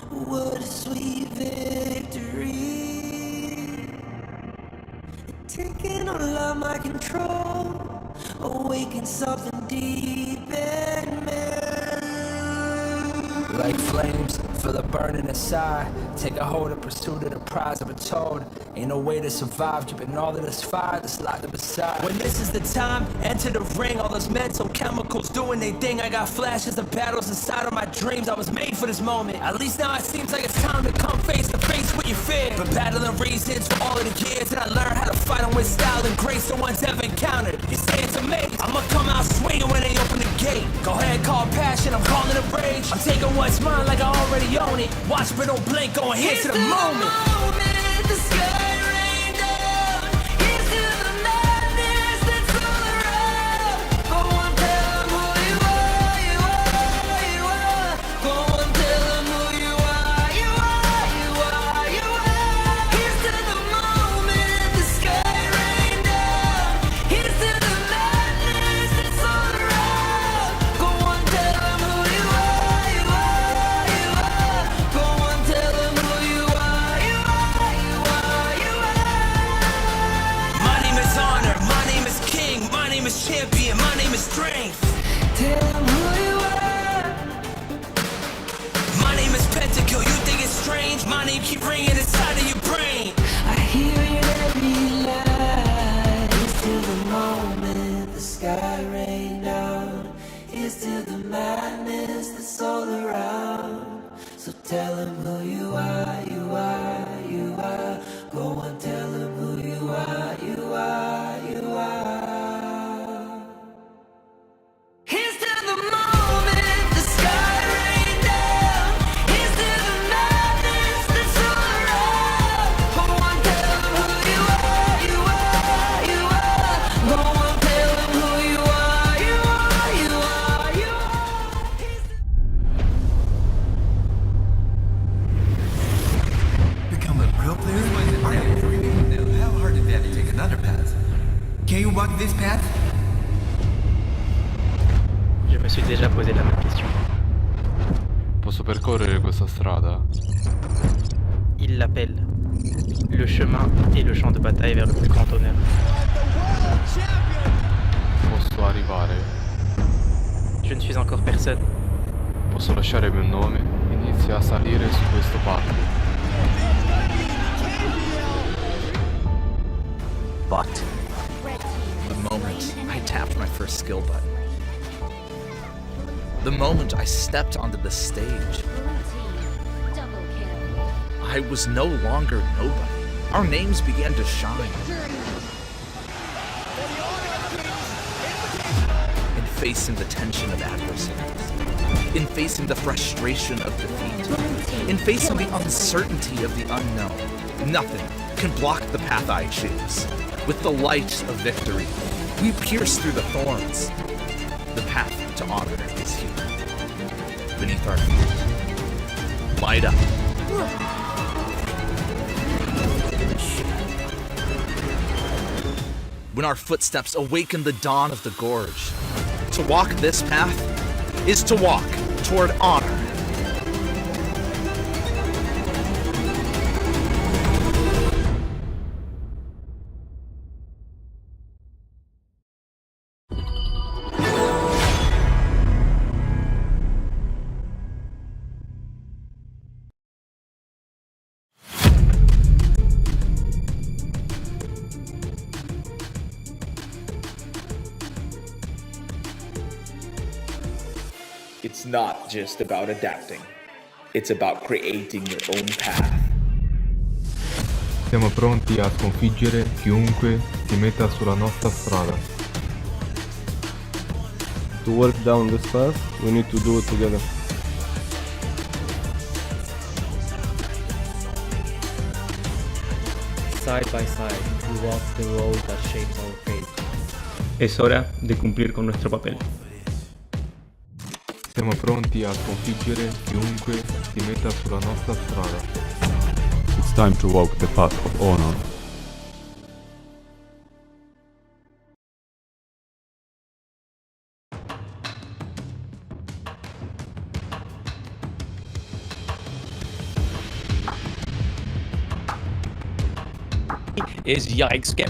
What a sweet victory. Taking all of my control, awaken something deep in me. Like flames, feel the burning inside. Take a hold of pursuit of the prize I've been told. Ain't no way to survive, keeping all of this fire that's locked up inside. When this is the time, enter the ring. All those mental chemicals doing their thing. I got flashes of battles inside of my dreams. I was made for this moment. At least now it seems like it's time to come face to face with your fear. Been battling reasons for all of the years, and I learned how to fight them with style and grace no one's ever encountered. You say it's amazing, I'ma come out swinging when they open the gate. Go ahead, call passion, I'm calling it rage. I'm taking what's mine like I already own it. Watch but don't blink, going here to the moment. The sky rained down. Here's to the madness that's all around. Go on, tell them who you are, you are, you are. Go on, tell them who you are, you are, you are, you are. Here's to the moment, the sky rained down. Here's to the madness that's all around. Go on, tell them who you are, you are, you are. Go on, tell them who you are, you are, you are, you are. My name is honor, my name is king, my name is champion, my name is strength. Tell them who you are. My name is Pentakill, you think it's strange? My name keep ringing inside of your brain. I hear it every line. Here's to the moment the sky rained down. Here's to the madness that's all around. So tell them who you are, you are, you are. Go on, tell them who you are, you are, you are. Here's to the moment the sky rained down. Here's to the madness that's all around. Go on, tell them who you are, you are, you are. Go on, tell them who you are, you are, you are, you are. Become a pro player? Now, how hard is that to take another path? Can you walk this path? Je me suis déjà posé la même question. Posso percorrere questa strada? Il l'appelle. Le chemin et le champ de bataille vers le plus grand honneur. Posso arrivare? Je ne suis encore personne. Posso lasciare il mio nome? Inizia a salire su questo palco. But the moment I tapped my first skill button, the moment I stepped onto the stage, I was no longer nobody. Our names began to shine. In facing the tension of adversity, in facing the frustration of defeat, in facing the uncertainty of the unknown, nothing can block the path I choose. With the light of victory, we pierce through the thorns. The path to honor is here. Beneath our feet. Light up. When our footsteps awaken the dawn of the gorge, to walk this path is to walk toward honor. It's not just about adapting. It's about creating your own path. Siamo pronti a sconfiggere chiunque si metta sulla nostra strada. To work down this path, we need to do it together. Side by side, we walk the road that shapes our fate. Es hora de cumplir con nuestro papel. Siamo pronti a sconfiggere chiunque si metta sulla nostra strada. It's time to walk the path of honor. is Yikes get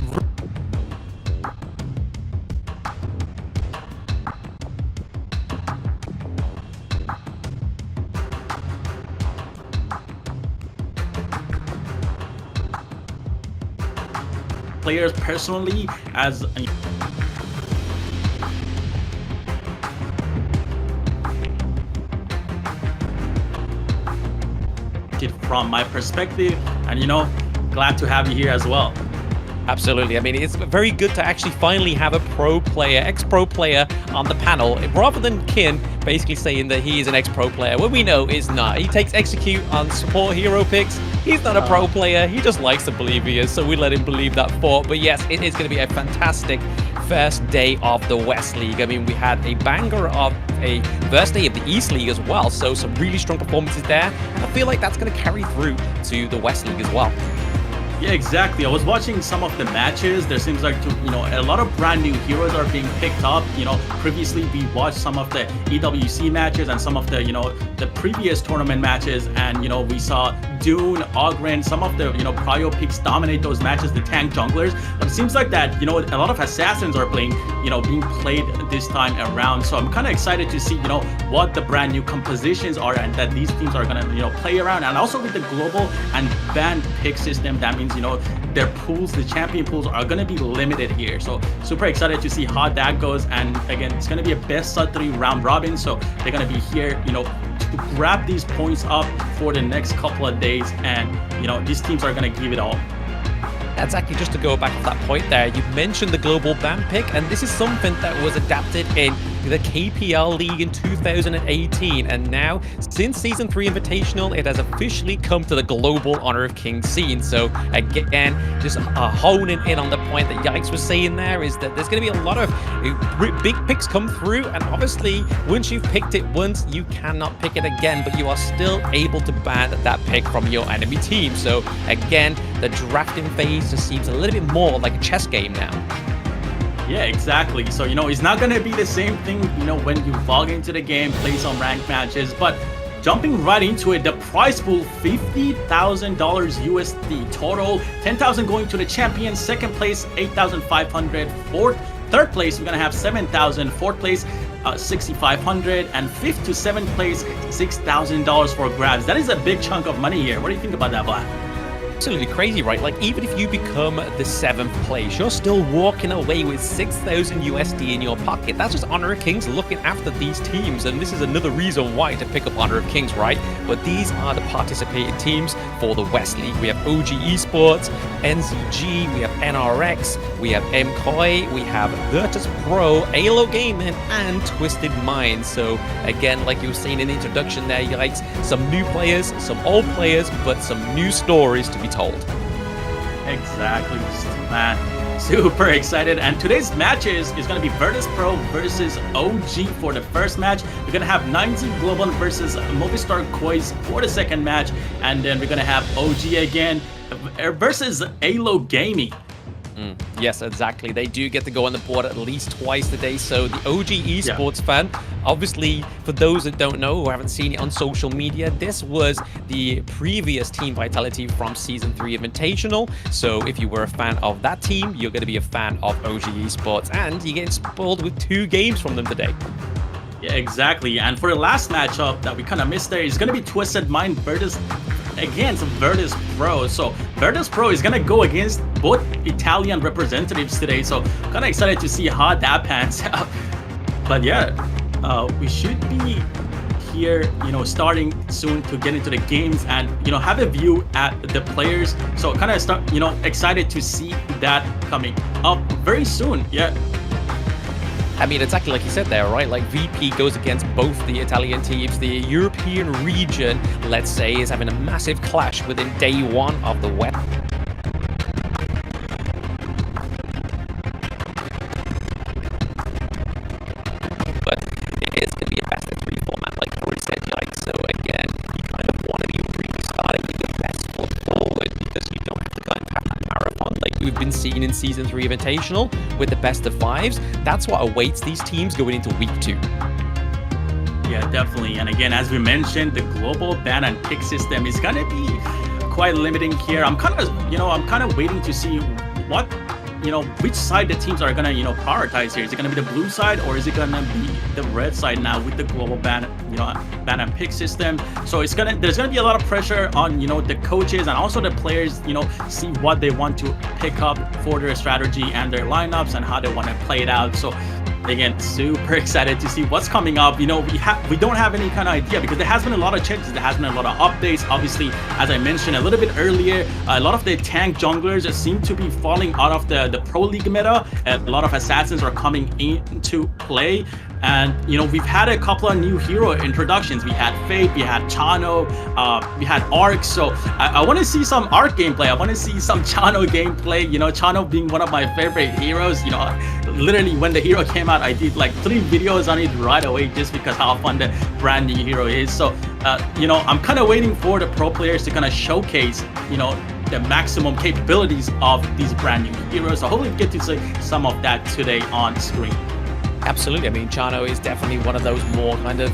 players personally as from my perspective, and glad to have you here as well. Absolutely. I mean, it's very good to actually finally have a pro player, ex-pro player on the panel, rather than Kin basically saying that he is an ex-pro player, when we know is not. He takes execute on support hero picks. He's not a pro player. He just likes to believe he is, so we let him believe that for. But yes, it is going to be a fantastic first day of the West League. I mean, we had a banger of a first day of the East League as well, so some really strong performances there. And I feel like that's going to carry through to the West League as well. Yeah, exactly. I was watching some of the matches. There seems like a lot of brand new heroes are being picked up. Previously we watched some of the EWC matches and some of the the previous tournament matches, and we saw Dune, Ogren, some of the prio picks dominate those matches, the tank junglers. But it seems like that a lot of assassins are playing being played this time around. So I'm kind of excited to see what the brand new compositions are and that these teams are gonna play around. And also with the global and banned pick system, that means their pools, the champion pools, are going to be limited here. So super excited to see how that goes. And again, it's going to be a best of 3 round robin, so they're going to be here to grab these points up for the next couple of days, and these teams are going to give it all. Exactly, just to go back to that point there, you mentioned the global ban pick, and this is something that was adapted in the KPL League in 2018, and now, since Season 3 Invitational, it has officially come to the global Honor of Kings scene. So again, just honing in on the point that Yikes was saying there, is that there's going to be a lot of big picks come through, and obviously, once you've picked it once, you cannot pick it again, but you are still able to ban that pick from your enemy team. So again, the drafting phase just seems a little bit more like a chess game now. Yeah, exactly. So, it's not going to be the same thing, when you log into the game, play some ranked matches. But jumping right into it, the prize pool, $50,000 USD total, $10,000 going to the champion, second place, $8,500, third place, we're going to have $7,000, fourth place, $6,500, and fifth to seventh place, $6,000 for grabs. That is a big chunk of money here. What do you think about that, Black? Absolutely crazy, right? Like, even if you become the 7th place, you're still walking away with 6,000 USD in your pocket. That's just Honor of Kings looking after these teams, and this is another reason why to pick up Honor of Kings, right? But these are the participating teams for the West League. We have OG Esports, NZG, we have NRX, we have MKOI, we have Virtus.pro, AYLO Gaming, and Twisted Minds. So again, like you were saying in the introduction there, Yikes, some new players, some old players, but some new stories to be told. Exactly, man. Super excited. And today's matches is going to be Virtus.pro versus OG for the first match. We're going to have 90 Globant versus Movistar Kois for the second match. And then we're going to have OG again versus AYLO Gaming. Yes, exactly. They do get to go on the board at least twice today. So the OG Esports fan, obviously, for those that don't know or haven't seen it on social media, this was the previous Team Vitality from Season 3 Invitational. So if you were a fan of that team, you're going to be a fan of OG Esports, and you get spoiled with 2 games from them today. Yeah, exactly. And for the last matchup that we kind of missed there, is going to be Twisted Mind Virtus against Virtus.pro. So Virtus.pro is going to go against both Italian representatives today. So kind of excited to see how that pans out. But yeah, we should be here, starting soon to get into the games and, have a view at the players. So kind of excited to see that coming up very soon. Yeah. I mean, exactly like you said there, right? Like, VP goes against both the Italian teams. The European region, let's say, is having a massive clash within day 1 of the West. But it is going to be a best of 3 format, like Corey said. Like, so again, you kind of want to be really starting with your best foot forward, because you don't have to go and have that marathon like we've been seeing in Season 3 Invitational with the best of 5s. That's what awaits these teams going into week 2. Yeah, definitely. And again, as we mentioned, the global ban and pick system is going to be quite limiting here. I'm kind of waiting to see what, which side the teams are gonna, prioritize here. Is it gonna be the blue side, or is it gonna be the red side now with the global ban and pick system? So there's gonna be a lot of pressure on, the coaches and also the players, see what they want to pick up for their strategy and their lineups and how they want to play it out. So again, super excited to see what's coming up. We don't have any kind of idea because there has been a lot of changes. There has been a lot of updates. Obviously, as I mentioned a little bit earlier, a lot of the tank junglers seem to be falling out of the Pro League meta. A lot of assassins are coming into play. And, we've had a couple of new hero introductions. We had Fate, we had Chano, we had Arc. So I want to see some Arc gameplay. I want to see some Chano gameplay. Chano being one of my favorite heroes. Literally when the hero came out, I did like 3 videos on it right away just because how fun the brand new hero is. So, I'm kind of waiting for the pro players to kind of showcase, the maximum capabilities of these brand new heroes. So hopefully we get to see some of that today on screen. Absolutely. I mean, Chano is definitely one of those more kind of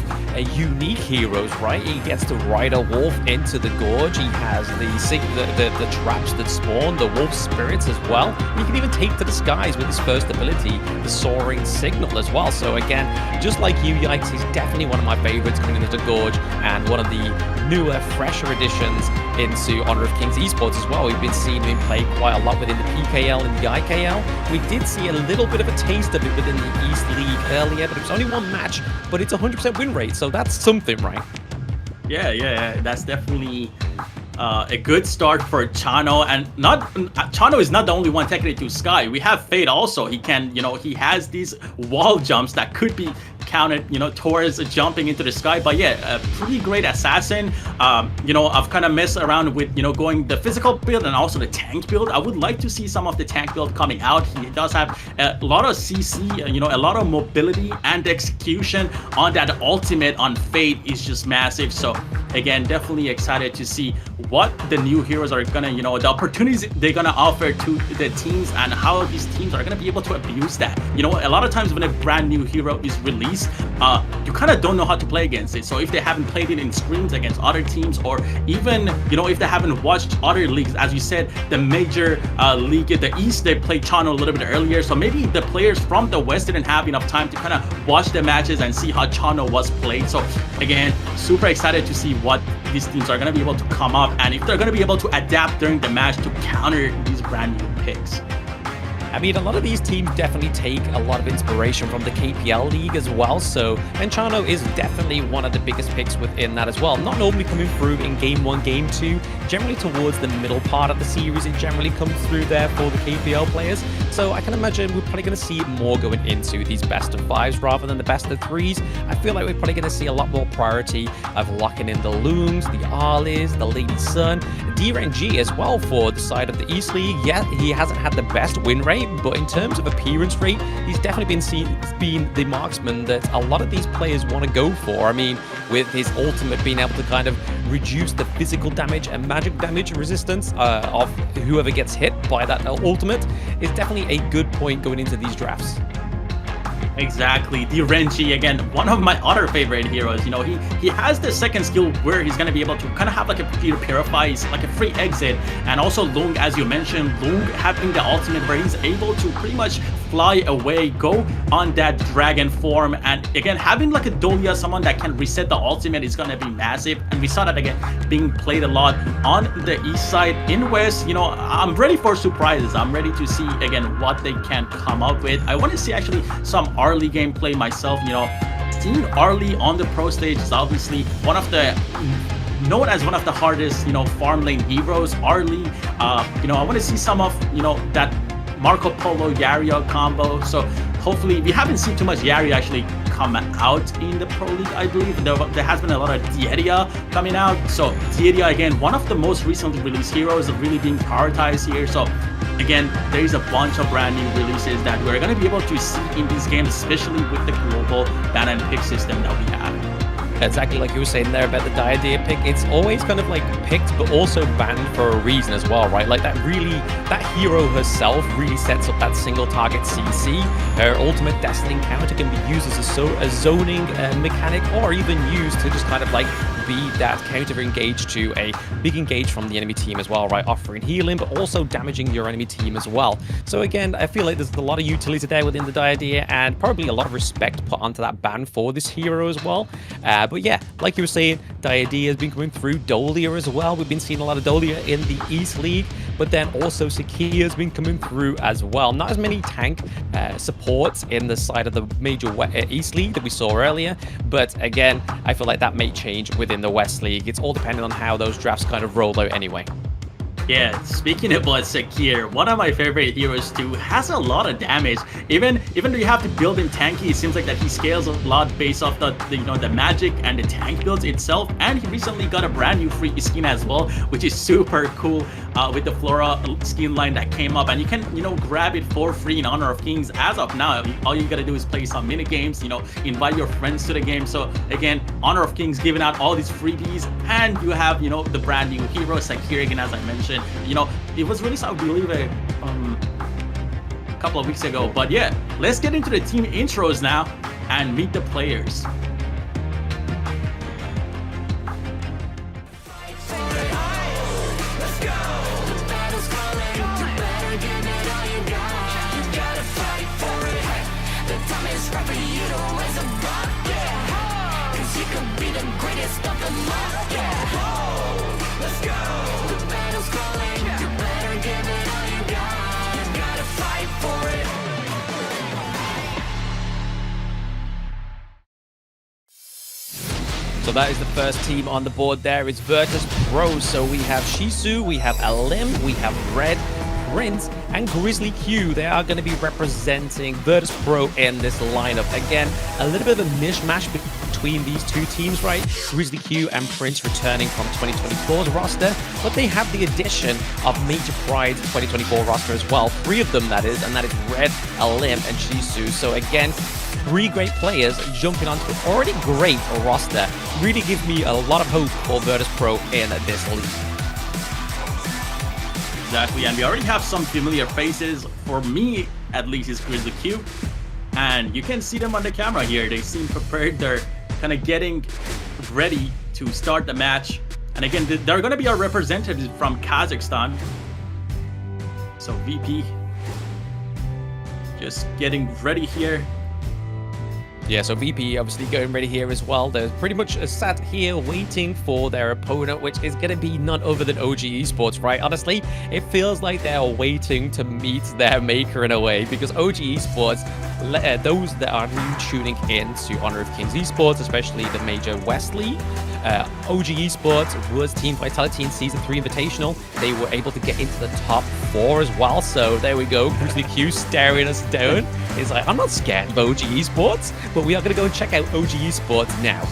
unique heroes, right? He gets to ride a wolf into the gorge. He has the traps that spawn, the wolf spirits as well. And he can even take to the skies with his first ability, the soaring signal as well. So again, just like you, Yikes, he's definitely one of my favorites coming into the gorge and one of the newer, fresher additions into Honor of Kings Esports as well. We've been seeing him play quite a lot within the PKL and the IKL. We did see a little bit of a taste of it within the East League earlier, but it was only 1 match, but it's 100% win rate, so that's something, right? Yeah, that's definitely a good start for Chano. And Chano is not the only one taking it to sky. We have Fate also. He can, he has these wall jumps that could be counted, towards jumping into the sky. But yeah, a pretty great assassin. I've kind of messed around with, going the physical build and also the tank build. I would like to see some of the tank build coming out. He does have a lot of CC, a lot of mobility and execution on that ultimate on Fate is just massive. So again, definitely excited to see what the new heroes are gonna, the opportunities they're gonna offer to the teams and how these teams are gonna be able to abuse that. A lot of times when a brand new hero is released, you kind of don't know how to play against it. So if they haven't played it in scrims against other teams, or even, if they haven't watched other leagues, as you said, the major league in the East, they played Chano a little bit earlier. So maybe the players from the West didn't have enough time to kind of watch the matches and see how Chano was played. So again, super excited to see what these teams are going to be able to come up and if they're going to be able to adapt during the match to counter these brand new picks. I mean, a lot of these teams definitely take a lot of inspiration from the KPL League as well, and Chano is definitely one of the biggest picks within that as well. Not normally coming through in Game 1, Game 2, generally towards the middle part of the series, it generally comes through there for the KPL players. So I can imagine we're probably going to see more going into these best of 5s rather than the best of 3s. I feel like we're probably going to see a lot more priority of locking in the Looms, the Arlies, the Lady Sun, DRNG as well for the side of the East League. Yeah, he hasn't had the best win rate, but in terms of appearance rate, he's definitely been seen as being the marksman that a lot of these players want to go for. I mean, with his ultimate being able to kind of reduce the physical damage and magic damage resistance of whoever gets hit by that ultimate is definitely a good point going into these drafts. Exactly, the Renji, again, one of my other favorite heroes. He has the second skill where he's going to be able to kind of have like a Peter Purify, like a free exit, and also Lung, as you mentioned, Lung having the ultimate where he's able to pretty much fly away, go on that dragon form, and again, having like a Dolia, someone that can reset the ultimate is going to be massive, and we saw that again being played a lot on the east side. In west, I'm ready for surprises. I'm ready to see again what they can come up with. I want to see actually some Arlie gameplay myself. Seeing Arlie on the pro stage is obviously known as one of the hardest, farm lane heroes. Arlie, I want to see some of, that Marco Polo Yario combo. So hopefully, we haven't seen too much Yari actually come out in the Pro League, I believe. There has been a lot of Dieria coming out. So Dieria, again, one of the most recently released heroes really being prioritized here. So again, there is a bunch of brand new releases that we're going to be able to see in these games, especially with the global ban and pick system that we have. exactly like you were saying there about the Diadea pick, it's always kind of like picked but also banned for a reason as well, right? Like that hero herself really sets up that single target CC. Her ultimate Destiny encounter can be used as a zoning mechanic, or even used to just kind of like be that counter engage to a big engage from the enemy team as well, right? Offering healing but also damaging your enemy team as well. So again, I feel like there's a lot of utility there within the Diadea, and probably a lot of respect put onto that ban for this hero as well. But yeah, like you were saying, Diadea has been coming through, Dolia as well. We've been seeing a lot of Dolia in the East League, but then also Sakia has been coming through as well. Not as many tank supports in the side of the major East League that we saw earlier, but again, I feel like that may change within the West League. It's all depending on how those drafts kind of roll out anyway. Yeah, speaking about Sakir, one of my favorite heroes too, has a lot of damage. Even though you have to build him tanky, it seems like that he scales a lot based off the magic and the tank builds itself. And he recently got a brand new free skin as well, which is super cool with the Flora skin line that came up. And you can, grab it for free in Honor of Kings as of now. All you gotta do is play some mini games, invite your friends to the game. So again, Honor of Kings giving out all these freebies, and you have, the brand new hero Sakir again, as I mentioned. It was released, I believe, a couple of weeks ago. But yeah, let's get into the team intros now and meet the players. So that is the first team on the board there. It's Virtus.pro. So we have Shisu, we have Alim, we have Red, Prince, and Grizzly Q. They are going to be representing Virtus.pro in this lineup. Again, a little bit of a mishmash between these two teams, right? Grizzly Q and Prince returning from 2024's roster, but they have the addition of Major Pride's 2024 roster as well. 3 of them, that is, and that is Red, Alim, and Shisu. So again, 3 great players jumping onto an already great roster. Really gives me a lot of hope for Virtus.pro in this league. Exactly, and we already have some familiar faces. For me, at least, is Grizzly Q. And you can see them on the camera here. They seem prepared. They're kind of getting ready to start the match. And again, they're going to be our representatives from Kazakhstan. So VP just getting ready here. Yeah, so VP obviously going ready here as well. They're pretty much sat here waiting for their opponent, which is going to be none other than OG Esports, right? Honestly, it feels like they're waiting to meet their maker in a way, because OG Esports, those that are new tuning in to Honor of Kings Esports, especially the major West League, OG Esports was Team Vitality in Season 3 Invitational. They were able to get into the top 4 as well. So there we go. Grizzly Q staring us down. He's like, I'm not scared of OG Esports, but we are going to go and check out OG Esports now.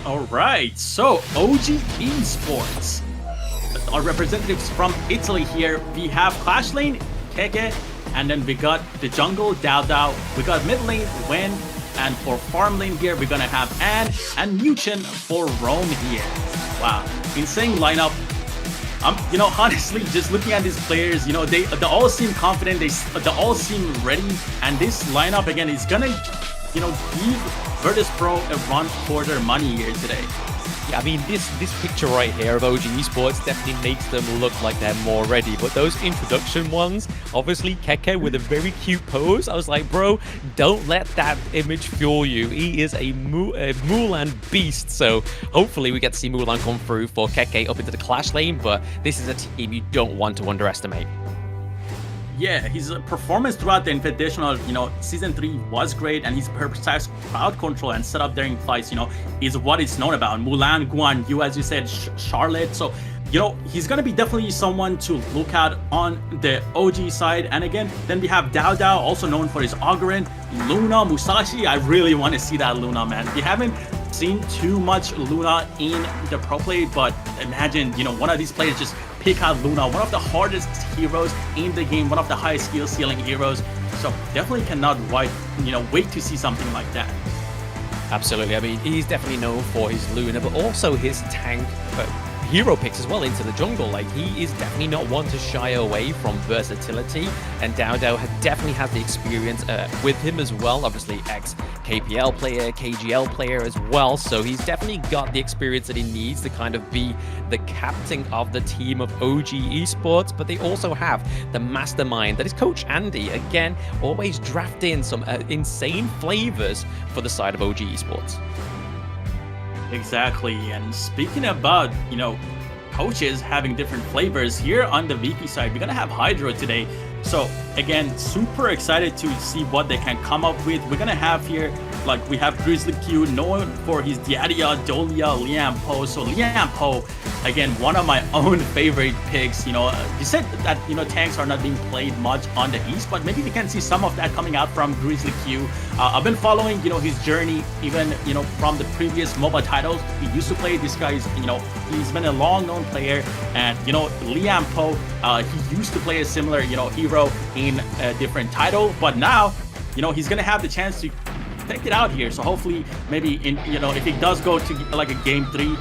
Alright, so OG Esports. Our representatives from Italy here. We have Clash Lane, Keke, and then we got the jungle, Dao Dao. We got mid lane, Wen, and for farm lane here, we're gonna have Anne and Muchen for Rome here. Wow, insane lineup. Honestly, just looking at these players, they all seem confident, they all seem ready, and this lineup again is gonna, give Virtus.pro a run for their money here today. Yeah, I mean, this picture right here of OG Esports definitely makes them look like they're more ready. But those introduction ones, obviously Keke with a very cute pose. I was like, bro, don't let that image fool you. He is a Mulan beast. So hopefully we get to see Mulan come through for Keke up into the Clash lane. But this is a team you don't want to underestimate. Yeah, his performance throughout the Invitational, Season 3 was great, and his precise crowd control and setup during fights, is what it's known about. Mulan, Guan Yu, as you said, Charlotte. So, he's going to be definitely someone to look at on the OG side. And again, then we have Dao Dao, also known for his Augurin, Luna, Musashi. I really want to see that Luna, man. We haven't seen too much Luna in the pro play, but imagine, one of these players just pick out Luna, one of the hardest heroes in the game, one of the highest skill ceiling heroes. So definitely cannot wait to see something like that. Absolutely. I mean, he's definitely known for his Luna, but also his tank hero picks as well into the jungle. Like, he is definitely not one to shy away from versatility, and Dao Dao definitely has the experience with him as well. Obviously, ex-KPL player, KGL player as well, so he's definitely got the experience that he needs to kind of be the captain of the team of OG Esports. But they also have the mastermind that is Coach Andy, again, always drafting some insane flavors for the side of OG Esports. Exactly. And speaking about, coaches having different flavors, here on the VP side, we're going to have Hydro today. So again, super excited to see what they can come up with. We're going to have here, like, we have Grizzly Q, known for his Diadia, Dolia, Liam Po. So Liam Po, again, one of my own favorite picks. You said that, tanks are not being played much on the East, but maybe we can see some of that coming out from Grizzly Q. I've been following, his journey, even, from the previous MOBA titles. He used to play. This guy's, he's been a long-known player. And, Liam Po, he used to play a similar, hero in a different title. But now, he's going to have the chance to take it out here. So hopefully, maybe in if it does go to like a game 3,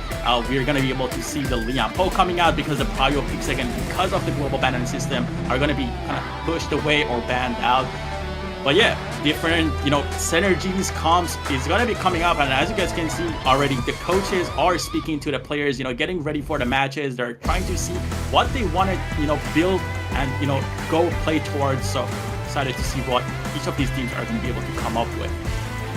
we're gonna be able to see the Liam Po coming out, because the prio picks, again, because of the global banning system, are gonna be kind of pushed away or banned out. But yeah, different synergies, comps is gonna be coming up, and as you guys can see already, the coaches are speaking to the players, getting ready for the matches. They're trying to see what they want to build and go play towards. So excited to see what each of these teams are going to be able to come up with.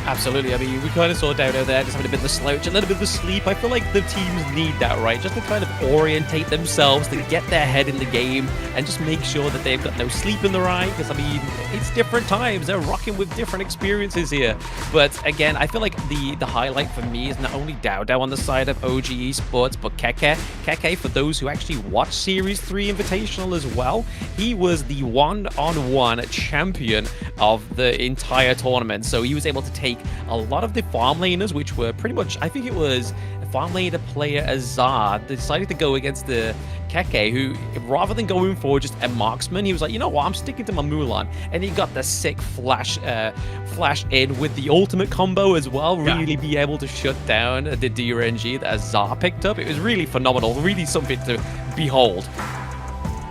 Absolutely. I mean, we kind of saw Dao Dao there, just having a bit of a slouch, a little bit of a sleep. I feel like the teams need that, right? Just to kind of orientate themselves, to get their head in the game, and just make sure that they've got no sleep in their eye. Because, I mean, it's different times. They're rocking with different experiences here. But, again, I feel like the highlight for me is not only Dao Dao on the side of OG Esports, but Keke. Keke, for those who actually watched Series 3 Invitational as well, he was the one-on-one champion of the entire tournament. So he was able to take a lot of the farm laners, which were pretty much, I think it was farm laner player Azar, decided to go against the Keke, who, rather than going for just a marksman, he was like, you know what, I'm sticking to my Mulan. And he got the sick flash in with the ultimate combo as well, really be able to shut down the DRNG that Azar picked up. It was really phenomenal, really something to behold.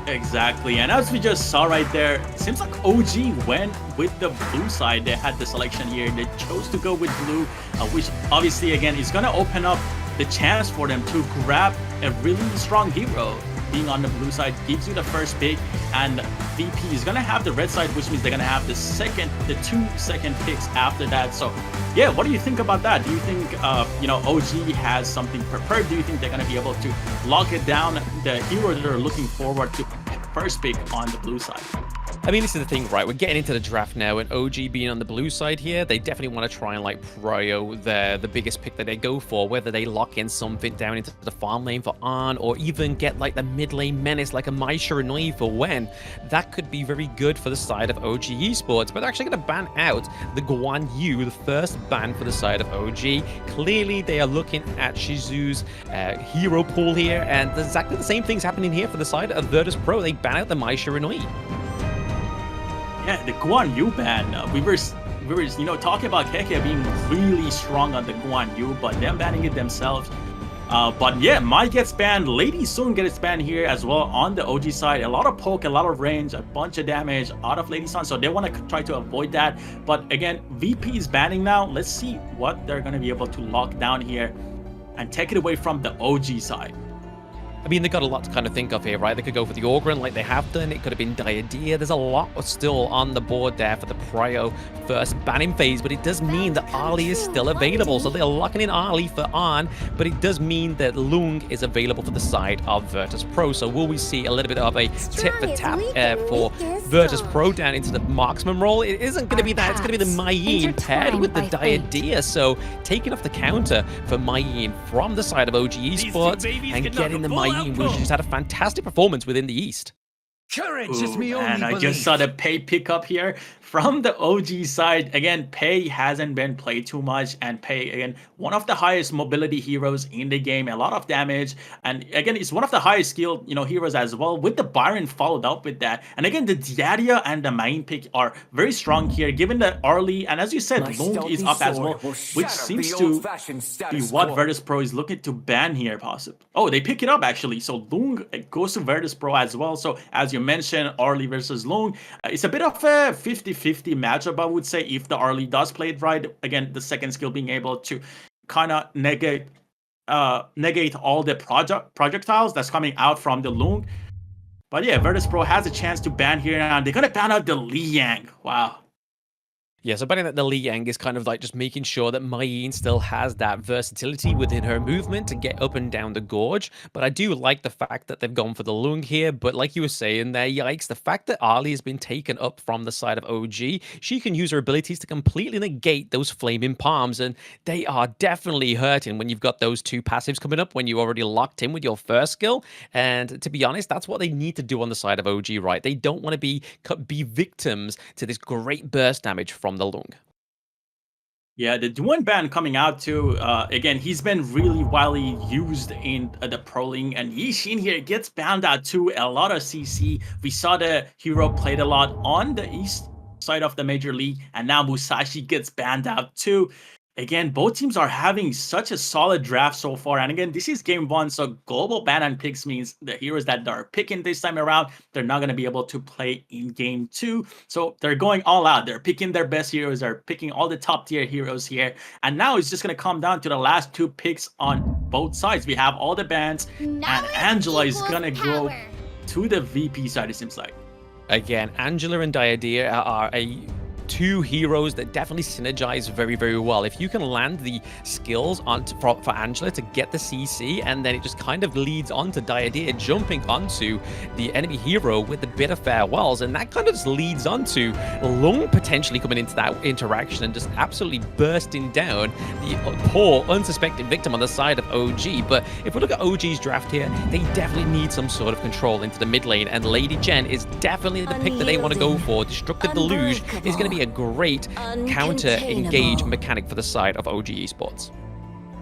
Exactly, and as we just saw right there, it seems like OG went with the blue side. They had the selection here. They chose to go with blue, which obviously, again, is going to open up the chance for them to grab a really strong hero. Being on the blue side gives you the first pick, and VP is going to have the red side, which means they're going to have the 2 second picks after that. So yeah, what do you think about that? Do you think OG has something prepared? Do you think they're going to be able to lock it down, the hero that they're looking forward to first pick on the blue side? I mean, this is the thing, right? We're getting into the draft now, and OG being on the blue side here, they definitely want to try and like prio the biggest pick that they go for, whether they lock in something down into the farm lane for Arn, or even get like the mid lane menace like a Mai Shiranui for Wen. That could be very good for the side of OG Esports, but they're actually going to ban out the Guan Yu, the first ban for the side of OG. Clearly, they are looking at Shizu's hero pool here, and exactly the same thing's happening here for the side of Virtus.pro. They ban out the Mai Shiranui. Yeah, the Guan Yu ban. We were talking about Keke being really strong on the Guan Yu, but them banning it themselves. But yeah, Mai gets banned. Lady Sun gets banned here as well on the OG side. A lot of poke, a lot of range, a bunch of damage out of Lady Sun, so they want to try to avoid that. But again, VP is banning now. Let's see what they're going to be able to lock down here and take it away from the OG side. I mean, they've got a lot to kind of think of here, right? They could go for the Ogryn like they have done. It could have been Diadea. There's a lot still on the board there for the Prio first banning phase, but it does mean that Ali is still available. So they're locking in Ali for Arn, but it does mean that Lung is available for the side of Virtus.pro. So will we see a little bit of a tip for tap for Virtus.pro down into the marksman role? It isn't going to be that. It's going to be the Mayeen paired with the Diadea. So taking off the counter for Mayeen from the side of OG Esports and getting the Mayeen, which just had a fantastic performance within the East. Courage is me only. And I just saw the Pei pickup here from the OG side. Again, Pei hasn't been played too much, and Pei, again, one of the highest mobility heroes in the game, a lot of damage, and again, it's one of the highest skilled, heroes as well, with the Byron followed up with that. And again, the Diadea and the main pick are very strong here, given the early, and as you said, Lung is up as well, which seems to be what Virtus.pro is looking to ban here, possibly. Oh, they pick it up actually, so Lung goes to Virtus.pro as well. So as you mentioned, Arlie versus Lung, it's a bit of a 50-50 matchup, I would say, if the Arlie does play it right. Again, the second skill being able to kind of negate all the projectiles that's coming out from the Lung. But yeah, Virtus.pro has a chance to ban here, and they're gonna ban out the Liang. Wow. Yeah, so banning the Liang is kind of like just making sure that Mayeen still has that versatility within her movement to get up and down the gorge. But I do like the fact that they've gone for the Lung here. But like you were saying there, yikes, the fact that Ali has been taken up from the side of OG, she can use her abilities to completely negate those flaming palms. And they are definitely hurting when you've got those two passives coming up, when you already locked in with your first skill. And to be honest, that's what they need to do on the side of OG, right? They don't want to be victims to this great burst damage from the Lung. Yeah, the Duan ban coming out too. Again, he's been really widely used in the Pro League, and Yixin here gets banned out too. A lot of CC. We saw the hero played a lot on the east side of the Major League, and now Musashi gets banned out too. Again, both teams are having such a solid draft so far. And again, this is game one, so global ban and picks means the heroes that they're picking this time around, they're not going to be able to play in game two. So they're going all out. They're picking their best heroes. They're picking all the top tier heroes here. And now it's just going to come down to the last two picks on both sides. We have all the bans, and Angela is going to go to the VP side, it seems like. Again, Angela and Diadea are two heroes that definitely synergize very, very well. If you can land the skills for Angela to get the CC, and then it just kind of leads on to Diadea jumping onto the enemy hero with a bit of farewells, and that kind of just leads on to Lung potentially coming into that interaction and just absolutely bursting down the poor unsuspecting victim on the side of OG. But if we look at OG's draft here, they definitely need some sort of control into the mid lane, and Lady Jen is definitely the pick that they want to go for. Destructive Deluge is going to be a great counter-engage mechanic for the side of OG Esports.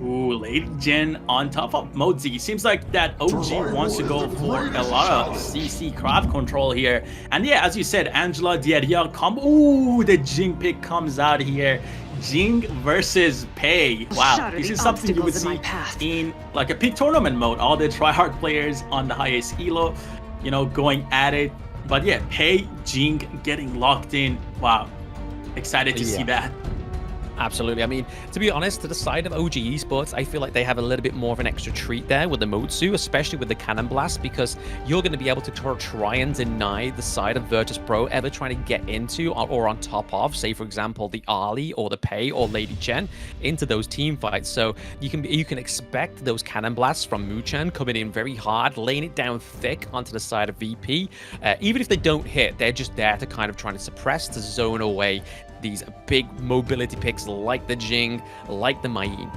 Ooh, Lady Jen on top of Mozi. Seems like that OG wants to go for a lot of CC craft control here. And yeah, as you said, Angela, Diadea combo. Ooh, the Jing pick comes out here. Jing versus Pei. Wow, this is something you would see in like a peak tournament mode. All the tryhard players on the highest elo, going at it. But yeah, Pei, Jing getting locked in. Wow. Excited to see that. Absolutely. I mean, to be honest, to the side of OG Esports, I feel like they have a little bit more of an extra treat there with the Motsu, especially with the Cannon Blast, because you're going to be able to try and deny the side of Virtus.pro ever trying to get into or on top of, say, for example, the Ali or the Pei or Lady Chen into those team fights. So you can expect those Cannon Blasts from Muchan coming in very hard, laying it down thick onto the side of VP. Even if they don't hit, they're just there to kind of try to suppress, to zone away these big mobility picks like the Jing, like the Mayeen.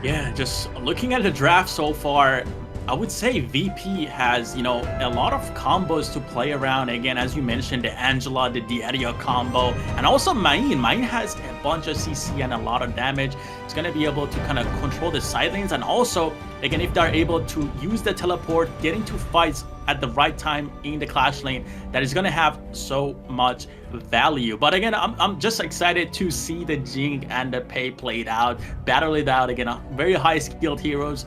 Yeah, just looking at the draft so far, I would say VP has, a lot of combos to play around. Again, as you mentioned, the Angela, the Diadea combo, and also Mayeen. Mayeen has a bunch of CC and a lot of damage. It's going to be able to kind of control the side lanes, and also, again, if they're able to use the teleport, get into fights at the right time in the clash lane, that is going to have so much value. But again, I'm just excited to see the Jing and the Pei played out, battle it out. Again, very high skilled heroes,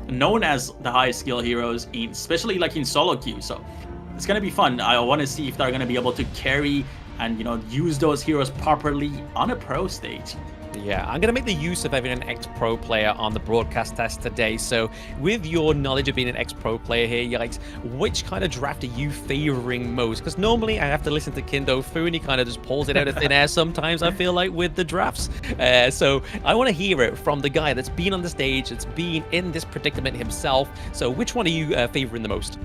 known as the highest skill heroes, especially like in solo queue. So it's going to be fun. I want to see if they're going to be able to carry and use those heroes properly on a pro stage. Yeah, I'm going to make the use of having an ex-pro player on the broadcast test today. So with your knowledge of being an ex-pro player here, Yikes, which kind of draft are you favoring most? Because normally I have to listen to Kindo Fu and he kind of just pulls it out of thin air sometimes, I feel like, with the drafts. So I want to hear it from the guy that's been on the stage, that's been in this predicament himself. So which one are you favoring the most?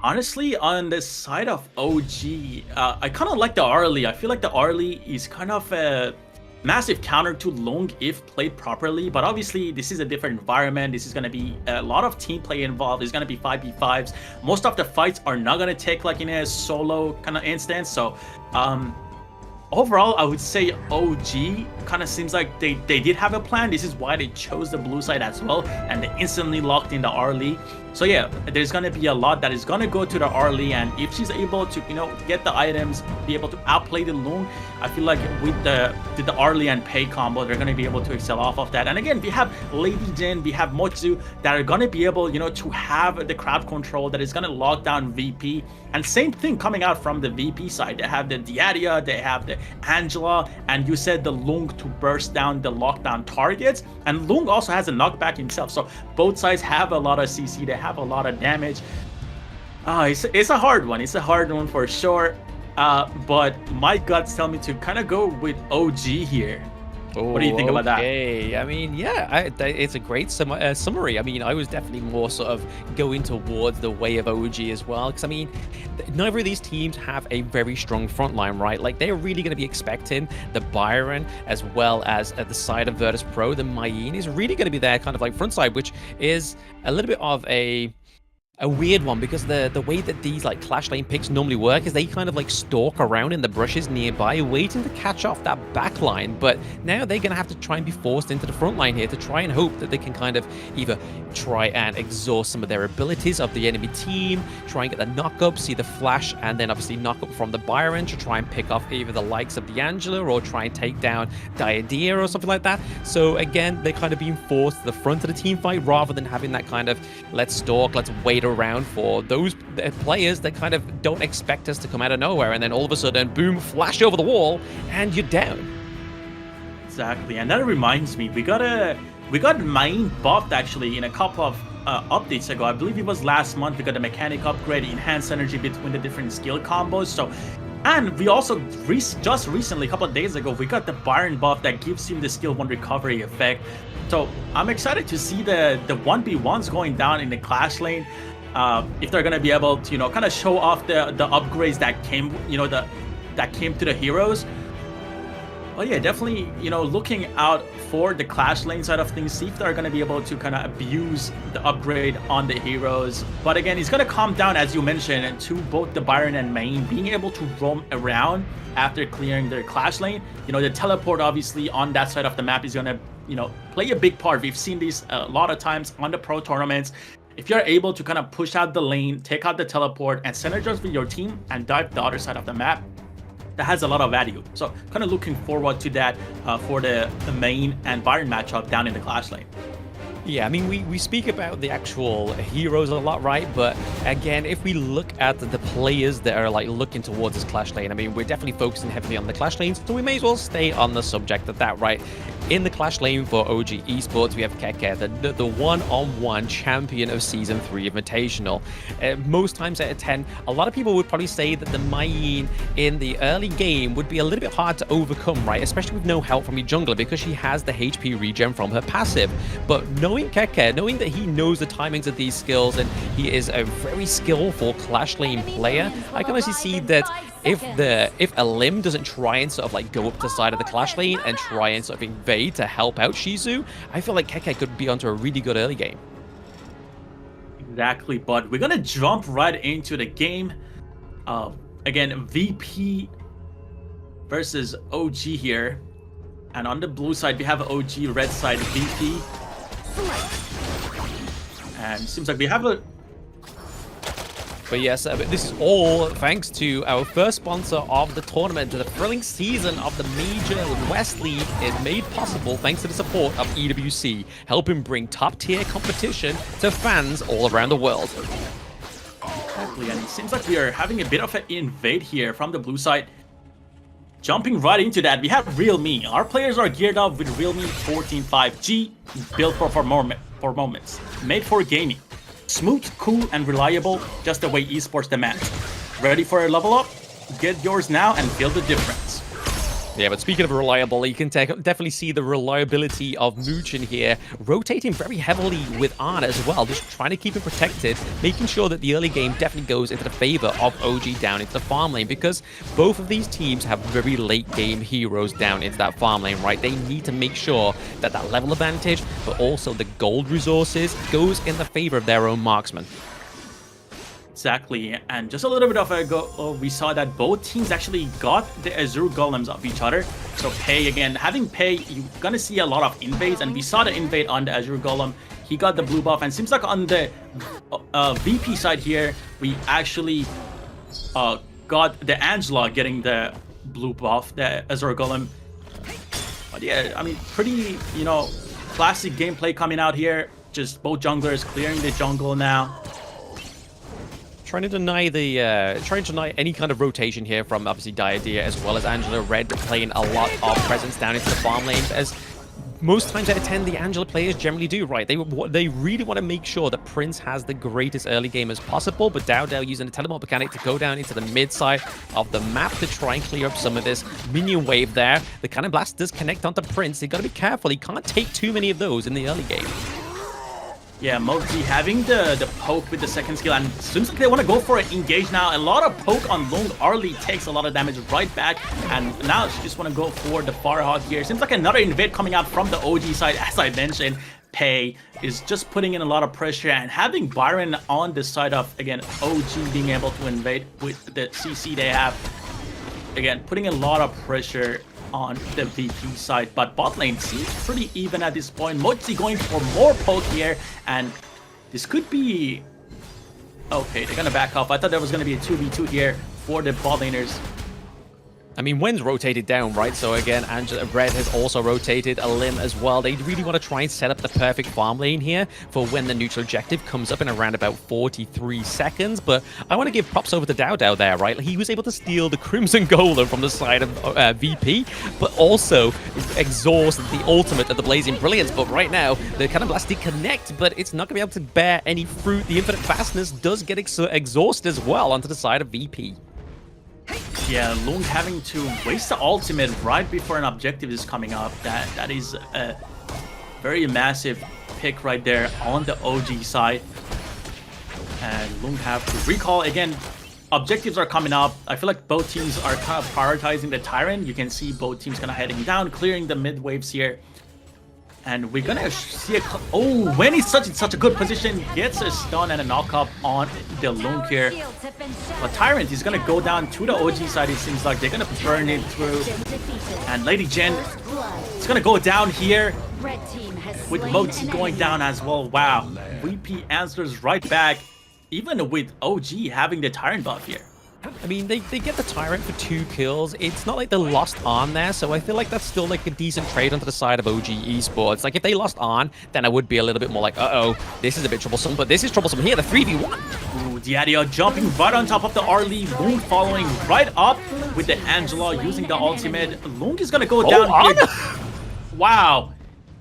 Honestly, on the side of OG, I kind of like the Arlie. I feel like the Arlie is kind of a massive counter to Lung if played properly, but obviously this is a different environment. This is going to be a lot of team play involved. There's going to be 5v5s. Most of the fights are not going to take like in a solo kind of instance. So overall, I would say OG kind of seems like they did have a plan. This is why they chose the blue side as well, and they instantly locked in the Arlie. So yeah, there's gonna be a lot that is gonna go to the Arlie, and if she's able to, you know, get the items, be able to outplay the Lung, I feel like with the Arlie and Pei combo, they're gonna be able to excel off of that. And again, we have Lady Jin, we have Mozu that are gonna be able, you know, to have the crowd control that is gonna lock down VP. And same thing coming out from the VP side. They have the Diaria, they have the Angela, and you said the Lung to burst down the lockdown targets. And Lung also has a knockback himself. So both sides have a lot of CC, they have a lot of damage. It's a hard one. It's a hard one for sure. But my guts tell me to kind of go with OG here. What do you think about that? I mean, yeah, it's a great summary. I mean, I was definitely more sort of going towards the way of OG as well. Because, I mean, neither of these teams have a very strong front line, right? Like, they're really going to be expecting the Byron as well as at the side of Virtus.pro. The Mayin is really going to be their kind of like front side, which is a little bit of a weird one, because the way that these like clash lane picks normally work is they kind of like stalk around in the bushes nearby waiting to catch off that back line. But now they're gonna have to try and be forced into the front line here to try and hope that they can kind of either try and exhaust some of their abilities of the enemy team, try and get the knock up, see the flash, and then obviously knock up from the Byron to try and pick off either the likes of the Angela or try and take down Diadea or something like that. So again, they're kind of being forced to the front of the team fight rather than having that kind of let's stalk, let's wait around for those players that kind of don't expect us to come out of nowhere, and then all of a sudden, boom, flash over the wall, and you're down. Exactly, and that reminds me, we got Main buffed actually in a couple of updates ago. I believe it was last month. We got a mechanic upgrade, enhanced energy between the different skill combos. So, and we also just recently, a couple of days ago, we got the Byron buff that gives him the skill 1 recovery effect. So I'm excited to see the 1v1s going down in the clash lane. If they're gonna be able to, you know, kind of show off the upgrades that came, you know, that came to the heroes. Well, yeah, definitely, you know, looking out for the clash lane side of things, see if they're gonna be able to kind of abuse the upgrade on the heroes. But again, it's gonna come down, as you mentioned, to both the Byron and Main being able to roam around after clearing their clash lane. You know, the teleport obviously on that side of the map is gonna, you know, play a big part. We've seen these a lot of times on the pro tournaments. If you're able to kind of push out the lane, take out the teleport, and synergize with your team and dive the other side of the map, that has a lot of value. So kind of looking forward to that for the Main and Byron matchup down in the clash lane. Yeah, I mean, we speak about the actual heroes a lot, right? But again, if we look at the players that are like looking towards this clash lane, I mean, we're definitely focusing heavily on the clash lanes, so we may as well stay on the subject of that, right? In the clash lane for OG Esports, we have Keke, the one-on-one champion of Season 3 Invitational. Most times out of 10, a lot of people would probably say that the Mayin in the early game would be a little bit hard to overcome, right? Especially with no help from your jungler, because she has the HP regen from her passive. But knowing Keke, knowing that he knows the timings of these skills and he is a very skillful clash lane player, I can actually see that if a limb doesn't try and sort of like go up to the side of the clash lane and try and sort of invade to help out Shizu, I feel like Keke could be onto a really good early game. Exactly, but we're gonna jump right into the game. Again, VP versus OG here, and on the blue side we have OG, red side VP, and it seems like we have a. But yes, this is all thanks to our first sponsor of the tournament. The thrilling season of the Major West League is made possible thanks to the support of EWC, helping bring top-tier competition to fans all around the world. Exactly, and it seems like we are having a bit of an invade here from the blue side. jumping right into that, we have Realme. Our players are geared up with Realme 14.5G, built for moments, made for gaming. Smooth, cool, and reliable, just the way esports demands. Ready for a level up? Get yours now and feel the difference. Yeah, but speaking of reliable, you can definitely see the reliability of Muchin here, rotating very heavily with Ana as well, just trying to keep him protected, making sure that the early game definitely goes into the favor of OG down into the farm lane, because both of these teams have very late game heroes down into that farm lane, right? They need to make sure that that level advantage, but also the gold resources, goes in the favor of their own marksman. Exactly, and just a little bit of ago, we saw that both teams actually got the Azure Golems of each other. So Pei, again, having Pei, you're gonna see a lot of invades, and we saw the invade on the Azure Golem. He got the blue buff, and seems like on the VP side here, we actually got the Angela getting the blue buff, the Azure Golem. But yeah, I mean, pretty, you know, classic gameplay coming out here. Just both junglers clearing the jungle now. Trying to deny any kind of rotation here from obviously Diadea as well as Angela. Red playing a lot of presence down into the farm lane, as most times out of 10 the Angela players generally do, right? They really want to make sure that Prince has the greatest early game as possible, but Dowdell using the teleport mechanic to go down into the mid side of the map to try and clear up some of this minion wave there. The Cannon Blast does connect onto Prince. You got to be careful. He can't take too many of those in the early game. Yeah, Mozi having the poke with the second skill, and seems like they want to go for an engage now. A lot of poke on Lung. Arlie takes a lot of damage right back, and now she just want to go for the Firehawk here. Seems like another invade coming out from the OG side. As I mentioned, Pei is just putting in a lot of pressure, and having Byron on the side of, again, OG being able to invade with the CC they have. Again, putting a lot of pressure on the VP side, but bot lane seems pretty even at this point. Mozi going for more poke here, and this could be... Okay, they're gonna back off. I thought there was gonna be a 2v2 here for the bot laners. I mean, Wen's rotated down, right? So again, Red has also rotated a limb as well. They really want to try and set up the perfect farm lane here for when the neutral objective comes up in around about 43 seconds. But I want to give props over to Dowdow there, right? He was able to steal the Crimson Golem from the side of VP, but also exhaust the ultimate of the Blazing Brilliance. But right now, the Cannon Blast did connect, but it's not going to be able to bear any fruit. The Infinite Fastness does get exhausted as well onto the side of VP. Yeah, Lung having to waste the ultimate right before an objective is coming up. That is a very massive pick right there on the OG side. And Lung have to recall again. Objectives are coming up. I feel like both teams are kind of prioritizing the Tyrant. You can see both teams kind of heading down, clearing the mid waves here. And we're gonna see oh, when he's in such a good position, gets a stun and a knock up on the Lung here. But Tyrant is gonna go down to the OG side. It seems like they're gonna burn it through. And Lady Jen is gonna go down here with Mozi going down as well. Wow, VP answers right back, even with OG having the Tyrant buff here. I mean, they get the Tyrant for 2 kills. It's not like they lost on there, so I feel like that's still like a decent trade onto the side of OG Esports. Like, if they lost on, then I would be a little bit more like, uh-oh, this is a bit troublesome, but this is troublesome here, the 3v1. Ooh, Diadia jumping right on top of the Arlie. Lung following right up with the Angela using the ultimate. Lung is gonna go down here. Wow,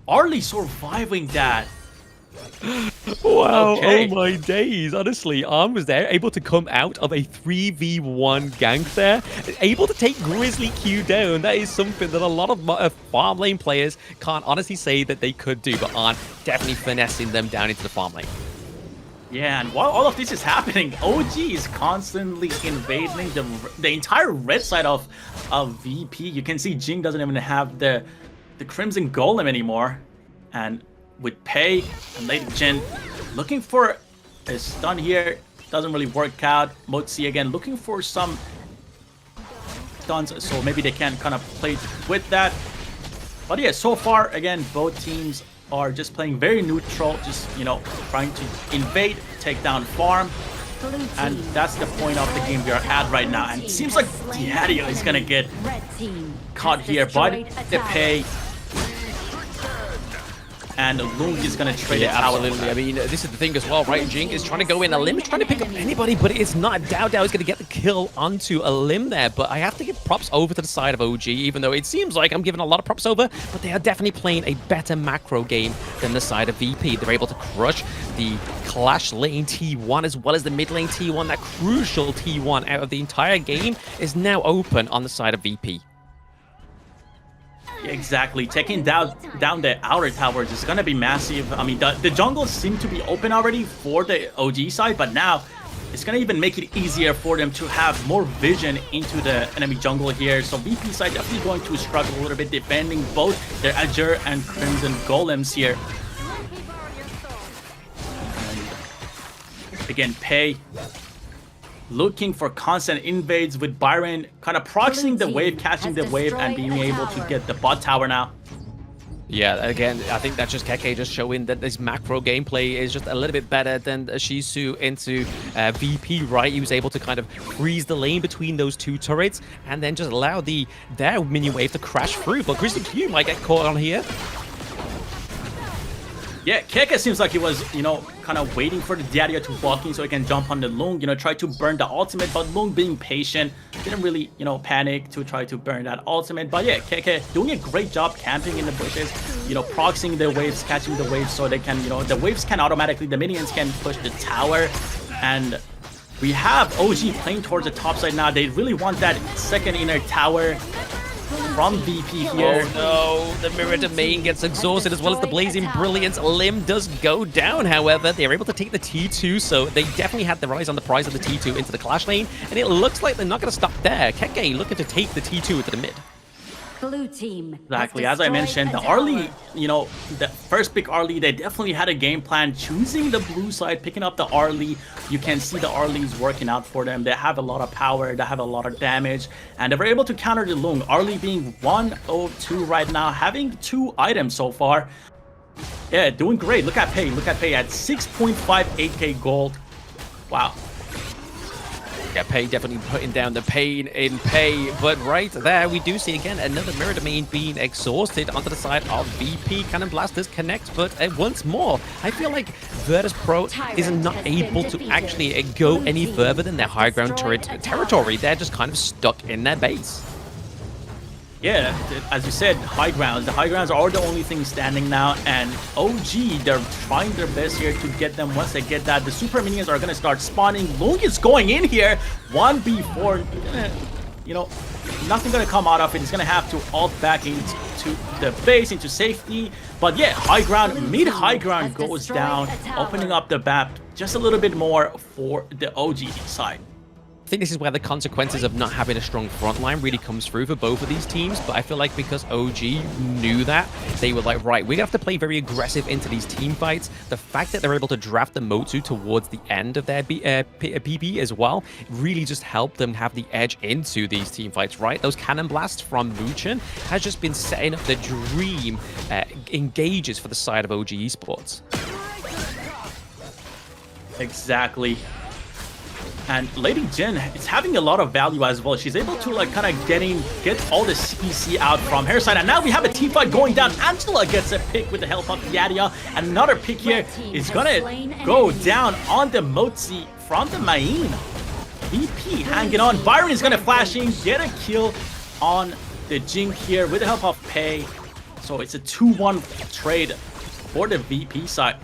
Arlie surviving that. Wow, okay. Oh my days. Honestly, Arm was there, able to come out of a 3v1 gank there, able to take Grizzly Q down. That is something that a lot of farm lane players can't honestly say that they could do, but Arm definitely finessing them down into the farm lane. Yeah, and while all of this is happening, OG is constantly invading the entire red side of VP. You can see Jing doesn't even have the Crimson Golem anymore. And with Pei and Lady Jen looking for a stun here, doesn't really work out. Mozi again looking for some stuns, so maybe they can kind of play with that. But yeah, so far again, both teams are just playing very neutral, just, you know, trying to invade, take down farm, and that's the point of the game we are at right now. And it seems like Diadia is gonna get caught here, but the Pei and Lung is gonna trade Yeah, the tower. absolutely. I mean, this is the thing as well, right? Jink is trying to go in. Alim is trying to pick up anybody, but it's not. Dao Dao is going to get the kill onto Alim there, but I have to give props over to the side of OG, even though it seems like I'm giving a lot of props over, but they are definitely playing a better macro game than the side of VP. They're able to crush the Clash lane T1 as well as the mid lane T1. That crucial T1 out of the entire game is now open on the side of VP. Exactly, taking down the outer towers is gonna be massive. I mean, the jungles seem to be open already for the OG side, but now it's gonna even make it easier for them to have more vision into the enemy jungle here. So VP side definitely going to struggle a little bit defending both their Azure and Crimson Golems here. And again, Pei looking for constant invades with Byron kind of proxying the wave, catching the wave, and being able to get the bot tower now. Yeah, again, I think that's just Keke just showing that this macro gameplay is just a little bit better than Shizu into VP, right? He was able to kind of freeze the lane between those two turrets and then just allow their mini wave to crash through. But Grizzly Q might get caught on here. Yeah, Keke seems like he was, you know, kind of waiting for the Diaria to walk in so he can jump on the Lung, you know, try to burn the ultimate, but Lung being patient, didn't really, you know, panic to try to burn that ultimate. But yeah, Keke doing a great job camping in the bushes, you know, proxying the waves, catching the waves so they can, you know, the waves can automatically, the minions can push the tower. And we have OG playing towards the top side now. They really want that second inner tower from VP here. Oh no, the Mirror Domain gets exhausted as well as the Blazing Brilliance. Lim does go down, however. They're able to take the T2, so they definitely had their eyes on the prize of the T2 into the Clash lane, and it looks like they're not going to stop there. Keke looking to take the T2 into the mid. Blue team. Exactly, as I mentioned, the early, you know, the first pick early, they definitely had a game plan choosing the blue side, picking up the early. You can see the early's working out for them. They have a lot of power, they have a lot of damage, and they were able to counter the Lung. Early being 102 right now, having 2 items so far. Yeah, doing great. Look at Pei at 6.58k gold. Wow. Yeah, Pei definitely putting down the pain in Pei, but right there we do see again another Mirror Domain being exhausted onto the side of VP. Cannon Blasters connect, but once more, I feel like Virtus.pro is not able to actually go any further than their high ground turret territory. They're just kind of stuck in their base. Yeah, as you said, high grounds. The high grounds are the only thing standing now, and OG, they're trying their best here to get them. Once they get that, the super minions are going to start spawning. Lung is going in here, 1v4. You know, nothing going to come out of it. It's going to have to ult back into the base, into safety. But yeah, high ground, mid-high ground goes down, opening up the map just a little bit more for the OG side. I think this is where the consequences of not having a strong front line really comes through for both of these teams, but I feel like because OG knew that, they were like, right, we're going to have to play very aggressive into these team fights. The fact that they're able to draft the Motsu towards the end of their PP as well really just helped them have the edge into these team fights, right? Those cannon blasts from Muchen has just been setting up the dream engages for the side of OG Esports. Exactly. And Lady Jin is having a lot of value as well. She's able to like kind of get all the CC out from her side. And now we have a team fight going down. Angela gets a pick with the help of Yadia. Another pick here is gonna go down on the Motzi from the Main. VP hanging on. Byron is gonna flash in, get a kill on the Jink here with the help of Pei. So it's a 2-1 trade for the VP side.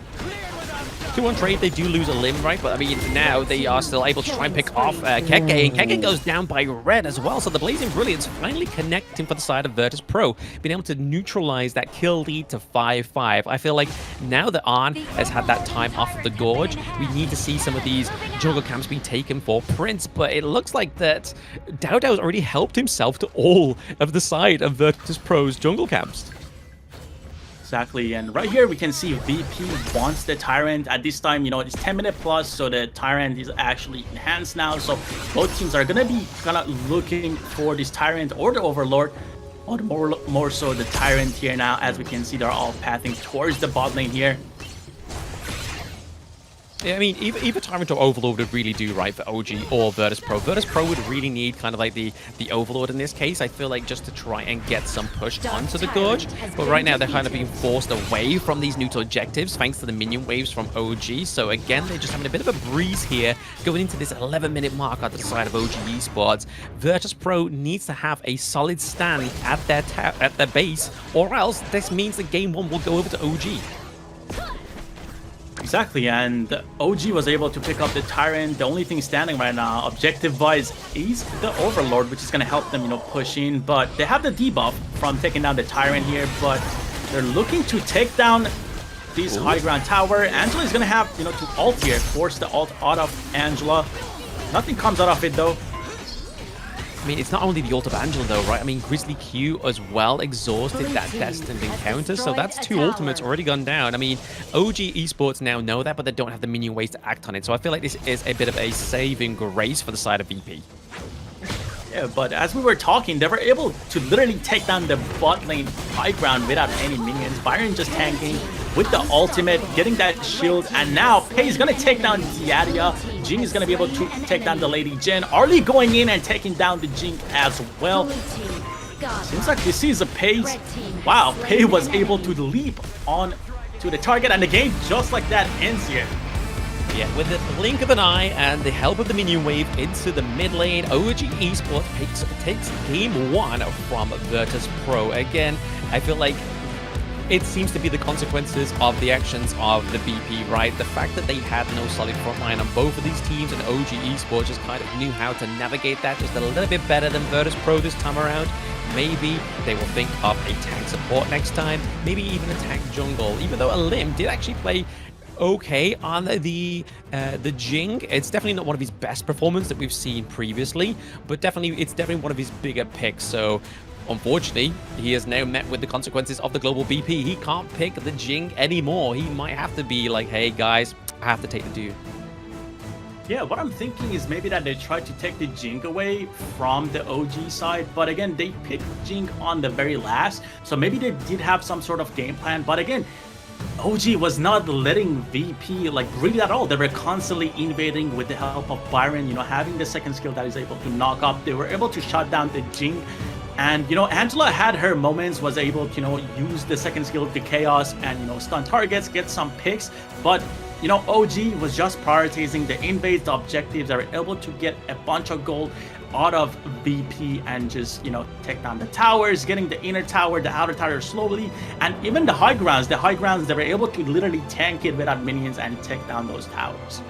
2-1 trade, they do lose a limb, right? But I mean, now they are still able to try and pick off Keke, and Keke goes down by red as well. So the Blazing Brilliance finally connecting for the side of Virtus.pro, being able to neutralize that kill lead to 5-5. I feel like now that Arn has had that time off of the Gorge, we need to see some of these jungle camps being taken for Prince, but it looks like that Dao Dao's already helped himself to all of the side of Virtus.pro's jungle camps. Exactly, and right here we can see VP wants the Tyrant. At this time, you know, it's 10-minute plus, so the Tyrant is actually enhanced now. So both teams are gonna be kind of looking for this Tyrant or the Overlord, or more so the Tyrant here now. As we can see, they're all pathing towards the bot lane here. I mean, either Tyrant or Overlord would really do right for OG or Virtus.pro. Virtus.pro would really need kind of like the Overlord in this case, I feel like, just to try and get some push onto the Gorge. But right now, they're kind of being forced away from these neutral objectives thanks to the minion waves from OG. So again, they're just having a bit of a breeze here going into this 11-minute mark at the side of OG Esports. Virtus.pro needs to have a solid stand at their base, or else this means that game 1 will go over to OG. Exactly, and OG was able to pick up the Tyrant. The only thing standing right now, objective-wise, is the Overlord, which is going to help them, push in. But they have the debuff from taking down the Tyrant here, but they're looking to take down this high ground tower. Angela is going to have, to ult here, force the ult out of Angela. Nothing comes out of it, though. I mean, it's not only the ult of Angela, though, right? I mean, Grizzly Q as well exhausted that destined encounter, so that's 2 ultimates already gone down. I mean, OG Esports now know that, but they don't have the minion ways to act on it, so I feel like this is a bit of a saving grace for the side of VP. Yeah, but as we were talking, they were able to literally take down the bot lane high ground without any minions. Byron just tanking with the ultimate, getting that shield, and now Pei is going to take down Diadia. Jing is going to be able to take down the Lady Jin. Arlie going in and taking down the Jing as well. Seems like this is a Pei. Wow, Pei was able to leap on to the target, and the game just like that ends here. Yeah, with the blink of an eye and the help of the minion wave into the mid lane, OG Esports takes game 1 from Virtus.pro. Again, I feel like it seems to be the consequences of the actions of the BP, right? The fact that they had no solid front line on both of these teams, and OG Esports just kind of knew how to navigate that just a little bit better than Virtus.pro this time around. Maybe they will think of a tank support next time, maybe even a tank jungle, even though Alim did actually play okay on the Jing. It's definitely not one of his best performances that we've seen previously, but it's definitely one of his bigger picks. So unfortunately, he has now met with the consequences of the global BP. He can't pick the Jing anymore. He might have to be like, hey guys, I have to take the dude. Yeah, what I'm thinking is maybe that they tried to take the Jing away from the OG side, but again, they picked Jing on the very last, so maybe they did have some sort of game plan. But again, OG was not letting VP really at all. They were constantly invading with the help of Byron, having the second skill that is able to knock up. They were able to shut down the Jing. And, Angela had her moments, was able to, use the second skill, the Chaos, and, stun targets, get some picks. But, OG was just prioritizing the invades, the objectives. They were able to get a bunch of gold out of VP and just, take down the towers, getting the inner tower, the outer tower slowly, and even the high grounds, they were able to literally tank it without minions and take down those towers.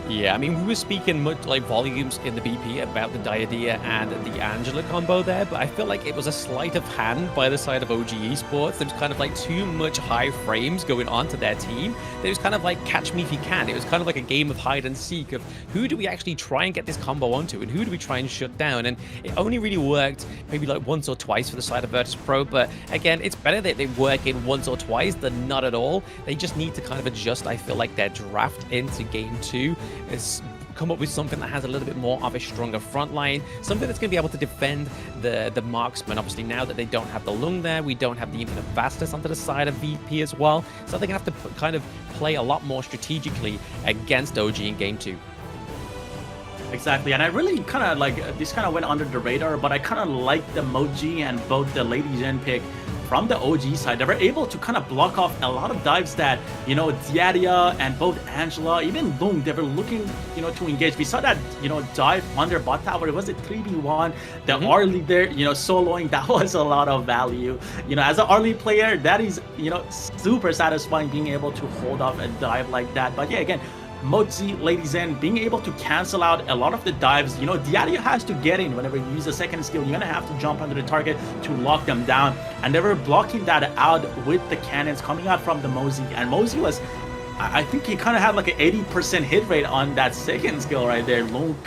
Yeah, I mean, we were speaking much volumes in the BP about the Diadia and the Angela combo there, but I feel like it was a sleight of hand by the side of OG Esports. There was kind of too much high frames going on to their team. There was kind of catch me if you can. It was kind of like a game of hide and seek of who do we actually try and get this combo onto and who do we try and shut down. And it only really worked maybe once or twice for the side of Virtus.pro, but again, it's better that they work in once or twice than not at all. They just need to kind of adjust, I feel like, their draft into game 2. Is come up with something that has a little bit more of a stronger front line, something that's going to be able to defend the marksman. Obviously, now that they don't have the Lung there, we don't have the infinite fastness onto the side of VP as well, so they're going to have to kind of play a lot more strategically against OG in game 2. Exactly, and I really kind of this kind of went under the radar, but I kind of like the Moji and both the Lady Jin pick from the OG side. They were able to kind of block off a lot of dives that, Diadia and both Angela, even Lung, they were looking, to engage. We saw that, dive under bot tower. It was a 3v1. The Arlie there, soloing, that was a lot of value. As an Arlie player, that is, super satisfying being able to hold off a dive like that. But yeah, again, Mozi, Lady Zen, being able to cancel out a lot of the dives. Diadia has to get in whenever you use a second skill. You're going to have to jump under the target to lock them down. And they were blocking that out with the cannons coming out from the Mozi. And Mozi was, I think he kind of had an 80% hit rate on that second skill right there. Lung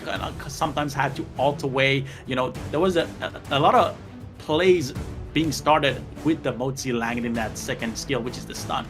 sometimes had to ult away. There was a lot of plays being started with the Mozi landing in that second skill, which is the stun.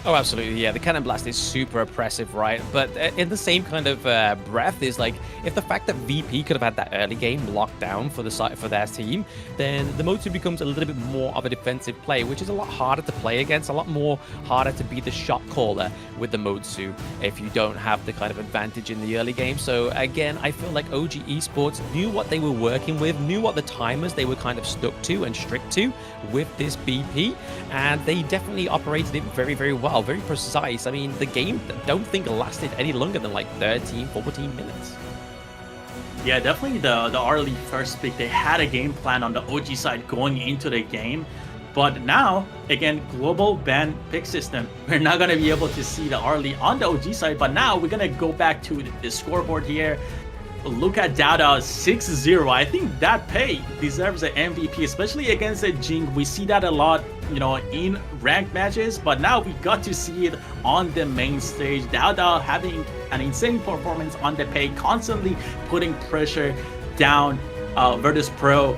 Oh, absolutely, yeah. The Cannon Blast is super oppressive, right? But in the same kind of breath is like, if the fact that VP could have had that early game locked down for their team, then the Mode 2 becomes a little bit more of a defensive play, which is a lot harder to play against, a lot more harder to be the shot caller with the Mode 2 if you don't have the kind of advantage in the early game. So again, I feel like OG Esports knew what they were working with, knew what the timers they were kind of stuck to and strict to with this BP, and they definitely operated it very, very well. Very precise. I mean, the game don't think lasted any longer than like 13, 14 minutes. Yeah, definitely the early first pick, they had a game plan on the OG side going into the game. But now, again, global ban pick system. We're not going to be able to see the early on the OG side, but now we're going to go back to the scoreboard here. Look at Dada 6-0. I think that pay deserves an MVP, especially against a Jing. We see that a lot, you know, in ranked matches, but now we got to see it on the main stage. Dada having an insane performance on the pay, constantly putting pressure down Virtus.pro,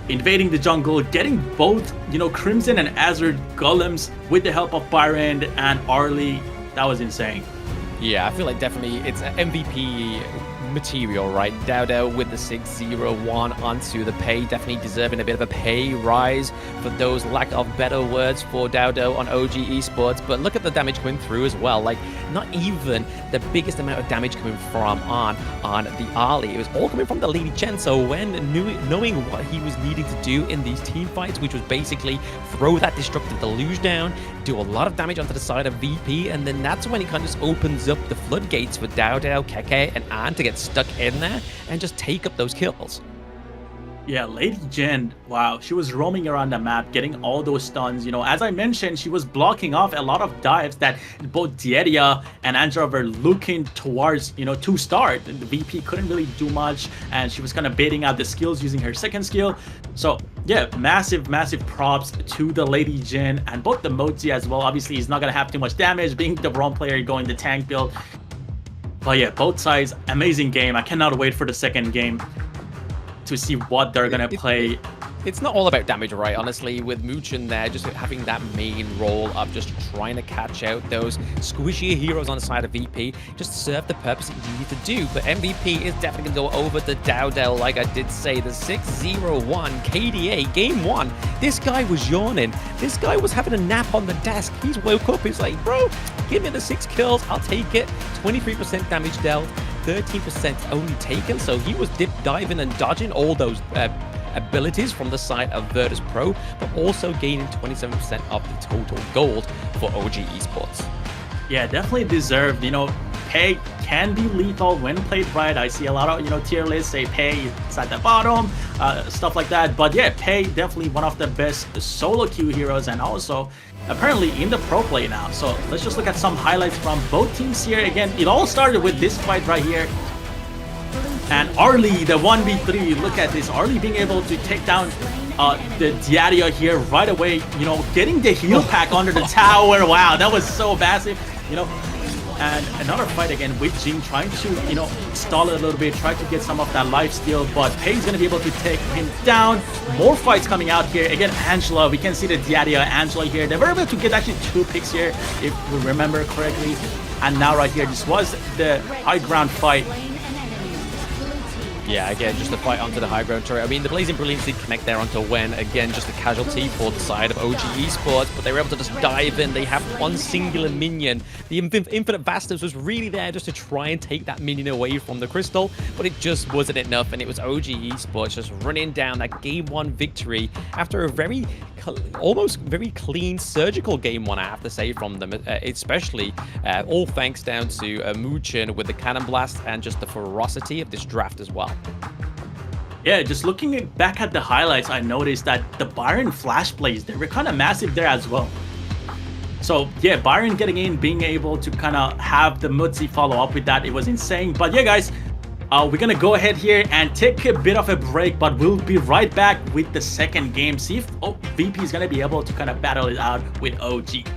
invading the jungle, getting both, you know, Crimson and Azure golems with the help of Byron and Arlie. That was insane. Yeah, I feel like definitely it's an MVP material, right? Dowdow with the 6-0-1 onto the pay, definitely deserving a bit of a pay rise for those lack of better words for Dowdow on OG Esports. But look at the damage coming through as well. Like, not even the biggest amount of damage coming from on the Ali. It was all coming from the Lady Chen. So when knowing what he was needing to do in these team fights, which was basically throw that destructive deluge down, do a lot of damage onto the side of VP, and then that's when it kind of just opens up the floodgates for Dowdow, Keke, and An to get stuck in there and just take up those kills. Yeah, Lady Jen, wow, she was roaming around the map, getting all those stuns. You know, as I mentioned, she was blocking off a lot of dives that both Dieria and Angela were looking towards, you know, to start. The VP couldn't really do much, and she was kind of baiting out the skills using her second skill. So, yeah, massive props to the Lady Jen and both the Mozi as well. Obviously, he's not going to have too much damage, being the wrong player going the tank build. But yeah, both sides, amazing game. I cannot wait for the second game to see what they're gonna play. It's not all about damage, right? Honestly, with Muchen there, just having that main role of just trying to catch out those squishier heroes on the side of VP, just serve the purpose it needed to do. But MVP is definitely going to go over the Dowdell, like I did say. The 6-0-1 KDA, game one. This guy was yawning. This guy was having a nap on the desk. He's woke up. He's like, bro, give me the 6 kills. I'll take it. 23% damage dealt, 13% only taken. So he was dip diving and dodging all those abilities from the side of Virtus.pro, but also gaining 27% of the total gold for OG Esports. Yeah, definitely deserved. You know, Pei can be lethal when played right. I see a lot of, you know, tier lists say Pei is at the bottom, stuff like that. But yeah, Pei definitely one of the best solo queue heroes, and also apparently in the pro play now. So let's just look at some highlights from both teams here. Again, it all started with this fight right here. And Arlie, the 1v3, look at this. Arlie being able to take down the Diaria here right away, you know, getting the heal pack under the tower. Wow, that was so massive, you know. And another fight again with Jing, trying to, you know, stall it a little bit, try to get some of that life steal, but Pei's going to be able to take him down. More fights coming out here. Again, Angela, we can see the Diaria Angela here. They were able to get actually 2 picks here, if we remember correctly. And now right here, this was the high ground fight. Yeah, again, just the fight onto the high ground turret. I mean, the Blazing Brilliance did connect there onto Wen. Again, just a casualty for the side of OG Esports, but they were able to just dive in. They have one singular minion. The Infinite Bastards was really there just to try and take that minion away from the crystal, but it just wasn't enough, and it was OG Esports just running down that game 1 victory after a very, almost very clean surgical game 1, I have to say, from them, especially all thanks down to Muchen with the Cannon Blast and just the ferocity of this draft as well. Yeah, just looking back at the highlights, I noticed that the Byron flash plays, they were kind of massive there as well. So yeah, Byron getting in, being able to kind of have the Mutzi follow up with that, it was insane. But yeah, guys, we're gonna go ahead here and take a bit of a break, but we'll be right back with the second game. See if VP is gonna be able to kind of battle it out with OG.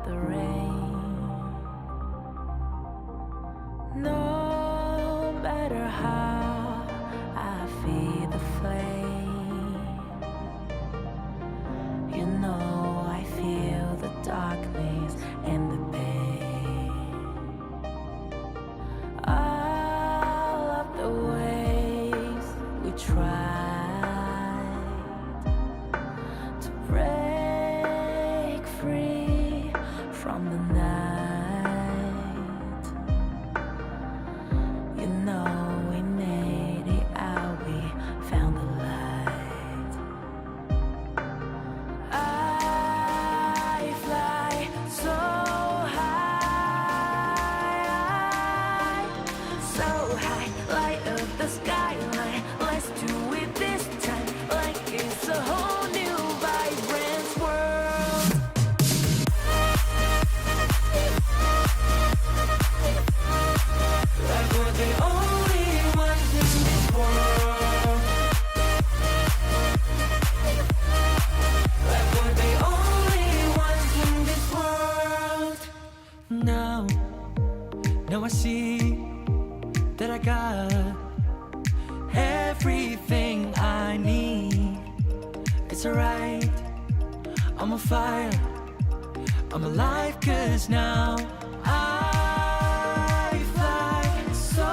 the rain. No matter how I feed the flame, you know I feel the darkness and the pain. All of the ways we tried to break free from the night, you know we made it out, we found the light. I fly so high, light up the skyline. Let's do it this time, like it's a whole new vibrant world. Like we're the only ones in this world. Like we're the only ones in this world. Now I see that I got everything I need. It's alright, I'm on fire, I'm alive, 'cause now I fly so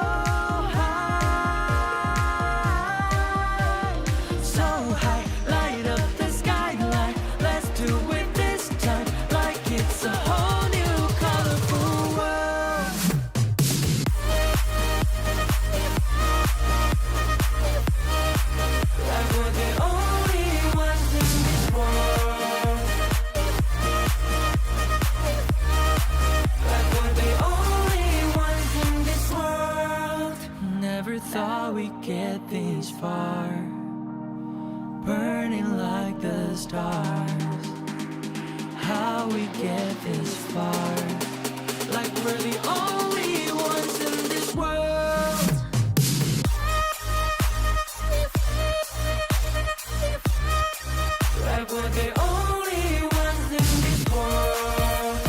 high, light up the skyline. Let's do it this time, like it's a whole new colorful world. Like we're the only ones in this world. Like we're the only ones in this world. Never thought we'd get this far, burning like the stars. How we get this far, like we're the only ones in this world. Like we're the only ones in this world.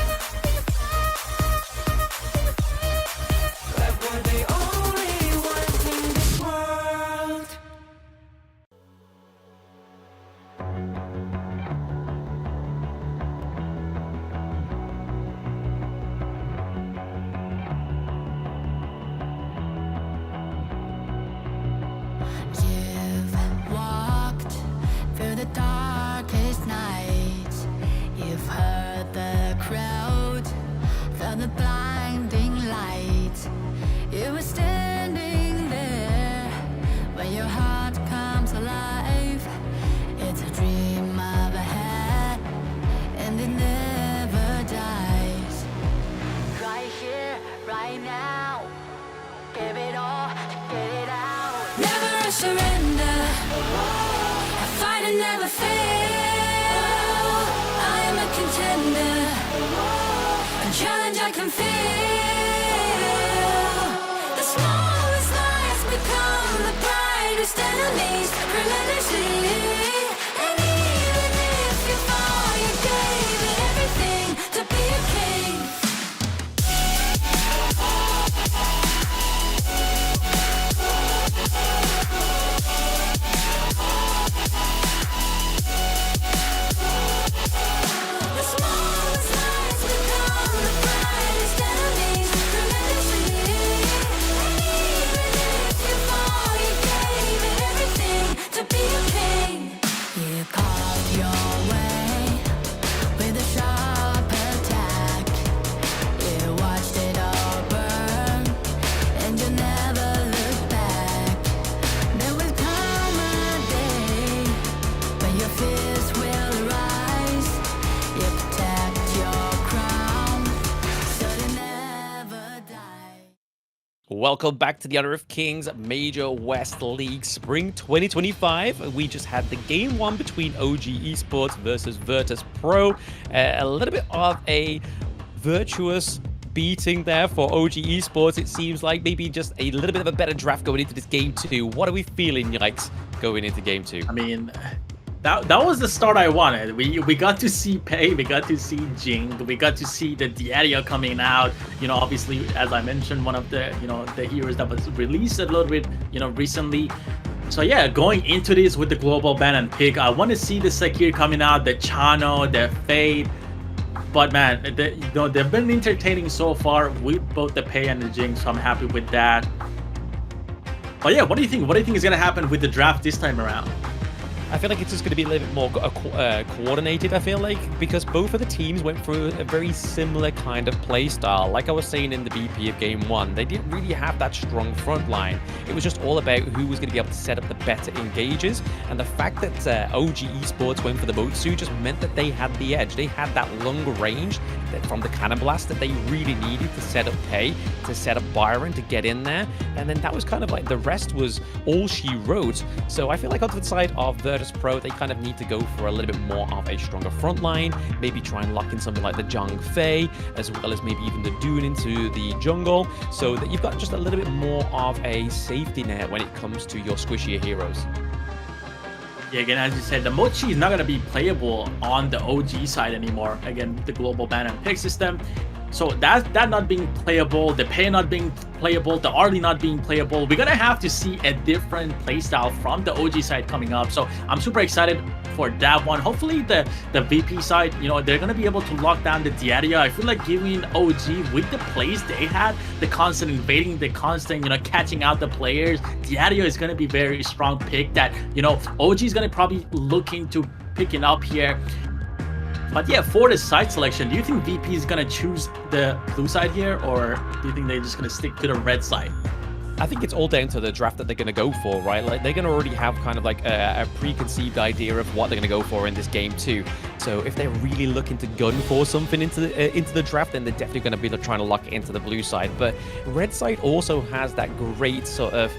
Like we're the only ones in this world. You've walked through the darkest nights. You've heard the crowd, felt the blinding light. You were standing there when your heart comes alive. It's a dream of a head, and it never dies. Right here, right now, give it all, get it out. Never a surrender, I fight and never fail. I am a contender, a challenge I can feel. The smallest lies become the brightest enemies, relentlessly. And even if you fall, you gave it everything to be a king. The smallest lies become the brightest enemies, relentlessly. And even if you fall, you gave it everything to be a king. You called your way with a sharp attack. You watched it all burn, and you never looked back. There will come a day when your fears will rise. You protect your crown, so they never die. Welcome back to the Honor of Kings Major West League Spring 2025. We just had the game one between OG Esports versus Virtus.pro. A little bit of a virtuous beating there for OG Esports. It seems like maybe just a little bit of a better draft going into this game two. What are we feeling like going into game two? I mean, That was the start I wanted. We got to see Pei, we got to see Jing, we got to see the Diario coming out. You know, obviously, as I mentioned, one of the the heroes that was released a little bit recently. So yeah, going into this with the global ban and pick, I want to see the Sakir coming out, the Chano, the Fade. But man, they've been entertaining so far with both the Pei and the Jing, so I'm happy with that. But yeah, what do you think? What do you think is gonna happen with the draft this time around? I feel like it's just going to be a little bit more coordinated, I feel like, because both of the teams went through a very similar kind of play style. Like I was saying in the BP of Game 1, they didn't really have that strong front line. It was just all about who was going to be able to set up the better engages, and the fact that OG Esports went for the Motsu just meant that they had the edge. They had that long range from the Cannon Blast that they really needed to set up Pei, to set up Byron, to get in there, and then that was kind of like the rest was all she wrote. So I feel like onto the side of Virtus.pro, they kind of need to go for a little bit more of a stronger front line, maybe try and lock in something like the Zhang Fei, as well as maybe even the Dune into the jungle, so that you've got just a little bit more of a safety net when it comes to your squishier heroes. Yeah, again, as you said, the Mochi is not going to be playable on the OG side anymore. Again, with the global ban and pick system. So that not being playable, the Pei not being playable, the Arlie not being playable, we're going to have to see a different playstyle from the OG side coming up. So I'm super excited for that one. Hopefully the VP side, they're going to be able to lock down the Diario. I feel like giving OG with the plays they had, the constant invading, the constant, catching out the players, Diario is going to be very strong pick that, OG is going to probably look into picking up here. But yeah, for the side selection, do you think VP is going to choose the blue side here, or do you think they're just going to stick to the red side? I think it's all down to the draft that they're going to go for, right? Like, they're going to already have kind of like a preconceived idea of what they're going to go for in this game too. So if they're really looking to gun for something into the draft, then they're definitely going to be trying to lock into the blue side. But red side also has that great sort of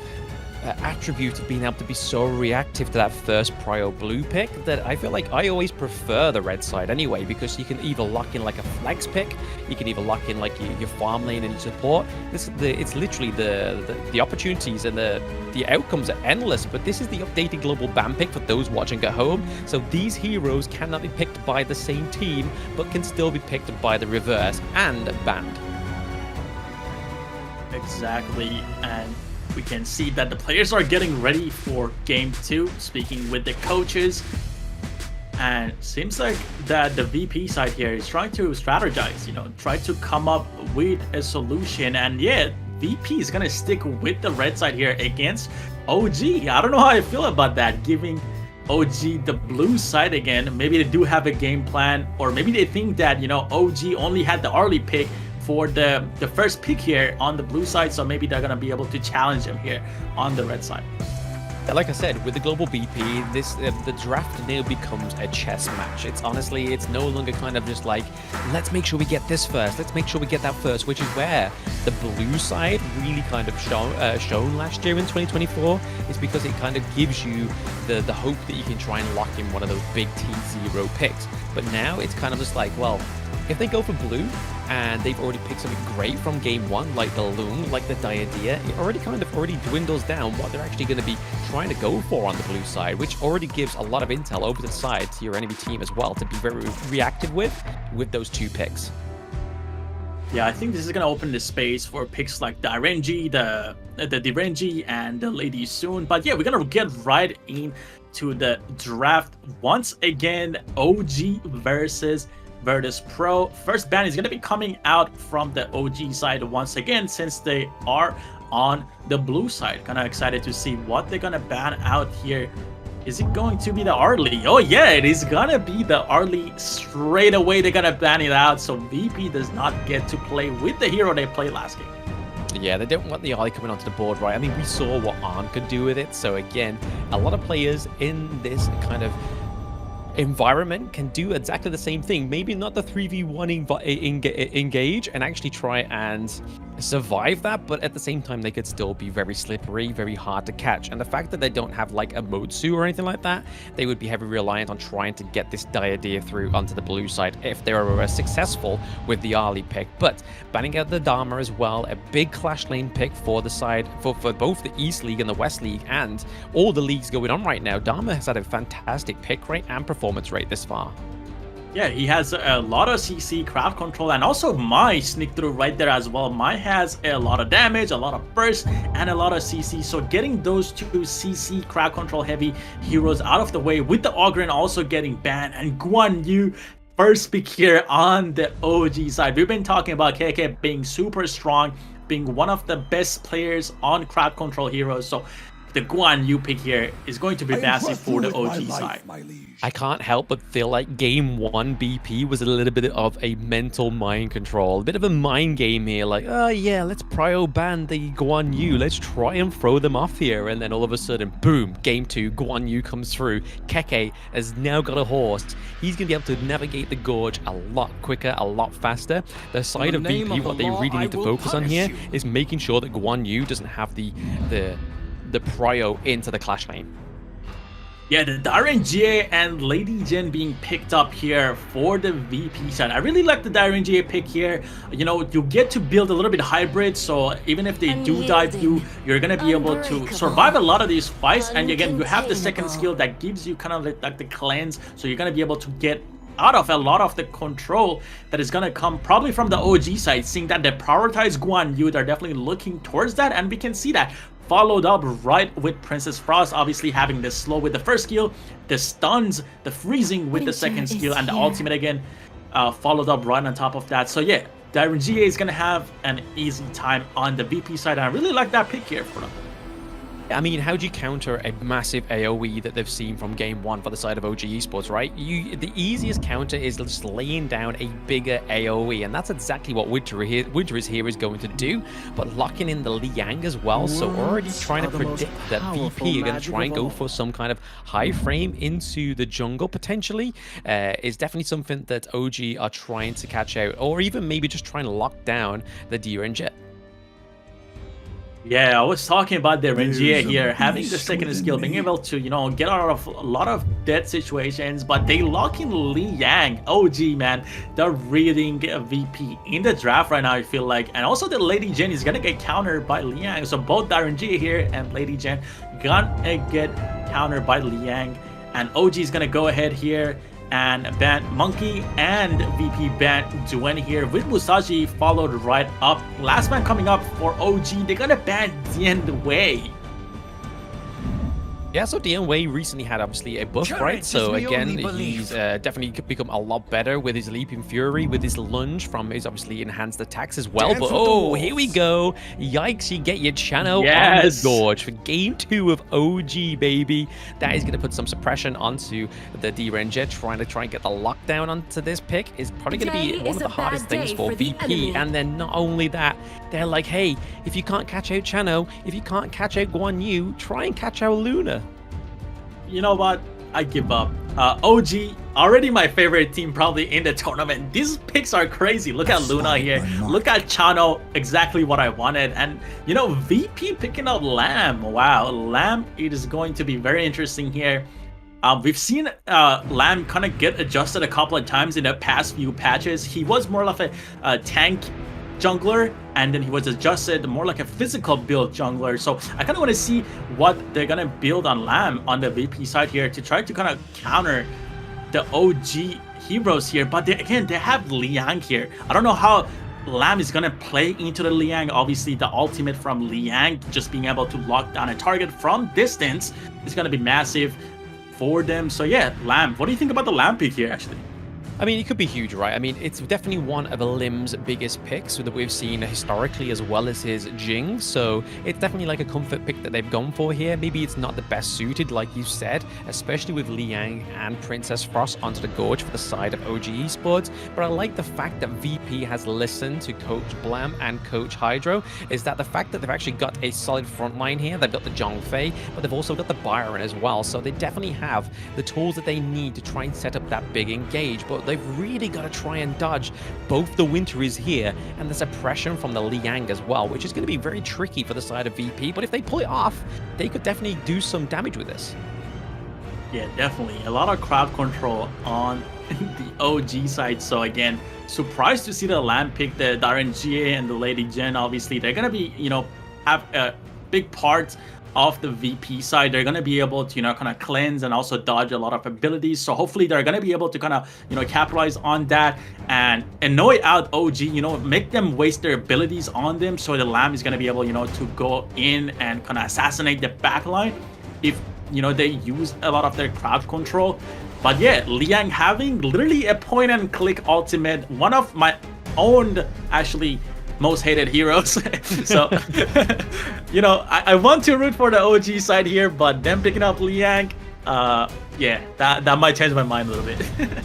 attribute of being able to be so reactive to that first prio blue pick that I feel like I always prefer the red side anyway, because you can either lock in like a flex pick, you can either lock in like your farm lane and your support. It's literally the opportunities and the outcomes are endless, but this is the updated global ban pick for those watching at home. So these heroes cannot be picked by the same team, but can still be picked by the reverse and banned. Exactly, and we can see that the players are getting ready for Game 2, speaking with the coaches. And seems like that the VP side here is trying to strategize, try to come up with a solution. And yeah, VP is going to stick with the red side here against OG. I don't know how I feel about that, giving OG the blue side again. Maybe they do have a game plan, or maybe they think that, OG only had the early pick for the first pick here on the blue side, so maybe they're going to be able to challenge him here on the red side. Like I said, with the global BP, the draft now becomes a chess match. It's no longer kind of just like, let's make sure we get this first, let's make sure we get that first, which is where the blue side really kind of shown last year in 2024. It's because it kind of gives you the hope that you can try and lock in one of those big T0 picks. But now it's kind of just like, well, if they go for blue and they've already picked something great from Game 1, like the Loom, like the Diadea, it already dwindles down what they're actually going to be trying to go for on the blue side, which already gives a lot of intel over the side to your enemy team as well to be very reactive with those two picks. Yeah, I think this is going to open the space for picks like the RNG, the Direnji, and the Lady Soon. But yeah, we're going to get right into the draft once again. OG versus Virtus.pro. First ban is going to be coming out from the OG side once again, since they are on the blue side. Kind of excited to see what they're going to ban out here. Is it going to be the Arlie? Oh yeah, it is going to be the Arlie straight away. They're going to ban it out, so VP does not get to play with the hero they played last game. Yeah, they don't want the Arlie coming onto the board, right? I mean, we saw what Arn could do with it. So again, a lot of players in this kind of environment can do exactly the same thing. Maybe not the 3v1 engage and actually try and survive that, but at the same time they could still be very slippery, very hard to catch. And the fact that they don't have like a Motsu or anything like that, they would be heavily reliant on trying to get this Diadeer through onto the blue side if they were successful with the early pick. But banning out the Dharma as well, a big clash lane pick for the side for both the East League and the West League and all the leagues going on right now. Dharma has had a fantastic pick rate and performance rate this far. Yeah, he has a lot of CC, crowd control, and also Mai sneak through right there as well. Mai has a lot of damage, a lot of burst, and a lot of CC. So getting those two CC, crowd control heavy heroes out of the way with the Ogren also getting banned, and Guan Yu first pick here on the OG side. We've been talking about KK being super strong, being one of the best players on crowd control heroes. So the Guan Yu pick here is going to be massive for the OG side. I can't help but feel like game 1 BP was a little bit of a mental mind control, a bit of a mind game here, like, oh yeah, let's prio ban the Guan Yu, let's try and throw them off here, and then all of a sudden, boom, game 2, Guan Yu comes through. Keke has now got a horse. He's going to be able to navigate the gorge a lot quicker, a lot faster. The side of BP, what they really need to focus on here is making sure that Guan Yu doesn't have the prio into the clash lane. Yeah, the Darren GA and Lady Jen being picked up here for the VP side. I really like the Darren GA pick here. You know, you get to build a little bit hybrid, so even if they do dive you, you're going to be able to survive a lot of these fights. And again, you have the second skill that gives you kind of like the cleanse, so you're going to be able to get out of a lot of the control that is going to come probably from the OG side, seeing that they prioritize Guan Yu. They're definitely looking towards that, and we can see that followed up right with Princess Frost, obviously having the slow with the first skill, the stuns, the freezing with the second skill, and the ultimate again followed up right on top of that. So yeah, Darren GA is going to have an easy time on the VP side, and I really like that pick here for them. I mean, how do you counter a massive AoE that they've seen from game 1 for the side of OG Esports, right? The easiest counter is just laying down a bigger AoE, and that's exactly what Winter is here is going to do, but locking in the Liang as well, so already trying to predict that VP are going to try and go for some kind of high frame into the jungle, potentially, is definitely something that OG are trying to catch out, or even maybe just trying to lock down the DRN Jet. Yeah, I was talking about the RNGA here, having the second skill, being able to, you know, get out of a lot of dead situations, but they lock in Liang. OG, man, they're reading VP in the draft right now, I feel like. And also the Lady Jen is gonna get countered by Liang. So both RNGA here and Lady Jen gonna get countered by Liang. And OG is gonna go ahead here and ban Monkey, and VP ban Duen here with Musashi followed right up. Last man coming up for OG, they're gonna ban Dian Wei. Yeah, so Dian Wei recently had obviously a buff, right? So again, he's definitely become a lot better with his Leaping Fury, with his lunge from his obviously enhanced attacks as well. But oh, here we go. Yikes, you get your Chano on the gorge for game 2 of OG, baby. That is going to put some suppression onto the D-Ranger. Trying to get the lockdown onto this pick is probably going to be one of the hardest things for VP. And then not only that, they're like, hey, if you can't catch out Chano, if you can't catch out Guan Yu, try and catch out Luna. You know what? I give up. OG, already my favorite team probably in the tournament. These picks are crazy. Look at Luna here. Look at Chano, exactly what I wanted. And, you know, VP picking up Lamb. Wow, Lamb, it is going to be very interesting here. We've seen Lamb kind of get adjusted a couple of times in the past few patches. He was more like a tank jungler, and then he was adjusted more like a physical build jungler. So I kind of want to see what they're gonna build on Lamb on the VP side here to try to kind of counter the OG heroes here. But they have Liang here. I don't know how Lamb is gonna play into the Liang. Obviously the ultimate from Liang, just being able to lock down a target from distance, is gonna be massive for them. So yeah, Lamb, what do you think about the Lamb pick here actually? I mean, it could be huge, right? I mean, it's definitely one of Lim's biggest picks that we've seen historically, as well as his Jing. So it's definitely like a comfort pick that they've gone for here. Maybe it's not the best suited, like you said, especially with Liang and Princess Frost onto the Gorge for the side of OG Esports. But I like the fact that VP has listened to Coach Blam and Coach Hydro, is that the fact that they've actually got a solid front line here. They've got the Zhongfei, but they've also got the Byron as well. So they definitely have the tools that they need to try and set up that big engage. But they've really got to try and dodge both the Winter is here and the suppression from the Liang as well, which is going to be very tricky for the side of VP. But if they pull it off, they could definitely do some damage with this. Yeah, definitely. A lot of crowd control on the OG side. So again, surprised to see the Lamb pick the Darren Jie and the Lady Jen. Obviously, they're going to be, have a big part of the VP side. They're going to be able to, kind of cleanse and also dodge a lot of abilities. So hopefully they're going to be able to kind of, capitalize on that and annoy out OG, make them waste their abilities on them. So the Lamb is going to be able, to go in and kind of assassinate the backline if, they use a lot of their crowd control. But yeah, Liang having literally a point and click ultimate, one of my own, actually, most hated heroes. So I want to root for the OG side here, but them picking up Liang, yeah, that might change my mind a little bit.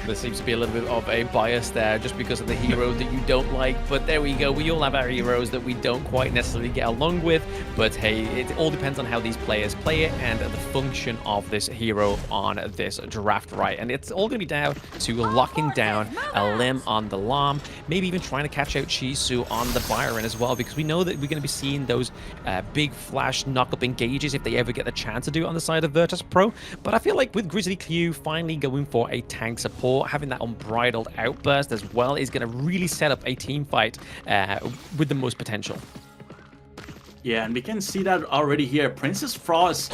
There seems to be a little bit of a bias there just because of the hero that you don't like, but there we go. We all have our heroes that we don't quite necessarily get along with, but hey, it all depends on how these players play it and the function of this hero on this draft, right? And it's all going to be down to locking down a Lim on the Lam, maybe even trying to catch out Chisu on the Byron as well, because we know that we're going to be seeing those big flash knock-up engages if they ever get the chance to do it on the side of Virtus.pro. But I feel like with Grizzly Q finally going for a tank support, having that unbridled outburst as well is going to really set up a team fight with the most potential. Yeah, and we can see that already here. Princess Frost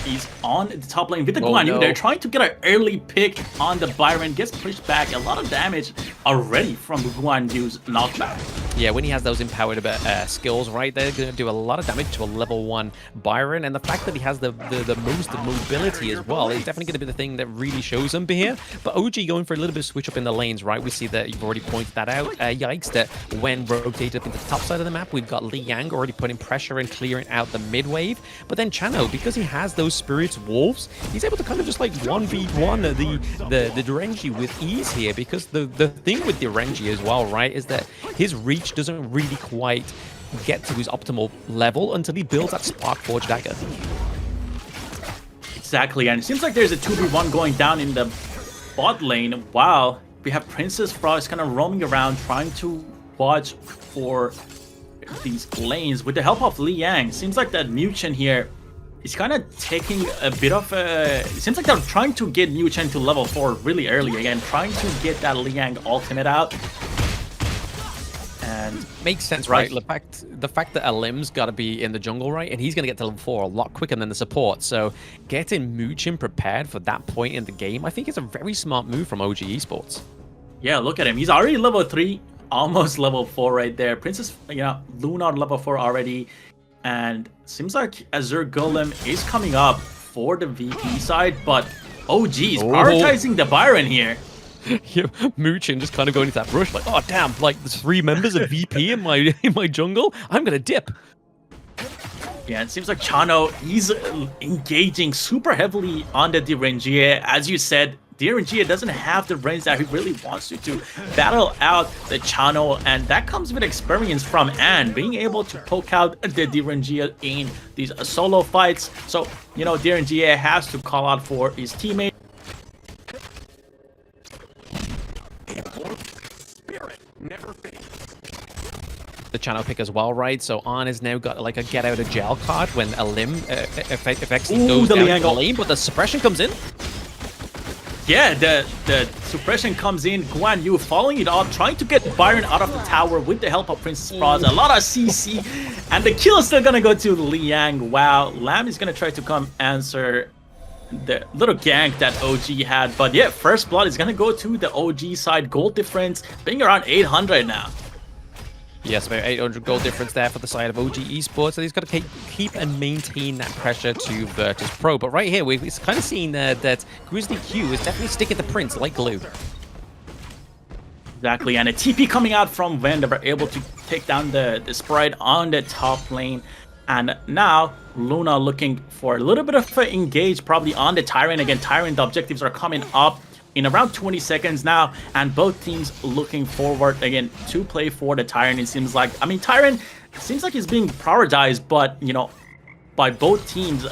is on the top lane with the Guan Yu. No. They're trying to get an early pick on the Byron. Gets pushed back. A lot of damage already from the Guan Yu's knockback. Yeah, when he has those empowered skills, right, they're going to do a lot of damage to a level 1 Byron. And the fact that he has the most mobility as well is definitely going to be the thing that really shows him here. But OG going for a little bit of switch up in the lanes, right? We see that you've already pointed that out. Yikes, that when rotated up into the top side of the map, we've got Liang already putting pressure and clearing out the mid wave. But then Chano, because he has those Spirits Wolves, he's able to kind of just like 1v1 the Durenji with ease here, because the thing with Durenji as well, right, is that his reach doesn't really quite get to his optimal level until he builds that Sparkforge dagger. Exactly, and it seems like there's a 2v1 going down in the bot lane while we have Princess Frost kind of roaming around trying to watch for these lanes with the help of Liang. Seems like that Mu Chen here is kind of taking a bit of a... It seems like they're trying to get Mu Chen to level 4 really early again, trying to get that Liang ultimate out. And makes sense, right? The fact that Lim's got to be in the jungle, right, and he's going to get to level 4 a lot quicker than the support. So getting Muchin prepared for that point in the game, I think is a very smart move from OG Esports. Yeah, look at him. He's already level 3, almost level 4 right there. Princess, Luna level 4 already. And seems like Azure Golem is coming up for the VP side, but OG is prioritizing the Byron here. Yeah, Muchin just kind of going into that rush, like, oh damn, like there's 3 members of VP in my jungle. I'm gonna dip. Yeah, it seems like Chano is engaging super heavily on the Direnjie. As you said, Direnjie doesn't have the range that he really wants to battle out the Chano, and that comes with experience from Anne, being able to poke out the Direnjie in these solo fights. So, Direnjie has to call out for his teammate. The channel pick as well, right? So An has now got like a get out of jail card when a Lim effectively goes down the lane, but the suppression comes in. Yeah, the suppression comes in. Guan Yu following it up, trying to get Byron out of the tower with the help of Princess Frost. A lot of CC, and the kill is still gonna go to Liang. Wow, Lam is gonna try to come answer the little gank that OG had, but yeah, first blood is gonna go to the OG side. Gold difference being around 800 now. Yes, about 800 gold difference there for the side of OG Esports. So he's got to keep and maintain that pressure to Virtus.pro. But right here, we've kind of seen that Grizzly Q is definitely sticking to Prince like glue. Exactly, and a TP coming out from Ven. They were able to take down the Sprite on the top lane. And now Luna looking for a little bit of an engage probably on the Tyrant. Again, Tyrant, the objectives are coming up in around 20 seconds now, and both teams looking forward again to play for the Tyrant. It seems like, I mean, Tyrant seems like he's being prioritized, but you know, by both teams.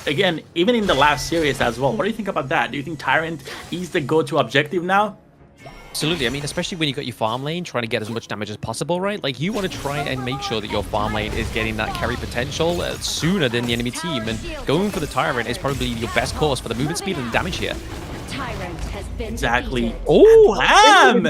Again, even in the last series as well. What do you think about that? Do you think Tyrant is the go-to objective now? Absolutely. I mean, especially when you got your farm lane trying to get as much damage as possible, right? Like, you want to try and make sure that your farm lane is getting that carry potential sooner than the enemy team. And going for the Tyrant is probably your best course for the movement speed and damage here. Exactly. Oh,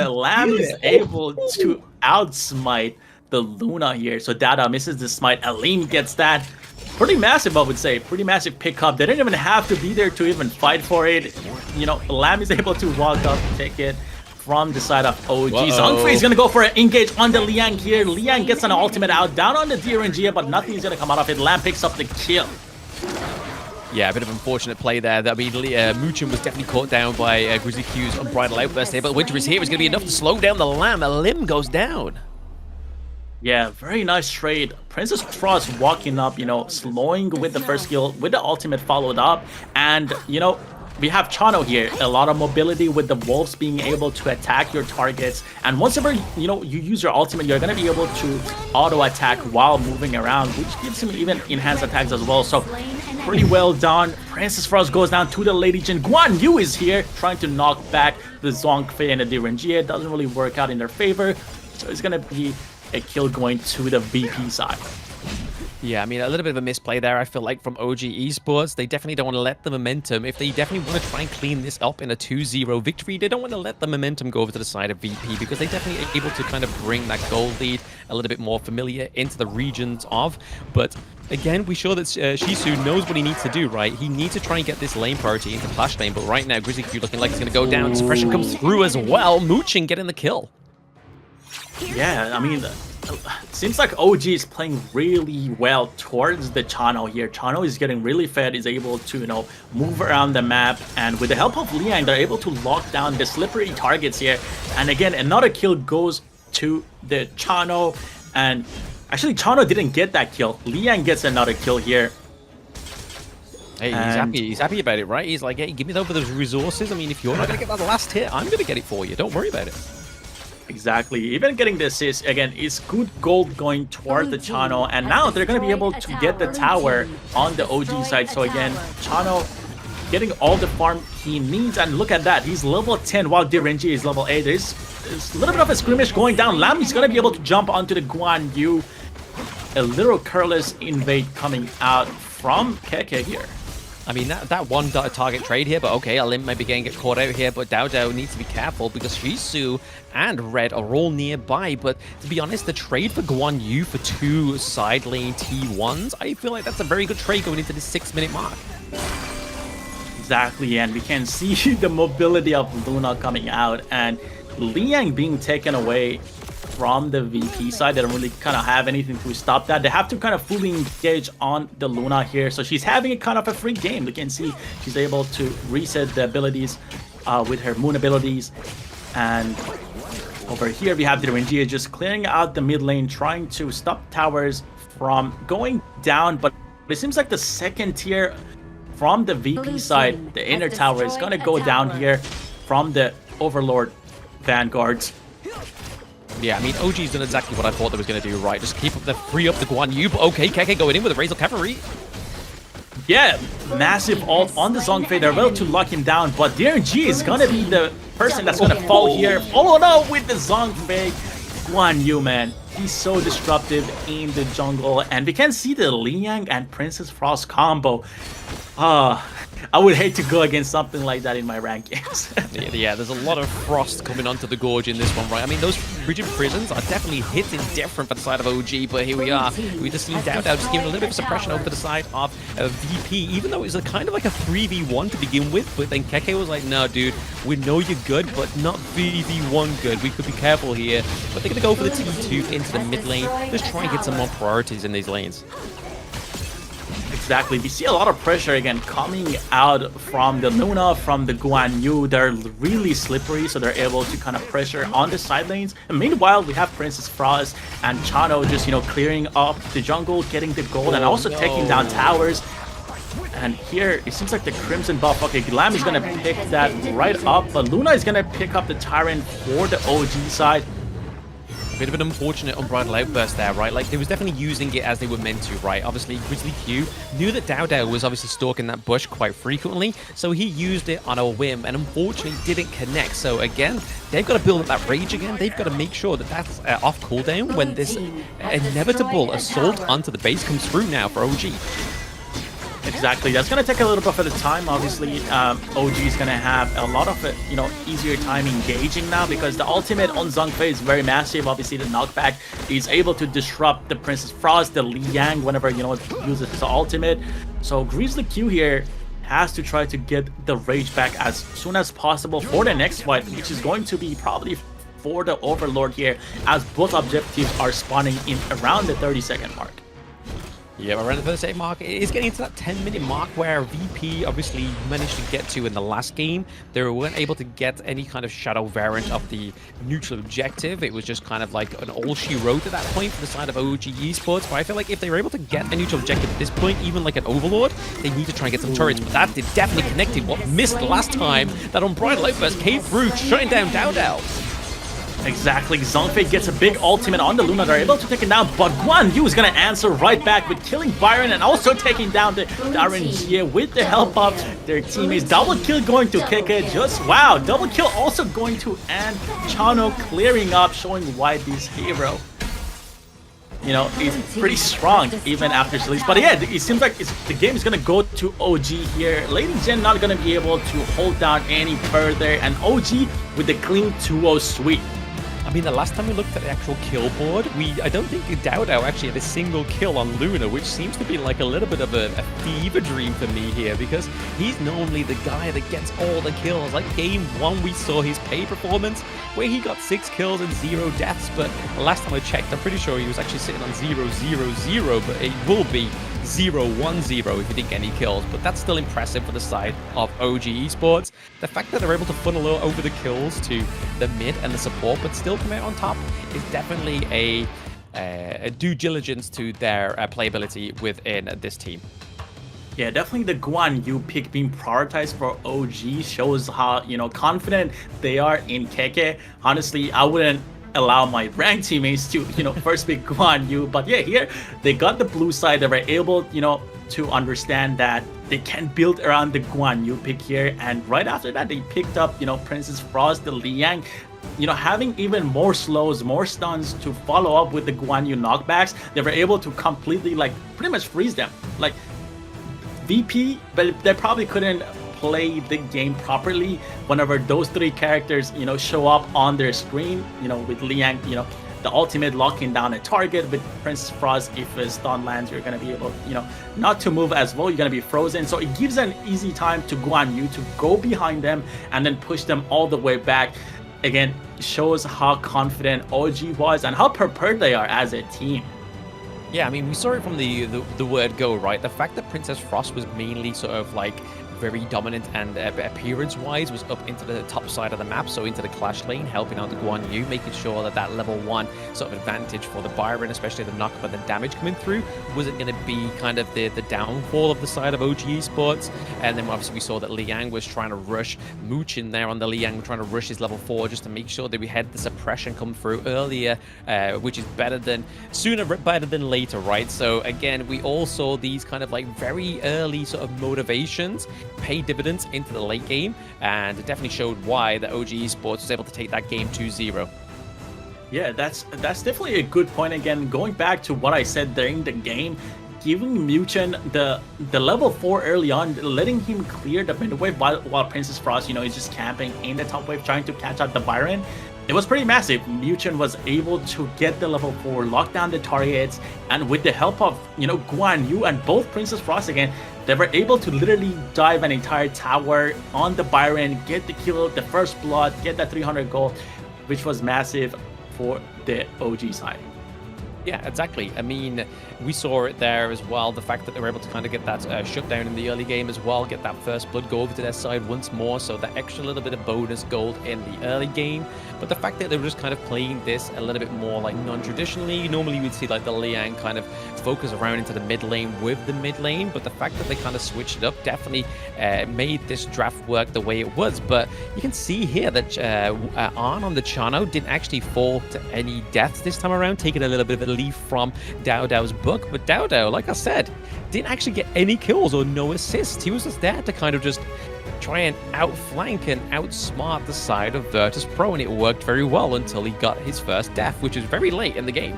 Lamb is able to outsmite the Luna here. So Dada misses the smite. Aline gets that. Pretty massive, I would say. Pretty massive pickup. They didn't even have to be there to even fight for it. You know, Lamb is able to walk up, take it from the side of OG. Zhongfei is going to go for an engage on the Liang here. Liang gets an ultimate out, down on the DRNG, but nothing's going to come out of it. Lamb picks up the kill. Yeah, a bit of unfortunate play there. I mean, Muchin was definitely caught down by Grizzly Q's unbridled outburst here, but Winter is here. It's going to be enough to slow down the Lamb. A limb goes down. Yeah, very nice trade. Princess Frost walking up, you know, slowing with the first skill, with the ultimate followed up. And, you know, we have Chano here. A lot of mobility with the Wolves being able to attack your targets. And once ever, you know, you use your ultimate, you're going to be able to auto-attack while moving around, which gives him even enhanced attacks as well. So, pretty well done. Princess Frost goes down to the Lady Jin. Guan Yu is here, trying to knock back the Zhongfei and the DRNG. It doesn't really work out in their favor. So, it's going to be a kill going to the VP side. Yeah, I mean, a little bit of a misplay there, I feel like, from OG Esports. They definitely don't want to let the momentum, if they definitely want to try and clean this up in a 2-0 victory, they don't want to let the momentum go over to the side of VP, because they definitely are able to kind of bring that gold lead a little bit more familiar into the regions of. But again, we show that Shisu knows what he needs to do, right? He needs to try and get this lane priority into Clash lane, but right now, Grizzly Q looking like it's going to go down. Suppression comes through as well. Muchin getting the kill. Yeah, I mean, it seems like OG is playing really well towards the Chano here. Chano is getting really fed, is able to, you know, move around the map, and with the help of Liang, they're able to lock down the slippery targets here. And again, another kill goes to the Chano, and actually Chano didn't get that kill. Liang gets another kill here. Hey, he's happy about it, right? He's like, hey, give me over those resources. I mean, if you're not going to get that last hit, I'm going to get it for you. Don't worry about it. Exactly. Even getting the assist, again, is good gold going toward the Chano. And now they're going to be able to get the tower on the OG side. So again, Chano getting all the farm he needs. And look at that. He's level 10 while DRNG is level 8. There's a little bit of a skirmish going down. Lam is going to be able to jump onto the Guan Yu. A little careless invade coming out from Keke here. I mean, that one target trade here, but okay, Alim maybe getting caught out here, but Dao Dao needs to be careful because Shisu and Red are all nearby. But to be honest, the trade for Guan Yu for 2 side lane T1s, I feel like that's a very good trade going into the 6-minute mark. Exactly, and we can see the mobility of Luna coming out, and Liang being taken away from the VP side. They don't really kind of have anything to stop that. They have to kind of fully engage on the Luna here. So she's having a kind of a free game. You can see she's able to reset the abilities with her moon abilities. And over here we have the DRNG just clearing out the mid lane, trying to stop towers from going down. But it seems like the second tier from the VP side, the inner tower, is going to go down here from the Overlord Vanguards. Yeah, I mean, OG's done exactly what I thought they was going to do, right? Just keep up free up the Guan Yu, but okay, Keke going in with a Razor Cavalry. Yeah, massive ult on the Zhongfei. They're able to lock him down, but DRNG is going to be the person that's going to fall here. Oh no, with the Zhongfei. Guan Yu, man. He's so disruptive in the jungle, and we can see the Liang and Princess Frost combo. I would hate to go against something like that in my rankings. Yeah, there's a lot of frost coming onto the gorge in this one, right? I mean, those rigid prisons are definitely hitting different for the side of OG, but here we are. We just see Dao Dao just giving a little bit of suppression over to the side of VP, even though it was kind of like a 3v1 to begin with, but then Keke was like, no, dude, we know you're good, but not 3v1 good. We could be careful here. But they're going to go for the T2 into the mid lane. Just try and get some more priorities in these lanes. Exactly. We see a lot of pressure again coming out from the Luna, from the Guan Yu. They're really slippery, so they're able to kind of pressure on the side lanes. And meanwhile, we have Princess Frost and Chano just, clearing up the jungle, getting the gold, and also taking down towers. And here, it seems like the Crimson buff. Okay, Glam is going to pick that right up, but Luna is going to pick up the Tyrant for the OG side. Bit of an unfortunate unbridled outburst there, right? Like, they was definitely using it as they were meant to, right? Obviously, Grizzly Q knew that Dao Dao was obviously stalking that bush quite frequently, so he used it on a whim and unfortunately didn't connect. So again, they've got to build up that rage again. They've got to make sure that that's off cooldown when this inevitable assault onto the base comes through now for OG. Exactly. That's going to take a little bit of the time. Obviously, OG is going to have a lot of, easier time engaging now because the ultimate on Zhongfei is very massive. Obviously, the knockback is able to disrupt the Princess Frost, the Li Yang, whenever, it uses the ultimate. So Grizzly Q here has to try to get the rage back as soon as possible for the next fight, which is going to be probably for the Overlord here, as both objectives are spawning in around the 30-second mark. Yeah, around the 30-second mark, it is getting into that 10-minute mark where VP obviously managed to get to in the last game. They weren't able to get any kind of shadow variant of the neutral objective. It was just kind of like an all she wrote at that point for the side of OG Esports. But I feel like if they were able to get a neutral objective at this point, even like an Overlord, they need to try and get some turrets. But that did definitely connected what missed last time. That Unbridled Outburst came through, shutting down Dao Dao. Exactly, Zhongfei gets a big ultimate on the Luna. They're able to take it down, but Guan Yu is going to answer right back with killing Byron and also taking down the RNG with the help of their teammates. Double kill going to Keke, just wow. Double kill also going to and Chano clearing up, showing why this hero, is pretty strong even after release. But yeah, it seems like the game is going to go to OG here. Lady Gen not going to be able to hold down any further, and OG with the clean 2-0 sweep. I mean, the last time we looked at the actual kill board, I don't think Dao Dao actually had a single kill on Luna, which seems to be like a little bit of a fever dream for me here, because he's normally the guy that gets all the kills. Like game 1, we saw his pay performance where he got 6 kills and 0 deaths, but the last time I checked, I'm pretty sure he was actually sitting on 0-0-0, but it will be 0-1-0 if he didn't get any kills, but that's still impressive for the side of OG Esports. The fact that they're able to funnel over the kills to the mid and the support, but still come out on top, is definitely a due diligence to their playability within this team. Yeah, definitely the Guan Yu pick being prioritized for OG shows how, confident they are in Keke. Honestly, I wouldn't allow my ranked teammates to, first pick Guan Yu. But yeah, here they got the blue side. They were able, to understand that they can build around the Guan Yu pick here. And right after that, they picked up, Princess Frost, the Li Yang, having even more slows, more stuns to follow up with the Guan Yu knockbacks. They were able to completely, pretty much freeze them. Like, VP, but they probably couldn't play the game properly whenever those 3 characters, show up on their screen, with Liang, the ultimate locking down a target. With Princess Frost, if a stun lands, you're going to be able, not to move as well. You're going to be frozen. So it gives an easy time to Guan Yu to go behind them and then push them all the way back. Again, shows how confident OG was and how prepared they are as a team. Yeah, I mean, we saw it from the word go, right? The fact that Princess Frost was mainly sort of like very dominant and appearance-wise was up into the top side of the map, so into the clash lane, helping out the Guan Yu, making sure that level 1 sort of advantage for the Byron, especially the knockback and the damage coming through, wasn't going to be kind of the downfall of the side of OG Esports. And then obviously we saw that Liang was trying to rush Mooch in there on the Liang, trying to rush his level 4 just to make sure that we had the suppression come through earlier, which is sooner better than later, right? So again, we all saw these kind of like very early sort of motivations pay dividends into the late game, and it definitely showed why the OG Esports was able to take that game 2-0. Yeah, that's definitely a good point. Again, going back to what I said during the game, giving Muchen the level 4 early on, letting him clear the mid wave while Princess Frost, is just camping in the top wave trying to catch out the Byron. It was pretty massive. Muchen was able to get the level 4, lock down the targets, and with the help of, Guan Yu and both Princess Frost again, they were able to literally dive an entire tower on the Byron, get the kill, the first blood, get that 300 gold, which was massive for the OG side. Yeah, exactly. I mean, we saw it there as well. The fact that they were able to kind of get that shutdown in the early game as well, get that first blood go over to their side once more. So that extra little bit of bonus gold in the early game. But the fact that they were just kind of playing this a little bit more like non-traditionally. Normally you would see like the Liang kind of focus around into the mid lane with the mid lane. But the fact that they kind of switched it up definitely made this draft work the way it was. But you can see here that Arn on the Chano didn't actually fall to any deaths this time around, taking a little bit of a leaf from Dao Dao's book. But Dao Dao, like I said, didn't actually get any kills or no assists. He was just there to kind of just try and outflank and outsmart the side of Virtus.pro, and it worked very well until he got his first death, which is very late in the game.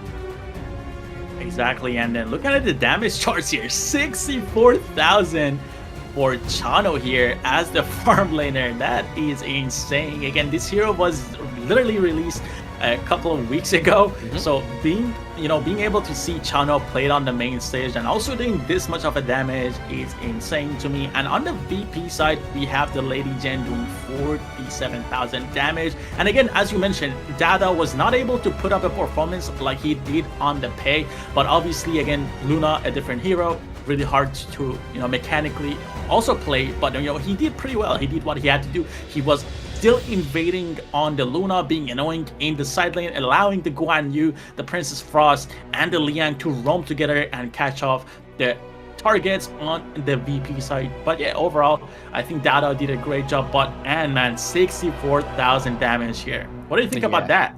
Exactly, and then look at the damage charts here. 64,000 for Chano here as the farm laner. That is insane. Again, this hero was literally released a couple of weeks ago. So being able to see Chano played on the main stage and also doing this much of a damage is insane to me. And on the VP side, we have the Lady Jen doing 47,000 damage. And again, as you mentioned, Dada was not able to put up a performance like he did on the pay, but obviously again, Luna, a different hero, really hard to mechanically also play, but he did pretty well. He did what he had to do. He was still invading on the Luna, being annoying in the side lane, allowing the Guan Yu, the Princess Frost, and the Liang to roam together and catch off the targets on the VP side. But yeah, overall, I think Dada did a great job. But man, 64,000 damage here. What do you think about that?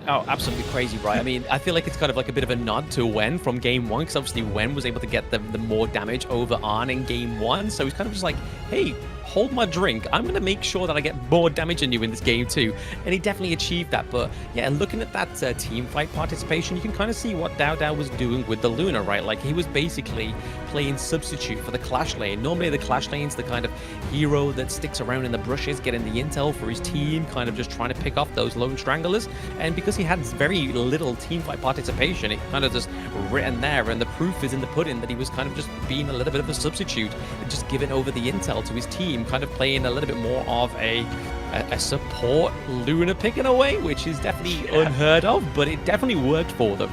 Oh, absolutely crazy, right? I mean, I feel like it's kind of like a bit of a nod to Wen from game one, because obviously Wen was able to get the more damage over Arn in game one. So he's kind of just like, hey, hold my drink. I'm going to make sure that I get more damage than you in this game too. And he definitely achieved that. But yeah, looking at that team fight participation, you can kind of see what Dao Dao was doing with the Luna, right? Like he was basically playing substitute for the Clash lane. Normally the Clash lane's the kind of hero that sticks around in the brushes, getting the intel for his team, kind of just trying to pick off those lone stranglers. And because he had very little team fight participation, it kind of just written there, and the proof is in the pudding that he was kind of just being a little bit of a substitute and just giving over the intel to his team, kind of playing a little bit more of a support Luna pick in a way, which is definitely unheard of, but it definitely worked for them.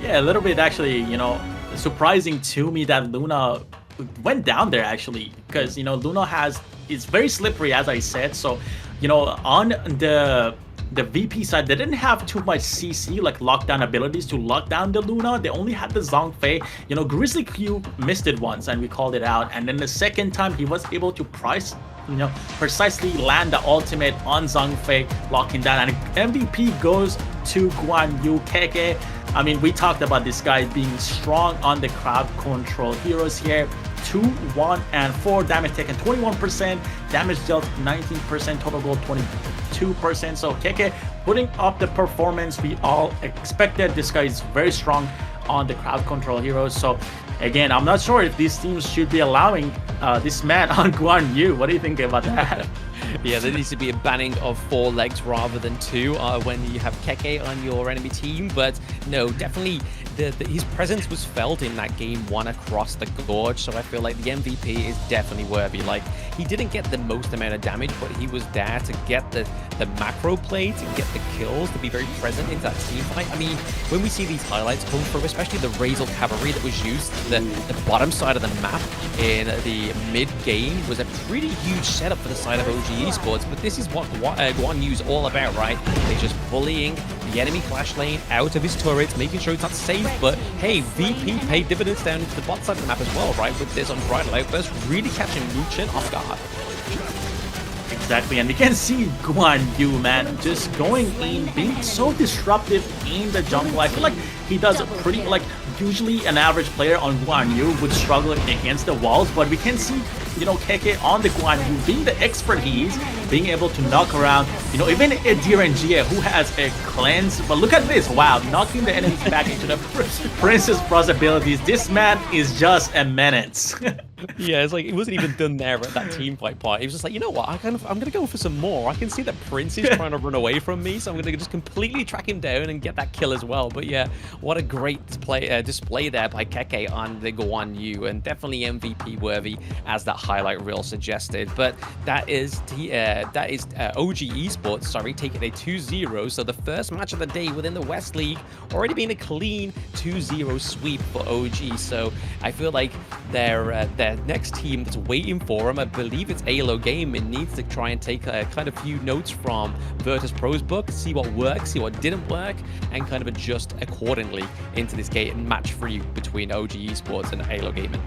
Yeah, a little bit actually, surprising to me that Luna went down there actually, because Luna is very slippery, as I said. So on the VP side, they didn't have too much CC, like lockdown abilities to lock down the Luna. They only had the Zhongfei. Grizzly Q missed it once and we called it out, and then the second time he was able to precisely land the ultimate on Zhongfei, locking down, and MVP goes to Guan Yu. KK, I mean, we talked about this guy being strong on the crowd control heroes here. 2, 1, and 4 damage taken 21%, damage dealt 19%, total gold 22%. So KK putting up the performance we all expected. This guy is very strong on the crowd control heroes. So again, I'm not sure if these teams should be allowing this man on Guan Yu. What do you think about that? Yeah, there needs to be a banning of 4 legs rather than 2 when you have Keke on your enemy team. But no, definitely his presence was felt in that game 1 across the gorge. So I feel like the MVP is definitely worthy. Like, he didn't get the most amount of damage, but he was there to get the macro play, to get the kills, to be very present in that team fight. I mean, when we see these highlights come through, especially the Razor Cavalry that was used, the bottom side of the map in the mid-game was a pretty huge setup for the side of OG Esports. But this is what Guan Yu's all about, right? He's just bullying the enemy Clash lane out of his turrets, making sure it's not safe. But hey, VP paid dividends down to the bot side of the map as well, right? With this unbridled outburst, really catching Luchin off guard. Exactly, and you can see Guan Yu, man, just going in, being so disruptive in the jungle. I feel like he does a pretty, usually an average player on Guan Yu would struggle against the walls, but we can see, KK on the Guan Yu, being the expert he is, being able to knock around, even a Dirangea who has a cleanse. But look at this, wow, knocking the enemies back into the Princess Frost abilities. This man is just a menace. Yeah, it's like it wasn't even done there at that team fight part. It was just like, you know what? I'm gonna go for some more. I can see that Prince is trying to run away from me, so I'm gonna just completely track him down and get that kill as well. But yeah, what a great display there by Keke on the Guan Yu, and definitely MVP worthy as that highlight reel suggested. But that is OG Esports, sorry, taking a 2-0. So the first match of the day within the West League already being a clean 2-0 sweep for OG. So I feel like their next team that's waiting for them, I believe it's AYLO Gaming, needs to try and take a kind of few notes from Virtus.pro's book, see what works, see what didn't work, and kind of adjust accordingly into this game match 3 between OG Esports and AYLO Gaming.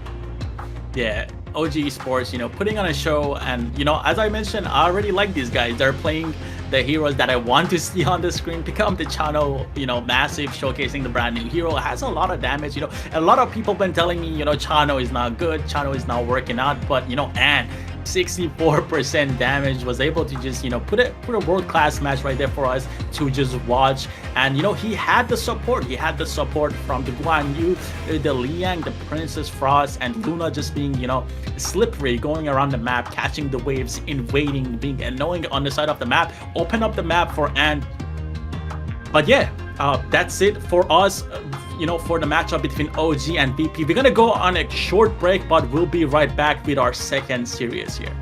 Yeah, OG Esports, you know, putting on a show, and you know, as I mentioned, I already like these guys. They're playing the heroes that I want to see on the screen. Pick up the Chano, you know, massive, showcasing the brand new hero. Has a lot of damage, you know. A lot of people been telling me, you know, Chano is not good, Chano is not working out, but you know, and 64% damage, was able to just, you know, put a world-class match right there for us to just watch. And you know, he had the support from the Guan Yu, the Liang, the Princess Frost, and Luna just being, you know, slippery, going around the map, catching the waves, invading, being annoying on the side of the map, open up the map for Ant. But yeah, that's it for us, you know, for the matchup between OG and VP. We're gonna go on a short break, but we'll be right back with our second series here.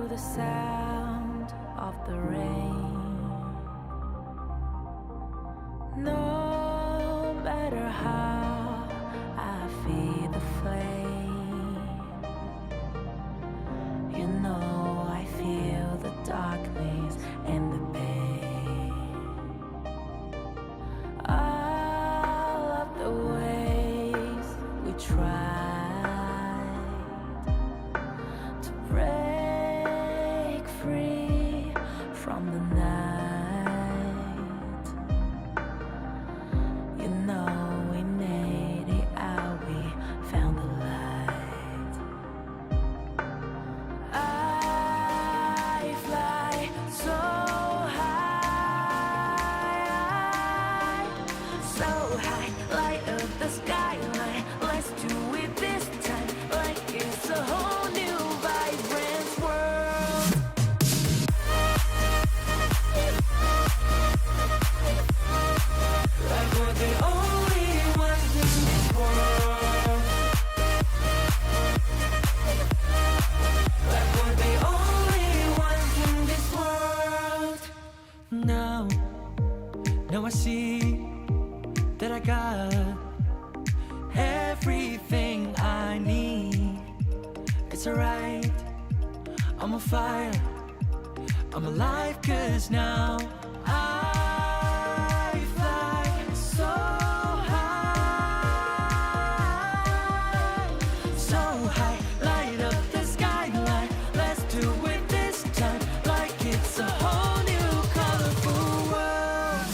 The sound of the rain. No matter how I feed the flame, you know I feel the darkness and the pain. All of the ways we tried to break free from the night, you know we made it out, we found the light. I fly so high, light up the skyline. Let's do it this time, like it's a whole new vibrant world. Like we're the only ones in this world. Like we're the only ones in this world. Now I see that I got everything I need. It's alright, I'm on fire, I'm alive, 'cause now I fly so high, light up the skyline. Let's do it this time, like it's a whole new colorful world.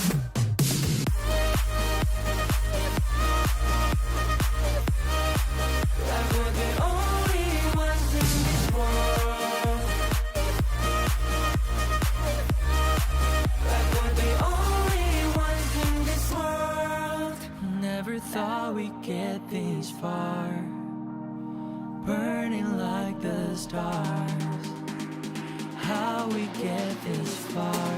Like we're the only ones in this world. Like we're the only ones in this world. Never thought we'd get this far, burning like the stars. How we get this far,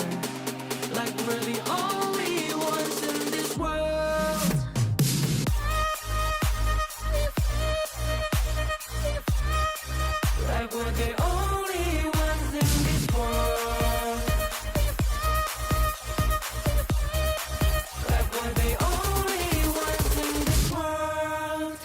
like we're the only ones in this world. Like we're the only ones in this world. Like we're the only ones in this world.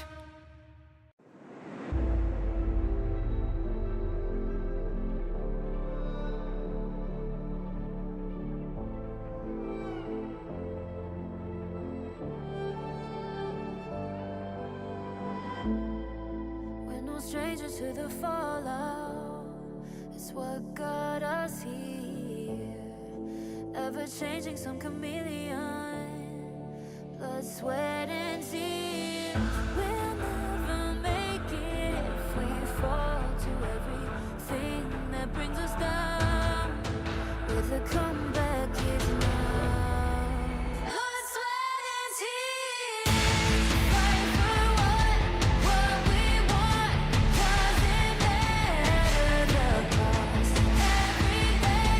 strangers to the fallout. It's what got us here. Ever changing, some chameleon. Blood, sweat, and tears. We'll never make it if we fall to everything that brings us down. With a comeback is now. Blood, sweat, and tears. Fight for what we want. Doesn't matter the cost. Every day,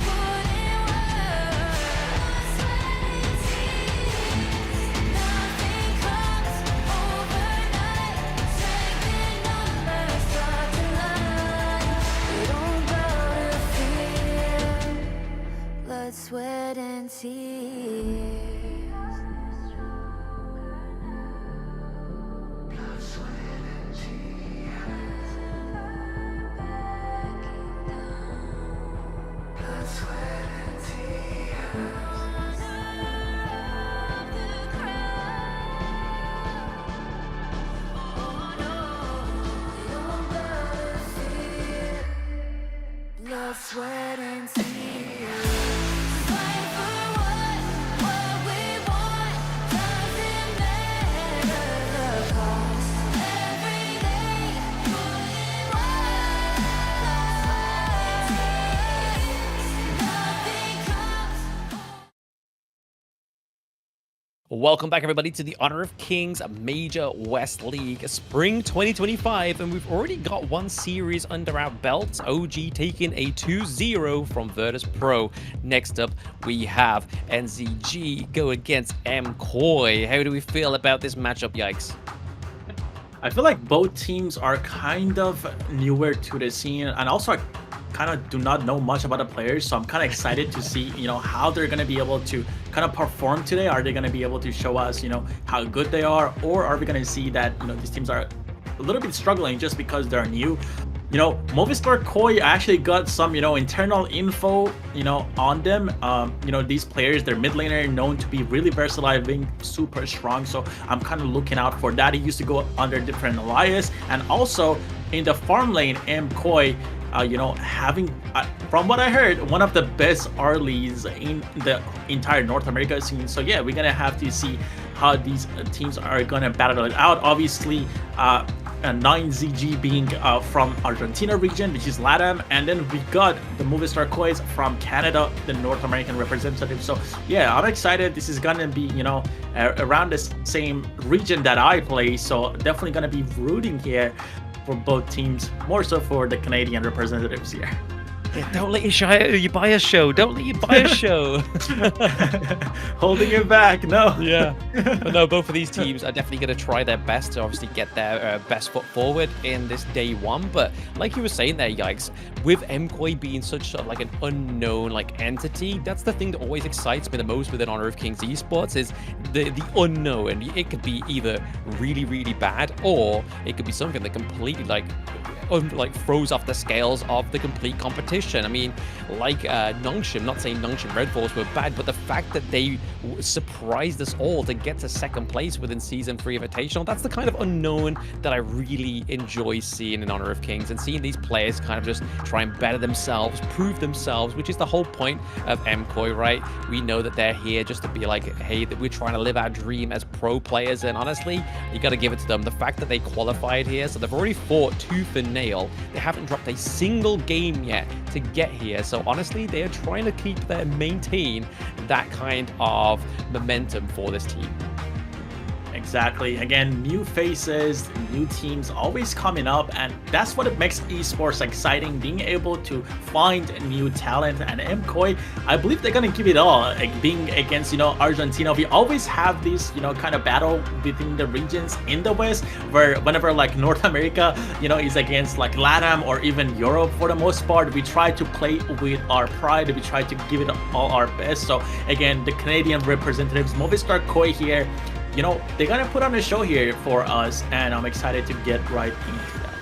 put in work. Blood, sweat, and tears. Nothing comes overnight. Strength in numbers start to lie. We don't bow to fear. Blood, sweat, and tears. Blood, sweat, and tears. Fight for what we want. Doesn't matter the cost. Every day, put in work. Blood, sweat, and tears. Nothing comes. Welcome back, everybody, to the Honor of Kings Major West League Spring 2025, and we've already got one series under our belts. OG taking a 2-0 from Virtus.pro. Next up, we have NZG go against MKOI. How do we feel about this matchup, Yikes? I feel like both teams are kind of newer to the scene, and also I kind of do not know much about the players, so I'm kind of excited to see, how they're going to be able to kind of perform today. Are they going to be able to show us, how good they are, or are we going to see that, these teams are a little bit struggling just because they're new? Movistar KOI actually got some, internal info, on them. These players, their mid laner known to be really versatile, being super strong. So I'm kind of looking out for that. He used to go under different alias, and also in the farm lane, MKOI, having, from what I heard, one of the best earlies in the entire North America scene. So yeah, we're gonna have to see how these teams are gonna battle it out. Obviously, 9ZG being from Argentina region, which is LATAM, and then we got the Movistar KOIs from Canada, the North American representative. So yeah, I'm excited. This is gonna be, around the same region that I play. So definitely gonna be rooting here for both teams, more so for the Canadian representatives here. Yeah, don't let your bias show. Don't let your bias show. Holding it back, no. Yeah. But no, both of these teams are definitely going to try their best to obviously get their best foot forward in this day one. But like you were saying there, Yikes, with MKOI being such like an unknown entity, that's the thing that always excites me the most within Honor of Kings Esports is the unknown. And it could be either really, really bad, or it could be something that completely throws off the scales of the complete competition. I mean, like Nongshim, not saying Nongshim Red Force were bad, but the fact that they surprised us all to get to second place within Season 3 Invitational, that's the kind of unknown that I really enjoy seeing in Honor of Kings, and seeing these players kind of just try and better themselves, prove themselves, which is the whole point of MKOI, right? We know that they're here just to be like, hey, that we're trying to live our dream as pro players, and honestly, you got to give it to them. The fact that they qualified here, so they've already fought tooth and nail. They haven't dropped a single game yet to get here. So honestly, they are trying to maintain that kind of momentum for this team. Exactly. Again, new faces, new teams always coming up, and that's what it makes esports exciting, being able to find new talent. And MKOI, I believe they're gonna give it all, like being against Argentina. We always have this kind of battle within the regions in the West, where whenever North America is against LATAM or even Europe, for the most part, we try to play with our pride, we try to give it all our best. So again, the Canadian representatives, Movistar KOI here, they're gonna put on a show here for us, and I'm excited to get right into that.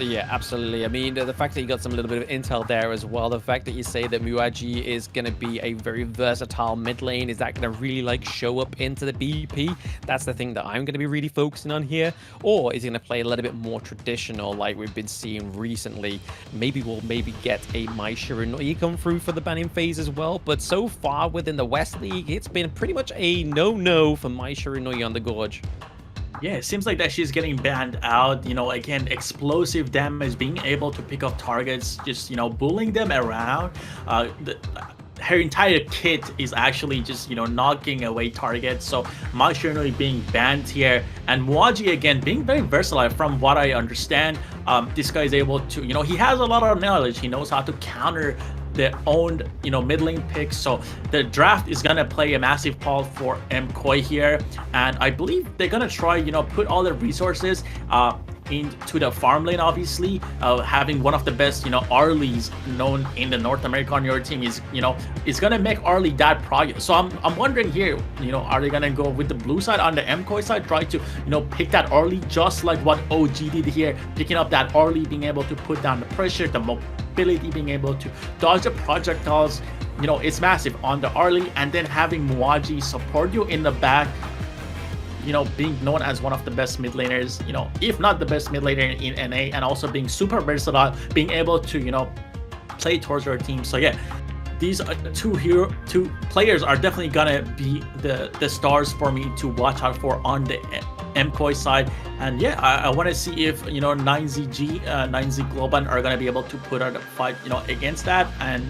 Yeah, absolutely. I mean, the fact that you got some little bit of intel there as well, the fact that you say that Muaji is going to be a very versatile mid lane, is that going to really like show up into the BP? That's the thing that I'm going to be really focusing on here. Or is he going to play a little bit more traditional like we've been seeing recently? Maybe we'll get a Mai Shiranui come through for the banning phase as well. But so far within the West League, it's been pretty much a no-no for Mai Shiranui on the Gorge. Yeah, it seems like that she's getting banned out. You know, again, explosive damage, being able to pick up targets, just, you know, bullying them around. Her entire kit is actually just, you know, knocking away targets. So Mai Shiranui being banned here, and Muaji again being very versatile from what I understand. This guy is able to, you know, he has a lot of knowledge. He knows how to counter their own, you know, mid lane picks. So the draft is gonna play a massive part for MKOI here, and I believe they're gonna try, you know, put all their resources into the farm lane. Obviously, having one of the best, you know, Arlies known in the North America on your team is, you know, is gonna make Arlie that progress. So I'm wondering here, you know, are they gonna go with the blue side on the MKOI side, try to, you know, pick that Arlie just like what OG did here, picking up that Arlie, being able to put down the pressure, the mobility, being able to dodge the projectiles. You know, it's massive on the Arlie, and then having Muaji support you in the back, you know, being known as one of the best mid laners, you know, if not the best mid laner in NA, and also being super versatile, being able to, you know, play towards your team. So yeah, these two players are definitely gonna be the stars for me to watch out for on the MKOI side. And yeah, I want to see if, you know, 9ZG, 9Z Globant are gonna be able to put out a fight, you know, against that, and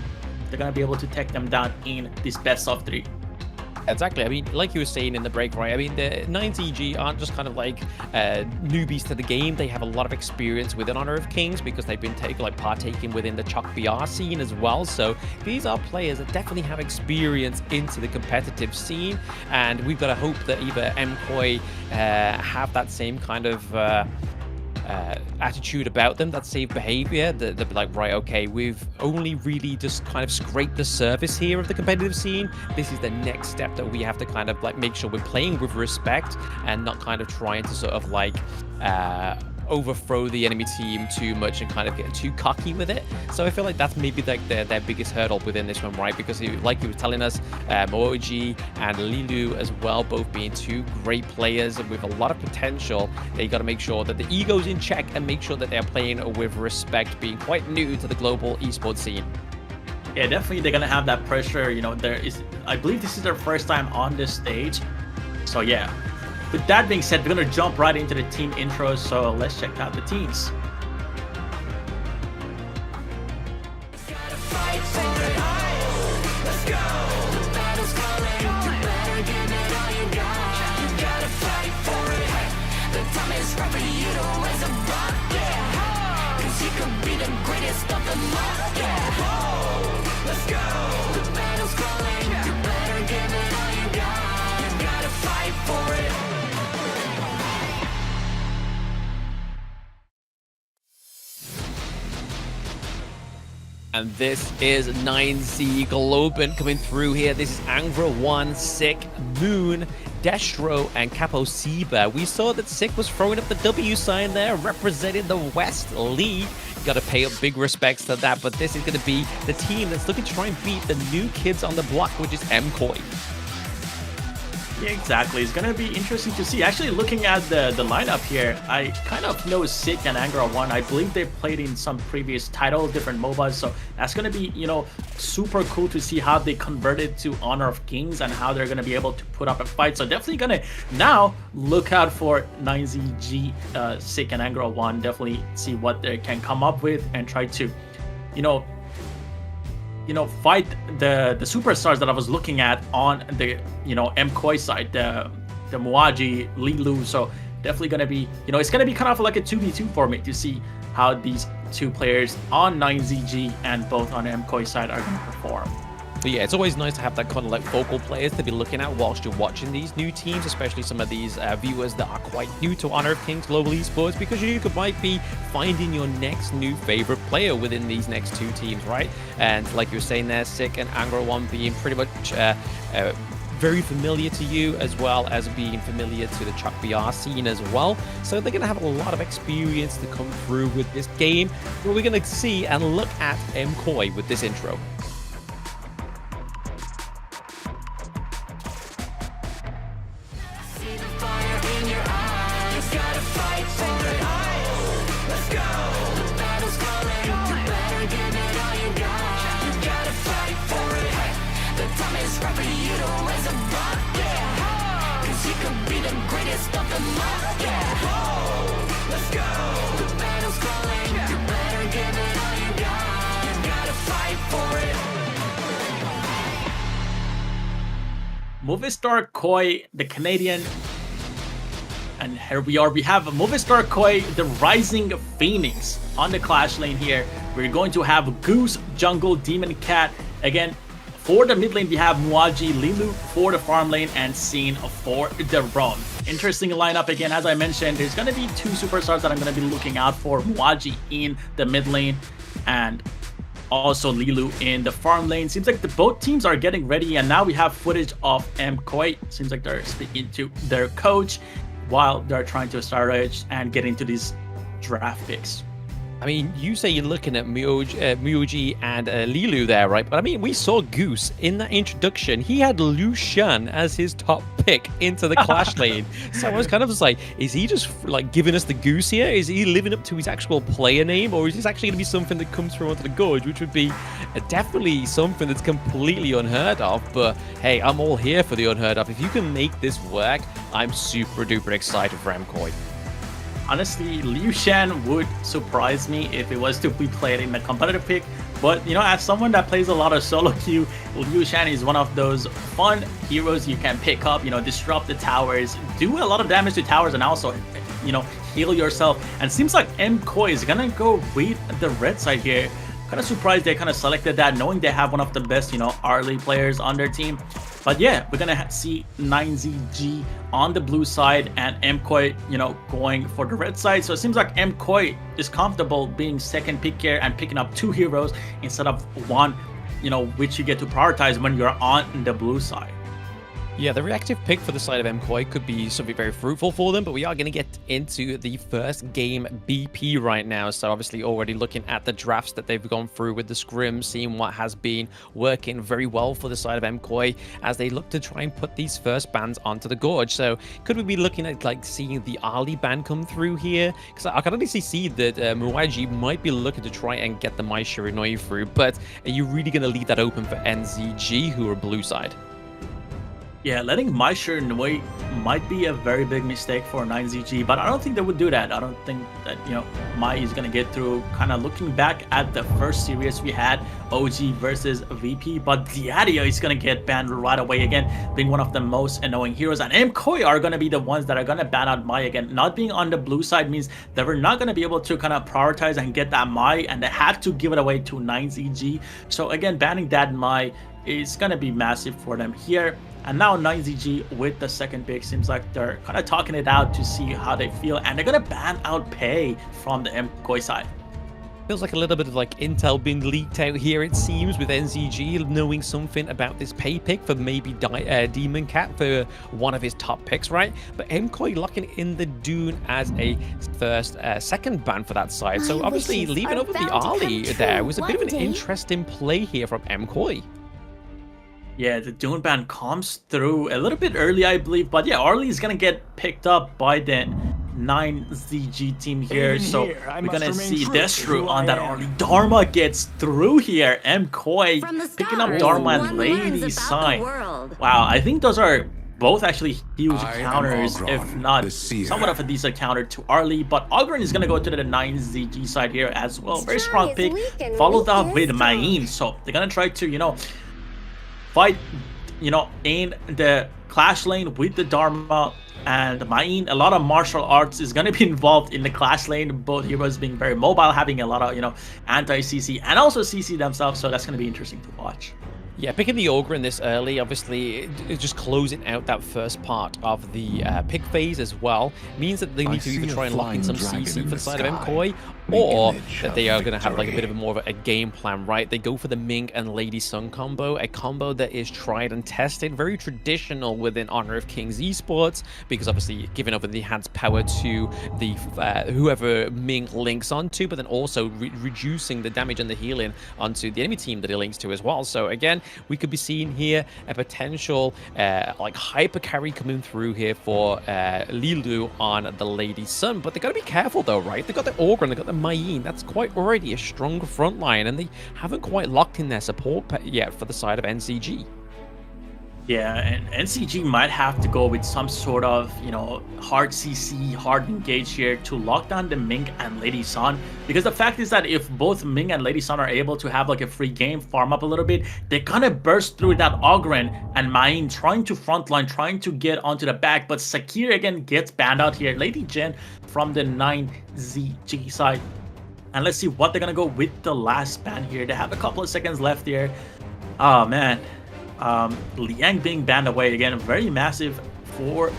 they're gonna be able to take them down in this best of 3. Exactly. I mean, like you were saying in the break, right? I mean, the 9ZG aren't just kind of like newbies to the game. They have a lot of experience within Honor of Kings because they've been partaking within the Chuck BR scene as well. So these are players that definitely have experience into the competitive scene, and we've got to hope that either MKOI have that same kind of attitude about them, that safe behavior, that they'll be like, right, okay, we've only really just kind of scraped the surface here of the competitive scene. This is the next step that we have to kind of like make sure we're playing with respect and not kind of trying to sort of like overthrow the enemy team too much and kind of get too cocky with it. So I feel like that's maybe like their biggest hurdle within this one, right? Because like you were telling us, Moji and Lilu as well, both being two great players with a lot of potential. They got to make sure that the ego's in check and make sure that they're playing with respect, being quite new to the global esports scene. Yeah, definitely they're gonna have that pressure. You know, I believe this is their first time on this stage. So yeah. With that being said, we're going to jump right into the team intros, so let's check out the teams. And this is 9Z Globant coming through here. This is Angra 1, Sick, Moon, Destro, and Capo Siba. We saw that Sick was throwing up the W sign there, representing the West League. Got to pay up big respects to that, but this is going to be the team that's looking to try and beat the new kids on the block, which is MKOI. Yeah, exactly. It's gonna be interesting to see. Actually, looking at the lineup here, I kind of know Sick and Angra 1. I believe they played in some previous titles, different MOBAs, so that's gonna be, you know, super cool to see how they converted to Honor of Kings and how they're gonna be able to put up a fight. So definitely gonna now look out for 9ZG, Sick and Angra 1. Definitely see what they can come up with and try to, you know, fight the superstars that I was looking at on the, you know, MKOI side, the Muaji, Lilu. So definitely gonna be, you know, it's gonna be kind of like a 2v2 for me to see how these two players on 9ZG and both on MKOI side are gonna perform. But yeah, it's always nice to have that kind of like vocal players to be looking at whilst you're watching these new teams, especially some of these viewers that are quite new to Honor of Kings Global Esports, because you might be finding your next new favorite player within these next two teams, right? And like you were saying there, Sick and Angra 1 being pretty much very familiar to you, as well as being familiar to the Chuck BR scene as well. So they're going to have a lot of experience to come through with this game. But we're going to see and look at MKOI with this intro. Movistar KOI, the Canadian, and here we are. We have Movistar KOI, the Rising Phoenix on the Clash lane here. We're going to have Goose, Jungle, Demon Cat. Again, for the mid lane, we have Muaji, Lilu for the farm lane, and Scene for the roam. Interesting lineup again. As I mentioned, there's going to be two superstars that I'm going to be looking out for. Muaji in the mid lane, and also Lilu in the farm lane. Seems like both teams are getting ready, and now we have footage of MKOI. Seems like they're speaking to their coach while they're trying to start and get into these draft picks. I mean, you say you're looking at Muaji and Lilu there, right? But I mean, we saw Goose in that introduction. He had Lucian as his top pick into the Clash lane. So I was kind of just like, is he just like giving us the Goose here? Is he living up to his actual player name? Or is this actually going to be something that comes through onto the Gorge, which would be definitely something that's completely unheard of? But hey, I'm all here for the unheard of. If you can make this work, I'm super duper excited for MKOI. Honestly, Liu Shan would surprise me if it was to be played in a competitive pick. But, you know, as someone that plays a lot of solo queue, Liu Shan is one of those fun heroes you can pick up, you know, disrupt the towers, do a lot of damage to towers, and also, you know, heal yourself. And seems like MKOI is gonna go with the red side here. Kind of surprised they kind of selected that, knowing they have one of the best, you know, early players on their team. But yeah, we're gonna see 9ZG on the blue side and MKOI, you know, going for the red side. So it seems like MKOI is comfortable being second pick here and picking up two heroes instead of one, you know, which you get to prioritize when you're on the blue side. Yeah, the reactive pick for the side of MKOI could be something very fruitful for them, but we are going to get into the first game BP right now. So obviously already looking at the drafts that they've gone through with the scrim, seeing what has been working very well for the side of MKOI as they look to try and put these first bans onto the Gorge. So could we be looking at like seeing the Ali ban come through here? Because I can honestly see that Muaji might be looking to try and get the Mai Shiranui through, but are you really going to leave that open for NZG, who are blue side? Yeah, letting Mai Shiranui might be a very big mistake for 9ZG, but I don't think they would do that. I don't think that, you know, Mai is going to get through. Kind of looking back at the first series we had, OG versus VP, but Diadio is going to get banned right away again, being one of the most annoying heroes. And MKOI are going to be the ones that are going to ban out Mai again. Not being on the blue side means that we're not going to be able to kind of prioritize and get that Mai, and they had to give it away to 9ZG. So again, banning that Mai is going to be massive for them here. And now 9ZG with the second pick, seems like they're kind of talking it out to see how they feel, and they're going to ban out Pei from the MKOI side. Feels like a little bit of like intel being leaked out here, it seems, with NZG knowing something about this Pei pick for maybe Demon Cat for one of his top picks, right? But MKOI locking in the Dune as a second ban for that side. So obviously leaving over the Ali there was a bit of an interesting play here from MKOI. Yeah, the Dune ban comes through a little bit early, I believe. But yeah, Arlie is going to get picked up by the 9ZG team here. So we're going to see Destru on that Arlie. Dharma gets through here. MKOI picking up Dharma and Lady side. Wow, I think those are both actually huge counters, if not somewhat of a decent counter to Arlie. But Ogren is going to go to the 9ZG side here as well. Very strong pick, followed up with Main. So they're going to try to, you know, fight, you know, in the Clash lane with the Dharma and Main. A lot of martial arts is going to be involved in the Clash lane. Both heroes being very mobile, having a lot of, you know, anti-CC and also CC themselves. So that's going to be interesting to watch. Yeah, picking the Ogre in this early, obviously, just closing out that first part of the pick phase as well, means that they need to either try and lock in some CC for the side of MKOI, or that they are going to have like a bit of more of a game plan, right? They go for the Ming and Lady Sun combo, a combo that is tried and tested, very traditional within Honor of Kings Esports, because obviously giving over the enhanced power to the whoever Ming links onto, but then also reducing the damage and the healing onto the enemy team that it links to as well. So again, we could be seeing here a potential like hyper carry coming through here for Lilu on the Lady Sun, but they got to be careful though, right? They got the Ogre and they got the Mayin. That's quite already a strong front line, and they haven't quite locked in their support yet for the side of NCG. Yeah, and NCG might have to go with some sort of, you know, hard CC, hard engage here to lock down the Ming and Lady Sun. Because the fact is that if both Ming and Lady Sun are able to have like a free game, farm up a little bit, they're gonna burst through that Ogren and Mayin trying to frontline, trying to get onto the back. But Sakir again gets banned out here. Lady Jen from the 9ZG side. And let's see what they're gonna go with the last ban here. They have a couple of seconds left here. Oh man. Liang being banned away again, very massive for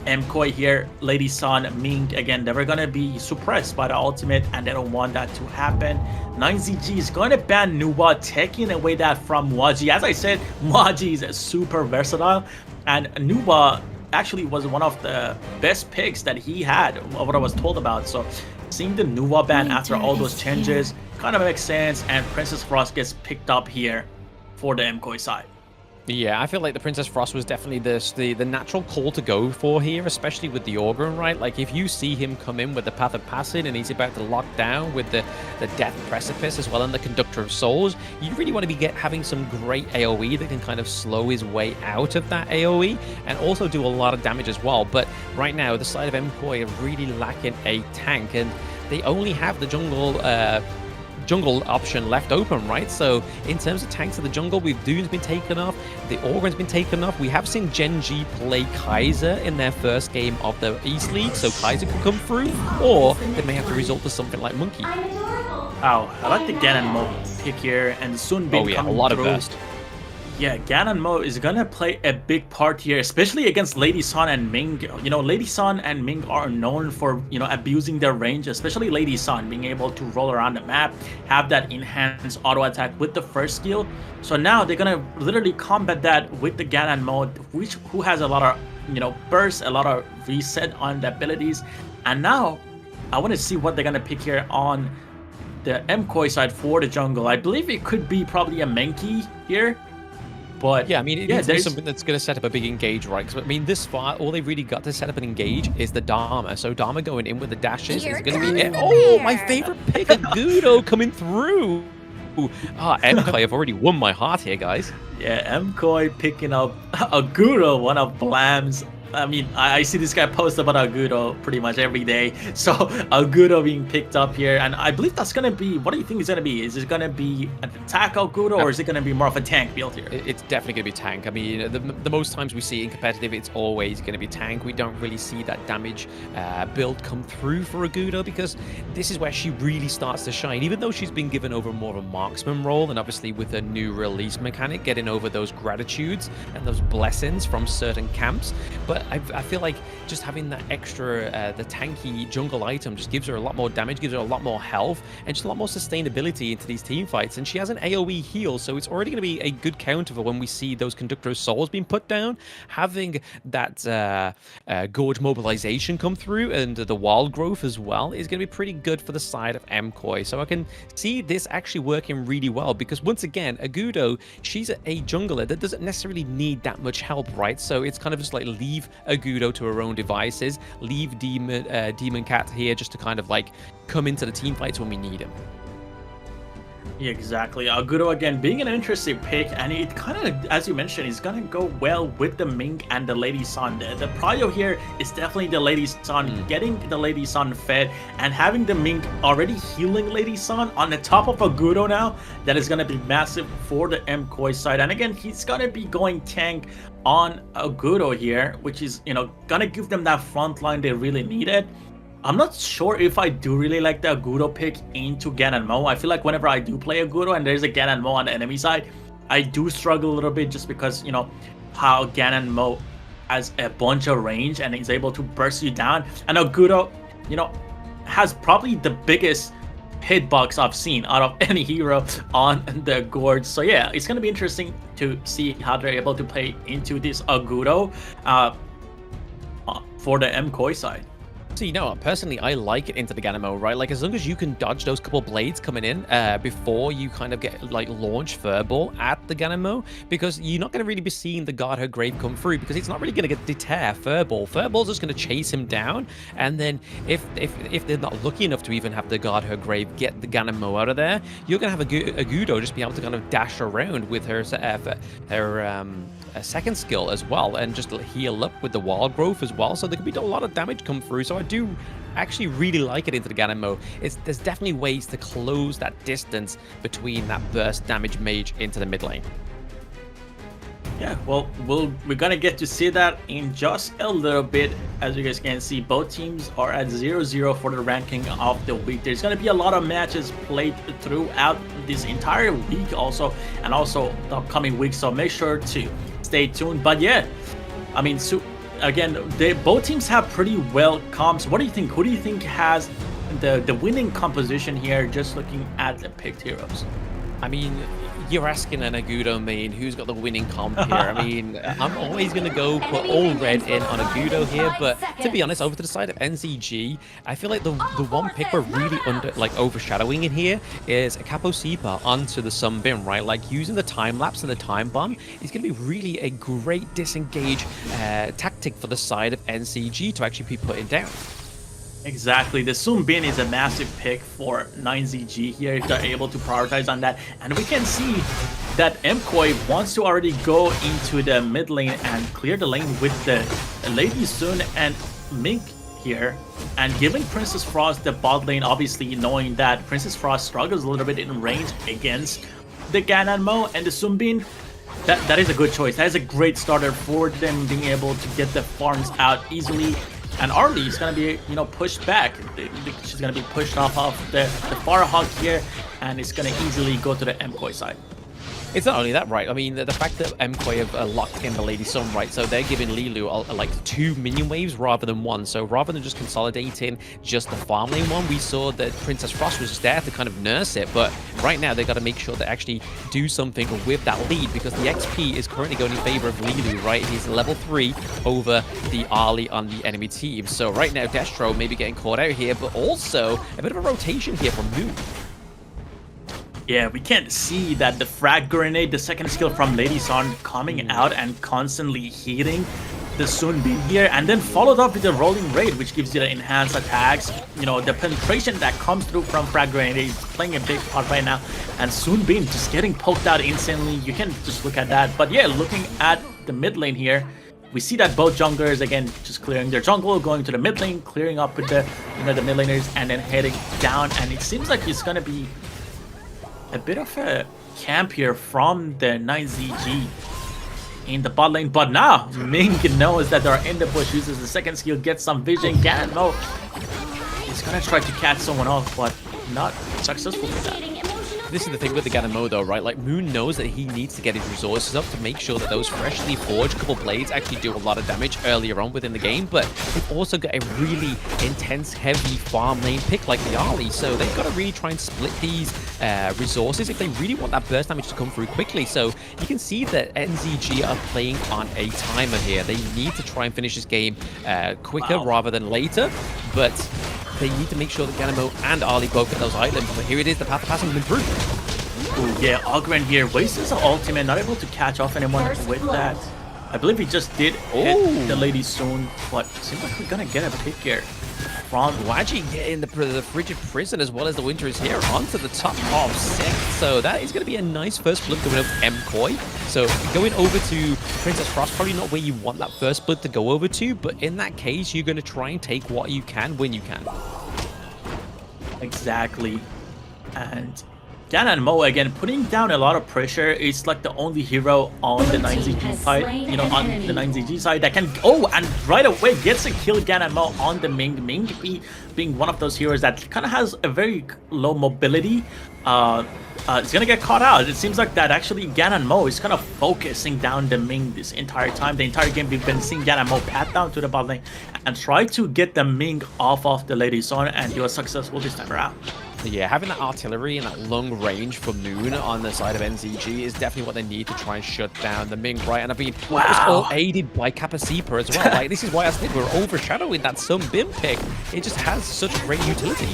MKOI here. Lady Sun, Ming, again, they were gonna be suppressed by the ultimate, and they don't want that to happen. 9ZG is gonna ban Nuwa, taking away that from Mwaji. As I said, Mwaji is super versatile, and Nuwa actually was one of the best picks that he had, what I was told about. So seeing the Nuwa ban after all those changes kind of makes sense, and Princess Frost gets picked up here for the MKOI side. Yeah, I feel like the Princess Frost was definitely the natural call to go for here, especially with the Ogre, right? Like, if you see him come in with the Path of Passing and he's about to lock down with the Death Precipice as well and the Conductor of Souls, you really want to be having some great AoE that can kind of slow his way out of that AoE and also do a lot of damage as well. But right now, the side of MKOI are really lacking a tank, and they only have the jungle option left open, right? So in terms of tanks of the jungle, Doom's been taken off, the Ogren's been taken off. We have seen Gen G play Kaiser in their first game of the East League, so Kaiser could come through, or they may have to resort to something like Monkey. Oh, I like the Ganon Mo pick here, and soon oh yeah, a lot of burst. Yeah, Ganon Mo is gonna play a big part here, especially against Lady Sun and Ming. You know, Lady Sun and Ming are known for, you know, abusing their range, especially Lady Sun being able to roll around the map, have that enhanced auto attack with the first skill. So now they're gonna literally combat that with the Ganon Mo, who has a lot of, you know, burst, a lot of reset on the abilities. And now I want to see what they're gonna pick here on the MKOI side for the jungle. I believe it could be probably a Menki here. But yeah, I mean, there's something that's going to set up a big engage, right? Because I mean, this far, all they've really got to set up an engage is the Dharma. So Dharma going in with the dashes is going to be it. Oh, my favorite pick, Agudo coming through. MKOI have already won my heart here, guys. Yeah, MKOI picking up Agudo, one of Blam's. I mean, I see this guy post about Agudo pretty much every day. So Agudo being picked up here, and I believe that's gonna be. What do you think it's gonna be? Is it gonna be an attack Agudo, or is it gonna be more of a tank build here? It's definitely gonna be tank. I mean, the most times we see in competitive, it's always gonna be tank. We don't really see that damage build come through for Agudo, because this is where she really starts to shine. Even though she's been given over more of a marksman role, and obviously with a new release mechanic, getting over those gratitudes and those blessings from certain camps, but I feel like just having that extra, the tanky jungle item just gives her a lot more damage, gives her a lot more health, and just a lot more sustainability into these team fights. And she has an AoE heal, so it's already going to be a good counter for when we see those Conductor of Souls being put down. Having that Gorge mobilization come through and the wild growth as well is going to be pretty good for the side of MKOI. So I can see this actually working really well, because once again, Agudo, she's a jungler that doesn't necessarily need that much help, right? So it's kind of just like leave Agudo to her own devices, leave Demon Cat here just to kind of like come into the team fights when we need him. Yeah, exactly. Agudo again being an interesting pick, and it kind of, as you mentioned, is gonna go well with the Ming and the Lady Sun. The prio here is definitely the Lady Sun, getting the Lady Sun fed and having the Ming already healing Lady Sun on the top of Agudo now. That is gonna be massive for the MKOI side. And again, he's gonna be going tank on Agudo here, which is, you know, gonna give them that front line they really needed. I'm not sure if I do really like the Agudo pick into Gan and Mo. I feel like whenever I do play Agudo and there's a Gan and Mo on the enemy side, I do struggle a little bit just because, you know, how Gan and Mo has a bunch of range and is able to burst you down. And Agudo, you know, has probably the biggest hitbox I've seen out of any hero on the Gorge. So yeah, it's going to be interesting to see how they're able to play into this Agudo for the MKOI side. So, you know, personally, I like it into the Ganamo, right? Like, as long as you can dodge those couple blades coming in before you kind of get, like, launch Furball at the Ganamo, because you're not going to really be seeing the Guard Her Grave come through, because it's not really going to deter Furball. Furball's just going to chase him down, and then if they're not lucky enough to even have the Guard Her Grave get the Ganamo out of there, you're going to have Agudo just be able to kind of dash around with her second skill as well, and just heal up with the Wild Growth as well, so there could be a lot of damage come through. So I do actually really like it into the Ganamo. There's definitely ways to close that distance between that burst damage mage into the mid lane. Yeah, well, we're gonna get to see that in just a little bit. As you guys can see, both teams are at 0-0 for the ranking of the week. There's gonna be a lot of matches played throughout this entire week also, and also the upcoming week, so make sure to stay tuned. But yeah, I mean, so again, both teams have pretty well comps. What do you think? Who do you think has the winning composition here, just looking at the picked heroes? I mean, you're asking an Agudo main who's got the winning comp here. I mean, I'm always going to go put all red in on Agudo here, but to be honest, over to the side of NZG, I feel like the one pick we're really overshadowing in here is a Capo Sipa onto the Sunbin, right? Like, using the time lapse and the time bomb is going to be really a great disengage tactic for the side of NCG to actually be putting down. Exactly, the Sunbin is a massive pick for 9ZG here if they're able to prioritize on that. And we can see that MKOI wants to already go into the mid lane and clear the lane with the Lady Sun and Mink here, and giving Princess Frost the bot lane, obviously knowing that Princess Frost struggles a little bit in range against the Gananmo and the Sunbin. That is a good choice. That is a great starter for them, being able to get the farms out easily. And Arlie is going to be, you know, pushed back. She's going to be pushed off of the Firehawk here, and it's going to easily go to the MKOI side. It's not only that, right? I mean, the fact that MKOI have locked in the Lady Sun, right? So they're giving Lilu like 2 minion waves rather than 1. So rather than just consolidating just the farm lane one, we saw that Princess Frost was just there to kind of nurse it. But right now, they got to make sure they actually do something with that lead, because the XP is currently going in favor of Lilu, right? He's level 3 over the Arlie on the enemy team. So right now, Destro maybe getting caught out here, but also a bit of a rotation here from Moon. Yeah, we can see that the frag grenade, the second skill from Lady Sun, coming out and constantly hitting the Sunbin here, and then followed up with the rolling raid, which gives you the enhanced attacks. You know, the penetration that comes through from frag grenade is playing a big part right now, and Sunbin just getting poked out instantly. You can just look at that. But yeah, looking at the mid lane here, we see that both junglers, again, just clearing their jungle, going to the mid lane, clearing up with the, you know, the mid laners, and then heading down. And it seems like it's gonna be a bit of a camp here from the 9ZG in the bot lane. But now Mink knows that they're in the bush, uses the second skill, gets some vision. Ganmo is gonna try to catch someone off, but not successful with that. This is the thing with the Ganamo though, right? Like, Moon knows that he needs to get his resources up to make sure that those freshly forged couple blades actually do a lot of damage earlier on within the game, but they've also got a really intense, heavy farm lane pick like the Arlie, so they've got to really try and split these resources if they really want that burst damage to come through quickly. So you can see that NZG are playing on a timer here. They need to try and finish this game quicker rather than later, but they need to make sure that Ganamo and Arlie both get those items. But here it is, the path of passing them through. Ooh, yeah, Ogren here wastes his ultimate, not able to catch off anyone with that. I believe he just did hit the Lady Sun, but it seems like we're gonna get a pick here from Waji getting the Frigid Prison as well as the Winter is here onto the top of 6. So that is going to be a nice first blood going over MKOI. So going over to Princess Frost, probably not where you want that first blood to go over to, but in that case, you're going to try and take what you can when you can. Exactly. And Gan and Mo again putting down a lot of pressure. It's like the only hero on the 9ZG side, you know, on the 9ZG side that can and right away gets a kill. Gan and Mo on the Ming. Ming being one of those heroes that kind of has a very low mobility. It's gonna get caught out. It seems like that actually Gan and Mo is kind of focusing down the Ming this entire time. The entire game we've been seeing Gan and Mo pat down to the bot lane and try to get the Ming off of the Lady Sun, and he was successful this time around. Yeah, having that artillery and that long range for Moon on the side of NZG is definitely what they need to try and shut down the Ming, right? And I mean, wow, it's all aided by Kapasipa as well. Like, this is why I said we're overshadowing that Sunbin pick. It just has such great utility.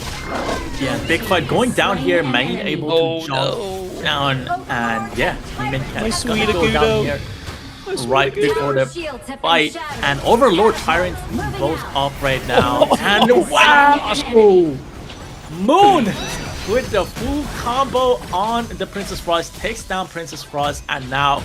Yeah, big fight going down here. Main able to jump down, and yeah, Demon Cat's gonna go down here right before the fight. And Overlord Tyrant both off right now. And wow! Moon with the full combo on the Princess Frost, takes down Princess Frost, and now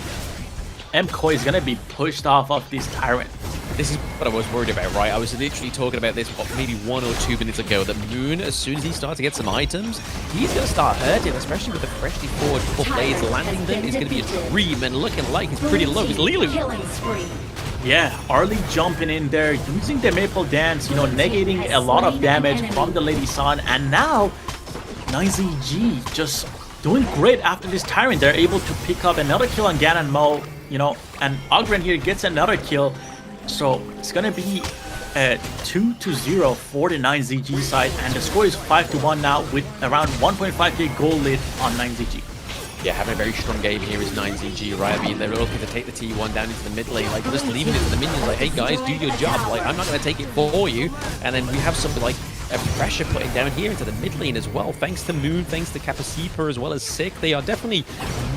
MKoi is gonna be pushed off of this Tyrant. This is what I was worried about, right? I was literally talking about this maybe 1 or 2 minutes ago, that Moon, as soon as he starts to get some items, he's going to start hurting, especially with the freshly forged full blades. Landing them is going to be a dream, and looking like he's pretty low. He's Lilu. Yeah, Arlie jumping in there, using the Maple Dance, you know, negating a lot of damage from the Lady Sun, and now 9ZG just doing great after this Tyrant. They're able to pick up another kill on Gan and Mo, you know, and Ogren here gets another kill. So it's gonna be 2-0 for the 9ZG side, and the score is 5-1 now with around 1.5k goal lead on 9ZG. Yeah, having a very strong game here is 9ZG, right? I mean, they're looking to take the T1 down into the mid lane, like just leaving it to the minions, like, hey guys, do your job, like I'm not going to take it for you. And then we have some like a pressure putting down here into the mid lane as well, thanks to Moon, thanks to Kapasipa as well as Sick. They are definitely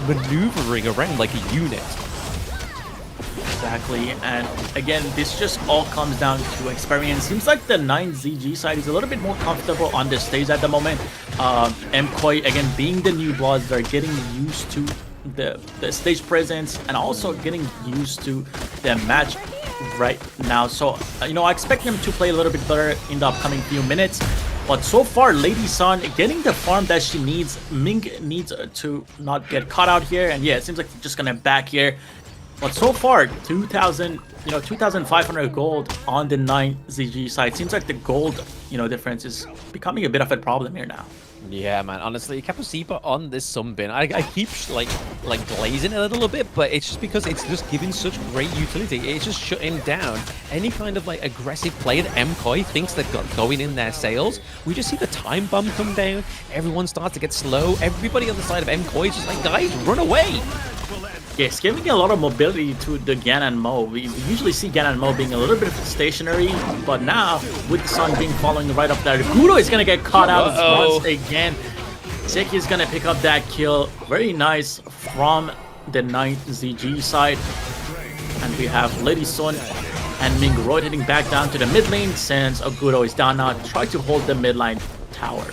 maneuvering around like a unit. Exactly, and again, this just all comes down to experience. Seems like the 9ZG side is a little bit more comfortable on the stage at the moment. MKoi, again, being the new boss, they're getting used to the stage presence and also getting used to the match right now. So, you know, I expect them to play a little bit better in the upcoming few minutes. But so far, Lady Sun getting the farm that she needs. Ming needs to not get caught out here, and yeah, it seems like they're just gonna back here. But so far, 2,500 gold on the 9ZG side. Seems like the gold, you know, difference is becoming a bit of a problem here now. Yeah, man. Honestly, Kapasipa on this Sunbin, I keep like glazing it a little bit, but it's just because it's just giving such great utility. It's just shutting down any kind of like aggressive play that MKoi thinks they've got going in their sails. We just see the time bomb come down. Everyone starts to get slow. Everybody on the side of MKoi is just like, guys, run away. Yes, giving a lot of mobility to the Gan and Mo. We usually see Gan and Mo being a little bit stationary, but now with the Sun being following right up there, Guro is gonna get caught out once again. Seki is gonna pick up that kill. Very nice from the 9ZG side. And we have Lady Sun and Ming rotating back down to the mid lane since Oguro is down now. Try to hold the mid lane tower.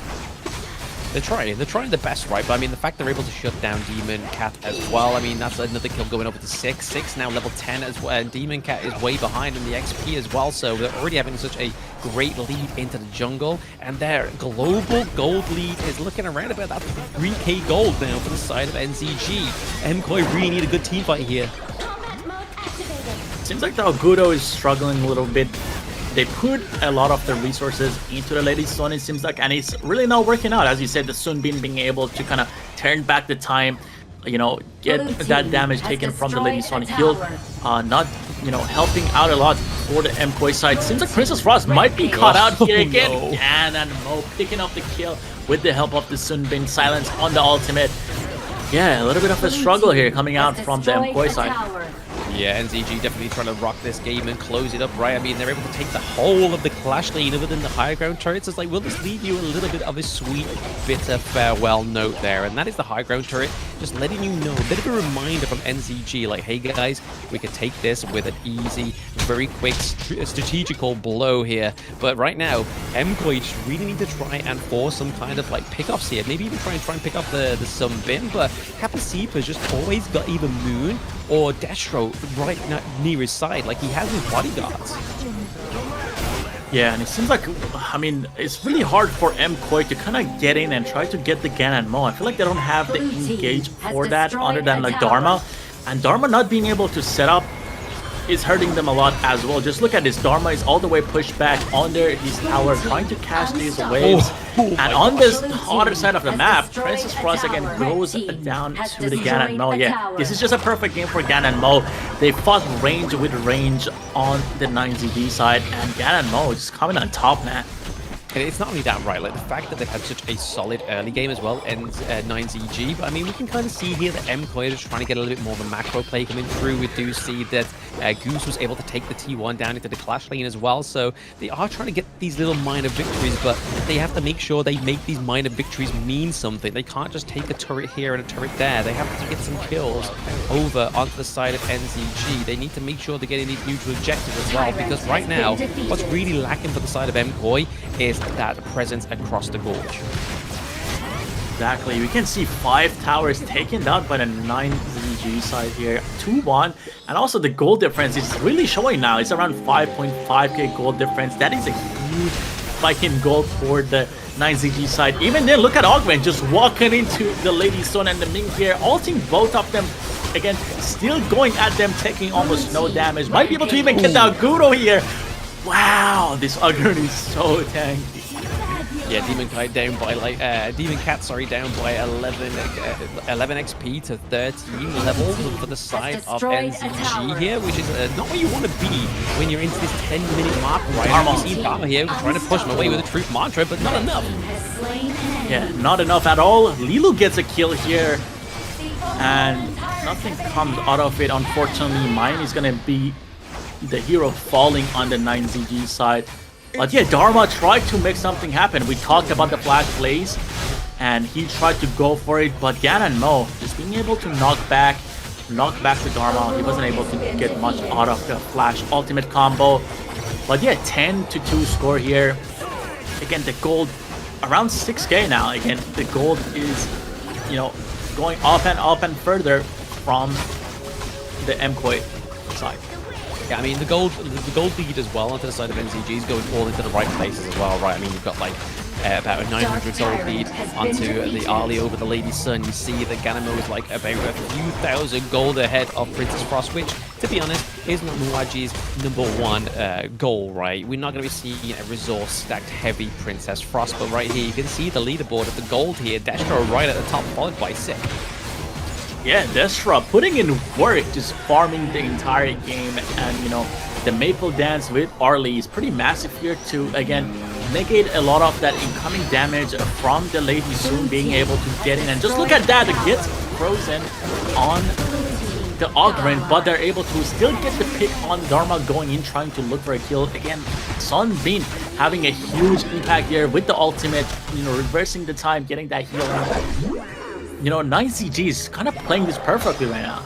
They're trying the best, right? But I mean, the fact they're able to shut down Demon Cat as well, I mean, that's another kill going over to 6. 6 now level 10 as well, and Demon Cat is way behind in the XP as well, so they're already having such a great lead into the jungle, and their global gold lead is looking around about that 3k gold now for the side of NZG. MKoi really need a good team fight here. Seems like the Oguro is struggling a little bit. They put a lot of the resources into the Lady Sun, it seems like, and it's really not working out. As you said, the Sunbin being able to kind of turn back the time, you know, get that damage taken from the Lady Sun heal, not, you know, helping out a lot for the MKoi side. Seems like Princess Frost might be caught out here again. No. And Mo picking up the kill with the help of the Sunbin silence on the ultimate. Yeah, a little bit of a struggle here coming out from the MKoi side. Yeah, NZG definitely trying to rock this game and close it up, right? I mean, they're able to take the whole of the clash lane other than the high ground turrets. It's like, we'll just leave you a little bit of a sweet, bitter farewell note there. And that is the high ground turret, just letting you know, a bit of a reminder from NZG, like, hey guys, we could take this with an easy, very quick, strategical blow here. But right now, MKoi just really need to try and force some kind of, like, pickoffs here. Maybe even try and pick up the Sunbin, but Kapasipa's just always got either Moon or Destro right near his side, like he has his bodyguards. Yeah, and it seems like, I mean, it's really hard for MKoi to kind of get in and try to get the Gan and Mo. I feel like they don't have the engage for that other than like Dharma. And Dharma not being able to set up is hurting them a lot as well. Just look at this. Dharma is all the way pushed back under his tower, trying to catch these waves. And on this other side of the map, Princess Frost again goes down to the Gan and Mo. Yeah, this is just a perfect game for Gan and Mo. They fought range with range on the 9ZG side, and Gan and Mo is coming on top, man. And it's not only that, right, like the fact that they've had such a solid early game as well, and 9ZG, but I mean, we can kind of see here that MKoi is trying to get a little bit more of a macro play coming through. We do see that Goose was able to take the T1 down into the Clash lane as well, so they are trying to get these little minor victories, but they have to make sure they make these minor victories mean something. They can't just take a turret here and a turret there. They have to get some kills over onto the side of NZG. They need to make sure they're getting these neutral objectives as well, because right now, what's really lacking for the side of MKoi is that presence across the gorge. Exactly. We can see 5 towers taken down by the 9ZG side here. 2-1. And also the gold difference is really showing now. It's around 5.5k gold difference. That is a huge spike in gold for the 9ZG side. Even then, look at Augment just walking into the Lady Sun and the Ming here, ulting both of them. Again, still going at them, taking almost no damage. Might be able to even get the Guro here. Wow, this Ugurn is so tanky. Yeah, Demon Cat down by like Demon Cat, sorry, down by 11 XP to 13 levels for the side of NZG here, which is not where you want to be when you're into this 10-minute mark, right? You see Dharma here trying to push my way with a Truth Mantra, but not enough. Yeah, not enough at all. Lilu gets a kill here, and nothing comes out of it. Unfortunately, mine is gonna be the hero falling on the 9ZG side. But yeah, Dharma tried to make something happen. We talked about the flash plays, and he tried to go for it, but Gan and Mo just being able to knock back the Dharma. He wasn't able to get much out of the flash ultimate combo. But yeah, 10-2 score here. Again, the gold around 6k now. Again, the gold is, you know, going up and further from the MKoi side. Yeah, I mean, the gold lead as well onto the side of NZG is going all into the right places as well, right? I mean, you've got like about a 900 gold lead onto the AYLO over the Lady Sun. You see that Ganamo is like about a few thousand gold ahead of Princess Frost, which, to be honest, is not Muaji's #1 goal, right? We're not going to be seeing a resource-stacked heavy Princess Frost, but right here, you can see the leaderboard of the gold here. Destro right at the top, followed by Sick. Yeah, Destra putting in work, just farming the entire game, and you know, the Maple Dance with Arlie is pretty massive here to, again, negate a lot of that incoming damage from the Lady Soon being able to get in. And just look at that, it gets frozen on the Augment, but they're able to still get the pick on Dharma going in, trying to look for a kill. Again, Sunbeam having a huge impact here with the ultimate, you know, reversing the time, getting that heal in. You know, 9ZG is kind of playing this perfectly right now.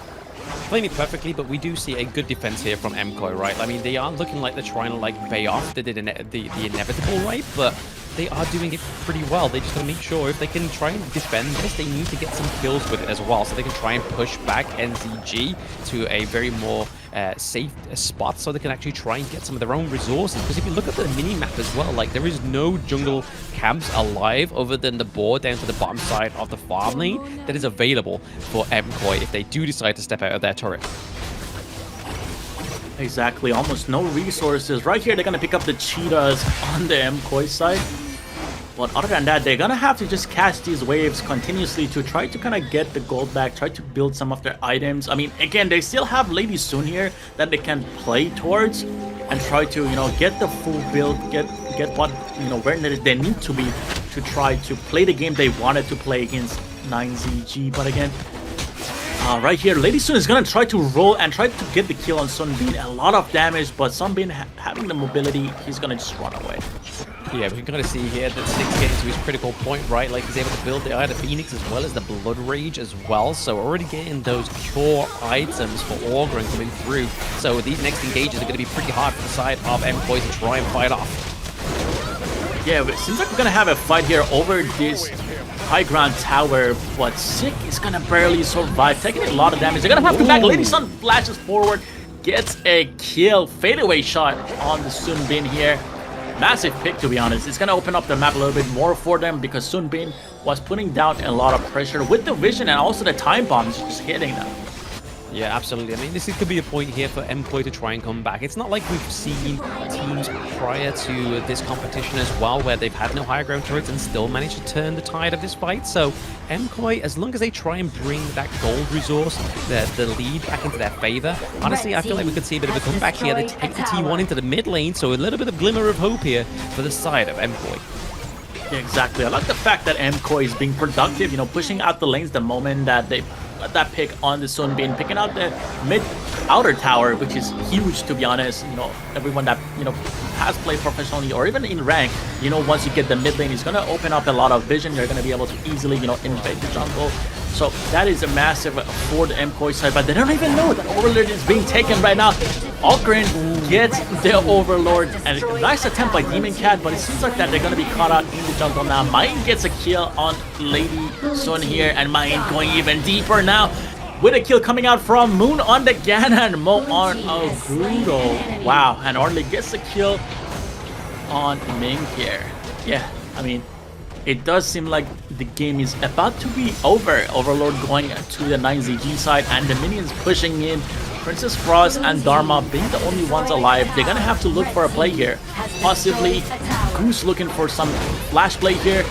Playing it perfectly, but we do see a good defense here from MKoi, right? I mean, they are looking like they're trying to like pay off the inevitable, right? But they are doing it pretty well. They just gotta make sure if they can try and defend this, they need to get some kills with it as well, so they can try and push back NZG to a very more safe spot, so they can actually try and get some of their own resources. Because if you look at the mini-map as well, like there is no jungle camps alive other than the board down to the bottom side of the farm lane that is available for MKoi if they do decide to step out of their turret. Exactly, almost no resources. Right here, they're gonna pick up the cheetahs on the MKoi side. But other than that, they're gonna have to just catch these waves continuously to try to kind of get the gold back, try to build some of their items. I mean, again, they still have Lady Soon here that they can play towards and try to, you know, get the full build, get what, you know, where they need to be to try to play the game they wanted to play against 9ZG. But again, right here, Lady Soon is gonna try to roll and try to get the kill on Sunbeam. A lot of damage, but Sunbeam having the mobility, he's gonna just run away. Yeah, we can kind of see here that Six getting to his critical point, right? Like, he's able to build the Eye of the Phoenix as well as the Blood Rage as well. So already getting those core items for Orgren coming through. So these next engages are going to be pretty hard for the side of MKoi to try and fight off. Yeah, but it seems like we're going to have a fight here over this high ground tower, but Sick is going to barely survive, taking a lot of damage. They're going to have to back. Lady Sun flashes forward, gets a kill, fadeaway shot on the Sunbin here. massive pick, to be honest. It's gonna open up the map a little bit more for them because Sunbin was putting down a lot of pressure with the vision and also the time bombs just hitting them. Yeah, absolutely. I mean, this could be a point here for MKOI to try and come back. It's not like we've seen teams prior to this competition as well, where they've had no higher ground turrets and still managed to turn the tide of this fight. So MKOI, as long as they try and bring that gold resource, the lead back into their favor, honestly, I feel like we could see a bit of a comeback here. They take the T1 into the mid lane, so a little bit of glimmer of hope here for the side of MKOI. Yeah, exactly. I like the fact that MKOI is being productive, you know, pushing out the lanes the moment that they that pick on the Sunbin, picking out the mid outer tower, which is huge, to be honest. You know, everyone that, you know, has played professionally or even in rank, you know, once you get the mid lane, it's going to open up a lot of vision. You're going to be able to easily, you know, invade the jungle. So that is a massive for the MKOI side, but they don't even know that Overlord is being taken right now. Algren gets the Overlord, and a nice attempt by Demon Cat, but it seems like that they're going to be caught out in the jungle now. Mine gets a kill on Lady Sun here, and Mine going even deeper now with a kill coming out from Moon on the Ganon, Mo on Agrudo. Wow, and Orly gets a kill on Ming here. Yeah, I mean, it does seem like the game is about to be over. Overlord going to the 9ZG side and the minions pushing in. Princess Frost and Dharma being the only ones alive. They're gonna have to look for a play here. Possibly Goose looking for some flash play here.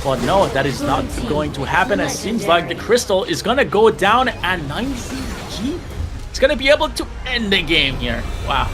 But no, that is not going to happen. It seems like the crystal is gonna go down and 9ZG is gonna be able to end the game here. Wow.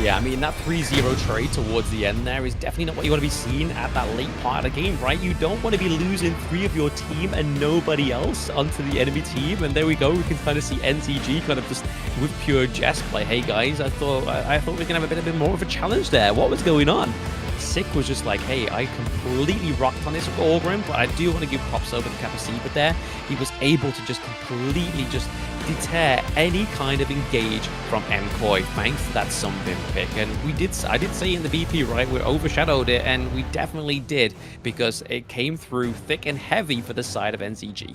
Yeah, I mean, that 3-0 trade towards the end there is definitely not what you want to be seeing at that late part of the game, right? You don't want to be losing 3 of your team and nobody else onto the enemy team. And there we go. We can kind of see NCG kind of just with pure jest play. Hey, guys, I thought we were going to have a bit more of a challenge there. What was going on? Sick was just like, hey, I completely rocked on this Orgrim, but I do want to give props over to Kappa, there. He was able to just completely just deter any kind of engage from MKOI thanks to that Sunbin pick. And I did say in the BP, right, we overshadowed it, and we definitely did, because it came through thick and heavy for the side of NCG.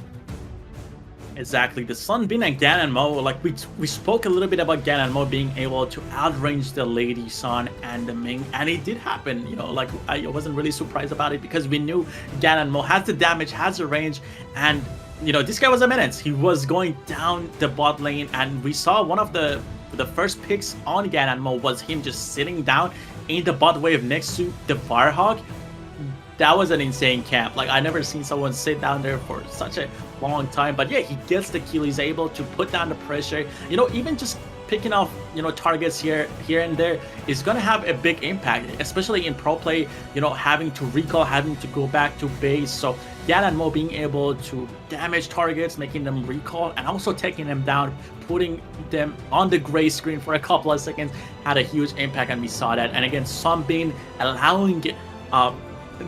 Exactly, the Sunbin and Ganon Mo, like we spoke a little bit about Ganon Mo being able to outrange the Lady Sun and the Ming, and it did happen, you know, like I wasn't really surprised about it because we knew Ganon Mo has the damage, has the range, and you know, this guy was a menace. He was going down the bot lane, and we saw one of the first picks on Ganon Mo was him just sitting down in the bot wave next to the Firehawk. That was an insane camp. Like, I never seen someone sit down there for such a long time. But yeah, he gets the kill. He's able to put down the pressure. You know, even just picking off, you know, targets here and there is going to have a big impact, especially in pro play, you know, having to recall, having to go back to base. So Ganon Mo being able to damage targets, making them recall, and also taking them down, putting them on the gray screen for a couple of seconds had a huge impact, and we saw that. And again, Sunbin allowing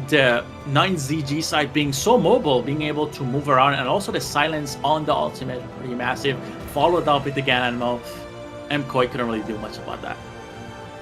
the 9ZG side being so mobile, being able to move around, and also the silence on the ultimate, pretty massive, followed up with the Ganon Mo. MKOI couldn't really do much about that.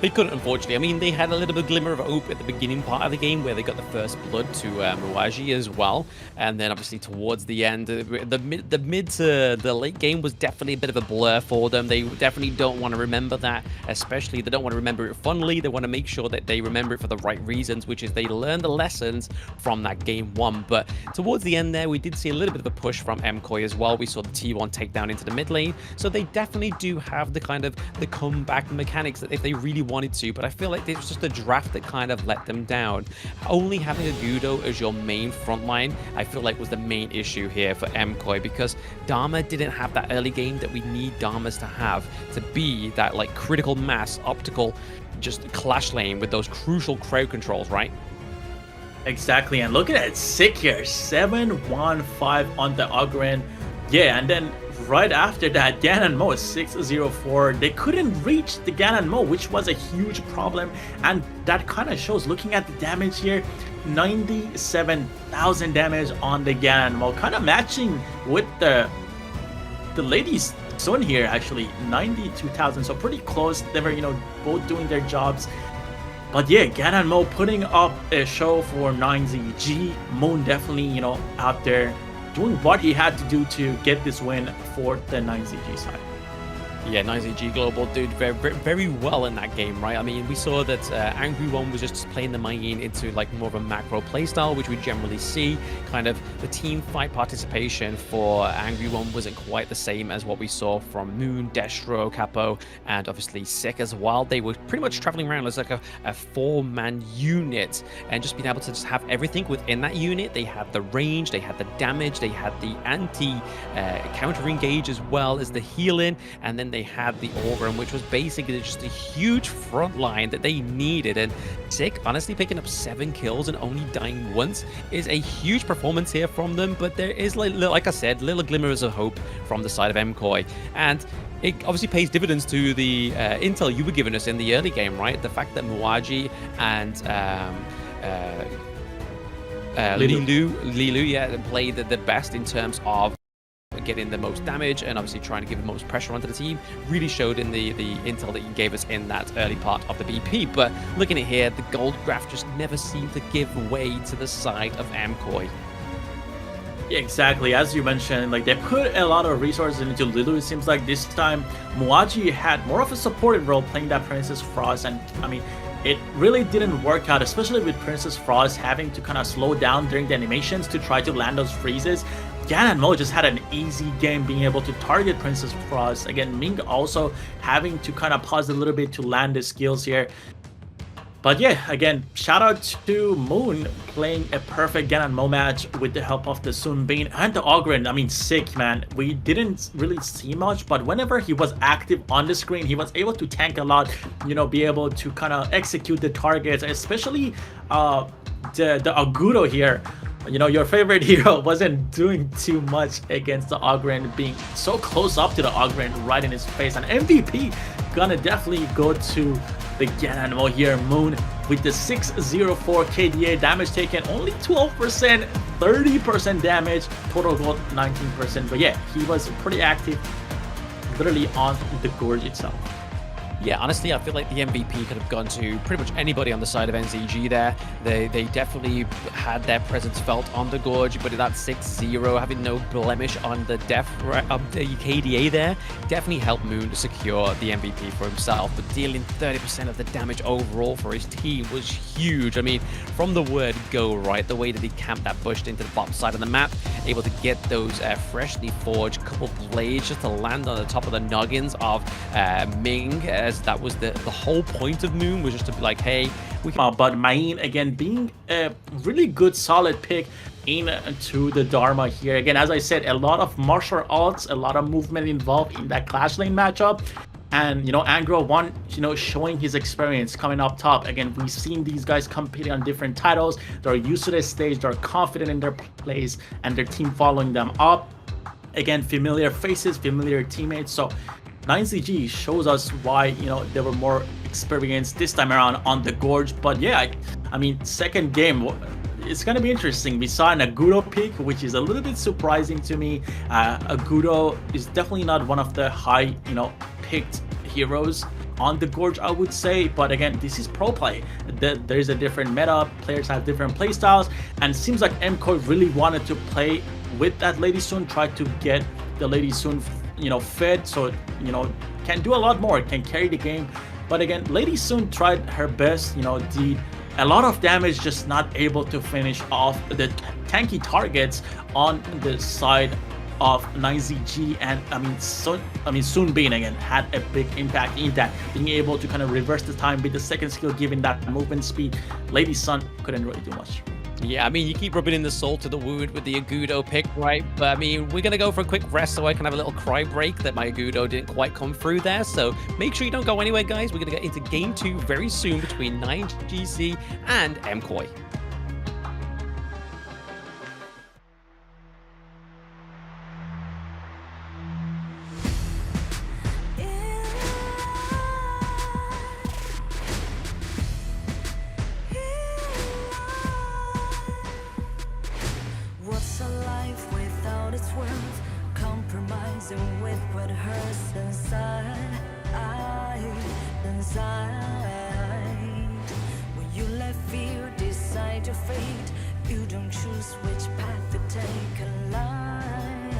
They couldn't, unfortunately. I mean, they had a little bit of glimmer of hope at the beginning part of the game where they got the first blood to Muaji as well. And then obviously towards the end, the mid to the late game was definitely a bit of a blur for them. They definitely don't want to remember that, especially they don't want to remember it fondly. They want to make sure that they remember it for the right reasons, which is they learn the lessons from that game 1. But towards the end there, we did see a little bit of a push from MKOI as well. We saw the T1 take down into the mid lane. So they definitely do have the kind of the comeback mechanics that if they really wanted to, but I feel like it was just a draft that kind of let them down. Only having a Gudo as your main front line, I feel like was the main issue here for MKOI, because Dharma didn't have that early game that we need Dharmas to have to be that like critical mass optical just clash lane with those crucial crowd controls, right? Exactly, and look at that, sick here, 7-1-5 on the Ogren. Yeah, and then right after that, Ganon Mo is 6-0-4. They couldn't reach the Ganon Mo, which was a huge problem. And that kind of shows, looking at the damage here, 97,000 damage on the Ganon Mo, kind of matching with the Ladies Sun here, actually, 92,000. So pretty close. They were, you know, both doing their jobs. But yeah, Ganon Mo putting up a show for 9ZG. Moon definitely, you know, out there doing what he had to do to get this win for the 9ZG side. Yeah, 9ZG Global did very well in that game, right? I mean, we saw that Angry One was just playing the main into like more of a macro playstyle, which we generally see. Kind of the team fight participation for Angry One wasn't quite the same as what we saw from Moon, Destro, Capo, and obviously Sick as well. They were pretty much traveling around as like a four-man unit, and just being able to just have everything within that unit. They had the range, they had the damage, they had the counter engage as well as the healing, and then they had the Organ, which was basically just a huge front line that they needed. And Sick, honestly, picking up 7 kills and only dying once is a huge performance here from them. But there is, like I said, little glimmers of hope from the side of MKOI. And it obviously pays dividends to the intel you were giving us in the early game, right? The fact that Muaji and Lilu, yeah, played the best in terms of getting the most damage and obviously trying to give the most pressure onto the team really showed in the intel that you gave us in that early part of the BP. But looking at here, the gold graph just never seemed to give way to the side of MKOI. Exactly, as you mentioned, like they put a lot of resources into Lilu. It seems like this time Muaji had more of a supportive role playing that Princess Frost, and I mean, it really didn't work out, especially with Princess Frost having to kind of slow down during the animations to try to land those freezes. Gan and Mo just had an easy game being able to target Princess Frost. Again, Ming also having to kind of pause a little bit to land his skills here. But yeah, again, shout out to Moon playing a perfect Gan and Mo match with the help of the Sun Bean and the Ogren. I mean, Sick, man. We didn't really see much, but whenever he was active on the screen, he was able to tank a lot, you know, be able to kind of execute the targets, especially the Agudo here. You know, your favorite hero wasn't doing too much against the Ogren, being so close up to the Ogren right in his face. And MVP gonna definitely go to the Gan and Mo here. Moon with the 604 KDA damage taken, only 12%, 30% damage, total gold 19%. But yeah, he was pretty active literally on the Gorge itself. Yeah, honestly, I feel like the MVP could have gone to pretty much anybody on the side of NZG there. They definitely had their presence felt on the Gorge, but that 6-0, having no blemish on the the KDA there, definitely helped Moon to secure the MVP for himself. But dealing 30% of the damage overall for his team was huge. I mean, from the word go, right, the way that he camped that bush into the bottom side of the map, able to get those freshly forged couple blades just to land on the top of the noggins of Ming, that was the whole point of Moon, was just to be like, hey, we can... But Main, again, being a really good solid pick into the Dharma here. Again, as I said, a lot of martial arts, a lot of movement involved in that Clash Lane matchup. And, you know, Angro One, you know, showing his experience coming up top. Again, we've seen these guys competing on different titles. They're used to this stage. They're confident in their plays and their team following them up. Again, familiar faces, familiar teammates. So 9ZG shows us why, you know, they were more experienced this time around on the Gorge. But yeah, I mean, second game, it's going to be interesting. We saw an Agudo pick, which is a little bit surprising to me. Agudo is definitely not one of the high, you know, picked heroes on the Gorge, I would say. But again, this is pro play. There's a different meta. Players have different play styles. And it seems like MKOI really wanted to play with that Lady Sun, try to get the Lady Sun, you know, fed, so, you know, can do a lot more, can carry the game. But again, Lady Sun tried her best, you know, did a lot of damage, just not able to finish off the tanky targets on the side of 9ZG. And I mean Sun Bean again had a big impact in that, being able to kind of reverse the time with the second skill, given that movement speed. Lady Sun couldn't really do much. Yeah, I mean, you keep rubbing in the salt to the wound with the Agudo pick, right? But I mean, we're going to go for a quick rest so I can have a little cry break that my Agudo didn't quite come through there. So make sure you don't go anywhere, guys. We're going to get into Game 2 very soon between 9GC and MKOI. What's a life without its worth? Compromising with what hurts inside. When you let fear decide your fate, you don't choose which path to take in life.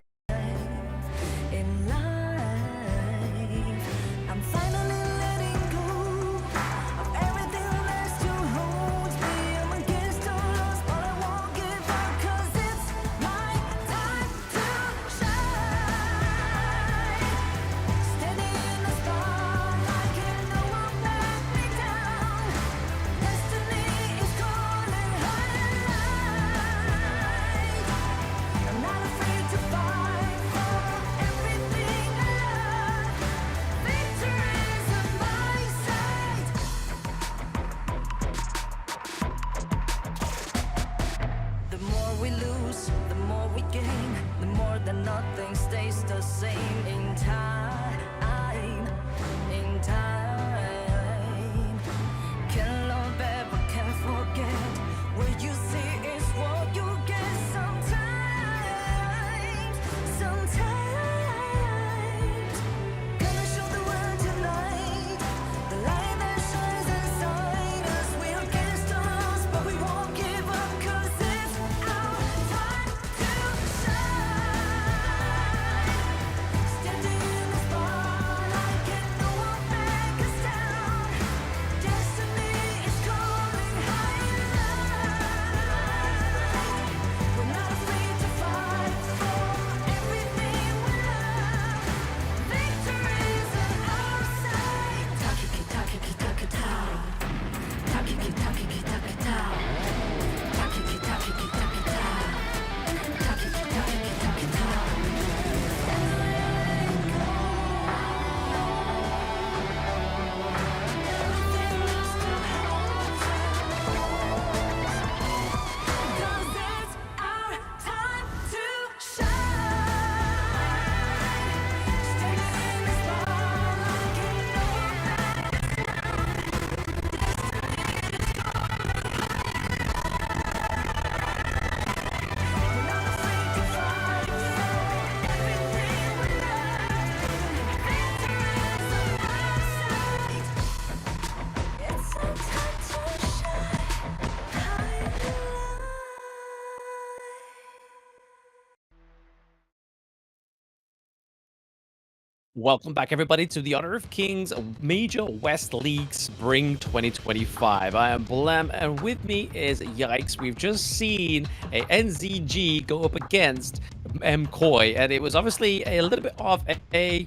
Welcome back, everybody, to the Honor of Kings Major West League Spring 2025. I am Blam, and with me is Yikes. We've just seen a NZG go up against MKOI, and it was obviously a little bit of a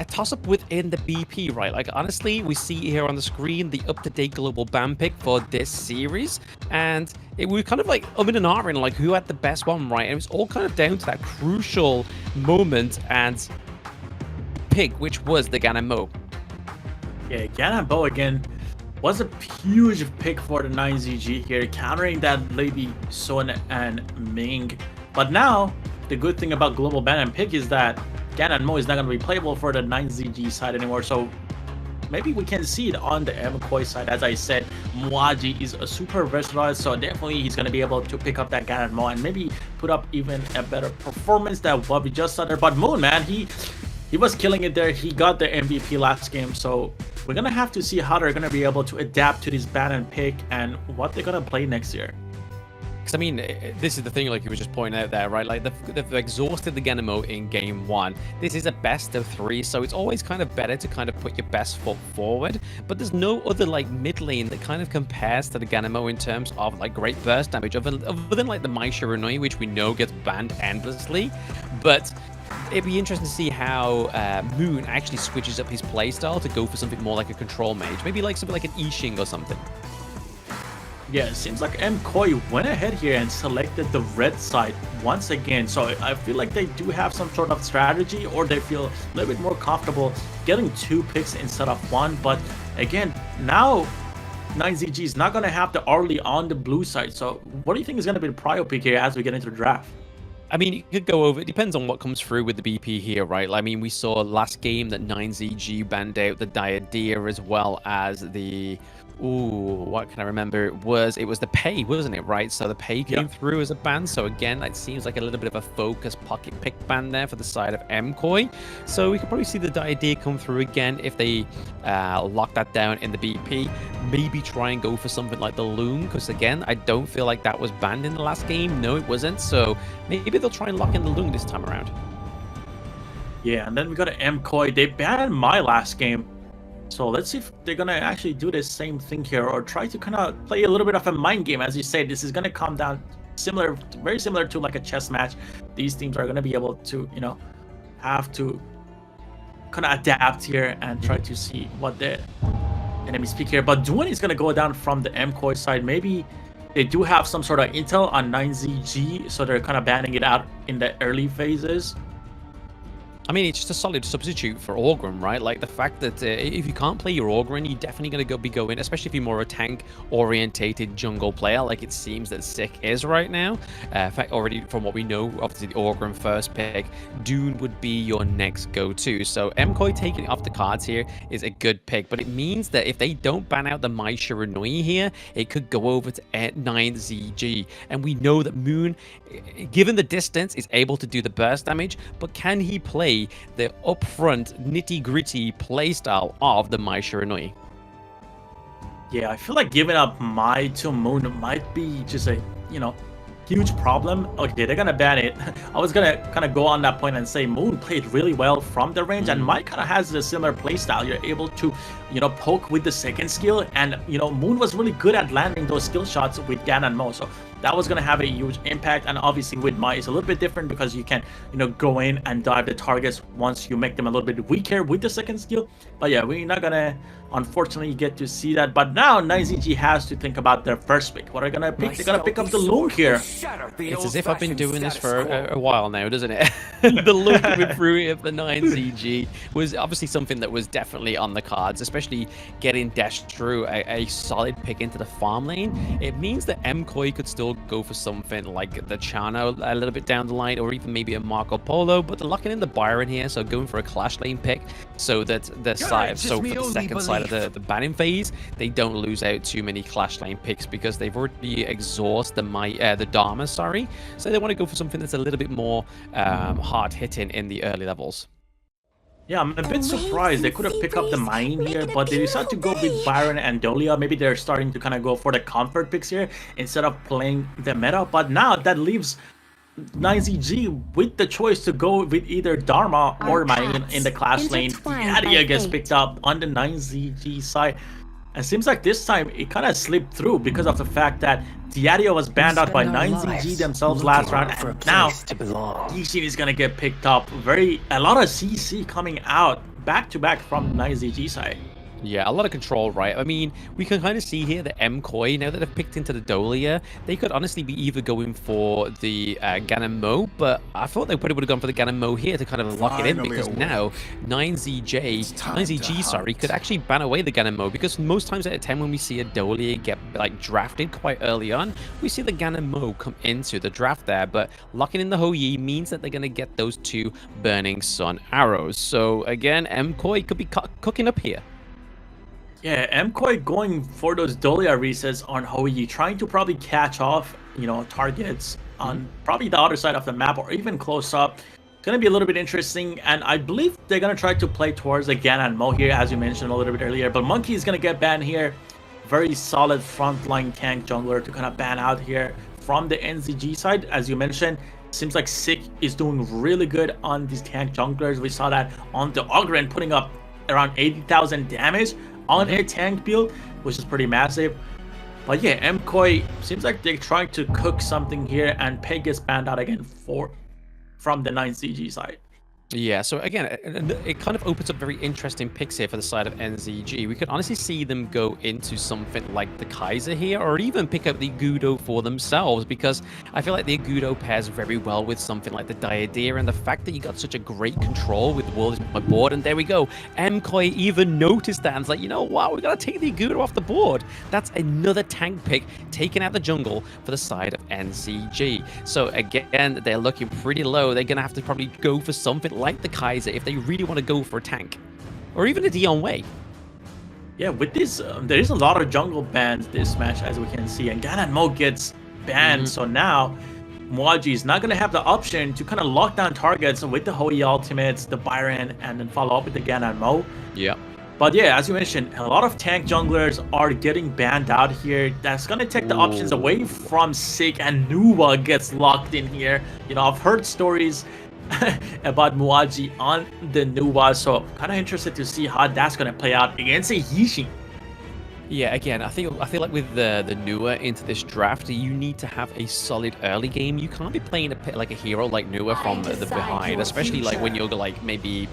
toss-up within the BP, right? Like, honestly, we see here on the screen the up-to-date global ban pick for this series, and it was kind of like in and ahhing, like who had the best one, right? And it was all kind of down to that crucial moment and pick, which was the Ganamo. Yeah, Ganamo again was a huge pick for the 9ZG here, countering that Lady Son and Ming. But now, the good thing about global ban and pick is that Ganamo is not going to be playable for the 9ZG side anymore, so maybe we can see it on the MKOI side. As I said, Muaji is a super versatile, so definitely he's going to be able to pick up that Ganamo and maybe put up even a better performance than what we just saw there. But Moon, man, he was killing it there. He got the MVP last game, so we're gonna have to see how they're gonna be able to adapt to this ban and pick and what they're gonna play next year. Because I mean, this is the thing, like you were just pointing out there, right? Like they've exhausted the Ganamo in game 1. This is a best of 3, so it's always kind of better to kind of put your best foot forward. But there's no other like mid lane that kind of compares to the Ganamo in terms of like great burst damage, other than like the Mai Shiranui, which we know gets banned endlessly. But it'd be interesting to see how Moon actually switches up his playstyle to go for something more like a control mage. Maybe like something like an Yixing or something. Yeah, it seems like MKOI went ahead here and selected the red side once again. So I feel like they do have some sort of strategy, or they feel a little bit more comfortable getting 2 picks instead of 1. But again, now 9ZG is not going to have the early on the blue side. So what do you think is going to be the prio pick here as we get into the draft? I mean, you could go over, it depends on what comes through with the BP here, right? I mean, we saw last game that 9ZG banned out the Diadea as well as the, what can I remember? It was the Pay, wasn't it, right? So the Pay came through as a ban. So again, it seems like a little bit of a focus pocket pick ban there for the side of MKOI. So we could probably see the Diadea come through again if they lock that down in the BP. Maybe try and go for something like the Loom, because again, I don't feel like that was banned in the last game. No, it wasn't. So maybe they'll try and lock in the Loom this time around. Yeah, and then we got an MKOI. They banned my last game. So let's see if they're going to actually do the same thing here, or try to kind of play a little bit of a mind game. As you say, this is going to come down very similar to like a chess match. These teams are going to be able to, you know, have to kind of adapt here and try to see what the enemies pick here. But Duan is going to go down from the MKOI side. Maybe they do have some sort of intel on 9ZG, so they're kind of banning it out in the early phases. I mean, it's just a solid substitute for Orgrim, right? Like the fact that if you can't play your Orgrim, you're definitely going to be going, especially if you're more a tank-orientated jungle player, like it seems that Sick is right now. In fact, already from what we know, obviously the Orgrim first pick, Dune would be your next go-to. So MKOI taking it off the cards here is a good pick, but it means that if they don't ban out the Mai Shiranui here, it could go over to 9ZG. And we know that Moon, given the distance, is able to do the burst damage, but can he play the upfront nitty-gritty playstyle of the Mai Shiranui? Yeah, I feel like giving up Mai to Moon might be just a, you know, huge problem. Okay, they're gonna ban it. I was gonna kind of go on that point and say Moon played really well from the range, and Mai kind of has a similar playstyle. You're able to, you know, poke with the second skill, and you know, Moon was really good at landing those skill shots with Gan and Mo, so that was gonna have a huge impact. And obviously with Mai, it's a little bit different because you can, you know, go in and dive the targets once you make them a little bit weaker with the second skill. But yeah, we're not gonna unfortunately get to see that. But now 9ZG has to think about their first pick. What are they gonna pick? They're gonna pick up the Loom here. It's as if I've been doing this for a while now, doesn't it? The Loom coming through of the 9ZG was obviously something that was definitely on the cards, especially getting Dash through a solid pick into the farm lane. It means that MKOI could still go for something like the Chano a little bit down the line, or even maybe a Marco Polo, but they're locking in the Byron here, so going for a Clash lane pick so that the side, so for the second side of the banning phase, they don't lose out too many Clash lane picks because they've already exhausted the Dharma, sorry. So they want to go for something that's a little bit more hard hitting in the early levels. Yeah, I'm a bit surprised. They could have picked up the Mine here, but they decided to go with Byron and Dolia. Maybe they're starting to kind of go for the comfort picks here instead of playing the meta. But now that leaves 9ZG with the choice to go with either Dharma or Main in the clash lane. Diadia gets picked up on the 9ZG side. And seems like this time it kind of slipped through because of the fact that Diadia was banned out by 9ZG themselves last round, and now Yishin is gonna get picked up. A lot of CC coming out back to back from 9ZG side. Yeah, a lot of control, right? I mean, we can kind of see here that MKoi, now that they've picked into the Dolia, they could honestly be either going for the Ganon Mo, but I thought they probably would have gone for the Ganon Mo here to kind of lock it in, because now 9ZG, sorry, could actually ban away the Ganon Mo, because most times out of 10 when we see a Dolia get like drafted quite early on, we see the Ganon Mo come into the draft there, but locking in the Hou Yi means that they're going to get those 2 Burning Sun arrows. So again, MKoi could be cooking up here. Yeah, MKoi going for those Dolia resets on Hou Yi, trying to probably catch off, you know, targets on probably the other side of the map or even close up. It's going to be a little bit interesting, and I believe they're going to try to play towards the Ganon Mo here, as you mentioned a little bit earlier. But Monkey is going to get banned here. Very solid frontline tank jungler to kind of ban out here from the NZG side. As you mentioned, seems like Sick is doing really good on these tank junglers. We saw that on the Ogren putting up around 80,000 damage on a tank build, which is pretty massive. But yeah, MKoi seems like they're trying to cook something here, and Peg gets banned out again from the 9ZG side. Yeah, so again, it kind of opens up very interesting picks here for the side of NZG. We could honestly see them go into something like the Kaiser here, or even pick up the Gudo for themselves, because I feel like the Gudo pairs very well with something like the Diadea, and the fact that you got such a great control with the World is my board, and there we go. MKoi even noticed that and was like, you know what, we gotta take the Gudo off the board. That's another tank pick, taking out the jungle for the side of NZG. So again, they're looking pretty low. They're gonna have to probably go for something like the Kaiser if they really want to go for a tank, or even a Dion Wei. Yeah, with this, there is a lot of jungle bans this match, as we can see, and Ganon Mo gets banned. So now Muaji is not going to have the option to kind of lock down targets with the Hou Yi ultimates, the Byron, and then follow up with the Ganon Mo. Yeah. But yeah, as you mentioned, a lot of tank junglers are getting banned out here. That's going to take the options away from Sick, and Nuwa gets locked in here. You know, I've heard stories about Muaji on the Nuwa, so kind of interested to see how that's going to play out against a Yishin. Yeah, again, I feel like with the Nuwa into this draft, you need to have a solid early game. You can't be playing like a hero like Nuwa from the behind, especially like when you're like maybe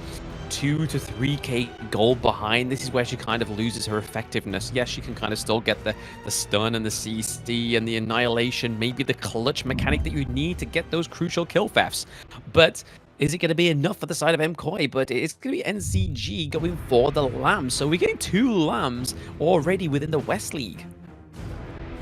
2 to 3k gold behind. This is where she kind of loses her effectiveness. Yes, she can kind of still get the stun and the CC and the annihilation, maybe the clutch mechanic that you need to get those crucial kill thefts. But is it going to be enough for the side of MKoi? But it's going to be NZG going for the Lamb. So we're getting 2 Lambs already within the West League.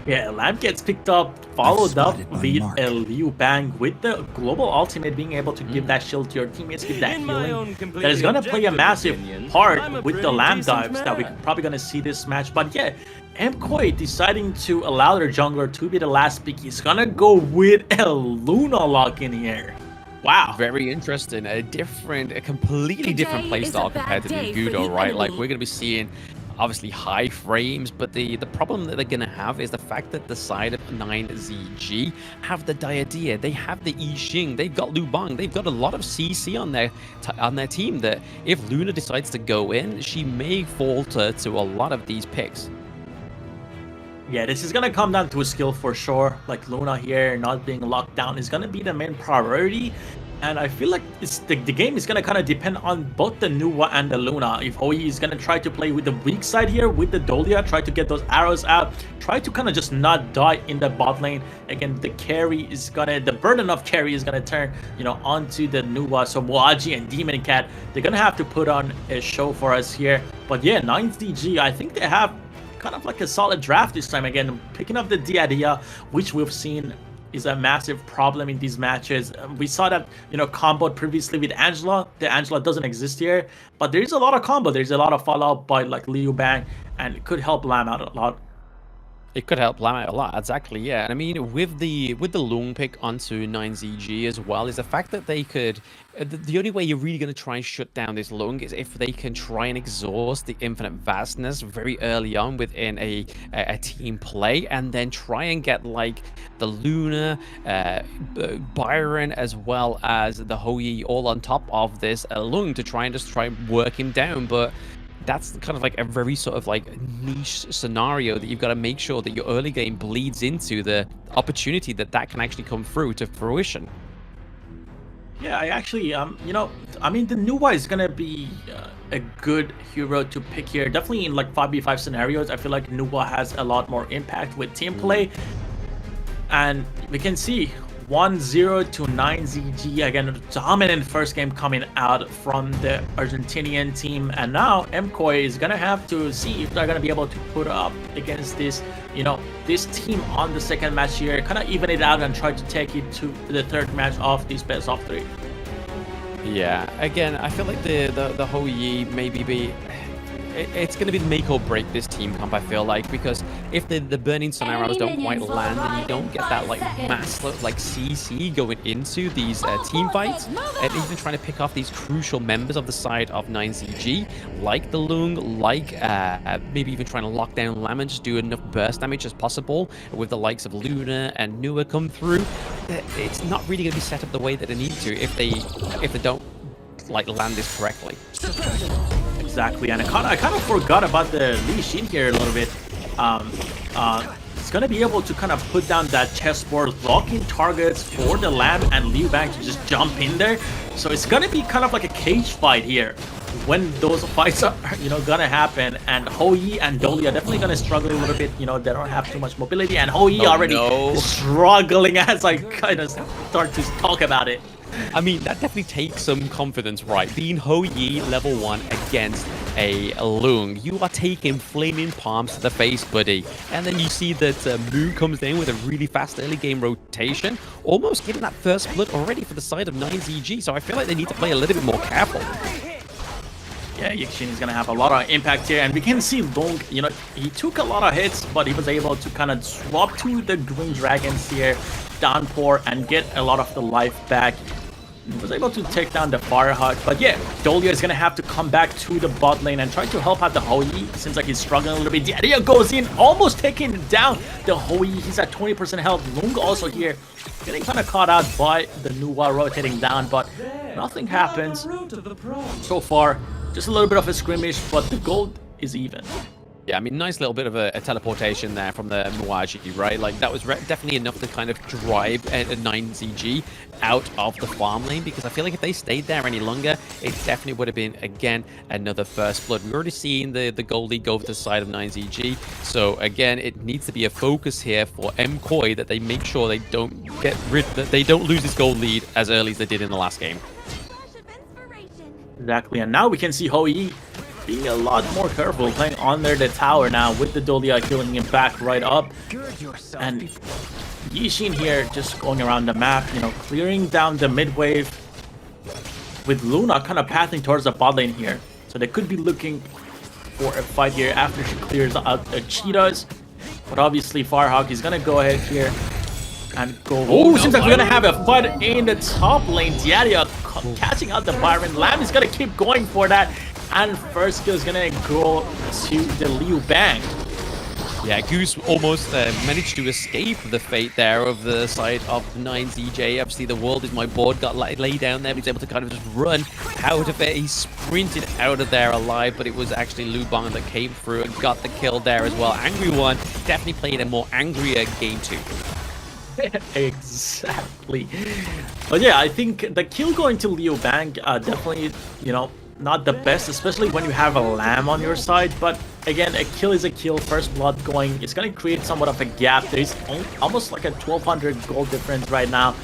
Yeah, Lamb gets picked up, followed up with a Liu Bang with the global ultimate, being able to give that shield to your teammates, give that healing. That is going to play a massive part with the Lamb dives that we're probably going to see this match. But yeah, MKoi deciding to allow their jungler to be the last pick. He's going to go with a Luna lock in here. Wow. Very interesting. A completely different playstyle compared to the Gudo, right? Like, we're going to be seeing obviously high frames, but the problem that they're going to have is the fact that the side of 9ZG have the Diadea, they have the Yixing, they've got Lu Bang, they've got a lot of CC on their team, that if Luna decides to go in, she may falter to a lot of these picks. Yeah, this is going to come down to a skill for sure. Like Luna here not being locked down is going to be the main priority. And I feel like the game is going to kind of depend on both the Nuwa and the Luna. If Hou Yi is going to try to play with the weak side here, with the Dolia, try to get those arrows out, try to kind of just not die in the bot lane. Again, the burden of carry is going to turn, you know, onto the Nuwa. So Muaji and Demon Cat, they're going to have to put on a show for us here. But yeah, 9ZG, I think they have kind of like a solid draft this time. Again, picking up the Diadea, which we've seen is a massive problem in these matches. We saw that, you know, comboed previously with Angela. The Angela doesn't exist here, but there is a lot of combo. There's a lot of follow-up by like Liu Bang, and it could help Lamb out a lot. It could help Lam out a lot, exactly, yeah. And I mean, with the Lung pick onto 9ZG as well, is the fact that they could... The only way you're really going to try and shut down this Lung is if they can try and exhaust the infinite vastness very early on within a team play, and then try and get, like, the Luna, Byron, as well as the Houyi all on top of this Lung to try and work him down, but... That's kind of like a very sort of like niche scenario that you've got to make sure that your early game bleeds into the opportunity that can actually come through to fruition. Yeah, I actually, you know, I mean, the Nuwa is gonna be a good hero to pick here. Definitely in like 5v5 scenarios, I feel like Nuwa has a lot more impact with team play. And we can see 1-0 to 9ZG, again, a dominant first game coming out from the Argentinian team, and now MKOI is gonna have to see if they're gonna be able to put up against this, you know, this team on the second match here, kind of even it out and try to take it to the third match of this best of 3. Yeah, again, I feel like the Houyi maybe be... It's going to be make or break this team comp, I feel like, because if the burning sun arrows don't quite land and you don't get that like mass like CC going into these team fights, and even trying to pick off these crucial members of the side of 9ZG, like the Lung, like maybe even trying to lock down Lam and just do enough burst damage as possible with the likes of Luna and Nua come through, it's not really going to be set up the way that they need to if they don't like land this correctly. Exactly, and I kind of forgot about the Lee Xin here a little bit. It's gonna be able to kind of put down that chessboard, locking targets for the Lam and Liu Bang to just jump in there. So it's gonna be kind of like a cage fight here when those fights are, you know, gonna happen. And Houyi and Dolly are definitely gonna struggle a little bit. You know, they don't have too much mobility, and Houyi already struggling as I kind of start to talk about it. I mean, that definitely takes some confidence, right? Being Houyi level 1 against a Lung, you are taking flaming palms to the face, buddy. And then you see that Moon comes in with a really fast early game rotation, almost getting that first blood already for the side of 9ZG. So I feel like they need to play a little bit more careful. Yeah, Yixin is going to have a lot of impact here, and we can see Lung, you know, he took a lot of hits, but he was able to kind of swap to the Green Dragons here, downpour, and get a lot of the life back. He was able to take down the Firehawk, but yeah, Dolia is going to have to come back to the bot lane and try to help out the Houyi. Seems like he's struggling a little bit. Diaria goes in, almost taking down the Houyi. He's at 20% health. Lung also here, getting kind of caught out by the Nuwa rotating down, but nothing happens so far. Just a little bit of a skirmish, but the gold is even. Yeah, I mean, nice little bit of a teleportation there from the Muaji, right? Like, that was definitely enough to kind of drive 9ZG out of the farm lane, because I feel like if they stayed there any longer, it definitely would have been, again, another first blood. We've already seen the Goldie go to the side of 9ZG, so again, it needs to be a focus here for MKOI that they make sure they don't lose this gold lead as early as they did in the last game. Exactly, and now we can see Houyi being a lot more careful, playing under the tower now with the Dolia killing him back right up. And Yixin here just going around the map, you know, clearing down the mid wave with Luna kind of pathing towards the bot lane here. So they could be looking for a fight here after she clears out the Cheetahs. But obviously Firehawk is going to go ahead here and go. Oh, seems like we're going to have a fight in the top lane. Diaria catching out the Byron. Lam is going to keep going for that. And first kill is gonna go to the Liu Bang. Yeah, Goose almost managed to escape the fate there of the side of 9ZJ. Obviously, the world is my board got laid down there, but he's able to kind of just run out of it. He sprinted out of there alive, but it was actually Liu Bang that came through and got the kill there as well. Angry One definitely played a more angrier game too. Exactly. But yeah, I think the kill going to Liu Bang definitely, you know, not the best, especially when you have a Lamb on your side. But again, a kill is a kill. First blood going, it's going to create somewhat of a gap. There's almost like a 1200 gold difference right now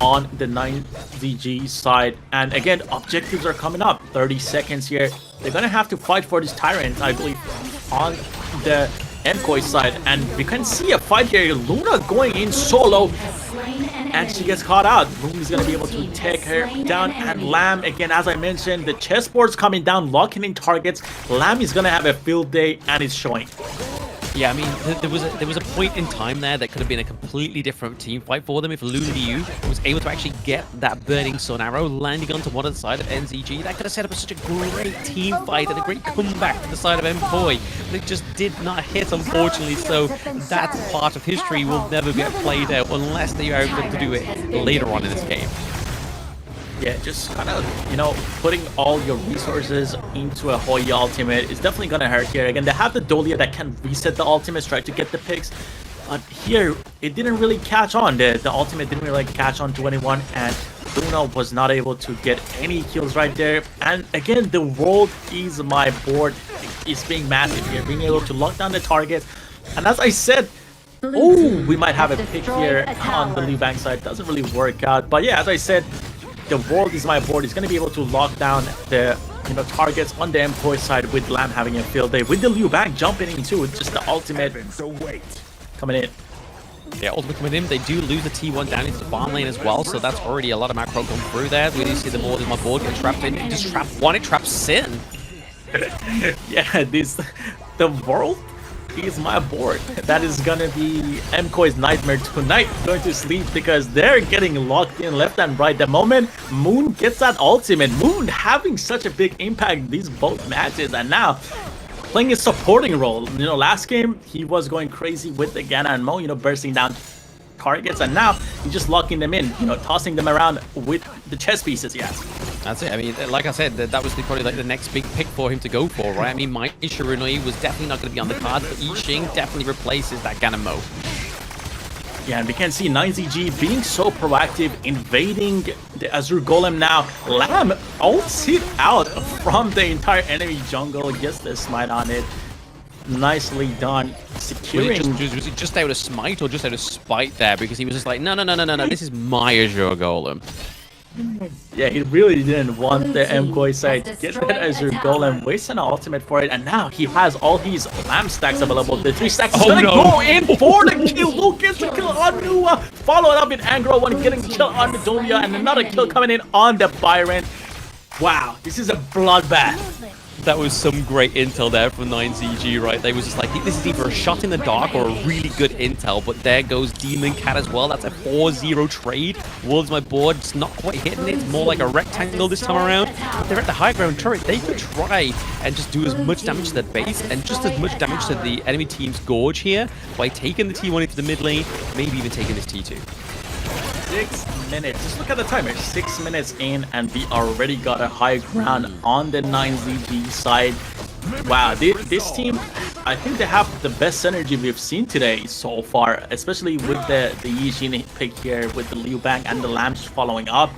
on the 9ZG side. And again, objectives are coming up. 30 seconds here. They're going to have to fight for this Tyrant, I believe, on the MKOI side. And we can see a fight here. Luna going in solo, and she gets caught out. Luna is going to be able to take her down. And Lam, again, as I mentioned, the chessboard's coming down, locking in targets. Lam is going to have a field day, and it's showing. Yeah, I mean, there was a point in time there that could have been a completely different team fight for them if Lu Liu was able to actually get that Burning Sun arrow landing onto one of the side of NZG. That could have set up such a great team fight and a great comeback to the side of MKOI, but it just did not hit, unfortunately. So that part of history will never get played out unless they are able to do it later on in this game. Yeah, just kind of, you know, putting all your resources into a Hoi ultimate is definitely going to hurt here. Again, they have the Dolia that can reset the ultimates, try to get the picks. But here, it didn't really catch on. The ultimate didn't really catch on to anyone, and Luna was not able to get any kills right there. And again, the world is my board is being massive here, being able to lock down the target. And as I said, oh, we might have a pick here on the Liu Bang side. Doesn't really work out. But yeah, as I said, the world is my board. Is going to be able to lock down the targets on the MKOI side with Lamb having a field day. With the Liu Bang jumping in too, with just the ultimate coming in. Yeah, ultimate coming in. They do lose the T1 down into the farm lane as well, so that's already a lot of macro come through there. We do see the more than my board get trapped in. It just trap one, it traps Sin. Yeah, the world is my board. That is gonna be MKOI's nightmare tonight, going to sleep, because they're getting locked in left and right. The moment Moon gets that ultimate, Moon having such a big impact in these both matches, and now playing a supporting role. You know, last game he was going crazy with the Gana and Mo, you know, bursting down targets, and now he's just locking them in, you know, tossing them around with the chess pieces he has. That's it. I mean, like I said, that was probably like the next big pick for him to go for, right? I mean, my Shirunoi was definitely not going to be on the cards, but Yixing definitely replaces that Ganamo. Yeah, and we can see 9ZG being so proactive, invading the Azure Golem now. Lamb ults it out from the entire enemy jungle, gets the smite on it. Nicely done, securing. Was it just out of smite or just out of spite there? Because he was just like, no, this is my Azure Golem. Yeah, he really didn't want the MKOI side to get that Azure Golem, waste an ultimate for it, and now he has all these Lamb stacks available. The 3 stacks is gonna go in for the kill. Luke gets the kill on Nua, followed up in Angro when getting the kill on the Dolia, and another kill coming in on the Byron. Wow, this is a bloodbath. That was some great intel there from 9ZG, right? They was just like, this is either a shot in the dark or a really good intel, but there goes Demon Cat as well. That's a 4-0 trade. World's my board, it's not quite hitting it. It's more like a rectangle this time around. But they're at the high ground turret. They could try and just do as much damage to the base and just as much damage to the enemy team's Gorge here by taking the T1 into the mid lane, maybe even taking this T2. 6 minutes. Just look at the timer. 6 minutes in, and we already got a high ground on the 9ZG side. Wow, this team, I think they have the best synergy we've seen today so far, especially with the Yixing pick here with the Liu Bang and the Lambs following up.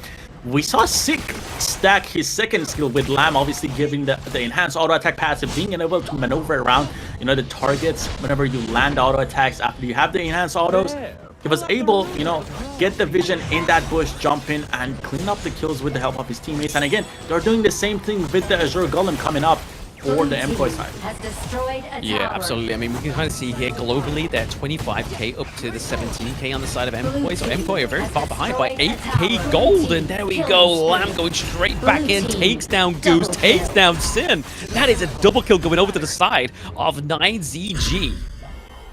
We saw Sick stack his second skill with Lamb, obviously giving the enhanced auto attack passive, being able to maneuver around, you know, the targets whenever you land auto attacks after you have the enhanced autos. He was able, you know, get the vision in that bush, jump in, and clean up the kills with the help of his teammates. And again, they're doing the same thing with the Azure Golem coming up for the MKOI side. Yeah, absolutely. I mean, we can kind of see here globally, they're 25k up to the 17k on the side of MKOI. So MKOI are very far behind by 8k gold. And there we go. Lamb going straight back in, takes down Goose, takes down Sin. That is a double kill going over to the side of 9ZG.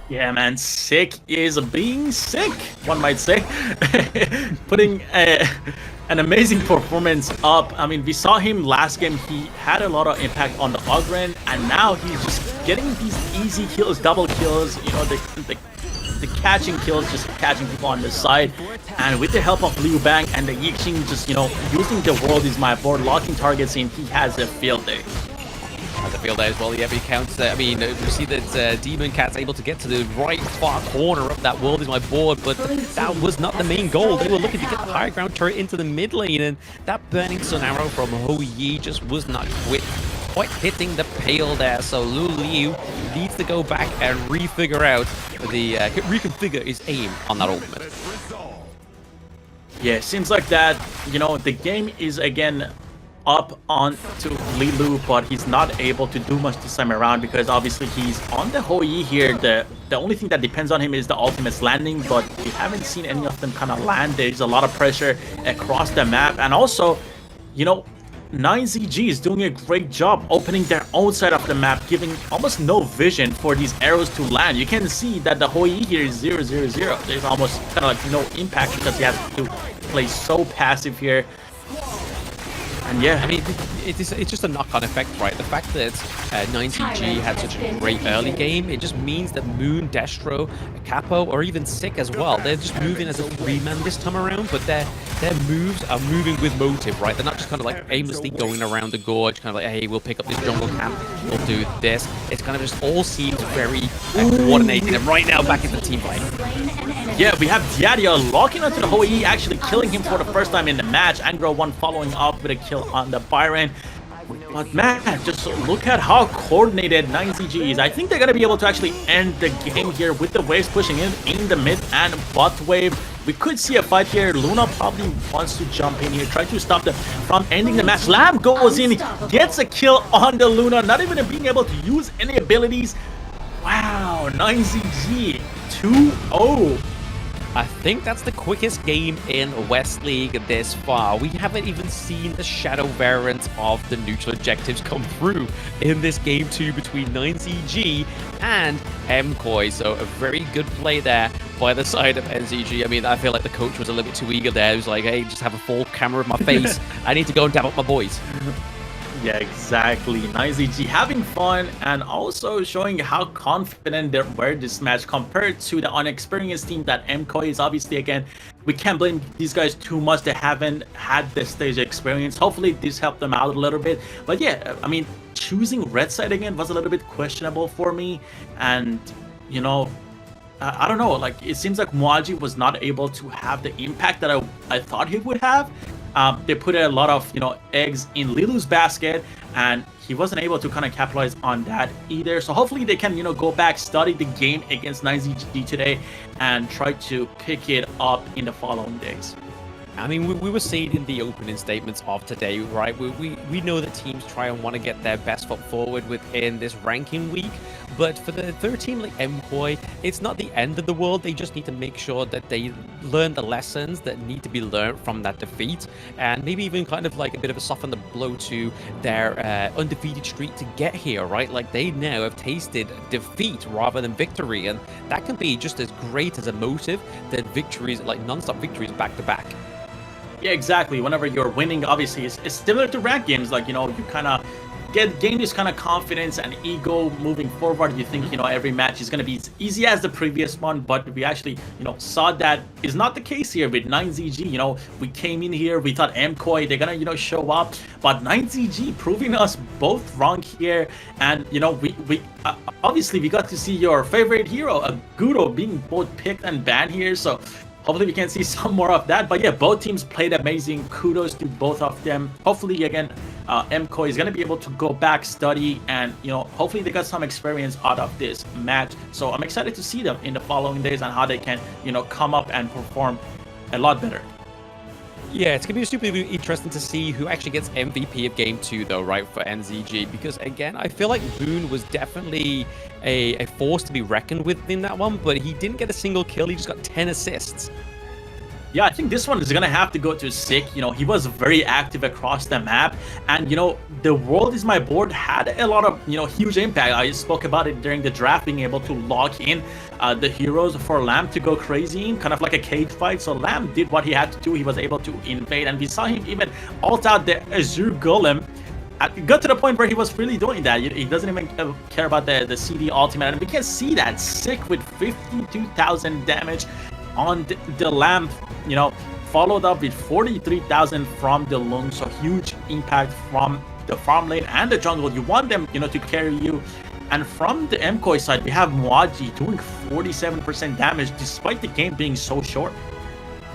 Yeah, man, Sick is being sick, one might say. Putting an amazing performance up. I mean, we saw him last game. He had a lot of impact on the Ogren, and now he's just getting these easy kills, double kills, you know, the catching kills, just catching people on the side. And with the help of Liu Bang and the Yixing, just, you know, using the world is my board, locking targets in, he has a field day. Has a field day as well. Yeah, but he counts. I mean, we see that Demon Cat's able to get to the right far corner of that world is my board, but that was not the main goal. They were looking to get the high ground turret into the mid lane, and that Burning Sun arrow from Hou Yi just was not quite hitting the pale there. So Lu Liu needs to go back and reconfigure his aim on that ultimate. Yeah, seems like that, you know, the game is again up on to Li Lu, but he's not able to do much this time around because obviously he's on the Hou Yi here. The only thing that depends on him is the ultimates landing, but we haven't seen any of them kind of land. There's a lot of pressure across the map, and also, you know, 9ZG is doing a great job opening their own side of the map, giving almost no vision for these arrows to land. You can see that the Hoi here is 0, 0, 0. There's almost kind of like no impact because he has to play so passive here. And yeah, I mean, it's just a knock-on effect, right? The fact that 9ZG had such a great early game, it just means that Moon, Destro, Capo, or even Sick as well, they're just moving as a 3-man this time around, but their moves are moving with motive, right? They're not just kind of like aimlessly going around the gorge, kind of like, hey, we'll pick up this jungle camp, we'll do this. It's kind of just all seems very coordinated, and right now back in the team fight. Yeah, we have Diadia locking onto the Hoi, actually killing him for the first time in the match. Angro1 following up with a kill on the Byron. But man, just look at how coordinated 9ZG is. I think they're going to be able to actually end the game here with the waves pushing in the mid and bot wave. We could see a fight here. Luna probably wants to jump in here, try to stop them from ending the match. Lamb goes in, gets a kill on the Luna, not even being able to use any abilities. Wow, 9ZG 2-0. I think that's the quickest game in West League this far. We haven't even seen the shadow variant of the neutral objectives come through in this game 2 between 9ZG and MKOI. So a very good play there by the side of NZG. I mean, I feel like the coach was a little bit too eager there. He was like, hey, just have a full camera of my face. I need to go and dab up my boys. Yeah, exactly. 9ZG having fun and also showing how confident they were this match compared to the unexperienced team that MKOI is. Obviously, again, we can't blame these guys too much. They haven't had the stage experience. Hopefully, this helped them out a little bit. But yeah, I mean, choosing red side again was a little bit questionable for me. And, you know, I don't know. Like, it seems like Mwaji was not able to have the impact that I thought he would have. They put a lot of, you know, eggs in Lilu's basket, and he wasn't able to kind of capitalize on that either. So hopefully they can, you know, go back, study the game against 9ZG today, and try to pick it up in the following days. I mean, we were seeing in the opening statements of today, right? We know that teams try and want to get their best foot forward within this ranking week, but for the third team like MKOI, it's not the end of the world. They just need to make sure that they learn the lessons that need to be learned from that defeat, and maybe even kind of like a bit of a soften the blow to their undefeated streak to get here, right? Like they now have tasted defeat rather than victory, and that can be just as great as a motive that victories, like non-stop victories back to back. Yeah, exactly. Whenever you're winning, obviously, it's similar to ranked games. Like, you know, you kind of gain this kind of confidence and ego moving forward. You think, you know, every match is going to be as easy as the previous one, but we actually, you know, saw that is not the case here with 9ZG. You know, we came in here, we thought MKOI, they're going to, you know, show up, but 9ZG proving us both wrong here. And, you know, we obviously, we got to see your favorite hero, Guro, being both picked and banned here. So hopefully we can see some more of that. But yeah, both teams played amazing. Kudos to both of them. Hopefully, again, MKOI is going to be able to go back, study, and, you know, hopefully they got some experience out of this match. So I'm excited to see them in the following days and how they can, you know, come up and perform a lot better. Yeah, it's going to be super interesting to see who actually gets MVP of Game 2, though, right, for NZG. Because, again, I feel like Boone was definitely a force to be reckoned with in that one, but he didn't get a single kill. He just got 10 assists. Yeah, I think this one is going to have to go to Sick. You know, he was very active across the map. And, you know, the World Is My Board had a lot of, you know, huge impact. I spoke about it during the draft, being able to lock in the heroes for Lamb to go crazy, kind of like a cage fight. So Lamb did what he had to do. He was able to invade. And we saw him even ult out the Azure Golem. It got to the point where he was really doing that. He doesn't even care about the CD ultimate. And we can see that Sick with 52,000 damage on the Lamb, you know, followed up with 43,000 from the Lung. So huge impact from the farm lane and the jungle. You want them, you know, to carry you. And from the MKOI side, we have Mwaji doing 47% damage despite the game being so short.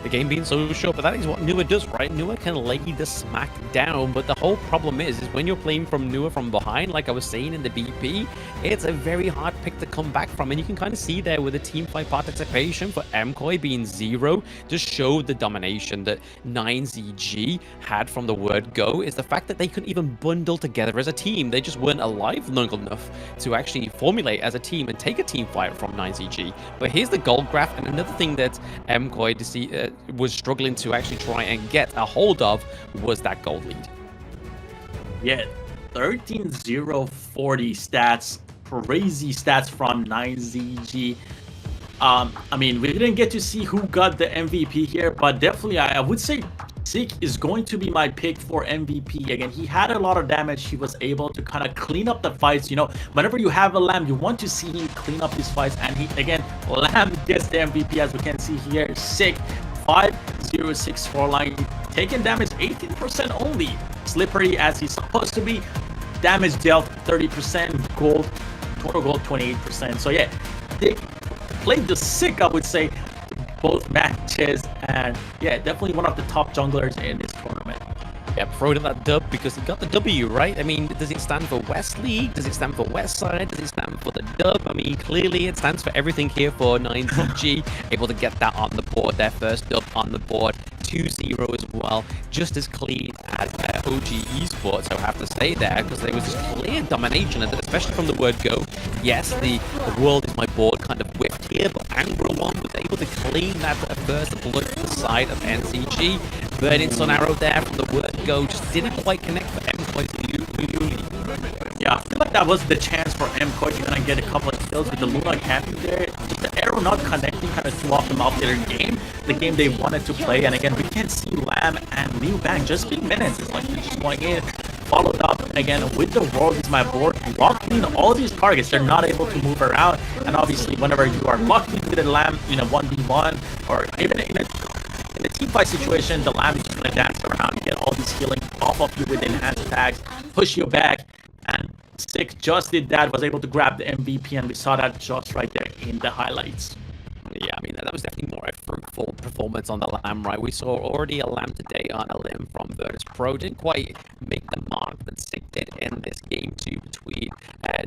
The game being so short, but that is what Nua does, right? Nua can lay the smack down, but the whole problem is when you're playing from Nua from behind, like I was saying in the BP, it's a very hard pick to come back from, and you can kind of see there with the team fight participation for MKOI being 0, just showed the domination that 9ZG had from the word go, is the fact that they couldn't even bundle together as a team. They just weren't alive long enough to actually formulate as a team and take a team fight from 9ZG. But here's the gold graph, and another thing that MKOI was struggling to actually try and get a hold of was that gold lead. Yeah, 13-0-40 stats. Crazy stats from 9ZG. I mean, we didn't get to see who got the MVP here, but definitely I would say Zeke is going to be my pick for MVP. Again, he had a lot of damage. He was able to kind of clean up the fights. You know, whenever you have a Lamb, you want to see him clean up his fights. And he, again, Lamb gets the MVP, as we can see here. Sick, 5-0-6 line, taking damage 18% only. Slippery as he's supposed to be. Damage dealt 30%, gold, total gold 28%. So yeah, they played the sick, I would say, both matches, and yeah, definitely one of the top junglers in this tournament. Yeah, throw to that dub because he got the W, right? I mean, does it stand for West League? Does it stand for West Side? Does it stand for the dub? I mean, clearly it stands for everything here for 9ZG. Able to get that on the board, their first dub on the board. 2-0 as well, just as clean as OG Esports, I have to say there, because there was just clear domination, and especially from the word go. Yes, the world is my board kind of whipped here, but Angro One was able to clean that first blood to the side of NCG. Burning Sun Arrow there from the word go just didn't quite connect for MKoi to Luli. Yeah, I feel like that was the chance for MKoi to kind of get a couple of kills with the Luna camping there. Just the arrow not connecting kind of threw off them off their game, the game they wanted to play. And again, we can see Lamb and Liu Bang just being minutes. It's like they're just going in, followed up again with the world is my board, locked in all these targets. They're not able to move around. And obviously, whenever you are locked in with a Lamb in a 1v1 or even in a team fight situation, the Lamb is just going to dance around, get all these healing off of you with enhanced attacks, push you back. And Sick just did that, was able to grab the MVP, and we saw that just right there in the highlights. Yeah, I mean, that was definitely more a fruitful performance on the Lamb, right? We saw already a Lamb today on a limb from Virtus.pro. Didn't quite make the mark that Sick did in this game too between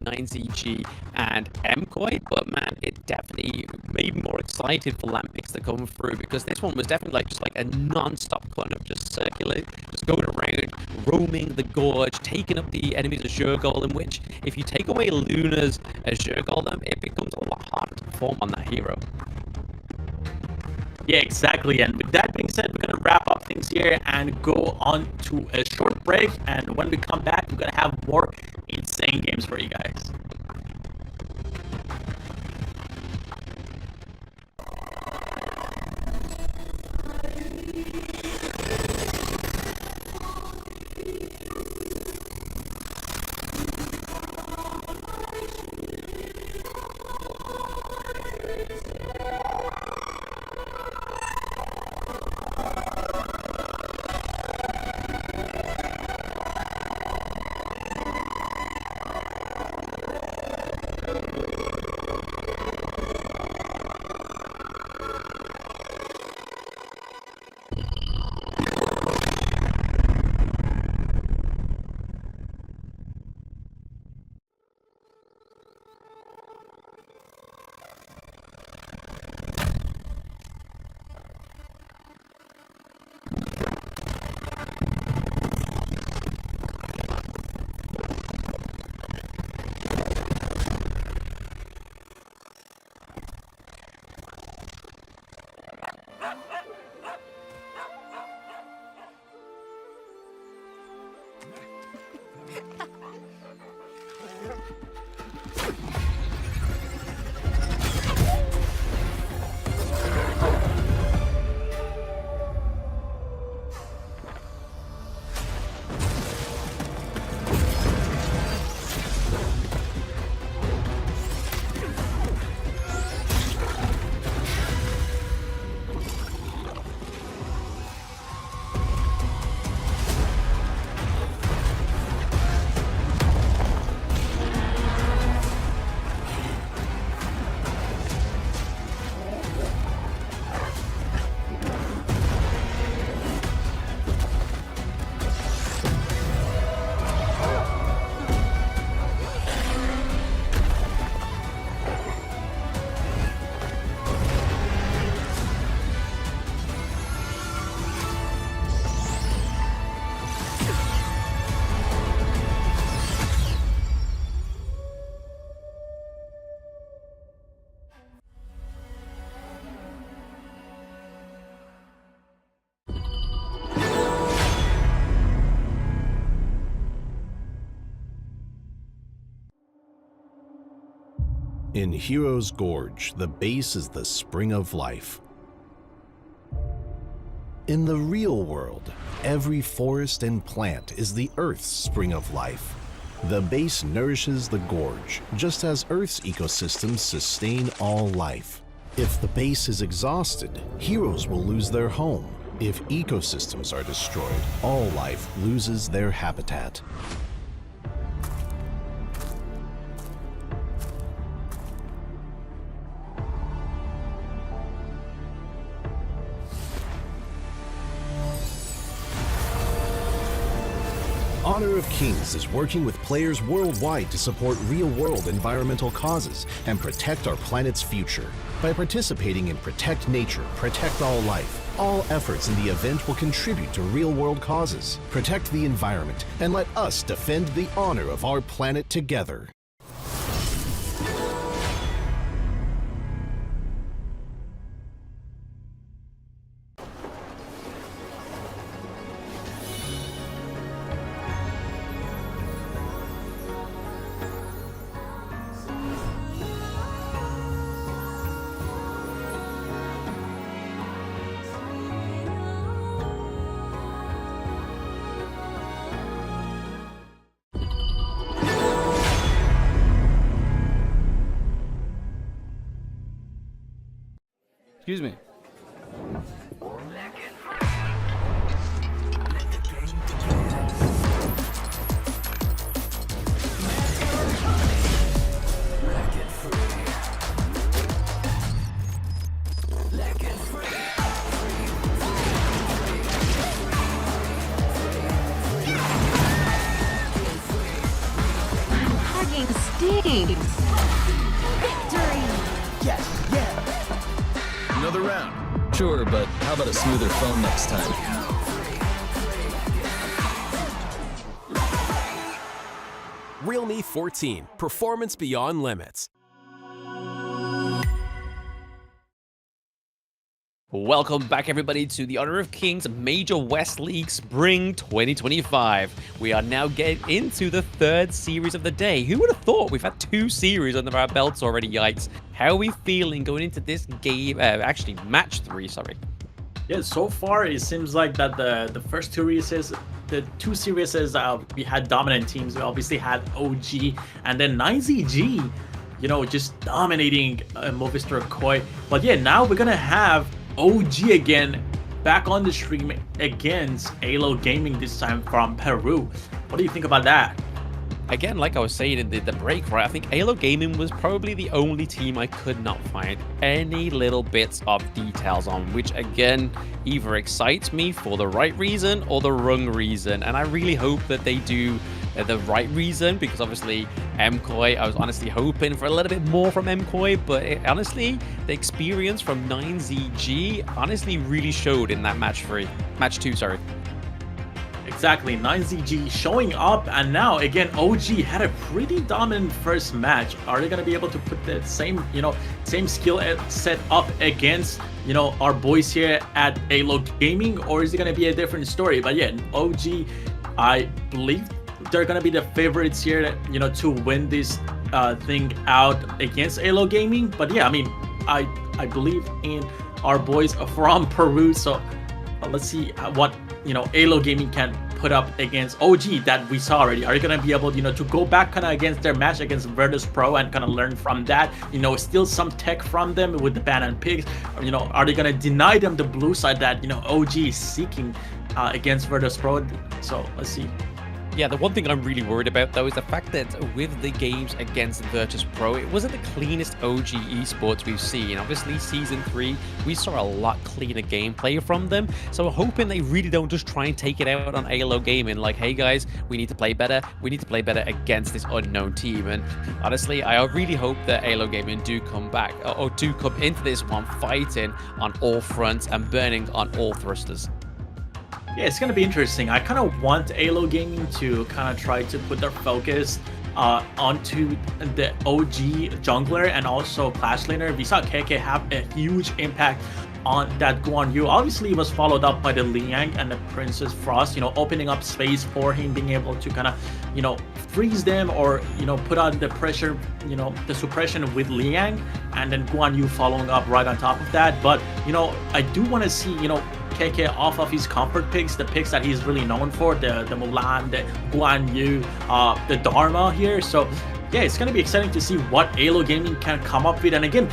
9ZG and MKoi, but man, it definitely made me more excited for Lamb picks to come through, because this one was definitely just like a non-stop kind of just circulate, just going around, roaming the gorge, taking up the enemy's Azure Golem, which if you take away Luna's Azure Golem, it becomes a lot harder to perform on that hero. Yeah, exactly. And with that being said, we're going to wrap up things here and go on to a short break. And when we come back, we're going to have more insane games for you guys. In Hero's Gorge, the base is the spring of life. In the real world, every forest and plant is the Earth's spring of life. The base nourishes the gorge, just as Earth's ecosystems sustain all life. If the base is exhausted, heroes will lose their home. If ecosystems are destroyed, all life loses their habitat. Honor of Kings is working with players worldwide to support real-world environmental causes and protect our planet's future. By participating in Protect Nature, Protect All Life, all efforts in the event will contribute to real-world causes, protect the environment, and let us defend the honor of our planet together. Excuse me. Hugging stinks. Victory! Yes, yeah. Another round. Sure, but how about a smoother phone next time? Realme 14, performance beyond limits. Welcome back, everybody, to the Honor of Kings Major West League Spring 2025. We are now getting into the third series of the day. Who would have thought? We've had 2 series under our belts already, yikes. How are we feeling going into this game? Actually, match 3, sorry. Yeah, so far it seems like that the first 2 races, the 2 series, we had dominant teams. We obviously had OG and then 9ZG, you know, just dominating Movistar Koi. But yeah, now we're gonna have OG again back on the stream against AYLO Gaming, this time from Peru. What do you think about that? Again, like I was saying in the break, right, I think AYLO Gaming was probably the only team I could not find any little bits of details on, which again either excites me for the right reason or the wrong reason. And I really hope that they do the right reason, because obviously MKOI, I was honestly hoping for a little bit more from MKOI, but honestly, the experience from 9ZG honestly really showed in that match 2, sorry. Exactly, 9ZG showing up, and now again OG had a pretty dominant first match. Are they gonna be able to put the same, same skill set up against, our boys here at AYLO Gaming, or is it gonna be a different story? But yeah, OG, I believe they're gonna be the favorites here, to win this thing out against AYLO Gaming. But yeah, I mean, I believe in our boys from Peru, so let's see what AYLO Gaming can put up against OG that we saw already. Are you gonna be able, to go back kind of against their match against Virtus.pro and kind of learn from that? Still some tech from them with the ban and pigs. Are they gonna deny them the blue side that OG is seeking against Virtus.pro? So let's see. Yeah, the one thing I'm really worried about, though, is the fact that with the games against Virtus.pro, it wasn't the cleanest OG esports we've seen. Obviously, Season 3, we saw a lot cleaner gameplay from them, so I'm hoping they really don't just try and take it out on AYLO Gaming, like, hey guys, we need to play better against this unknown team. And honestly, I really hope that AYLO Gaming do come back, or do come into this one fighting on all fronts and burning on all thrusters. Yeah, it's gonna be interesting. I kind of want AYLO Gaming to kind of try to put their focus onto the OG jungler and also Clash laner. We saw KK have a huge impact on that Guan Yu obviously was followed up by the Liang and the Princess Frost, you know, opening up space for him, being able to kind of, you know, freeze them or, you know, put on the pressure, you know, the suppression with Liang, and then Guan Yu following up right on top of that. But, you know, I do want to see, you know, KK off of his comfort picks, the picks that he's really known for, the Mulan, the Guan Yu, the Dharma here. So yeah, it's gonna be exciting to see what AYLO Gaming can come up with. And again,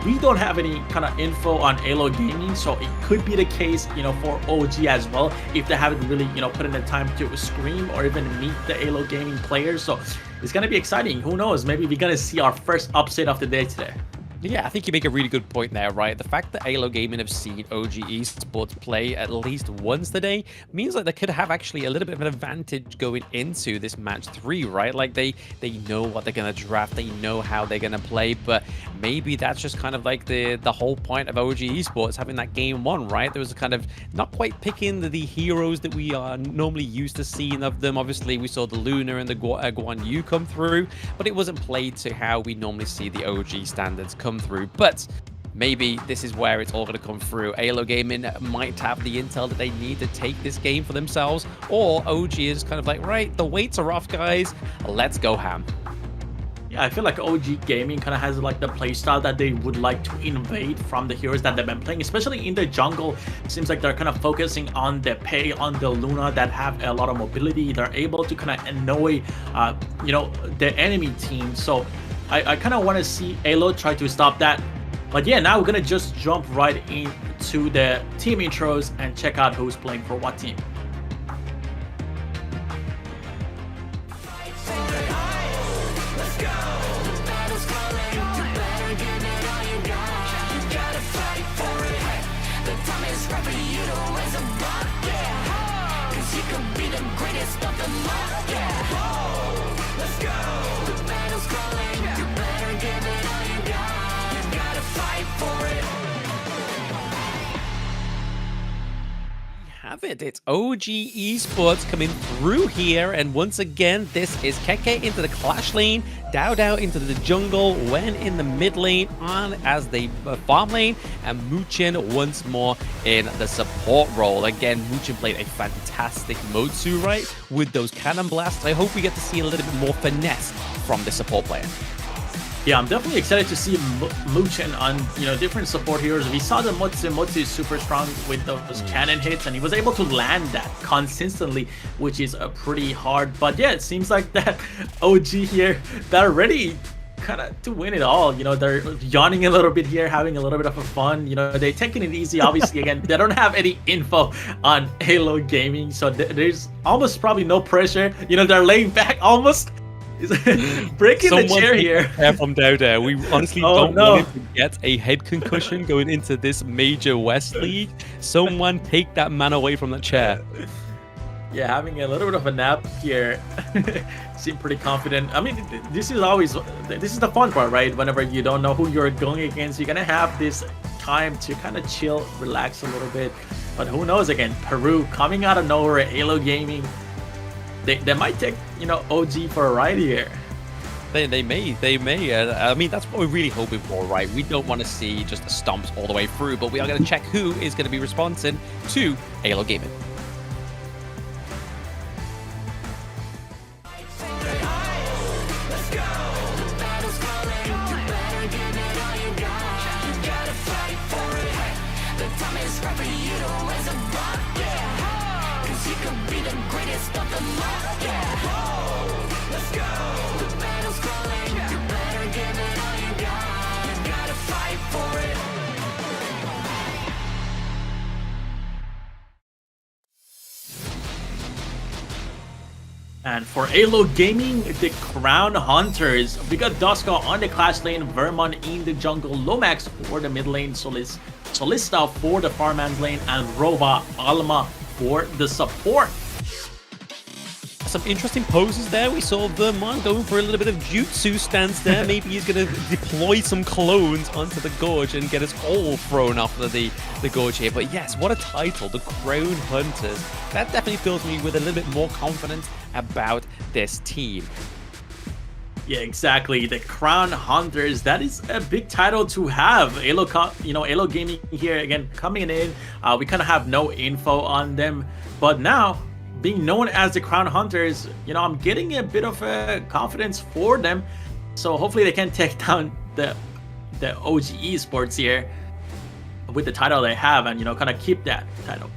we don't have any kind of info on AYLO Gaming, so it could be the case, you know, for OG as well, if they haven't really, you know, put in the time to scream or even meet the AYLO Gaming players. So it's gonna be exciting. Who knows? Maybe we're gonna see our first upset of the day today. Yeah, I think you make a really good point there, right? The fact that AYLO Gaming have seen OG Esports play at least once today means like they could have actually a little bit of an advantage going into this match 3, right? Like they know what they're gonna draft, they know how they're gonna play, but maybe that's just kind of like the whole point of OG Esports having that game 1, right? There was a kind of not quite picking the heroes that we are normally used to seeing of them. Obviously, we saw the Luna and the Guan Yu come through, but it wasn't played to how we normally see the OG standards come through. But maybe this is where it's all going to come through. AYLO Gaming might have the intel that they need to take this game for themselves, or OG is kind of like, right, the weights are off, guys, let's go ham. Yeah, I feel like OG Gaming kind of has like the playstyle that they would like to invade from the heroes that they've been playing, especially in the jungle. It seems like they're kind of focusing on the Pei, on the Luna that have a lot of mobility. They're able to kind of annoy, you know, the enemy team. So I kind of want to see AYLO try to stop that. But yeah, now we're going to just jump right into the team intros and check out who's playing for what team. It's OG Esports coming through here, and once again, this is Keke into the clash lane, Dao into the jungle, Wen in the mid lane, on as the farm lane, and Muchen once more in the support role. Again, Muchen played a fantastic Motsu, right, with those cannon blasts. I hope we get to see a little bit more finesse from the support player. Yeah, I'm definitely excited to see Muchen on, you know, different support heroes. We saw the Motsu. Motsu is super strong with those cannon hits, and he was able to land that consistently, which is pretty hard. But yeah, it seems like that OG here, they're ready kind of to win it all. You know, they're yawning a little bit here, having a little bit of a fun. You know, they're taking it easy. Obviously, again, they don't have any info on AYLO Gaming, so there's almost probably no pressure. You know, they're laying back almost. Breaking the chair here. From Dao. We honestly don't want him to get a head concussion going into this major West League. Someone take that man away from that chair. Yeah, having a little bit of a nap here. Seem pretty confident. I mean, this is the fun part, right? Whenever you don't know who you're going against, you're gonna have this time to kind of chill, relax a little bit. But who knows? Again, Peru coming out of nowhere, AYLO Gaming. They might take, you know, OG for a ride here. They may. I mean, that's what we're really hoping for, right? We don't want to see just the stomps all the way through, but we are going to check who is going to be responding to AYLO Gaming. And for AYLO Gaming, the Crown Hunters, we got Duska on the clash lane, Vermon in the jungle, Lomax for the mid lane, Solista for the farmhands lane, and Rova Alma for the support. Some interesting poses there. We saw Vermon going for a little bit of jutsu stance there. Maybe he's going to deploy some clones onto the gorge and get us all thrown off of the gorge here. But yes, what a title, the Crown Hunters. That definitely fills me with a little bit more confidence about this team. Yeah, exactly. The Crown Hunters. That is a big title to have. AYLO Gaming here again coming in. We kind of have no info on them, but now being known as the Crown Hunters, I'm getting a bit of confidence for them. So hopefully they can take down the OG Esports here with the title they have, and kind of keep that title.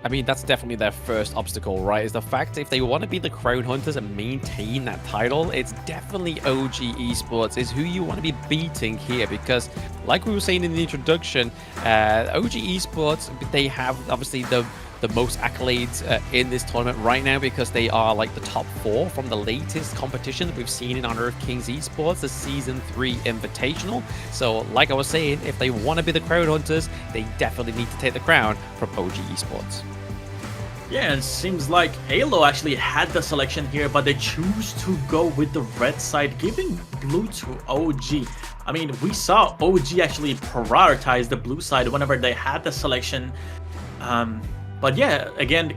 I mean, that's definitely their first obstacle, right? Is the fact if they want to be the Crown Hunters and maintain that title, it's definitely OG Esports is who you want to be beating here, because like we were saying in the introduction, OG Esports, they have obviously the most accolades in this tournament right now, because they are like the top 4 from the latest competition that we've seen in Honor of Kings Esports, the Season 3 Invitational. So like I was saying, if they want to be the Crown Hunters, they definitely need to take the crown from OG Esports. Yeah, and it seems like AYLO actually had the selection here, but they choose to go with the red side, giving blue to OG. I mean, we saw OG actually prioritize the blue side whenever they had the selection. But yeah, again,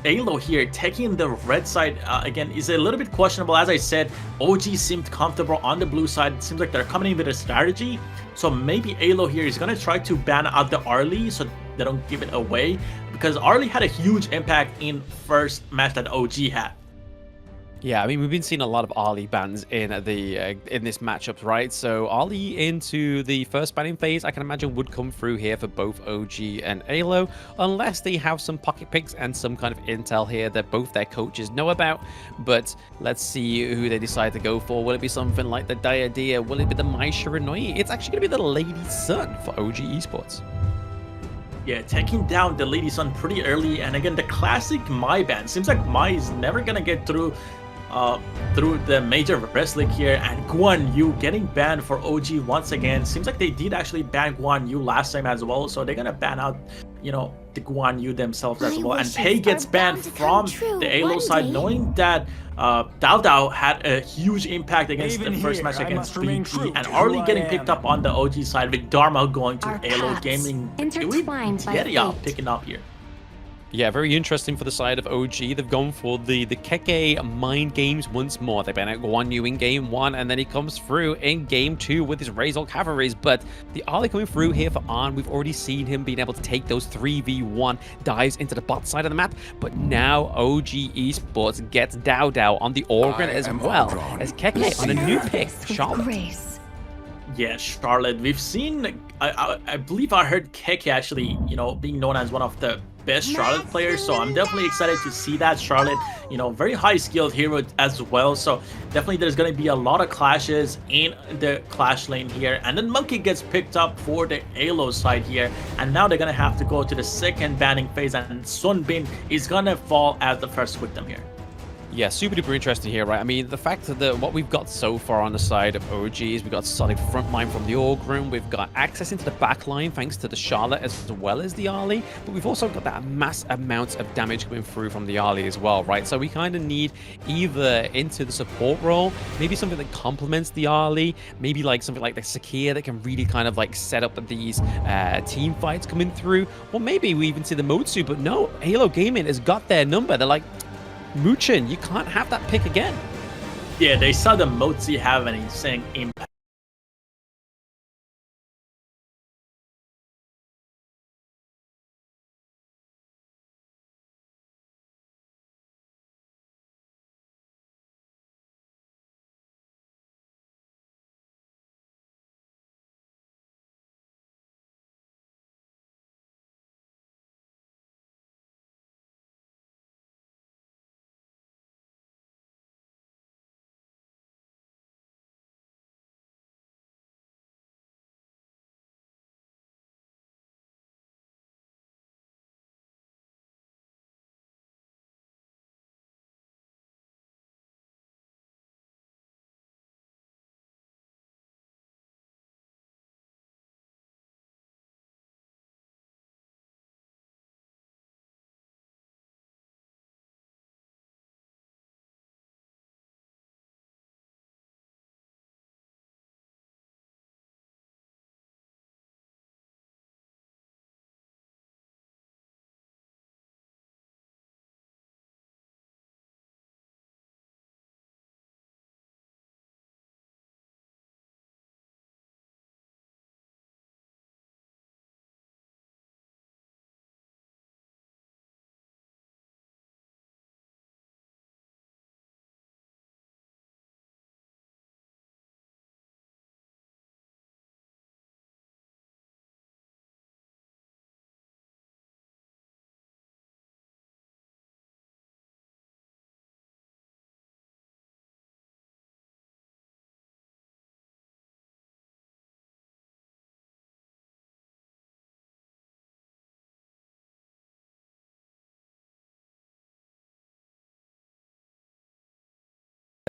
AYLO here taking the red side again is a little bit questionable. As I said, OG seemed comfortable on the blue side. It seems like they're coming in with a strategy. So maybe AYLO here is going to try to ban out the Arlie so they don't give it away, because Arlie had a huge impact in first match that OG had. Yeah, I mean, we've been seeing a lot of Arlie bans in this matchup, right? So Arlie into the first banning phase, I can imagine would come through here for both OG and AYLO, unless they have some pocket picks and some kind of intel here that both their coaches know about. But let's see who they decide to go for. Will it be something like the Diadea? Will it be the Mai Shiranui? It's actually going to be the Lady Sun for OG Esports. Yeah, taking down the Lady Sun pretty early, and again, the classic Mai ban. Seems like Mai is never going to get through the major rest league here, and Guan Yu getting banned for OG once again. Seems like they did actually ban Guan Yu last time as well, so they're gonna ban out, the Guan Yu themselves as well. And Pei gets banned from the AYLO side, knowing that Dao Dao had a huge impact against the first match against BT, and Arlie getting picked up on the OG side with Dharma going to AYLO Gaming. Picking up here. Yeah, very interesting for the side of OG. They've gone for the Keke mind games once more. They ban out Guan Yu in game 1, and then he comes through in game 2 with his Razor Cavalries. But the Arlie coming through here for Arn, we've already seen him being able to take those 3v1 dives into the bot side of the map. But now OG Esports gets Dao Dao on the Organ as well as Keke on a new pick, Charlotte. Yeah, Charlotte. We've seen, I believe I heard Keke actually, being known as one of the best Charlotte players, so I'm definitely excited to see that. Charlotte, very high skilled hero as well, so definitely there's going to be a lot of clashes in the clash lane here. And then Monkey gets picked up for the AYLO side here, and now they're going to have to go to the second banning phase, and Sun Bin is going to fall as the first victim here. Yeah, super duper interesting here, right? I mean, the fact that what we've got so far on the side of OG is we've got solid front line from the Orgrim, we've got access into the back line thanks to the Charlotte as well as the Arlie, but we've also got that mass amount of damage coming through from the Arlie as well, right? So we kind of need either into the support role, maybe something that complements the Arlie, maybe like something like the Sakia that can really kind of like set up these team fights coming through, or maybe we even see the Motsu, but no, AYLO Gaming has got their number. They're like, Muchin, you can't have that pick again. Yeah, they saw the Motzi have an insane impact.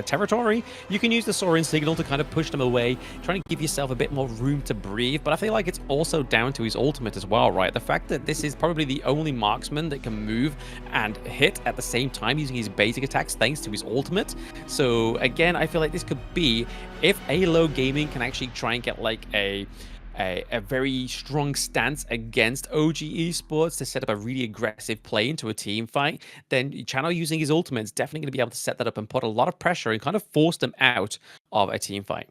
territory, you can use the Soaring Signal to kind of push them away, trying to give yourself a bit more room to breathe. But I feel like it's also down to his ultimate as well, right? The fact that this is probably the only marksman that can move and hit at the same time using his basic attacks thanks to his ultimate. So again, I feel like this could be, if AYLO Gaming can actually try and get like a very strong stance against OG Esports to set up a really aggressive play into a team fight, then Channel using his ultimate is definitely going to be able to set that up and put a lot of pressure and kind of force them out of a team fight.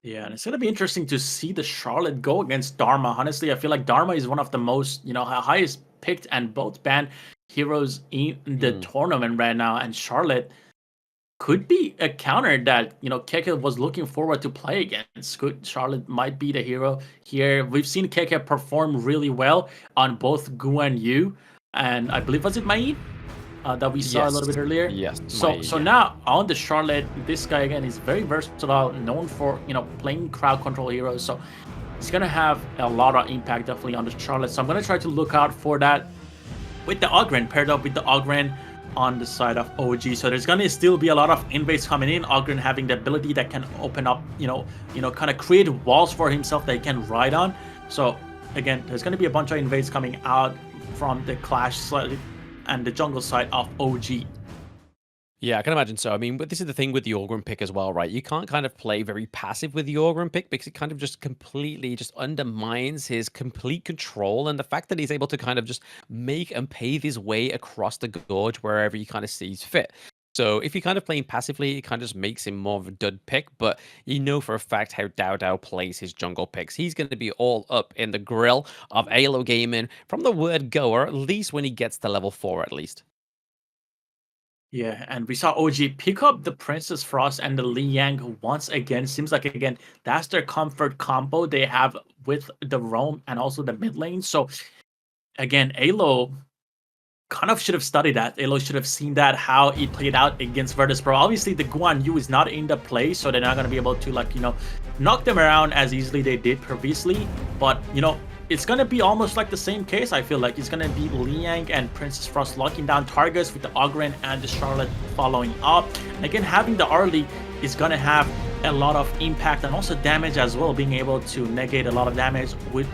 Yeah, and it's going to be interesting to see the Charlotte go against Dharma. Honestly, I feel like Dharma is one of the most, highest picked and both banned heroes in the tournament right now, and Charlotte could be a counter that Keke was looking forward to play against. Charlotte might be the hero here. We've seen Keke perform really well on both Gu and Yu, and I believe, was it Maid that we saw a little bit earlier? Yes. So now on the Charlotte, this guy again is very versatile, known for playing crowd control heroes. So he's gonna have a lot of impact definitely on the Charlotte. So I'm gonna try to look out for that with the Ogren, paired up with the Ogren on the side of OG. So there's gonna still be a lot of invades coming in. Ogren having the ability that can open up, kind of create walls for himself that he can ride on. So again, there's gonna be a bunch of invades coming out from the Clash side and the jungle side of OG. Yeah, I can imagine so. I mean, but this is the thing with the Ogren pick as well, right? You can't kind of play very passive with the Ogren pick because it kind of just completely just undermines his complete control, and the fact that he's able to kind of just make and pave his way across the gorge wherever he kind of sees fit. So if you're kind of playing passively, it kind of just makes him more of a dud pick, but you know for a fact how Dao plays his jungle picks. He's going to be all up in the grill of AYLO Gaming from the word go, or at least when he gets to level 4 at least. Yeah, and we saw OG pick up the Princess Frost and the Liang once again. Seems like, again, that's their comfort combo they have with the roam and also the mid lane. So, again, AYLO kind of should have studied that. AYLO should have seen that, how it played out against Virtus.pro. Obviously, the Guan Yu is not in the play, so they're not going to be able to, knock them around as easily they did previously. But, it's going to be almost like the same case, I feel like. It's going to be Liang and Princess Frost locking down targets with the Ogren and the Charlotte following up. And again, having the Arlie is going to have a lot of impact and also damage as well, being able to negate a lot of damage with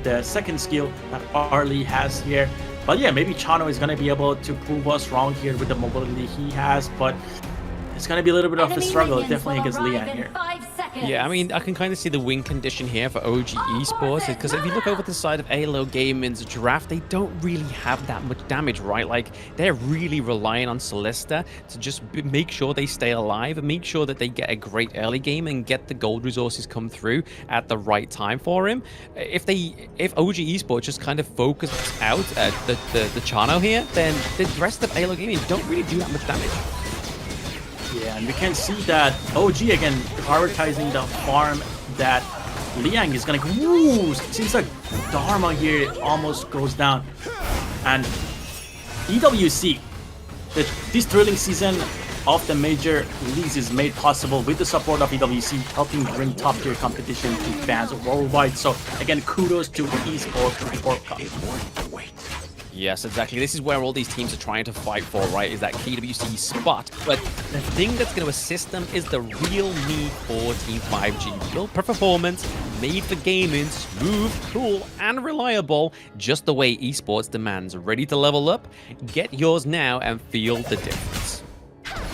the second skill that Arlie has here. But yeah, maybe Chano is going to be able to prove us wrong here with the mobility he has, but it's going to be a little bit of a struggle definitely against Liang here. Yeah, I mean, I can kind of see the win condition here for OG Esports, because if you look over the side of AYLO Gaming's draft, they don't really have that much damage, right? Like, they're really relying on Solista to just make sure they stay alive and make sure that they get a great early game and get the gold resources come through at the right time for him. If OG Esports just kind of focus out the Chano here, then the rest of AYLO Gaming don't really do that much damage. Yeah, and we can see that OG again prioritizing the farm that Liang is gonna go. Ooh, seems like Dharma here almost goes down. And EWC, this thrilling season of the major leagues is made possible with the support of EWC, helping bring top tier competition to fans worldwide. So again, kudos to Esports Report Cup. Yes, exactly. This is where all these teams are trying to fight for, right? Is that KWC spot. But the thing that's going to assist them is the real need for Team 5G. Built for performance, made for gaming, smooth, cool, and reliable, just the way esports demands. Ready to level up? Get yours now and feel the difference.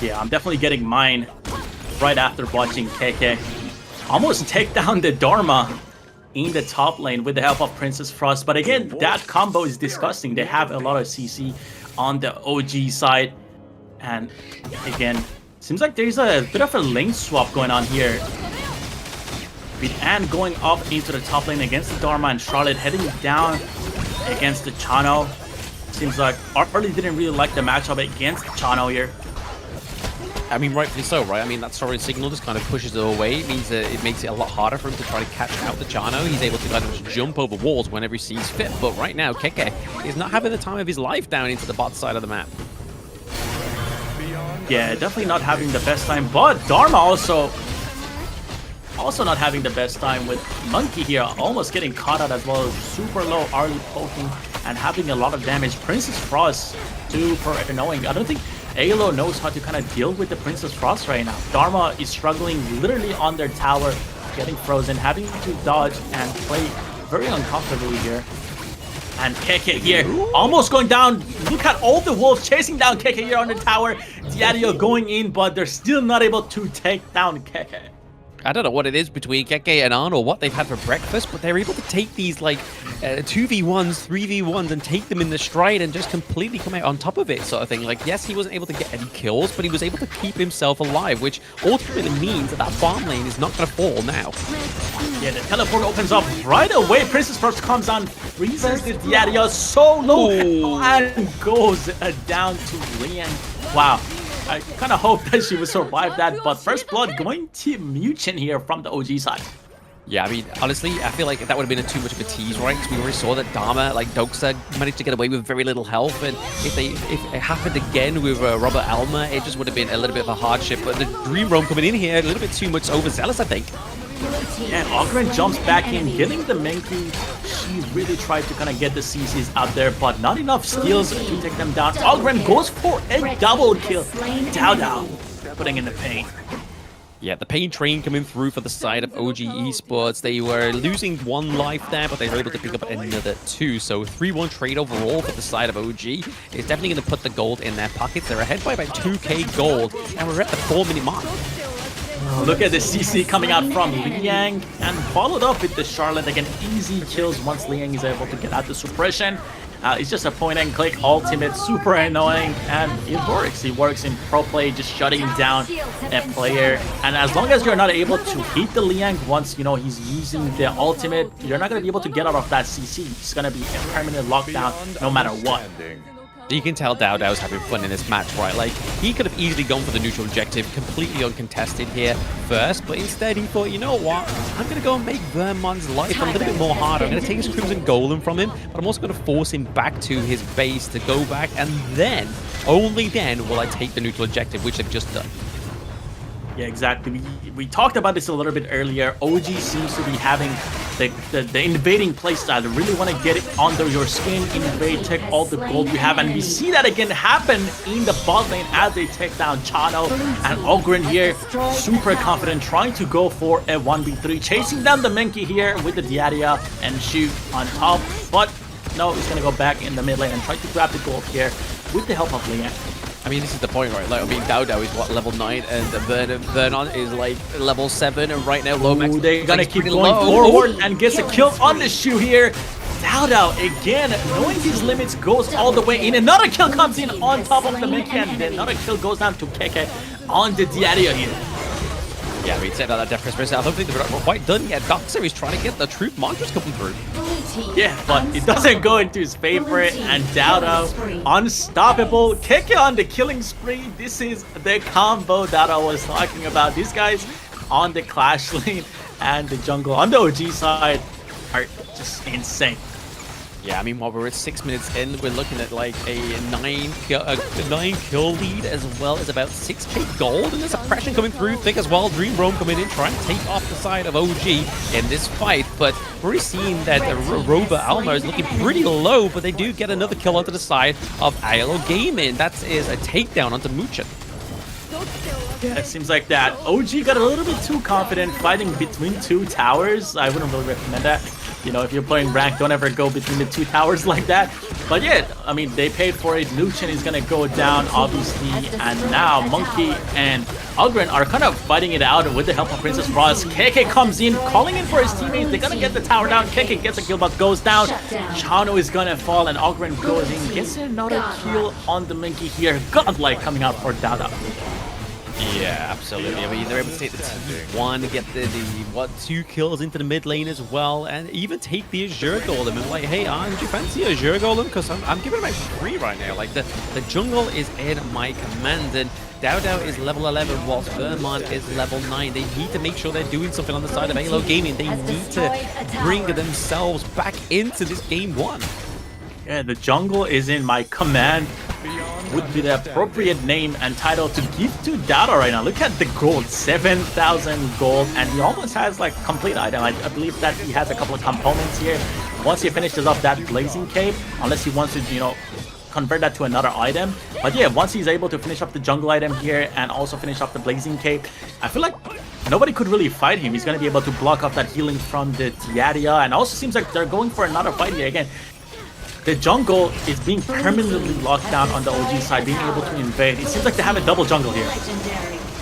Yeah, I'm definitely getting mine right after watching KK almost take down the Dharma in the top lane with the help of Princess Frost. But again, that combo is disgusting. They have a lot of CC on the OG side. And again, seems like there's a bit of a lane swap going on here. With Anne going up into the top lane against the Dharma and Charlotte heading down against the Chano. Seems like Arlie didn't really like the matchup against Chano here. I mean, rightfully so, right? I mean, that Soaring Signal just kind of pushes it away. It means that it makes it a lot harder for him to try to catch out the Chano. He's able to kind of just jump over walls whenever he sees fit. But right now, Keke is not having the time of his life down into the bot side of the map. Yeah, definitely not having the best time. But Dharma also not having the best time with Monkey here, almost getting caught out as well. Super low Arlie poking and having a lot of damage. Princess Frost, super annoying. I don't think AYLO knows how to kind of deal with the Princess Frost right now. Dharma is struggling literally on their tower, getting frozen, having to dodge and play very uncomfortably here. And KK here, almost going down. Look at all the wolves chasing down KK here on the tower. Diario going in, but they're still not able to take down KK. I don't know what it is between Keke and Arn or what they've had for breakfast, but they're able to take these like 2v1s, 3v1s and take them in the stride and just completely come out on top of it sort of thing. Like, yes, he wasn't able to get any kills, but he was able to keep himself alive, which ultimately means that that farm lane is not going to fall now. Yeah, the teleport opens up right away. Princess First comes on, freezes the Diario so low and goes down to Liang. Wow. I kind of hope that she would survive that, but first blood going to Muchin here from the OG side. Yeah, I mean, honestly, I feel like that would have been too much of a tease, right? Because we already saw that Dharma, like Doksa, managed to get away with very little health, and if it happened again with Robert Alma, it just would have been a little bit of a hardship. But the Dream Roam coming in here, a little bit too much overzealous, I think. Yeah, Ogren jumps back in, getting the Menki. She really tried to kind of get the CCs out there, but not enough skills to take them down. Ogren goes for a double kill. Dao putting in the pain. Yeah, the pain train coming through for the side of OG Esports. They were losing 1 life there, but they were able to pick up another 2. So 3-1 trade overall for the side of OG. It's definitely going to put the gold in their pockets. They're ahead by about 2k gold, and we're at the 4-minute mark. Look at the CC coming out from Liang and followed up with the Charlotte. Again, easy kills once Liang is able to get out the suppression. It's just a point and click ultimate, super annoying, and it works. It works in pro play, just shutting down a player. And as long as you're not able to hit the Liang once, you know, he's using the ultimate, you're not going to be able to get out of that CC. It's going to be a permanent lockdown no matter what. You can tell Dao Dao's having fun in this match, right? Like, he could have easily gone for the neutral objective, completely uncontested here first, but instead he thought, you know what? I'm going to go and make Vermon's life a little bit more harder. I'm going to take his Crimson Golem from him, but I'm also going to force him back to his base to go back, and then, only then, will I take the neutral objective, which I've just done. Yeah, exactly. We talked about this a little bit earlier. OG seems to be having the invading playstyle. They really want to get it under your skin, invade, take all the gold you have. And we see that again happen in the bot lane as they take down Chano. And Ogren here, super confident, trying to go for a 1v3. Chasing down the Menki here with the Diaria and shoot on top. But no, he's going to go back in the mid lane and try to grab the gold here with the help of Liang. I mean, this is the point, right? Like, I mean, Dao Dao is what, level 9, and Vernon is like level 7, and right now Lomax. They're gonna keep going forward and gets a kill on the shoe here. Dao Dao again, knowing his limits, goes all the way in. Another kill comes in on top of the Menki, and then another kill goes down to KK on the Diario here. Yeah, we said that Death Christmas. I don't think they're quite done yet. Doxer is trying to get the troop mantras coming through. Yeah, but it doesn't go into his favor, and Dao Dao unstoppable. KK on the killing spree. This is the combo that I was talking about. These guys on the Clash lane and the jungle on the OG side are just insane. Yeah, I mean, while we're at 6 minutes in, we're looking at like a 9 kill lead, as well as about 6k gold, and there's oppression coming through thick as well. Dream Roam coming in, trying to take off the side of OG in this fight, but we're already seeing that Roba Alma is looking pretty low, but they do get another kill onto the side of AYLO Gaming. That is a takedown onto Muchin. Yeah, it seems like that. OG got a little bit too confident fighting between 2 towers. I wouldn't really recommend that. You know, if you're playing rank, don't ever go between the 2 towers like that. But yeah, I mean, they paid for it. Luchin is going to go down, obviously. And now Monkey and Ogren are kind of fighting it out with the help of Princess Frost. KK comes in, calling in for his teammates. They're going to get the tower down. KK gets a kill, but goes down. Chano is going to fall, and Ogren goes in, gets another kill on the Monkey here. Godlike coming out for Dada. Yeah, absolutely. I mean, they're able to take the T1, get the 2 kills into the mid lane as well, and even take the Azure Golem. And like, hey, would you fancy Azure Golem? Because I'm giving it away for free right now. Like, the jungle is in my command, and Dao Dao is level 11, whilst Vermont is level 9. They need to make sure they're doing something on the side of AYLO Gaming. They need to bring themselves back into this game 1. Yeah, the jungle is in my command would be the appropriate name and title to give to Dada right now. Look at the gold, 7,000 gold, and he almost has like complete item. I believe that he has a couple of components here. Once he finishes off that blazing cape, unless he wants to, you know, convert that to another item. But yeah, once he's able to finish up the jungle item here and also finish up the Blazing Cape, I feel like nobody could really fight him. He's going to be able to block off that healing from the Tiaria, and also seems like they're going for another fight here again. The jungle is being permanently locked down on the OG side, being able to invade. It seems like they have a double jungle here.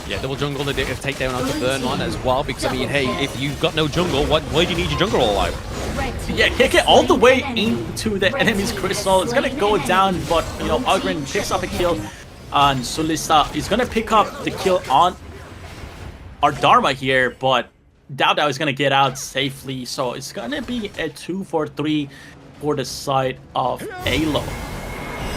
Yeah, double jungle, they take down onto Vernon as well, because I mean, hey, if you've got no jungle, why do you need your jungle all out? Yeah, KK all the way into the enemy's crystal. It's gonna go down, but you know, Ogren picks up a kill on Sulista. He's gonna pick up the kill on our Dharma here, but Dao is gonna get out safely. So it's gonna be a 2-for-3 for the side of AYLO.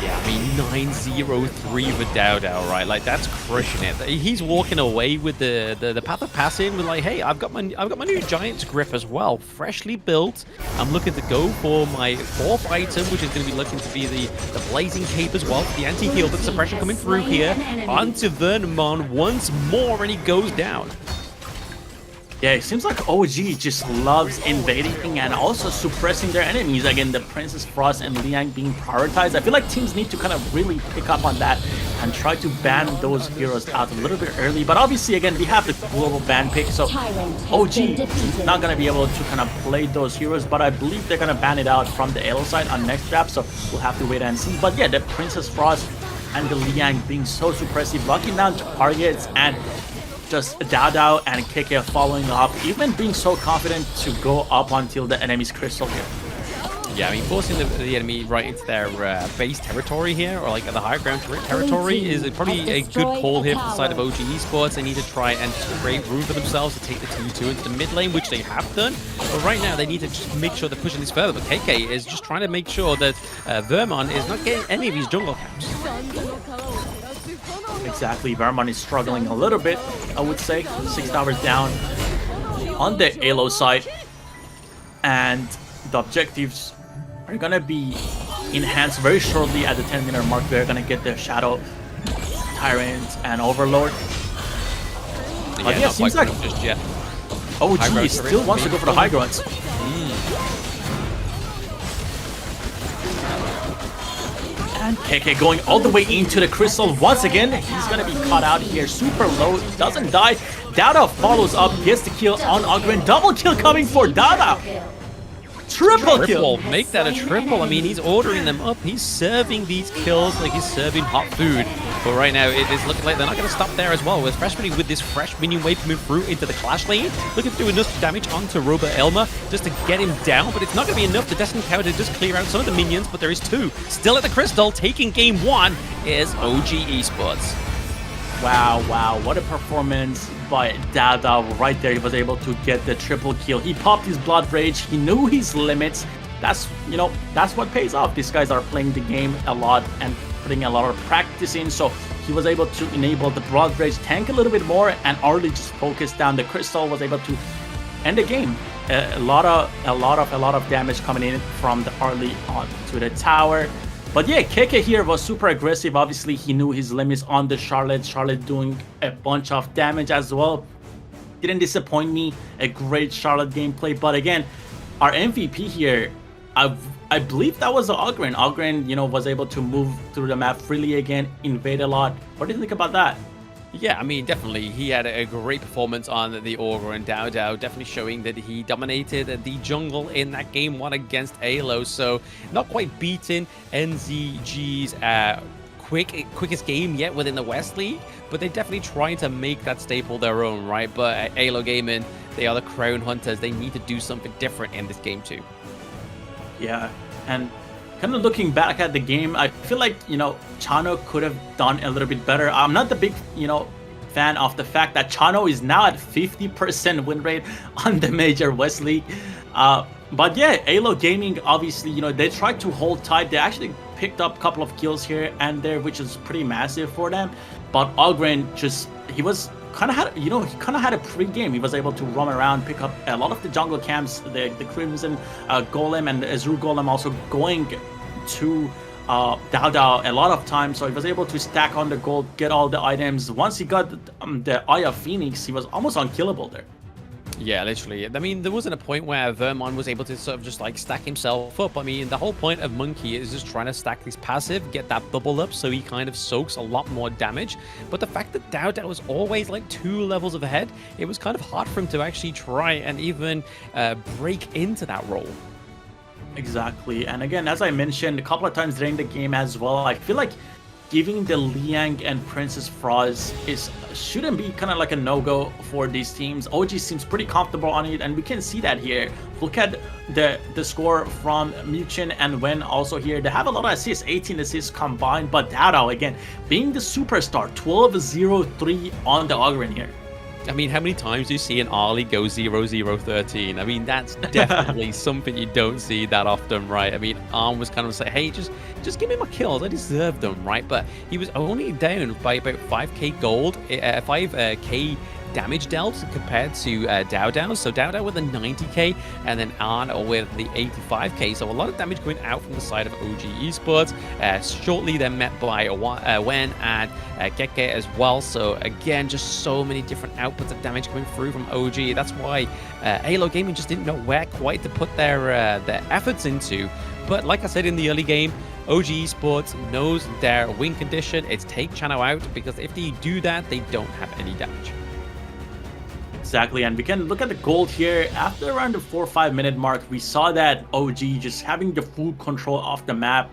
Yeah, I mean 9-0-3 for Dao, right? Like that's crushing it. He's walking away with the path of passing with like, hey, I've got my new Giant's Grip as well, freshly built. I'm looking to go for my 4th item, which is going to be looking to be the Blazing Cape as well. The anti-heal, but suppression coming through here onto Vernon once more, and he goes down. Yeah, it seems like OG just loves invading and also suppressing their enemies. Again, the Princess Frost and Liang being prioritized. I feel like teams need to kind of really pick up on that and try to ban those heroes out a little bit early. But obviously, again, we have the global ban pick, so OG is not going to be able to kind of play those heroes. But I believe they're going to ban it out from the AYLO side on next draft, so we'll have to wait and see. But yeah, the Princess Frost and the Liang being so suppressive, blocking down targets, and just Dao and KK following up, even being so confident to go up until the enemy's crystal here. Yeah, I mean, forcing the enemy right into their base territory here, or like the higher ground territory, is probably a good call here from the side of OG Esports. They need to try and create room for themselves to take the 2-2 into the mid lane, which they have done. But right now, they need to just make sure they're pushing this further. But KK is just trying to make sure that Vermon is not getting any of these jungle camps. Exactly, Vermon is struggling a little bit, I would say. 6 towers down on the AYLO side. And the objectives are gonna be enhanced very shortly at the 10-minute mark. We're gonna get the Shadow, Tyrant, and Overlord. But yeah, seems like just yet. OG still wants to go for the high grounds. And KK going all the way into the crystal once again. He's gonna be caught out here, super low, doesn't die. Dada follows up, gets the kill on Ogren. Double kill coming for Dada. Triple kill. Make that a triple. I mean, he's ordering them up. He's serving these kills like he's serving hot food. But right now, it is looking like they're not going to stop there as well, especially with this fresh minion wave coming through into the clash lane. Looking to do enough damage onto Robert Elmer just to get him down, but it's not going to be enough. The Destiny Tower to just clear out some of the minions, but there is 2 still at the crystal. Taking game 1 is OG Esports. Wow, what a performance by Dada right there. He was able to get the triple kill. He popped his Blood Rage. He knew his limits. That's, you know, that's what pays off. These guys are playing the game a lot and putting a lot of practice in. So he was able to enable the Blood Rage, tank a little bit more, and early just focus down the crystal. Was able to end the game. A lot of damage coming in from the early on to the tower. But yeah, KK here was super aggressive. Obviously, he knew his limits on the Charlotte. Charlotte doing a bunch of damage as well. Didn't disappoint me. A great Charlotte gameplay. But again, our MVP here, I believe that was Ogren. Ogren, you know, was able to move through the map freely again, invade a lot. What do you think about that? Yeah, I mean, definitely. He had a great performance on the Aura and Dao, definitely showing that he dominated the jungle in that game 1 against AYLO. So not quite beating NZG's quickest game yet within the West League, but they're definitely trying to make that staple their own, right? But AYLO Gaming, they are the crown hunters. They need to do something different in this game too. Yeah, and kind of looking back at the game, I feel like, you know, Chano could have done a little bit better. I'm not the big, you know, fan of the fact that Chano is now at 50% win rate on the Major West League. But yeah, AYLO Gaming, obviously, you know, they tried to hold tight. They actually picked up a couple of kills here and there, which is pretty massive for them. But Ogren just, he was kind of had, you know, he kind of had a pre-game. He was able to roam around, pick up a lot of the jungle camps, the Crimson Golem and the Azure Golem also going to Dao a lot of times. So he was able to stack on the gold, get all the items. Once he got the Eye of Phoenix, he was almost unkillable there. Yeah, literally. I mean, there wasn't a point where Vermon was able to sort of just like stack himself up. I mean, the whole point of Monkey is just trying to stack his passive, get that bubble up so he kind of soaks a lot more damage. But the fact that Dao was always like 2 levels ahead, it was kind of hard for him to actually try and even break into that role. Exactly. And again, as I mentioned a couple of times during the game as well, I feel like giving the Liang and Princess Frost shouldn't be kind of like a no-go for these teams. OG seems pretty comfortable on it, and we can see that here. Look at the score from Muchen and Wen also here. They have a lot of assists, 18 assists combined, but Dao again being the superstar, 12-0-3 on the Ogren here. I mean, how many times do you see an Arlie go 0-0-13? I mean, that's definitely something you don't see that often, right? I mean, Arm was kind of like, hey, just give me my kills. I deserve them, right? But he was only down by about 5k gold, 5k damage dealt compared to Dao. So Dao with the 90k and then Arn with the 85k. So a lot of damage going out from the side of OG Esports. Shortly then met by Wen and Keke as well. So again, just so many different outputs of damage coming through from OG. That's why AYLO Gaming just didn't know where quite to put their efforts into. But like I said in the early game, OG Esports knows their win condition. It's take Chano out, because if they do that, they don't have any damage. Exactly, and we can look at the gold here. After around the 4 or 5 minute mark, we saw that OG just having the full control of the map.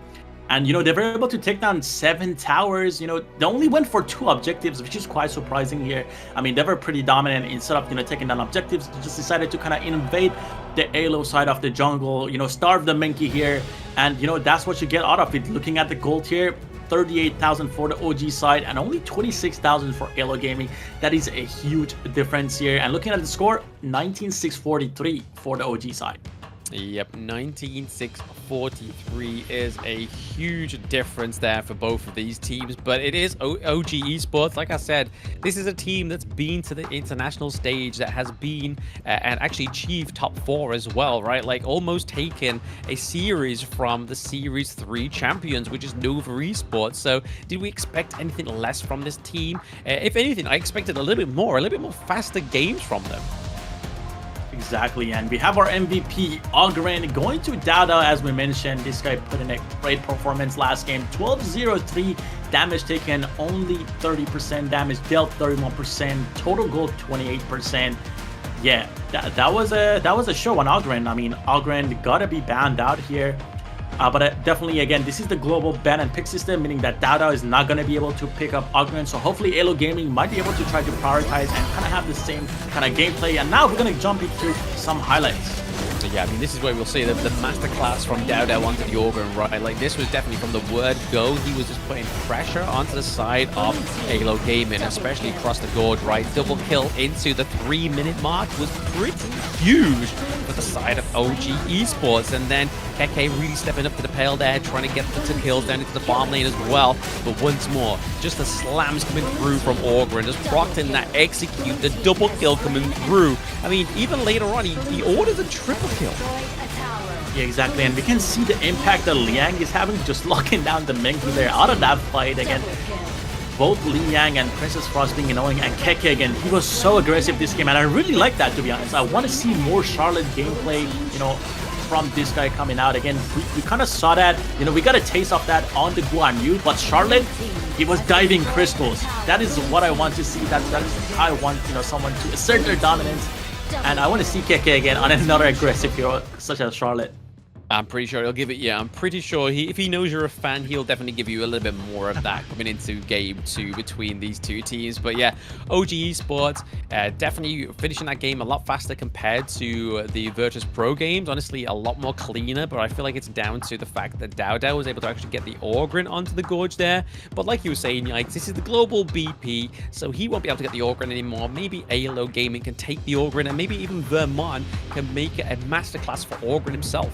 And, you know, they were able to take down 7 towers. You know, they only went for 2 objectives, which is quite surprising here. I mean, they were pretty dominant. Instead of, you know, taking down objectives, they just decided to kind of invade the AYLO side of the jungle, you know, starve the Menki here. And, you know, that's what you get out of it. Looking at the gold here, 38,000 for the OG side and only 26,000 for AYLO Gaming. That is a huge difference here. And looking at the score, 19,643 for the OG side. Yep, 19,643 is a huge difference there for both of these teams, but it is OG Esports. Like I said, this is a team that's been to the international stage, that has been and actually achieved top 4 as well, right? Like almost taken a series from the Series 3 champions, which is Nova Esports. So did we expect anything less from this team? If anything, I expected a little bit more faster games from them. Exactly, and we have our MVP, Ogren, going to Dao. As we mentioned, this guy put in a great performance last game. 12-0-3 damage taken, only 30% damage dealt, 31%, total gold 28%. Yeah, that was a show on Ogren. I mean, Ogren gotta be banned out here. But definitely, again, this is the global ban and pick system, meaning that Dao is not going to be able to pick up Ogren. So hopefully AYLO Gaming might be able to try to prioritize and kind of have the same kind of gameplay. And now we're going to jump into some highlights. So yeah, I mean, this is where we'll see the masterclass from Dao onto the Ogren, right? Like, this was definitely from the word go. He was just putting pressure onto the side of AYLO Gaming, especially across the gorge, right? Double kill into the 3-minute mark was pretty huge for the side of OG Esports. And then Keke really stepping up to the pail there, trying to get the 2 kills down into the farm lane as well. But once more, just the slams coming through from Ogren, just procting that execute, the double kill coming through. I mean, even later on, he orders a triple kill. Yeah, exactly, and we can see the impact that Liang is having, just locking down the Menki there out of that fight again. Both Liang and Princess Frost being annoying, and Keke again, he was so aggressive this game, and I really like that, to be honest. I want to see more Charlotte gameplay, you know, from this guy coming out. Again, we kind of saw that, you know, we got a taste of that on the Guan Yu, but Charlotte, he was diving crystals. That is what I want to see. That is how I want, you know, someone to assert their dominance. And I want to see Keke again on another aggressive hero such as Charlotte. I'm pretty sure he'll give it, yeah, I'm pretty sure if he knows you're a fan, he'll definitely give you a little bit more of that coming into game 2 between these 2 teams. But yeah, OG Esports definitely finishing that game a lot faster compared to the Virtus.pro games. Honestly, a lot more cleaner, but I feel like it's down to the fact that Dao was able to actually get the Ogren onto the gorge there. But like you were saying, like, this is the global BP, so he won't be able to get the Ogren anymore. Maybe AYLO Gaming can take the Ogren, and maybe even Vermon can make it a masterclass for Ogren himself.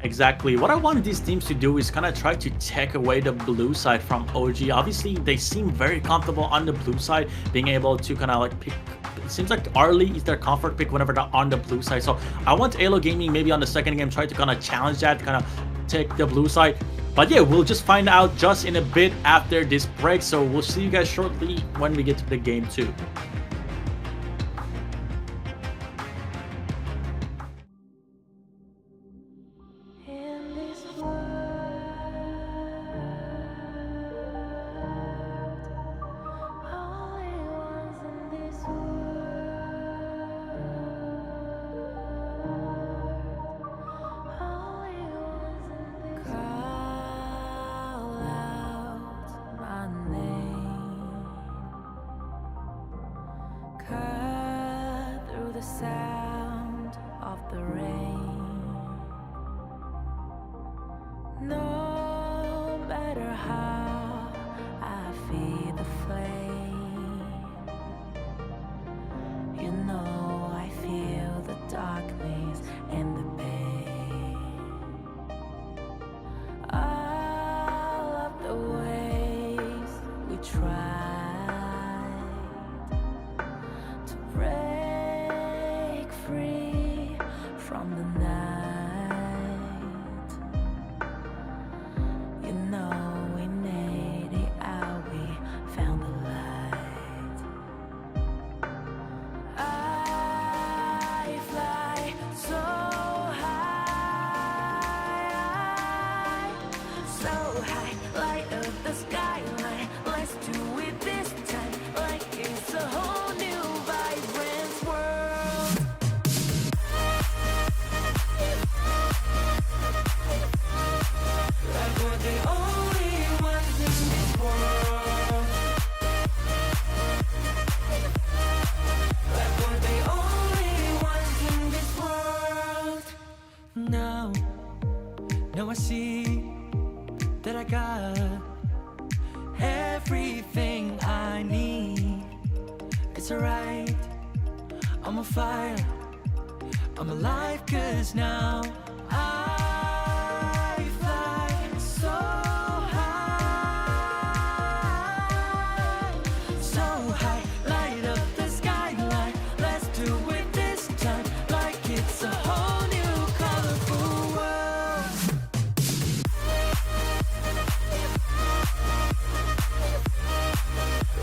Exactly. What I want these teams to do is kind of try to take away the blue side from OG. Obviously, they seem very comfortable on the blue side, being able to kind of like pick. It seems like Arlie is their comfort pick whenever they're on the blue side. So I want AYLO Gaming maybe on the second game try to kind of challenge that, kind of take the blue side. But yeah, we'll just find out just in a bit after this break. So we'll see you guys shortly when we get to the game 2. free from the night. You know we made it out, we found the light. I fly so high, light up the skyline. Let's do it this time, like it's a whole new vibrant world. Like we're the only ones in this world. Like we're the only ones in this world. Now I see that I got everything I need. It's alright, I'm on fire, I'm alive, 'cause now I fly so high, light up the skyline. Let's do it this time, like it's a whole new colorful world.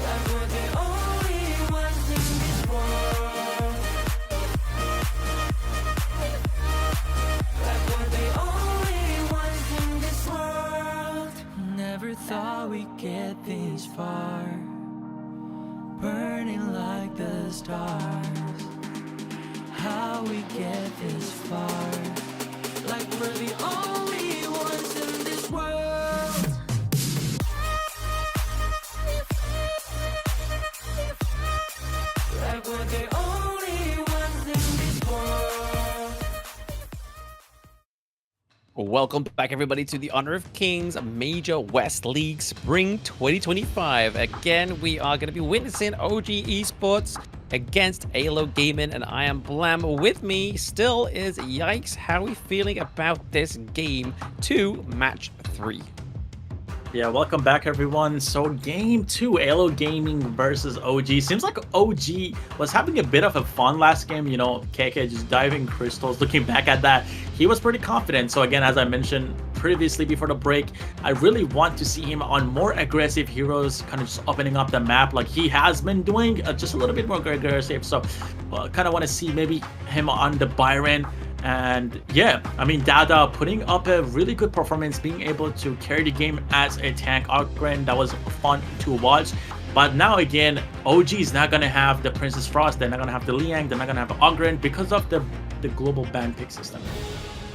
Like we're the only ones in this world. Like we're the only ones in this world. Never thought we'd get this far, burning like the stars. How we get this far? Like we're the only ones in this world. Like we're the only ones in this world. Welcome back, everybody, to the Honor of Kings Major West League Spring 2025. Again, we are going to be witnessing OG Esports against AYLO Gaming, and I am Blam. With me still is Yikes. How are we feeling about this game 2, match 3? Yeah, welcome back, everyone. So game 2, AYLO Gaming versus OG. Seems like OG was having a bit of a fun last game. You know, KK just diving crystals. Looking back at that, he was pretty confident. So again, as I mentioned previously before the break, I really want to see him on more aggressive heroes, kind of just opening up the map like he has been doing, just a little bit more aggressive. So kind of want to see maybe him on the Byron. And yeah, I mean, Dada putting up a really good performance, being able to carry the game as a tank. Ogren, that was fun to watch. But now again, OG is not going to have the Princess Frost, they're not going to have the Liang, they're not going to have Ogren because of the global ban pick system.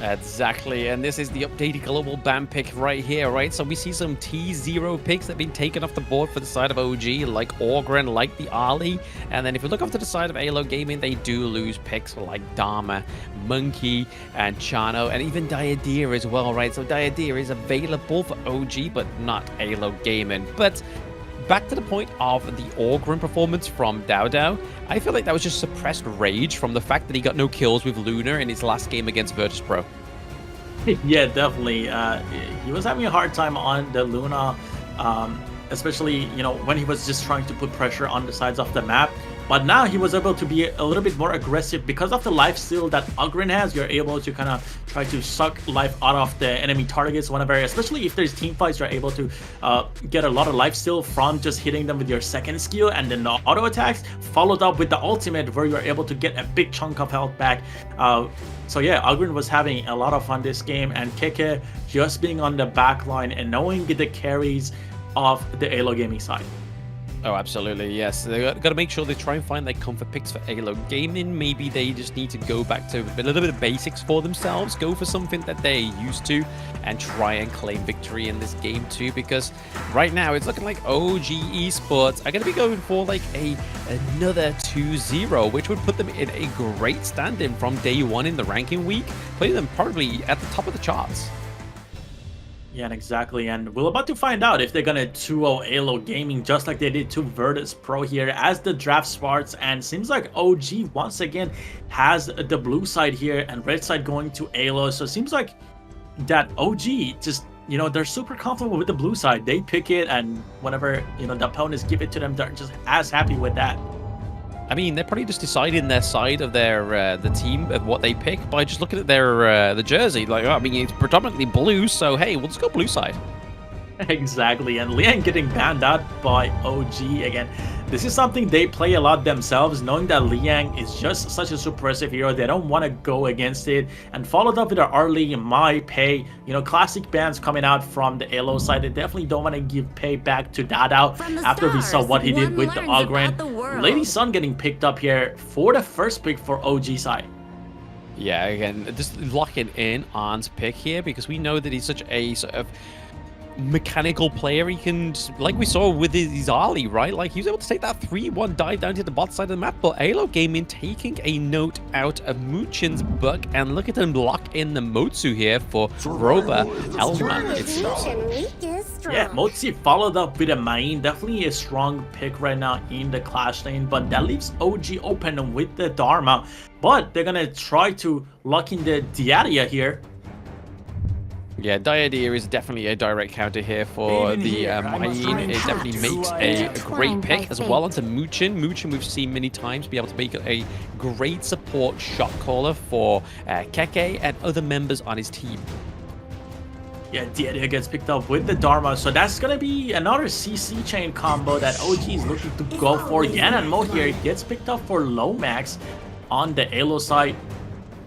Exactly, and this is the updated global ban pick right here, right? So we see some T0 picks that have been taken off the board for the side of OG, like Orgren, like the Ali. And then if you look off to the side of AYLO Gaming, they do lose picks like Dharma, Monkey, and Chano, and even Diadeer as well, right? So Diadeer is available for OG, but not AYLO Gaming. But back to the point of the Orgren performance from Dao, I feel like that was just suppressed rage from the fact that he got no kills with Luna in his last game against Virtus.pro. Yeah, definitely. He was having a hard time on the Luna, especially, you know, when he was just trying to put pressure on the sides of the map. But now he was able to be a little bit more aggressive because of the lifesteal that Ogren has. You're able to kind of try to suck life out of the enemy targets whenever, especially if there's team fights, you're able to get a lot of lifesteal from just hitting them with your second skill, and then the auto attacks followed up with the ultimate where you're able to get a big chunk of health back. So yeah, Ogren was having a lot of fun this game, and Keke just being on the back line and knowing the carries of the AYLO Gaming side. Oh, absolutely, yes. They got to make sure they try and find their comfort picks for AYLO Gaming. Maybe they just need to go back to a little bit of basics for themselves, go for something that they're used to, and try and claim victory in this game too. Because right now it's looking like OG Esports are going to be going for like another 2-0, which would put them in a great stand-in from day one in the ranking week, putting them probably at the top of the charts. Yeah, exactly. And we're about to find out if they're going to 2-0 AYLO Gaming just like they did to Virtus.pro here as the draft starts. And seems like OG once again has the blue side here and red side going to AYLO. So it seems like that OG just, you know, they're super comfortable with the blue side. They pick it, and whenever, you know, the opponents give it to them, they're just as happy with that. I mean, they're probably just deciding their side of their the team of what they pick by just looking at their the jersey. Like, oh, I mean, it's predominantly blue, so hey, we'll just go blue side. Exactly, and Liang getting banned out by OG again. This is something they play a lot themselves, knowing that Liang is just such a suppressive hero. They don't want to go against it, and followed up with an early my pay, you know, classic bans coming out from the AYLO side. They definitely don't want to give pay back to Dada after we saw what he did with the Ogren. Lady Sun getting picked up here for the first pick for OG side. Yeah, again, just locking in Arn's pick here because we know that he's such a sort of mechanical player. He can, like we saw with his Ali, right? Like, he was able to take that 3-1 dive down to the bot side of the map. But AYLO Gaming taking a note out of Muchin's book, and look at them lock in the Motsu here for Roba Elman. Yeah, Motsu followed up with a main. Definitely a strong pick right now in the Clash lane, but that leaves OG open with the Dharma. But they're gonna try to lock in the Diaria here. Yeah, Diadia is definitely a direct counter here for the Main. It definitely makes a great pick as well onto Muchin. Muchin we've seen many times be able to make a great support shot caller for Keke and other members on his team. Yeah, Diadia gets picked up with the Dharma, so that's gonna be another CC chain combo that OG is looking to go for. Yan and Mo here gets picked up for Lomax on the AYLO side.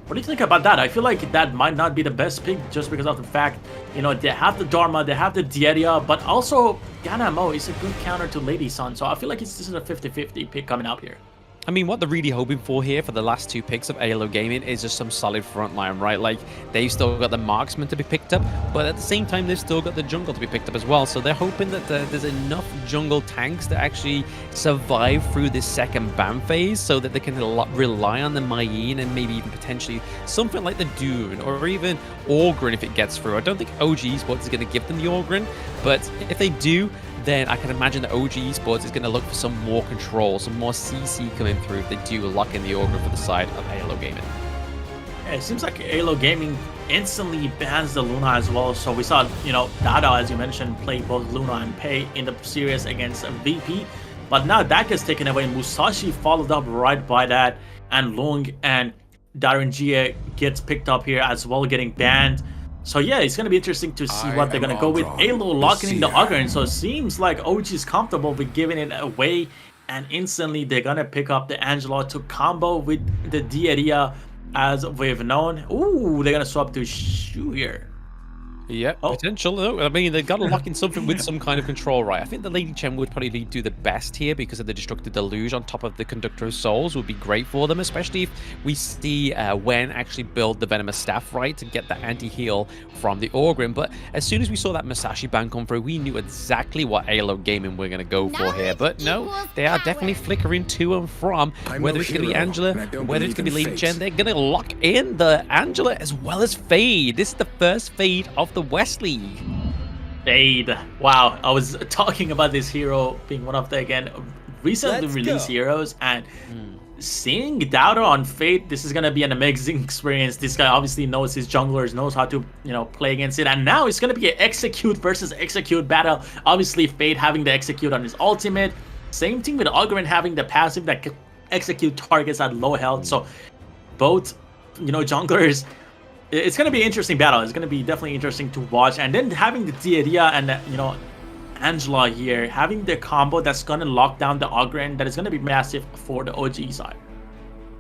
What do you think about that? I feel like that might not be the best pick just because of the fact, you know, they have the Dharma, they have the Diaria, but also Yana Mo is a good counter to Lady Sun, so I feel like this is a 50-50 pick coming up here. I mean, what they're really hoping for here for the last two picks of AYLO Gaming is just some solid front line, right? Like, they've still got the marksman to be picked up, but at the same time, they've still got the jungle to be picked up as well. So they're hoping that there's enough jungle tanks to actually survive through this second ban phase so that they can rely on the Mayin and maybe even potentially something like the Dune or even Orgrin if it gets through. I don't think OG Esports is going to give them the Orgrin, but if they do, then I can imagine that OG Esports is going to look for some more control, some more CC coming through if they do lock in the Orgrin for the side of AYLO Gaming. Yeah, it seems like AYLO Gaming instantly bans the Luna as well. So we saw, you know, Dada, as you mentioned, play both Luna and Pei in the series against VP. But now that gets taken away. Musashi followed up right by that. And Lung and Darren Jie gets picked up here as well, getting banned. So yeah, it's going to be interesting to see what they're going to go with. AYLO locking in the Ogren, so it seems like OG is comfortable with giving it away. And instantly they're going to pick up the Angela to combo with the Diaria as we've known. Ooh, they're going to swap to Shu here. Yeah, potential. No, I mean, they've got to lock in something with some kind of control, right? I think the Lady Chen would probably do the best here because of the Destructive Deluge on top of the Conductor of Souls would be great for them, especially if we see Wen actually build the Venomous Staff, right, to get that anti-heal from the Orgrin. But as soon as we saw that Masashi ban come through, we knew exactly what AYLO Gaming were going to go for here. But no, they are definitely flickering to and from, whether it's going to be Angela, whether it's going to be Lady Chen. They're going to lock in the Angela as well as Fade. This is the first Fade of the West League. Fade. Wow, I was talking about this hero being one of the, again, recently released heroes, and seeing Dowder on Fade, this is going to be an amazing experience. This guy obviously knows his junglers, knows how to, you know, play against it, and now it's going to be an execute versus execute battle. Obviously, Fade having the execute on his ultimate. Same thing with Ogren having the passive that can execute targets at low health. So both, you know, junglers, it's going to be an interesting battle. It's going to be definitely interesting to watch. And then having the Diaria and, you know, Angela here, having the combo that's going to lock down the Ogren, that is going to be massive for the OG side.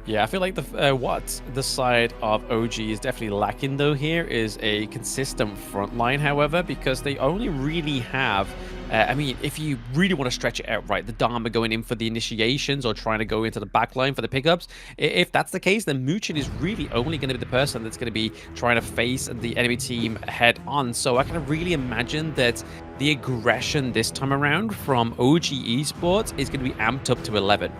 Yeah, I feel like what the side of OG is definitely lacking though here is a consistent front line, however, because they only really have, I mean, if you really want to stretch it out, right, the Dharma going in for the initiations or trying to go into the back line for the pickups, if that's the case, then Muchin is really only going to be the person that's going to be trying to face the enemy team head on. So I can really imagine that the aggression this time around from OG Esports is going to be amped up to 11.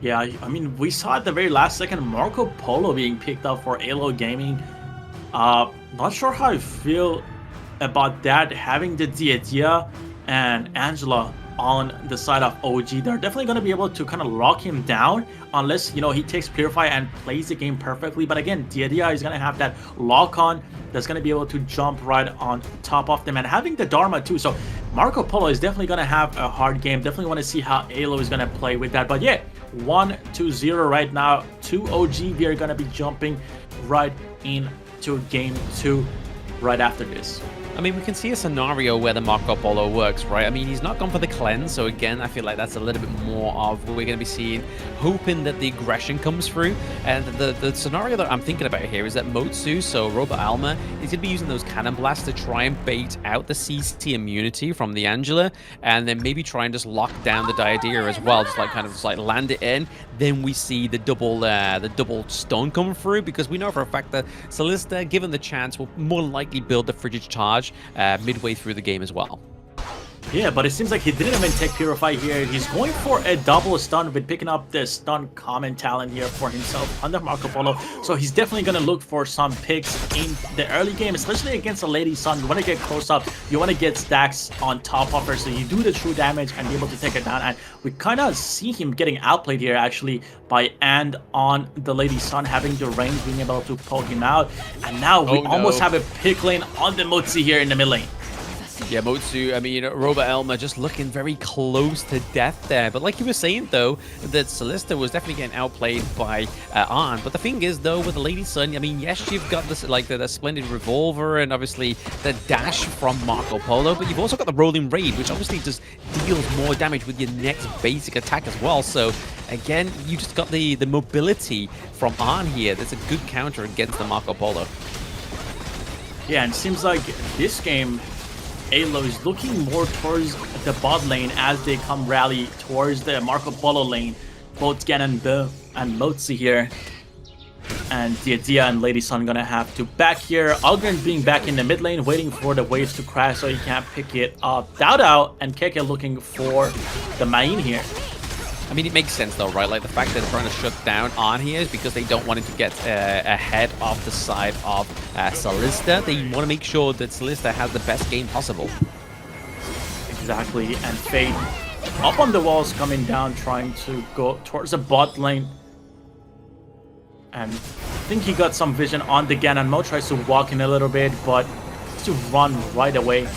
Yeah, I mean, we saw at the very last second Marco Polo being picked up for AYLO Gaming. Not sure how I feel about that, having the Diadia and Angela on the side of OG. They're definitely going to be able to kind of lock him down unless, you know, he takes Purify and plays the game perfectly. But again, Diadia is going to have that lock on that's going to be able to jump right on top of them, and having the Dharma too. So Marco Polo is definitely going to have a hard game. Definitely want to see how AYLO is going to play with that. But yeah, 1-0 right now to OG. We are going to be jumping right into game 2 right after this. I mean, we can see a scenario where the Marco Polo works, right? I mean, he's not gone for the cleanse, so again, I feel like that's a little bit more of what we're going to be seeing, hoping that the aggression comes through. And the scenario that I'm thinking about here is that Motsu, so Robert Alma, is going to be using those cannon blasts to try and bait out the CC immunity from the Angela, and then maybe try and just lock down the Diadea as well, just like kind of just like land it in. Then we see the double stun come through, because we know for a fact that Solista, given the chance, will more likely build the Frigid Charge midway through the game as well. Yeah, but it seems like he didn't even take Purify here. He's going for a double stun with picking up the stun common talent here for himself under Marco Polo. So he's definitely going to look for some picks in the early game, especially against a Lady Sun. You want to get close up. You want to get stacks on top of her so you do the true damage and be able to take her down. And we kind of see him getting outplayed here actually by And on the Lady Sun, having the range, being able to poke him out. And now we almost have a pick lane on the Motsu here in the mid lane. Yeah, Motsu, I mean, Robert Elma just looking very close to death there. But like you were saying, though, that Solista was definitely getting outplayed by Arn. But the thing is, though, with the Lady Sun, I mean, yes, you've got this, like the splendid revolver and obviously the dash from Marco Polo, but you've also got the rolling raid, which obviously just deals more damage with your next basic attack as well. So again, you just got the mobility from Arn here. That's a good counter against the Marco Polo. Yeah, and it seems like this game, AYLO is looking more towards the bot lane as they come rally towards the Marco Polo lane. Both Ganon and Motsu here. And Diadea and Lady Sun gonna have to back here. Algren being back in the mid lane, waiting for the waves to crash so he can't pick it up. Dao and Keke looking for the main here. I mean, it makes sense though, right? Like the fact that they're trying to shut down on here is because they don't want him to get ahead of the side of Solista. They want to make sure that Solista has the best game possible. Exactly, and Fade up on the walls coming down, trying to go towards the bot lane. And I think he got some vision on the Ganon. Mo tries to walk in a little bit, but to run right away.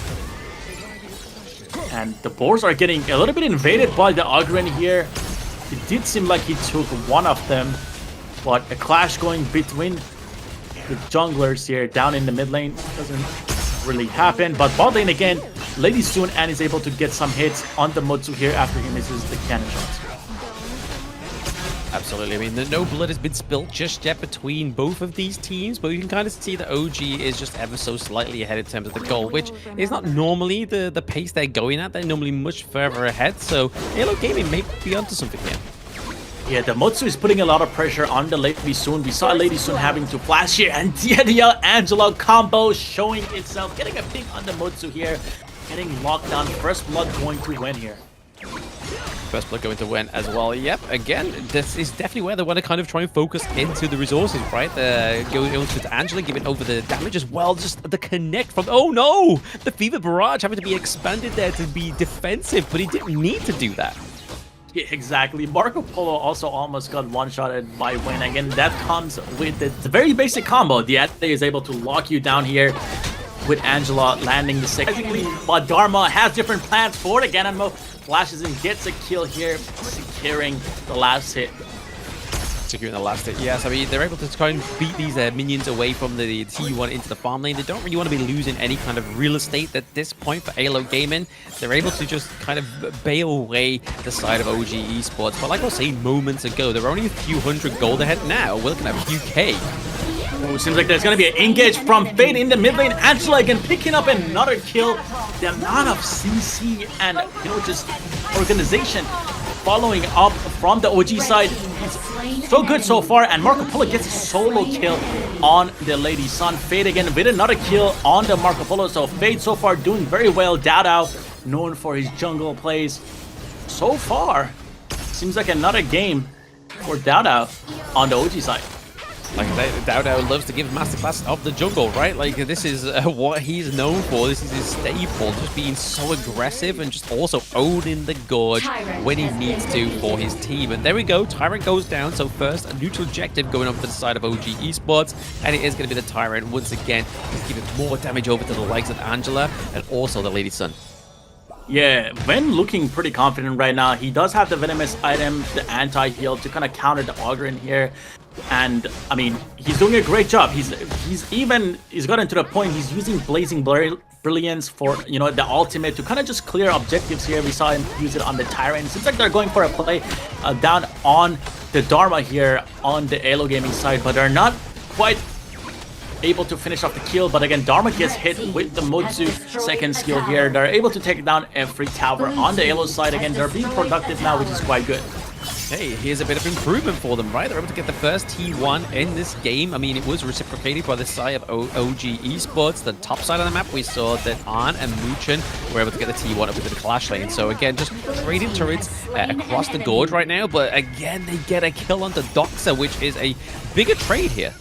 And the boards are getting a little bit invaded by the Ogren here. It did seem like he took one of them, but a clash going between the junglers here down in the mid lane doesn't really happen. But bot lane again, Lady Sun and is able to get some hits on the Motsu here after he misses the cannon shots. Absolutely. I mean, no blood has been spilt just yet between both of these teams, but you can kind of see that OG is just ever so slightly ahead in terms of the goal, which is not normally the pace they're going at. They're normally much further ahead, so AYLO Gaming may be onto something here. Yeah, the Motsu is putting a lot of pressure on the Lady Sun. We saw Lady Sun having to flash here, and Diadea Angela combo showing itself, getting a pick on the Motsu here, getting locked down. First blood going to win here. First blood going to win as well. Yep, again, this is definitely where they want to kind of try and focus into the resources, right? Going over to Angela, giving over the damage as well. Just the connect from... Oh no! The Fever Barrage having to be expanded there to be defensive, but he didn't need to do that. Yeah, exactly. Marco Polo also almost got one-shotted by Win. Again, that comes with the very basic combo. The Diadea is able to lock you down here with Angela landing the second. But Dharma has different plans for the Ganon mode. Flashes in, gets a kill here, securing the last hit. Securing the last hit, yes. I mean, they're able to try and beat these minions away from the T1 into the farm lane. They don't really want to be losing any kind of real estate at this point for AYLO Gaming. They're able to just kind of bail away the side of OG Esports. But like I was saying moments ago, they're only a few hundred gold ahead now. We're looking at a few K. Oh, it seems like there's going to be an engage from Fade in the mid lane. Angela again picking up another kill. The amount of CC and, you know, just organization following up from the OG side is so good so far. And Marco Polo gets a solo kill on the Lady Sun. Fade again with another kill on the Marco Polo. So Fade so far doing very well. Dao, known for his jungle plays. So far, seems like another game for Dao on the OG side. Like Dao loves to give masterclass of the jungle, right? Like this is what he's known for. This is his staple, just being so aggressive and just also owning the gorge when he needs to for his team. And there we go, Tyrant goes down. So first, a neutral objective going over to the side of OG Esports, and it is going to be the Tyrant once again. He's giving more damage over to the legs of Angela and also the Lady Sun. Yeah, Ven looking pretty confident right now. He does have the venomous item, the anti-heal to kind of counter the Ogren here. And I mean, he's doing a great job. He's gotten to the point he's using Blazing Brilliance for, you know, the ultimate to kind of just clear objectives here. We saw him use it on the Tyrant. Seems like they're going for a play down on the Dharma here on the AYLO Gaming side, but they're not quite able to finish off the kill. But again, Dharma gets hit with the Mutsu second skill here. They're able to take down every tower on the AYLO side. Again, they're being productive now, which is quite good. Hey, here's a bit of improvement for them, right? They're able to get the first T1 in this game. I mean, it was reciprocated by the side of OG Esports. The top side of the map, we saw that Arn and Muchen were able to get the T1 up into the Clash lane. So again, just trading turrets across the Gorge right now. But again, they get a kill on the Doxa, which is a bigger trade here.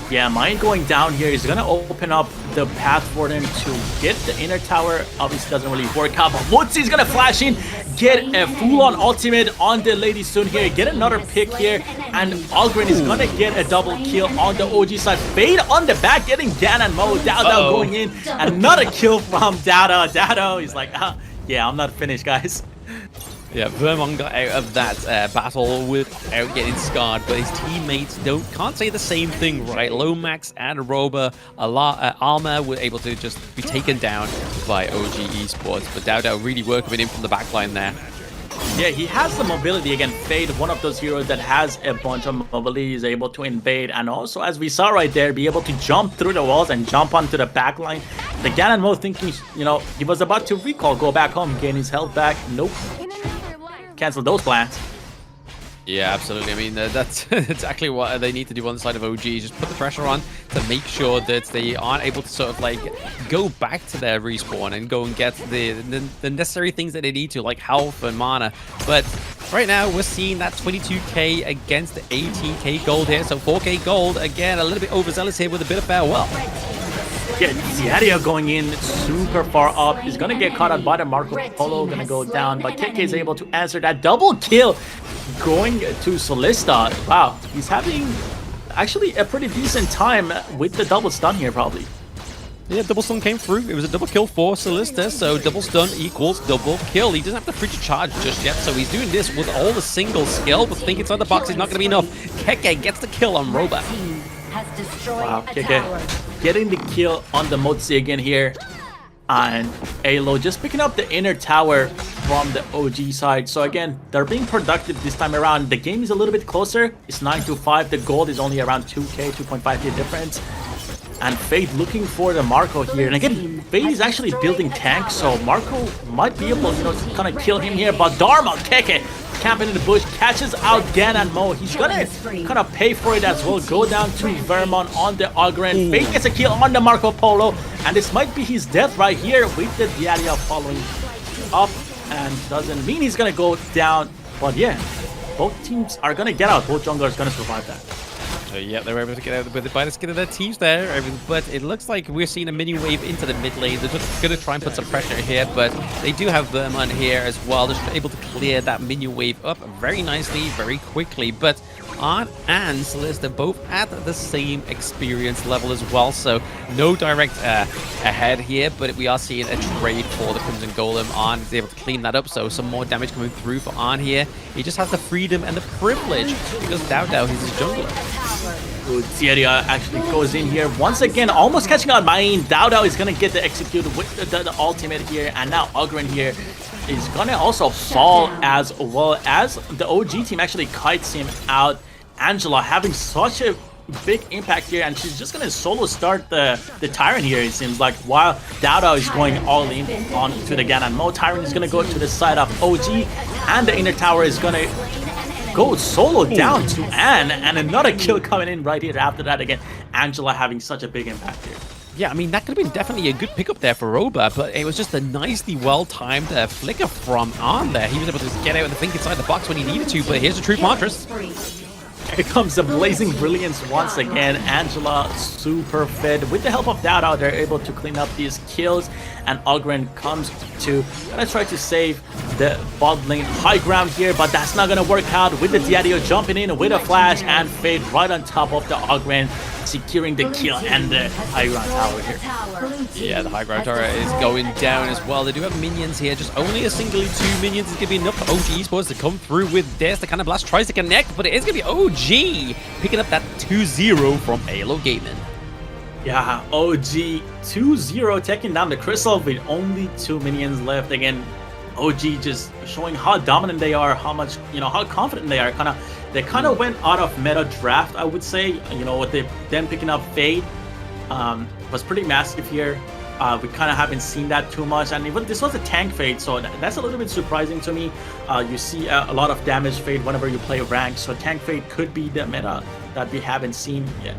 Yeah, Mine going down here is going to open up the path for them to get the inner tower. Obviously doesn't really work out, but Mutsu's going to flash in, get a full-on ultimate on the Lady Soon here, get another pick here, and Ogren is going to get a double kill on the OG side. Fade on the back, getting Dan and Mo. Dao going in, another kill from Dao. Dao is like, yeah, I'm not finished, guys. Yeah, Vermont got out of that battle without getting scarred, but his teammates can't say the same thing, right? Lomax and Roba, Alma were able to just be taken down by OG Esports, but Dao really working in from the backline there. Yeah, he has the mobility. Again, Fade, one of those heroes that has a bunch of mobility, is able to invade, and also, as we saw right there, be able to jump through the walls and jump onto the backline. The Ganon Mo thinking, you know, he was about to recall, go back home, gain his health back. Nope. Cancel those plans. Yeah, absolutely. I mean, that's exactly what they need to do on the side of OG. Just put the pressure on to make sure that they aren't able to sort of like go back to their respawn and go and get the necessary things that they need to, like health and mana. But right now, we're seeing that 22k against 18k gold here. So 4k gold, again, a little bit overzealous here with a bit of farewell. Yeah, Diario going in super far up. He's going to get caught up by the Marco Polo. Going to go down, but KK is able to answer that double kill going to Solista. Wow, he's having actually a pretty decent time with the double stun here, probably. Yeah, double stun came through. It was a double kill for Solista, so double stun equals double kill. He doesn't have the free charge just yet, so he's doing this with all the single skill, but think inside the box is not going to be enough. KK gets the kill on Roba. Wow, KK getting the kill on the Motzi again here. And AYLO just picking up the inner tower from the OG side. So again, they're being productive this time around. The game is a little bit closer. It's 9-5. The gold is only around 2k, 2.5k difference. And Fade looking for the Marco here. And again, Fade is actually building tanks, so Marco might be able, you know, to kind of kill him here. But Dharma, Keke, camping in the bush, catches out Gan and Mo. He's gonna kind of pay for it as well. Go down to Vermont on the Ogren. Fade gets a kill on the Marco Polo. And this might be his death right here with the Diaria following up. And doesn't mean he's gonna go down. But yeah, both teams are gonna get out. Both junglers gonna survive that. So yeah, they were able to get out by the skin of their teeth there, but it looks like we're seeing a mini wave into the mid lane. They're just going to try and put some pressure here, but they do have Vermont here as well. They're just able to clear that mini wave up very nicely, very quickly, but Arn and Solista both at the same experience level as well, so no direct ahead here, but we are seeing a trade for the Crimson Golem. Arn is able to clean that up, so some more damage coming through for Arn here. He just has the freedom and the privilege because Dao is his jungler. Good. Sieria actually goes in here once again, almost catching out Mine. Dao is gonna get the execute with the ultimate here, and now Ogren here is gonna also fall as well as the OG team actually kites him out. Angela having such a big impact here, and she's just gonna solo start the Tyrant here, it seems like, while Dao is going all in on to the Ganon Mo. Tyrant is gonna go to the side of OG, and the inner tower is gonna go solo down to Anne, and another kill coming in right here after that. Again, Angela having such a big impact here. Yeah, I mean, that could have been definitely a good pickup there for Roba, but it was just a nicely well-timed flicker from Arn there. He was able to get out and think inside the box when he needed to, but here's the Truth Montress. Here comes the Blazing Brilliance once again. Angela super fed. With the help of Dao, they're able to clean up these kills, and Ogren comes to gonna try to save the bot lane high ground here, but that's not gonna work out with the Diadio jumping in with a flash and Fade right on top of the Ogren. securing the kill and the high ground tower here. Yeah, the high ground tower is going down as well. They do have minions here, just only a singly 2 minions is going to be enough for OG Esports to come through with this. The kind of blast tries to connect, but it is going to be OG picking up that 2-0 from AYLO Gaming. Yeah, OG 2-0 taking down the Crystal with only 2 minions left. Again, OG just showing how dominant they are, how much, how confident they are. They kind of went out of meta draft, I would say. With them picking up Fade was pretty massive here. We kind of haven't seen that too much, and even this was a tank Fade, so that's a little bit surprising to me. You see a lot of damage Fade whenever you play rank, so tank Fade could be the meta that we haven't seen yet.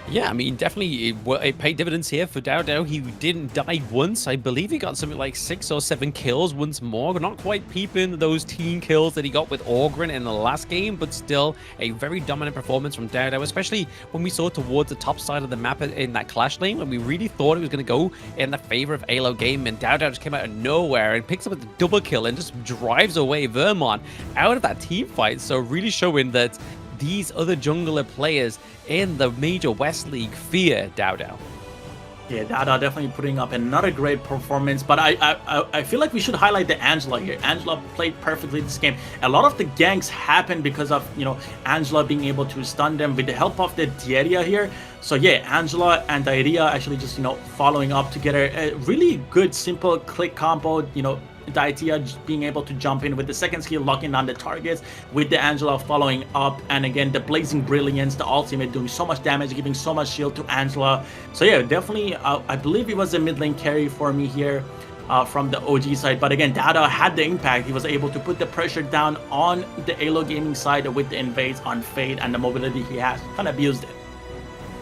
Yeah, I mean, definitely it paid dividends here for DAO. He didn't die once. I believe he got something like 6 or 7 kills once more. Not quite peeping those teen kills that he got with Orgrin in the last game, but still a very dominant performance from DAO, especially when we saw towards the top side of the map in that clash lane, when we really thought it was going to go in the favor of AYLO Game, and DAO just came out of nowhere and picks up a double kill and just drives away Vermont out of that team fight. So really showing that these other jungler players in the major West League fear DAO. Yeah, DAO definitely putting up another great performance, but I feel like we should highlight the Angela here. Angela played perfectly this game. A lot of the ganks happened because of, Angela being able to stun them with the help of the Diarrhea here. So yeah, Angela and Diarrhea actually just, following up together. A really good, simple click combo, the idea being able to jump in with the second skill, locking down the targets, with the Angela following up, and again the Blazing Brilliance, the ultimate, doing so much damage, giving so much shield to Angela. So yeah, definitely I believe it was a mid lane carry for me here from the OG side, but again DAO had the impact. He was able to put the pressure down on the AYLO Gaming side with the invades on Fade, and the mobility he has kind of abused it.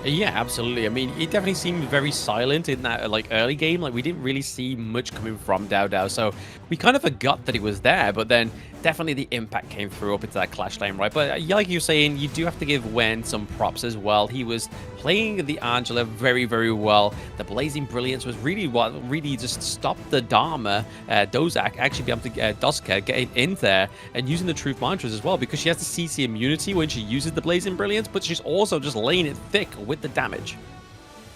Yeah, absolutely. I mean, he definitely seemed very silent in that early game. We didn't really see much coming from DAO, so we kind of forgot that he was there. But then definitely the impact came through up into that clash lane, right? But like you're saying, you do have to give Wen some props as well. He was playing the Angela very, very well. The Blazing Brilliance was really what really just stopped the Dharma, Dozak, actually be able to get Doska getting in there and using the Truth Mantras as well, because she has the CC immunity when she uses the Blazing Brilliance, but she's also just laying it thick with the damage.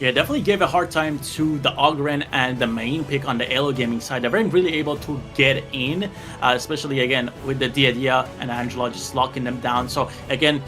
Yeah, definitely gave a hard time to the Ogren and the main pick on the AYLO Gaming side. They weren't really able to get in, especially again with the Diarrhea and Angela just locking them down. So again,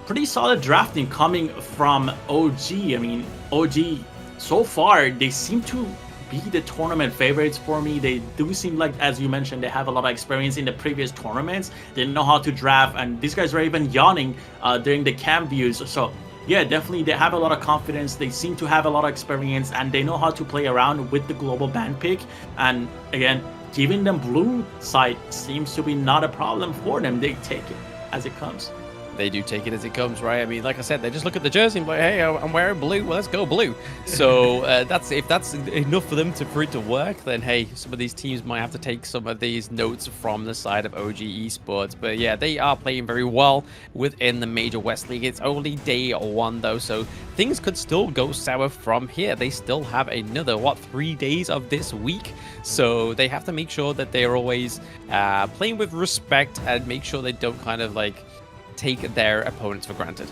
pretty solid drafting coming from OG. I mean, OG so far, they seem to be the tournament favorites for me. They do seem like, as you mentioned, they have a lot of experience in the previous tournaments. They know how to draft, and these guys were even yawning during the cam views. So yeah, definitely they have a lot of confidence. They seem to have a lot of experience, and they know how to play around with the global ban pick. And again, giving them blue side seems to be not a problem for them. They take it as it comes. They do take it as it comes, right? I mean, like I said, they just look at the jersey and be like, hey, I'm wearing blue, well, let's go blue. So if that's enough for them for it to work, then hey, some of these teams might have to take some of these notes from the side of OG Esports. But yeah, they are playing very well within the major West League. It's only day 1 though, so things could still go sour from here. They still have another 3 days of this week, so they have to make sure that they're always playing with respect and make sure they don't kind of take their opponents for granted.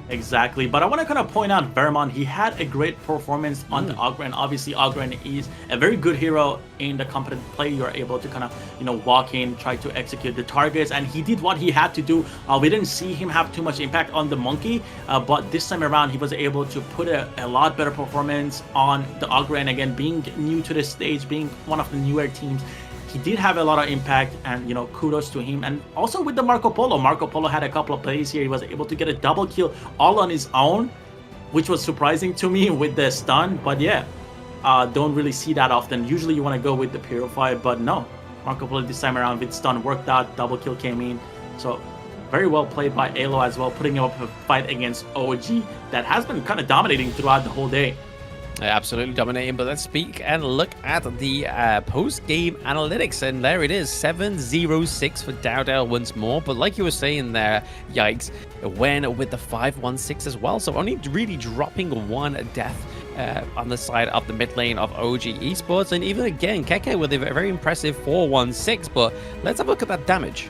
Exactly, but I want to kind of point out Vermont. He had a great performance on the Ogren. Obviously, Ogren is a very good hero in the competitive play. You're able to kind of, walk in, try to execute the targets, and he did what he had to do. We didn't see him have too much impact on the Monkey, but this time around, he was able to put a lot better performance on the Ogren. Again, being new to the stage, being one of the newer teams, he did have a lot of impact, and kudos to him. And also with the Marco Polo had a couple of plays here. He was able to get a double kill all on his own, which was surprising to me with the stun. But yeah, don't really see that often. Usually you want to go with the Purify, but no, Marco Polo this time around with stun worked out, double kill came in. So very well played by AYLO as well, putting up a fight against OG that has been kind of dominating throughout the whole day. Absolutely dominating, but let's speak and look at the post-game analytics, and there it is, 7-0-6 for DAO once more. But like you were saying there, yikes, Wen with the 5-1-6 as well, so only really dropping 1 death on the side of the mid lane of OG Esports. And even again, Keke with a very impressive 4-1-6, but let's have a look at that damage.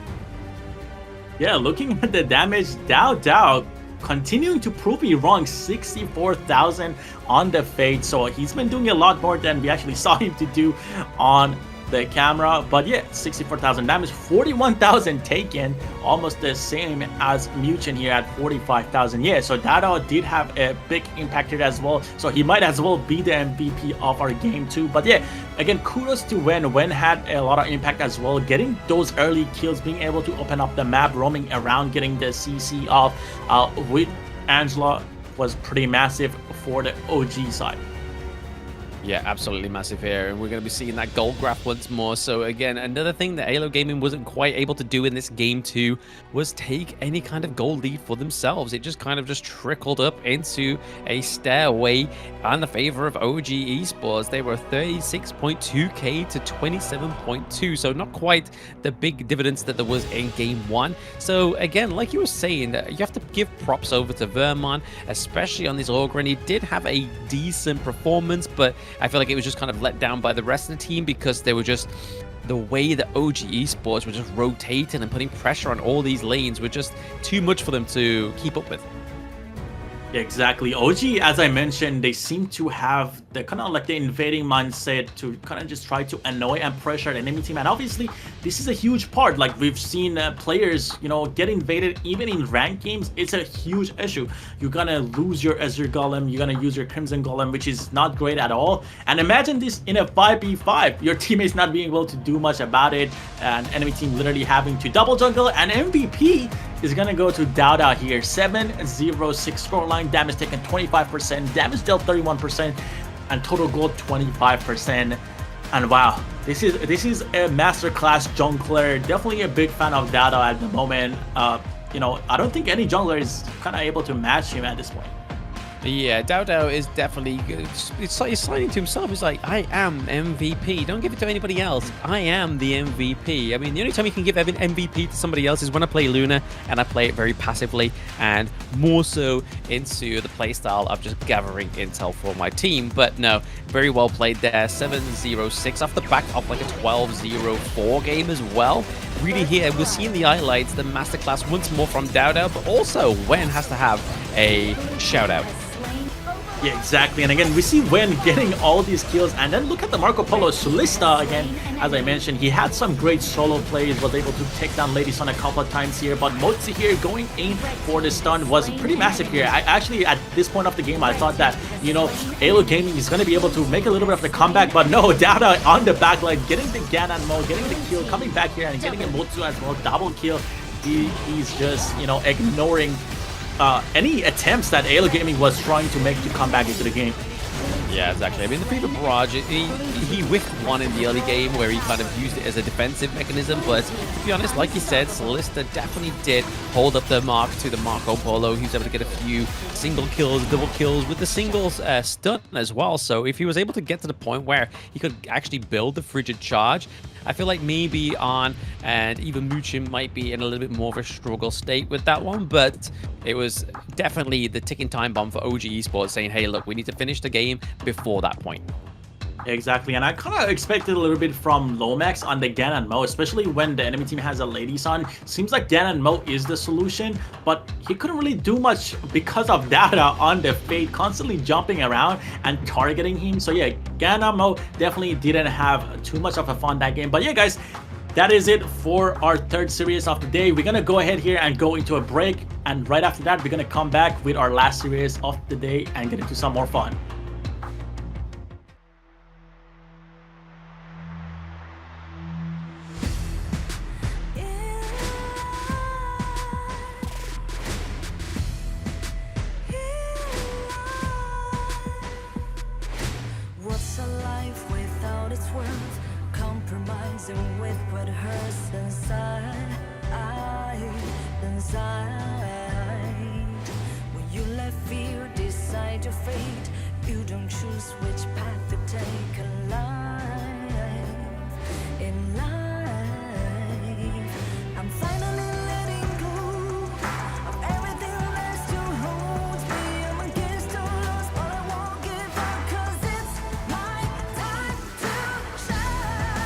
Yeah, looking at the damage, DAO continuing to prove me wrong. 64,000 on the Fade, so he's been doing a lot more than we actually saw him to do on the camera. But yeah, 64,000 damage, 41,000 taken, almost the same as Muchen here at 45,000. Yeah, so Dada did have a big impact here as well, so he might as well be the MVP of our game too. But yeah, again, kudos to Wen. Wen had a lot of impact as well, getting those early kills, being able to open up the map, roaming around, getting the CC off with Angela was pretty massive for the OG side. Yeah, absolutely massive here, and we're going to be seeing that gold graph once more. So again, another thing that AYLO Gaming wasn't quite able to do in this game too was take any kind of gold lead for themselves. It just kind of just trickled up into a stairway in the favor of OG Esports. They were 36.2k to 27.2, so not quite the big dividends that there was in game one. So again, like you were saying, you have to give props over to Vermon, especially on this Ogre, and he did have a decent performance, but I feel like it was just kind of let down by the rest of the team because they were just, the way that OG Esports were just rotating and putting pressure on all these lanes were just too much for them to keep up with. Yeah, exactly. OG, as I mentioned, they seem to have the kind of like the invading mindset to kind of just try to annoy and pressure the enemy team. And obviously, this is a huge part. Like we've seen players, you know, get invaded even in ranked games. It's a huge issue. You're gonna lose your Azure Golem. You're gonna use your Crimson Golem, which is not great at all. And imagine this in a 5v5. Your teammates not being able to do much about it, and enemy team literally having to double jungle. And MVP is gonna go to Dada here. 706 scoreline, damage taken 25%, damage dealt 31%, and total gold 25%. And wow, this is a masterclass jungler. Definitely a big fan of Dada at the moment. You know, I don't think any jungler is kind of able to match him at this point. Yeah, Dodo is definitely good. It's like he's signing to himself. He's like, I am MVP. Don't give it to anybody else. I am the MVP. I mean, the only time you can give an MVP to somebody else is when I play Luna, and I play it very passively and more so into the playstyle of just gathering intel for my team. But no, very well played there. 7-0-6 off the back of like a 12-0-4 game as well. Really here, we're seeing the highlights, the masterclass once more from Dodo, but also Wen has to have a shout out. Yeah, exactly. And again, we see Wen getting all these kills. And then look at the Marco Polo Sulista again. As I mentioned, he had some great solo plays, was able to take down Lady Sun a couple of times here. But Motzi here going in for the stun was pretty massive here. I actually, at this point of the game, I thought that, you know, AYLO Gaming is going to be able to make a little bit of the comeback. But no, Dada on the back line, getting the Ganon mode, getting the kill, coming back here and getting a Motsu as well. Double kill. He's just, you know, ignoring any attempts that AYLO Gaming was trying to make to come back into the game. Yeah, exactly. I mean, the Fever Barrage, he whiffed one in the early game where he kind of used it as a defensive mechanism, but to be honest, like you said, Solista definitely did hold up the mark to the Marco Polo. He was able to get a few single kills, double kills with the singles stun as well. So if he was able to get to the point where he could actually build the Frigid Charge, I feel like maybe On and even Muchen might be in a little bit more of a struggle state with that one, but it was definitely the ticking time bomb for OG Esports saying, hey, look, we need to finish the game before that point. Exactly, and I kind of expected a little bit from Lomax on the Ganon Mo, especially when the enemy team has a Lady Sun. Seems like Ganon Mo is the solution, but he couldn't really do much because of Dada on the Fade, constantly jumping around and targeting him. So yeah, Ganon Mo definitely didn't have too much of a fun that game. But yeah, guys, that is it for our third series of the day. We're gonna go ahead here and go into a break, and right after that, we're gonna come back with our last series of the day and get into some more fun. With what hurts inside, when you let fear decide your fate, you don't choose which path to take in life. In life, I'm finally letting go of everything that still holds me. I'm against all odds, but I won't give up, 'cause it's my time to shine.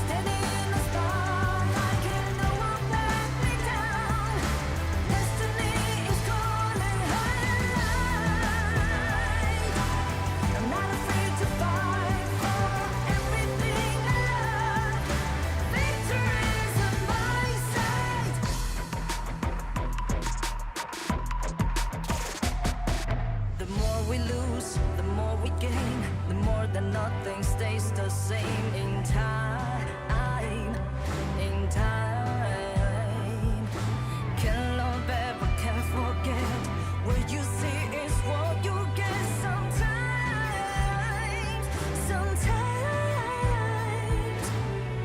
Standing in the spotlight, can no one back me down. This more than nothing stays the same in time. In time, can't love ever, can't forget. What you see is what you get sometimes. Sometimes,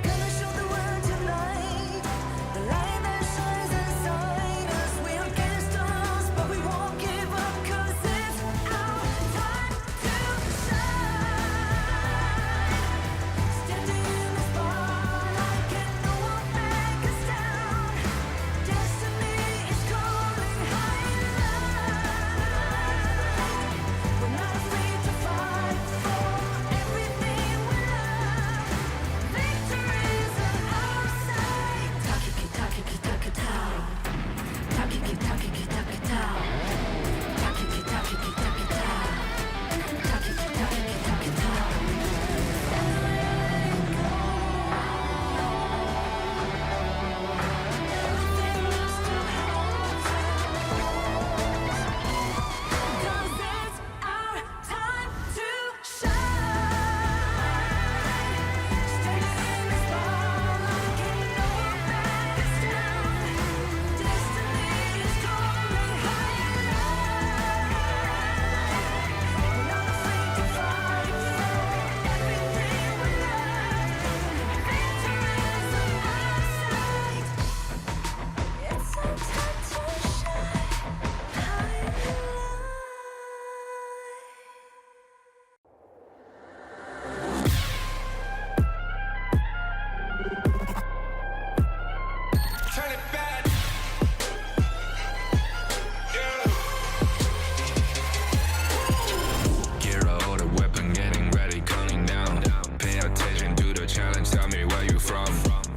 gonna show the world tonight. The light that shines inside us will get stars, but we won't give up 'cause it's our time to shine. Standing in the spotlight, can no one back us down. Destiny is calling highlight. We're not afraid to fight for everything we love. Victory's on our side. Takiki takiki takitao. Takiki takiki takitao. Takiki takiki takitao. Takiki takiki takitao. Everything looks too hard. 'Cause it's our time to shine. Standing in the spotlight, can no one back us down. Destiny is calling highlight. We're not afraid to fight for everything we love. Victory's on our side. It's our time to shine. Turn it back. Gear out the weapon, getting ready, counting down. Pay attention to the challenge, tell me where you from.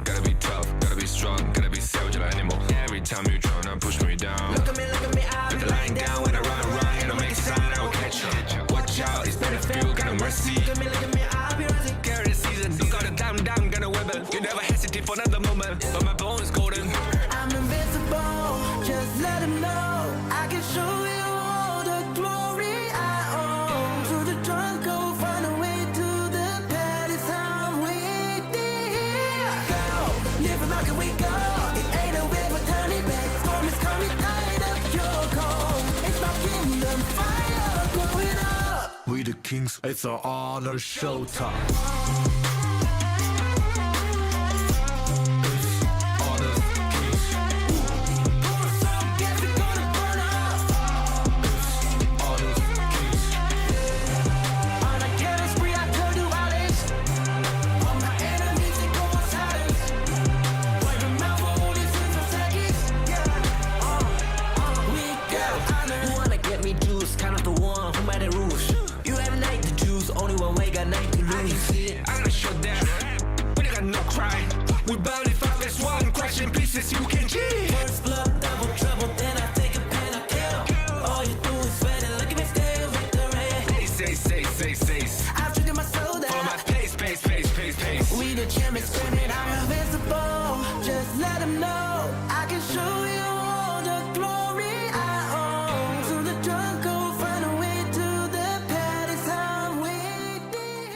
Gotta be tough, gotta be strong, gotta be savage like animal. Every time you tryna push me down. Look at me, put the line down when I run, and I'll make a sign, I will catch up. Watch out, it's better feel, got no mercy. Look at me, I'll be rising. Carry the season, you got a damn, gonna weapon. You never hesitate for another moment, but my bone is golden. I'm invincible, just let him know. I can show you all the glory I own. Through the jungle, find a way to the palace. I'm waiting. Go, live and rock and we go. It ain't a way for turning back. Storm is coming, light up your cold. It's my kingdom, fire going up. We the kings, it's our honor showtime. On a killing spree, I could do all this. All my enemies, they go on silence. Wipe them out for only 6 seconds. We go. You wanna get me juice, kind of the one who made the rules. You have night to choose, only one way, got night to lose. I'm not sure that we got no cry. We barely fight this one question pieces you can cheat. First blood, double trouble, then I take a pen, I kill. All you do is sweat and look at me stay with the rain. Say. I've triggered my soul Follow my down. pace. We the champions screaming, I'm invincible. Just let him know I can show you all the glory I own. Through the jungle, find a way to the palace. I'm waiting.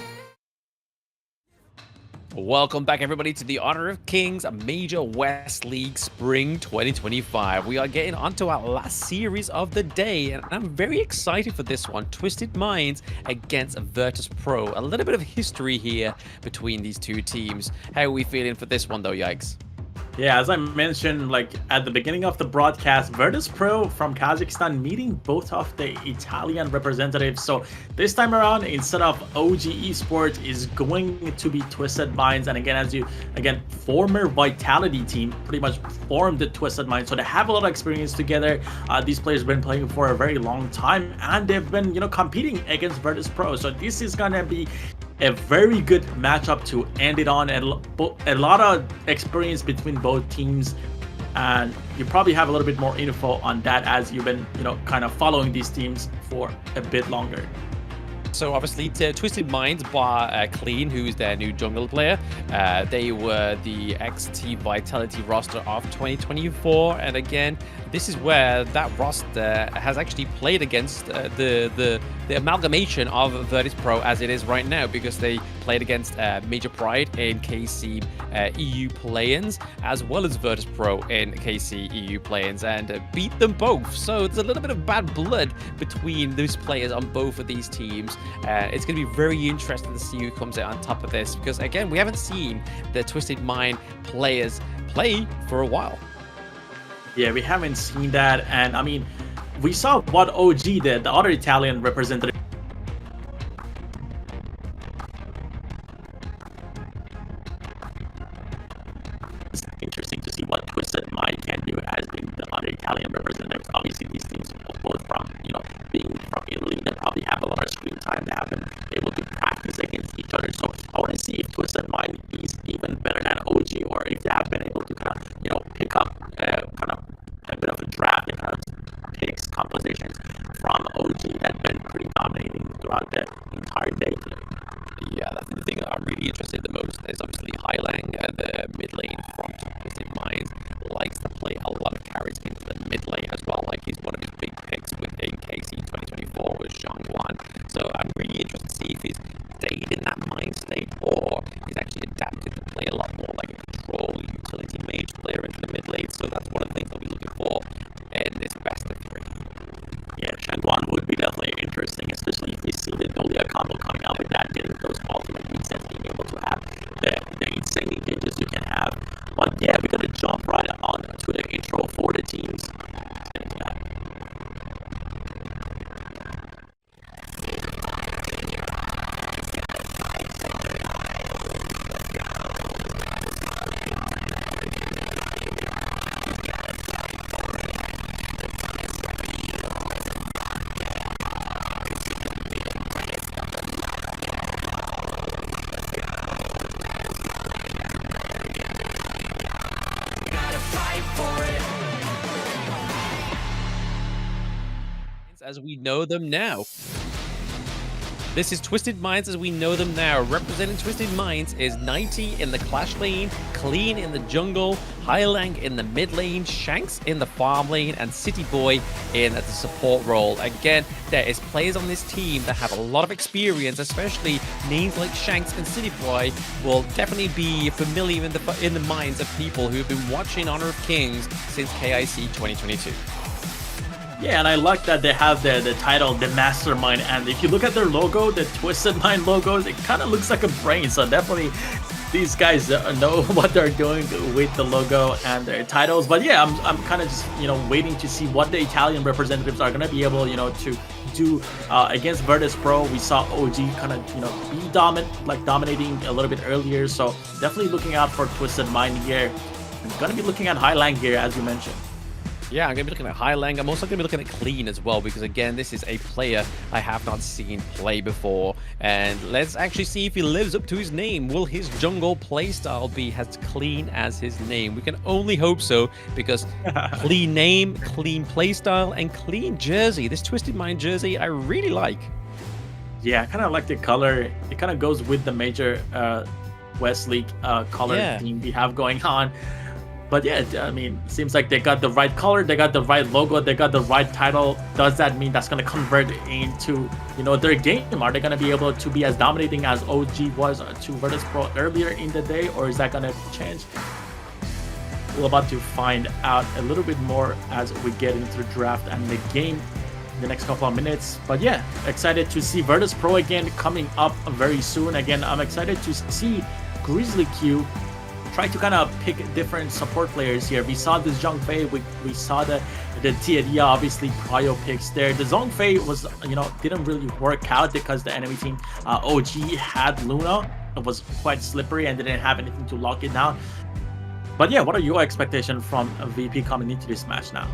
Welcome back, everybody, to the Honor of Kings Major West League Spring 2025. We are getting onto our last series of the day, and I'm very excited for this one. Twisted Minds against Virtus.pro. A little bit of history here between these two teams. How are we feeling for this one, though, Yikes? Yeah, as I mentioned, like at the beginning of the broadcast, Virtus.pro from Kazakhstan meeting both of the Italian representatives. So this time around, instead of OG Esports, is going to be Twisted Minds. And again, former Vitality team pretty much formed the Twisted Minds. So they have a lot of experience together. These players have been playing for a very long time, and they've been, competing against Virtus.pro. So this is gonna be a very good matchup to end it on, and a lot of experience between both teams, and you probably have a little bit more info on that as you've been kind of following these teams for a bit longer. So obviously, Twisted Minds bar Clean, who's their new jungle player. They were the XT Vitality roster of 2024, and again, this is where that roster has actually played against the amalgamation of Virtus.pro as it is right now, because they played against Major Pride in KC EU play-ins, as well as Virtus.pro in KC EU play-ins, and beat them both. So there's a little bit of bad blood between those players on both of these teams. It's going to be very interesting to see who comes out on top of this, because again, we haven't seen the Twisted Mind players play for a while. Yeah, we haven't seen that, and I mean, we saw what OG did, the other Italian representative. It's interesting to see what Twisted Mind can do as being the other Italian representatives. Obviously, these teams both from, being from Italy, they probably have a lot of screen time. They have been able to practice against each other. So I want to see if Twisted Mind is even better than OG, or if they have been able to kind of, pick up kind of a bit of a draft and kind of picks compositions from OG that have been pretty dominating throughout the entire day today. Yeah, that's the thing that I'm really interested in the most is obviously Highlang, the mid lane from Twisted Minds, likes to play a lot of carries into the mid lane as well. Like, he's one of his big picks within KC 2024 was Zhangguan. So I'm really interested to see if he's stayed in that mind state, or he's actually adapted to play a lot more like a control utility mage player into the mid lane. So that's one of the things I'll be looking for in this best of 3. Yeah, Shangguan would be definitely interesting, especially if we see the Dolia combo coming out with that, getting those ultimate resets, being able to have the insane engages you can have. But yeah, we're gonna jump right on to the intro for the teams. As we know them now. This is Twisted Minds as we know them now. Representing Twisted Minds is 90 in the Clash lane, Clean in the jungle, Highlang in the mid lane, Shanks in the farm lane, and City Boy in the support role. Again, there is players on this team that have a lot of experience, especially names like Shanks and City Boy will definitely be familiar in the minds of people who have been watching Honor of Kings since KIC 2022. Yeah, and I like that they have the title, the Mastermind, and if you look at their logo, the Twisted Mind logos, it kind of looks like a brain, so definitely these guys know what they're doing with the logo and their titles. But yeah, I'm kind of just, waiting to see what the Italian representatives are going to be able, to do against Virtus.pro. We saw OG kind of, be dominating a little bit earlier, so definitely looking out for Twisted Mind here. I'm going to be looking at Highlang here, as you mentioned. Yeah, I'm going to be looking at Highlang. I'm also going to be looking at Clean as well, because again, this is a player I have not seen play before. And let's actually see if he lives up to his name. Will his jungle playstyle be as clean as his name? We can only hope so, because clean name, clean playstyle, and clean jersey. This Twisted Mind jersey I really like. Yeah, I kind of like the color. It kind of goes with the major West League color theme we have going on. But yeah, I mean, seems like they got the right color, they got the right logo, they got the right title. Does that mean that's going to convert into, their game? Are they going to be able to be as dominating as OG was to Virtus.pro earlier in the day, or is that going to change? We're about to find out a little bit more as we get into the draft and the game in the next couple of minutes. But yeah, excited to see Virtus.pro again coming up very soon. Again, I'm excited to see Grizzly Q try to kind of pick different support players here. We saw this Zhongfei, we saw the Tiadia, obviously prio picks there. The Zhongfei was, didn't really work out because the enemy team OG had Luna. It was quite slippery and didn't have anything to lock it down. But yeah, what are your expectations from VP coming into this match now?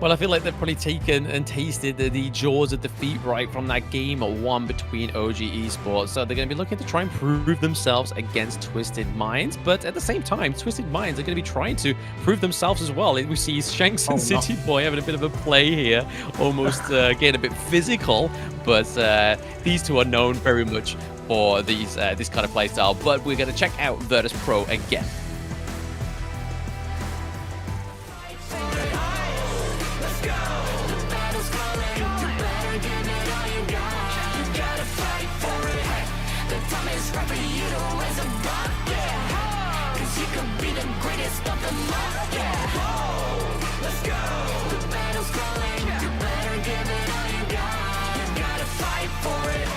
Well, I feel like they've probably taken and tasted the jaws of defeat right from that game 1 between OG Esports. So they're going to be looking to try and prove themselves against Twisted Minds. But at the same time, Twisted Minds are going to be trying to prove themselves as well. We see Shanks and City Boy having a bit of a play here, almost getting a bit physical. But these two are known very much for this kind of playstyle. But we're going to check out Virtus.pro again. could be the greatest of them all. Yeah, oh, let's go. The battle's calling. You better give it all you got. You gotta fight for it.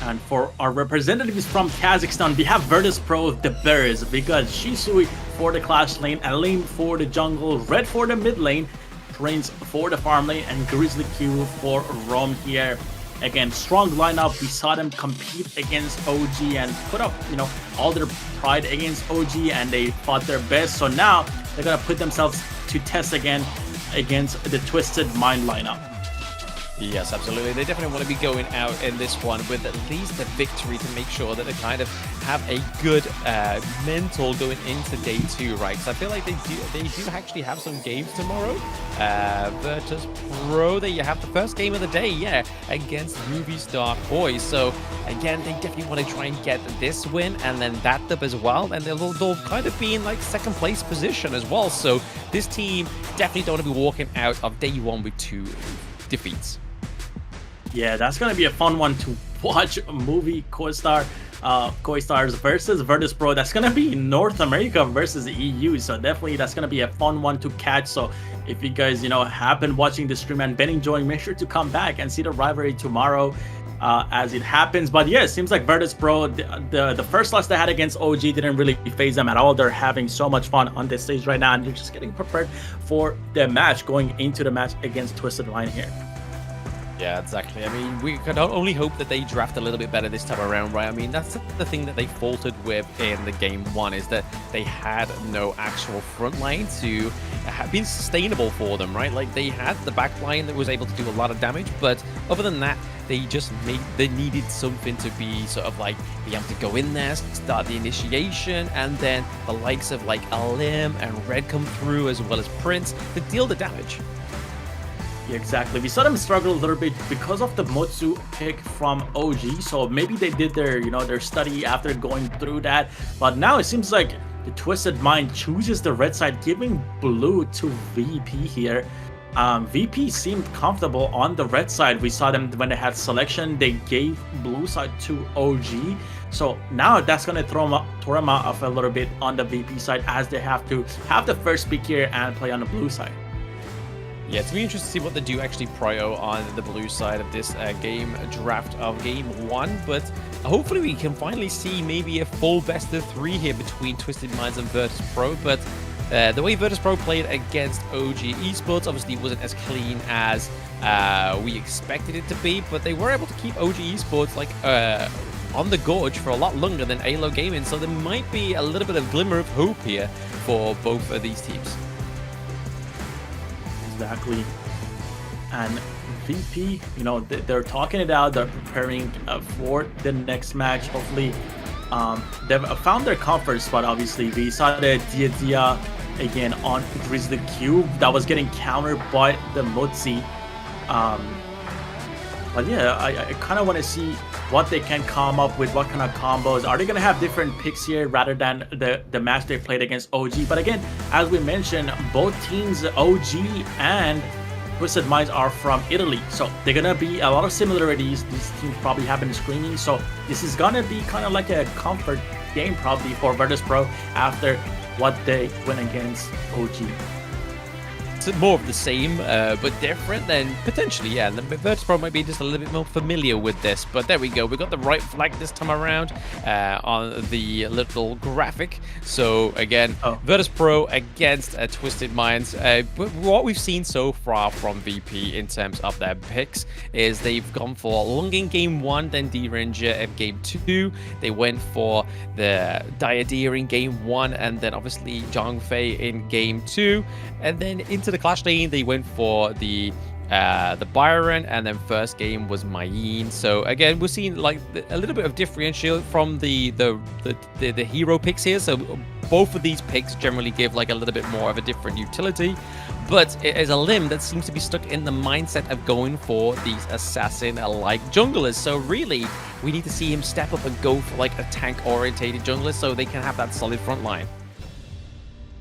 And for our representatives from Kazakhstan, we have Virtus.pro, the Bears. We got Shisui for the Clash lane, Alim for the jungle, Red for the mid lane, Trains for the farm lane, and Grizzly Q for Roam here. Again, strong lineup. We saw them compete against OG and put up, all their pride against OG, and they fought their best. So now they're gonna put themselves to test again against the Twisted Mind lineup. Yes, absolutely. They definitely want to be going out in this one with at least a victory to make sure that they kind of have a good mental going into day 2, right? Because I feel like they do actually have some games tomorrow. Virtus.pro, they have the first game of the day, yeah, against Movistar boys. So again, they definitely want to try and get this win and then that dub as well, and they'll kind of be in like second place position as well. So this team definitely don't want to be walking out of day 1 with 2 defeats. Yeah, that's gonna be a fun one to watch. Movie co-stars versus Virtus.pro. That's gonna be North America versus EU. So definitely that's gonna be a fun one to catch. So if you guys have been watching the stream and been enjoying, make sure to come back and see the rivalry tomorrow as it happens. But yeah, it seems like Virtus.pro, the first loss they had against OG didn't really phase them at all. They're having so much fun on this stage right now, and they're just getting prepared for the match, going into the match against Twisted Mind here. Yeah, exactly. I mean, we can only hope that they draft a little bit better this time around, right? I mean, that's the thing that they faltered with in the game 1, is that they had no actual front line to be sustainable for them, right? Like, they had the back line that was able to do a lot of damage, but other than that, they needed something to be sort of like be able to go in there, start the initiation, and then the likes of like Alim and Red come through, as well as Prince, to deal the damage. Yeah, exactly. We saw them struggle a little bit because of the Motsu pick from OG. So maybe they did their, their study after going through that. But now it seems like the Twisted Mind chooses the red side, giving blue to VP here. VP seemed comfortable on the red side. We saw them when they had selection, they gave blue side to OG. So now that's going to throw them off a little bit on the VP side, as they have to have the first pick here and play on the blue side. Yeah, it's really interesting to see what they do actually prio on the blue side of this game draft of game 1, but hopefully we can finally see maybe a full best of 3 here between Twisted Minds and Virtus.pro. But the way Virtus.pro played against OG Esports obviously wasn't as clean as we expected it to be, but they were able to keep OG Esports like on the gorge for a lot longer than AYLO Gaming, so there might be a little bit of glimmer of hope here for both of these teams. Exactly. And VP, they're talking it out. They're preparing for the next match. Hopefully, they've found their comfort spot. Obviously, we saw the Dia again on Grizzly Q that was getting countered by the Motsi. But yeah, I kind of want to see what they can come up with, what kind of combos. Are they going to have different picks here rather than the match they played against OG? But again, as we mentioned, both teams, OG and Twisted Minds, are from Italy. So they're going to be a lot of similarities. These teams probably have been screaming. So this is going to be kind of like a comfort game probably for Virtus.pro after what they went against OG. It's more of the same, but different, then potentially, yeah, the Virtus.pro might be just a little bit more familiar with this. But there we go, we got the right flag this time around on the little graphic. So again, Virtus.pro against Twisted Minds. But what we've seen so far from VP in terms of their picks is they've gone for Lung in game 1, then D-Ranger in game 2. They went for the Diadeer in game 1, and then obviously Zhangfei in game 2, and then into the Clash lane they went for the Byron, and then first game was Mayin. So again, we're seeing like a little bit of differential from the hero picks here. So both of these picks generally give like a little bit more of a different utility, but it is a limb that seems to be stuck in the mindset of going for these assassin-like junglers. So really, we need to see him step up and go for like a tank-orientated jungler so they can have that solid front line.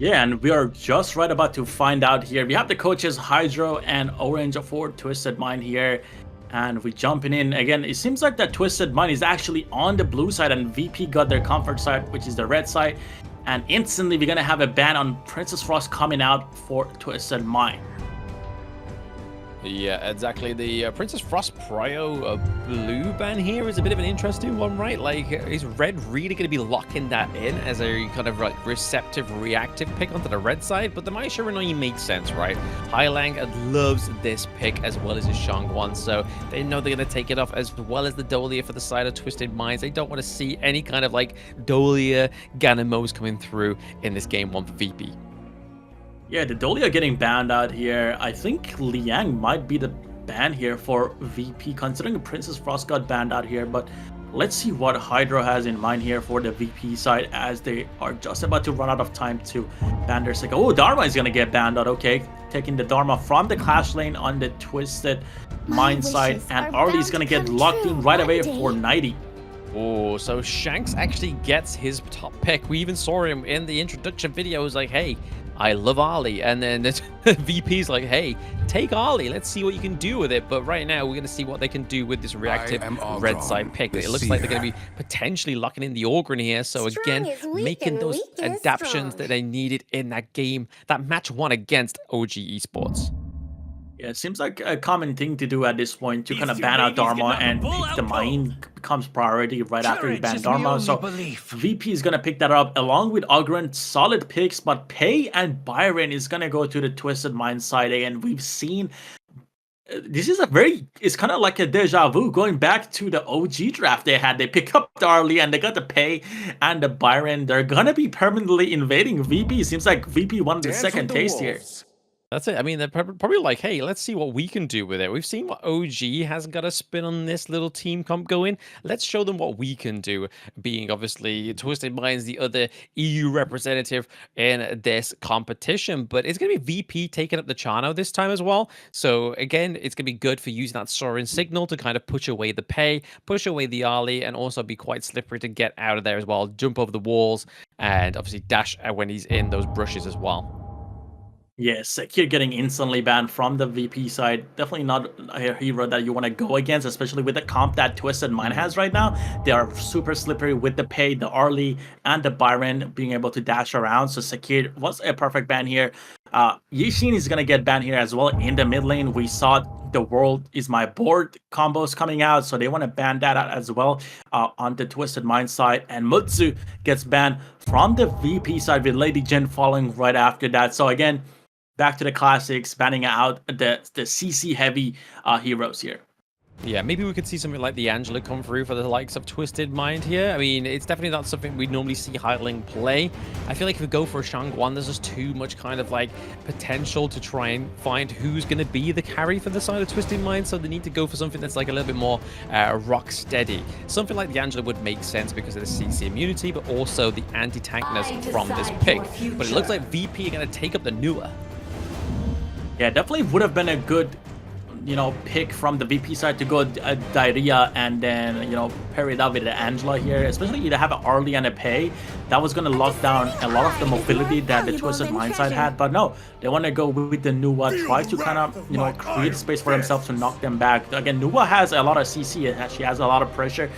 Yeah, and we are just about to find out here. We have the coaches Hydro and Orange for Twisted Mind here. And we jumping in again. It seems like that Twisted Mind is actually on the blue side, and VP got their comfort side, which is the red side. And instantly we're gonna have a ban on Princess Frost coming out for Twisted Mind. Yeah, exactly. The Princess Virtus.pro blue ban here is a bit of an interesting one, right? Like, is red really going to be locking that in as a kind of like receptive, reactive pick onto the red side? But the Mai Shiranui makes sense, right? Hailang loves this pick as well as his Shangguan, so they know they're going to take it off, as well as the Dolia for the side of Twisted Minds. They don't want to see any kind of like Dolia Ganamos coming through in this game one for VP. Yeah, the Dolia getting banned out here. I think Liang might be the ban here for VP, considering Princess Frost got banned out here. But let's see what Hydro has in mind here for the VP side, as they are just about to run out of time to ban their second. Oh, Dharma is going to get banned out. Okay, taking the Dharma from the Clash lane on the Twisted Mind side. And Arlie is going to get locked in right away for 90. Oh, so Shanks actually gets his top pick. We even saw him in the introduction video. It was like, hey, I love Ollie. And then the VP's like, hey, take Ollie. Let's see what you can do with it. But right now, we're going to see what they can do with this reactive red side pick. It looks like they're going to be potentially locking in the Ogryn here. So again, making those adaptations that they needed in that game, that match one against OG Esports. Yeah, it seems like a common thing to do at this point, to kind of ban out Dharma and pick the mine becomes priority right after you ban Dharma. So VP is going to pick that up along with Ogryn. Solid picks, but Pei and Byron is going to go to the Twisted Mind side. And we've seen, this is it's kind of like a deja vu going back to the OG draft they had. They pick up Darley and they got the Pei and the Byron. They're going to be permanently invading VP. Seems like VP wanted the second taste here. That's it. I mean, they're probably like, hey, let's see what we can do with it. We've seen what OG has got a spin on this little team comp going. Let's show them what we can do, being obviously Twisted Minds, the other EU representative in this competition. But it's going to be VP taking up the Chano this time as well. So again, it's going to be good for using that Sorin signal to kind of push away the Pei, push away the Ali, and also be quite slippery to get out of there as well. Jump over the walls and obviously dash when he's in those brushes as well. Yes, Sekir getting instantly banned from the VP side. Definitely not a hero that you want to go against, especially with the comp that Twisted Mind has right now. They are super slippery with the Pei, the Arlie, and the Byron being able to dash around. So Sekir was a perfect ban here. Yixin is going to get banned here as well in the mid lane. We saw the World Is My Board combos coming out, so they want to ban that out as well on the Twisted Mind side. And Mutsu gets banned from the VP side with Lady Jin following right after that. So again, back to the classics, banning out the CC heavy heroes here. Yeah, maybe we could see something like the Angela come through for the likes of Twisted Mind here. I mean, it's definitely not something we normally see Hailing play. I feel like if we go for a Shangguan, there's just too much kind of like potential to try and find who's going to be the carry for the side of Twisted Mind. So they need to go for something that's like a little bit more rock steady. Something like the Angela would make sense because of the CC immunity, but also the anti-tankness from this pick. But it looks like VP are going to take up the Nua. Yeah, definitely would have been a good, pick from the VP side to go Diarrhea and then, pair it up with the Angela here. Especially you have an Arlie and a Pei. That was going to lock down a lot of the mobility that the Twisted Mind side had. But no, they want to go with the Nua, try to kind of, create space for themselves to knock them back. Again, Nua has a lot of CC. She has a lot of pressure.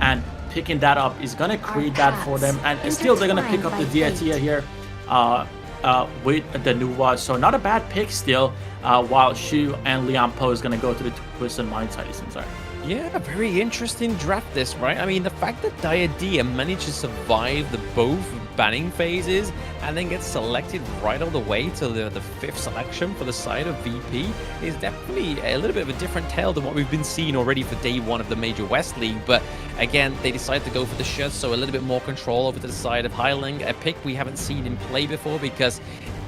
And picking that up is going to create that for them. And still, they're going to pick up the Diatia here. With the Nua, so not a bad pick still, while Shu and Liang Po is going to go to the Twisted Mind side, it seems like. Yeah, very interesting draft this, right? I mean, the fact that Diadea managed to survive the both banning phases and then get selected right all the way to the fifth selection for the side of VP is definitely a little bit of a different tale than what we've been seeing already for day one of the Major West League. But again, they decided to go for the shirt, so a little bit more control over to the side of Hailing, a pick we haven't seen him play before because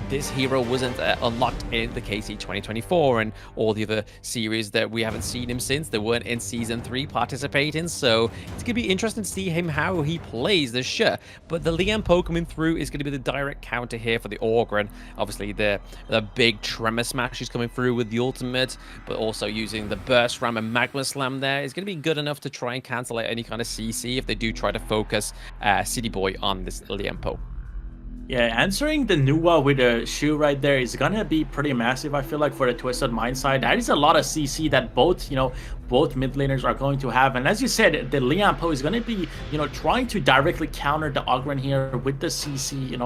this hero wasn't unlocked in the KC 2024 and all the other series that we haven't seen him since. They weren't in Season 3 participating, so it's going to be interesting to see how he plays this shirt. But the Liang Po coming through is going to be the direct counter here for the Ogryn. Obviously, the big Tremor Smash is coming through with the ultimate, but also using the Burst Ram and Magma Slam there is going to be good enough to try and cancel out any kind of CC if they do try to focus City Boy on this Liang Po. Yeah, answering the Nuwa with a shoe right there is gonna be pretty massive, I feel like, for the Twisted Mind side. That is a lot of CC that both mid laners are going to have. And as you said, the Lian Po is gonna be, trying to directly counter the Ogren here with the CC.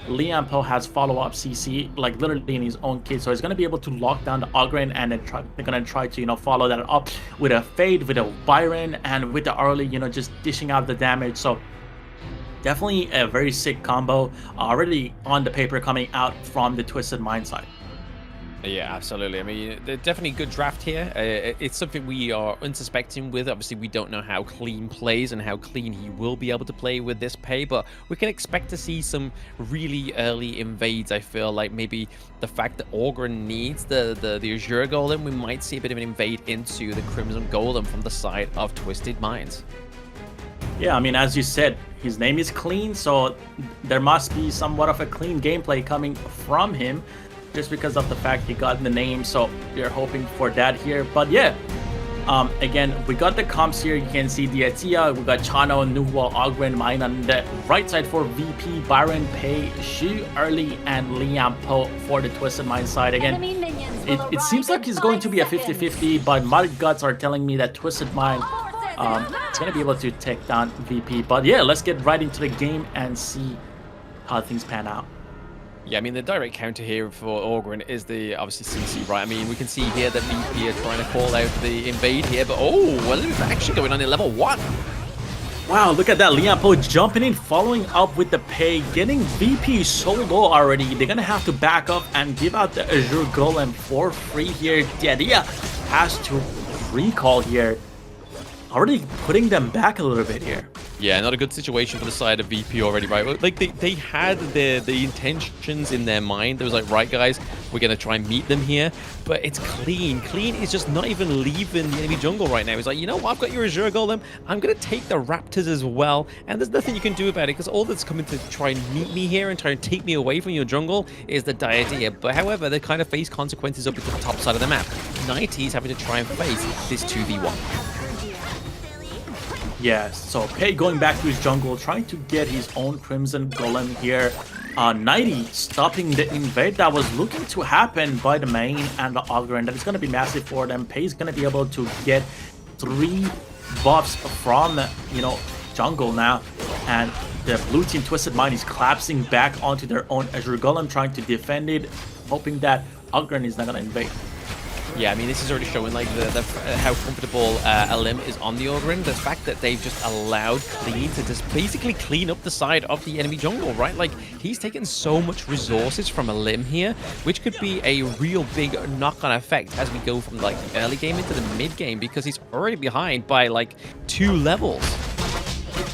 Lian Po has follow-up CC, like literally in his own kit. So he's gonna be able to lock down the Ogren, and then they're gonna try to, follow that up with a Fade, with a Byron, and with the early, just dishing out the damage. So definitely a very sick combo already on the paper coming out from the Twisted Mind side. Yeah, absolutely. I mean, they're definitely a good draft here. It's something we are unsuspecting with. Obviously, we don't know how Clean plays and how clean he will be able to play with this pay, but we can expect to see some really early invades. I feel like maybe the fact that Ogren needs the Azure Golem, we might see a bit of an invade into the Crimson Golem from the side of Twisted Minds. Yeah, I mean, as you said, his name is Clean, so there must be somewhat of a clean gameplay coming from him just because of the fact he got the name. So we're hoping for that here. But yeah, again, we got the comps here. You can see the Atia, we got Chano, Nuwa, Ogren, Mine on the right side for VP, Byron, Pei, Shu, Early, and Lian Po for the Twisted Mind side. Again, it seems like it's going to be a 50-50, but my guts are telling me that Twisted Mind it's going to be able to take down VP. But yeah, let's get right into the game and see how things pan out. Yeah, I mean, the direct counter here for Ogren is the, obviously, CC, right? I mean, we can see here that VP are trying to call out the invade here, but oh, well, there's action going on in level 1. Wow, look at that. Lian Po jumping in, following up with the pay, getting VP so low already. They're going to have to back up and give out the Azure Golem for free here. The idea has to recall here. Already putting them back a little bit here. Yeah, not a good situation for the side of VP already, right? Like, they had the intentions in their mind. They was like, right, guys, we're going to try and meet them here. But it's Clean. Clean is just not even leaving the enemy jungle right now. He's like, you know what? I've got your Azure Golem. I'm going to take the Raptors as well. And there's nothing you can do about it, because all that's coming to try and meet me here and try and take me away from your jungle is the Diadea. But however, they kind of face consequences up at the top side of the map. 90's having to try and face this 2v1. Yeah, so Pei going back to his jungle, trying to get his own Crimson Golem here. 90 stopping the invade that was looking to happen by the main and the Ogren. That is going to be massive for them. Pei's going to be able to get 3 buffs from, jungle now. And the blue team Twisted Mind is collapsing back onto their own Azure Golem, trying to defend it, hoping that Ogren is not going to invade. Yeah, I mean, this is already showing like how comfortable Alim is on the Ogren. The fact that they've just allowed Clean to just basically clean up the side of the enemy jungle, right? Like, he's taken so much resources from Alim here, which could be a real big knock-on effect as we go from like early game into the mid game, because he's already behind by like 2 levels.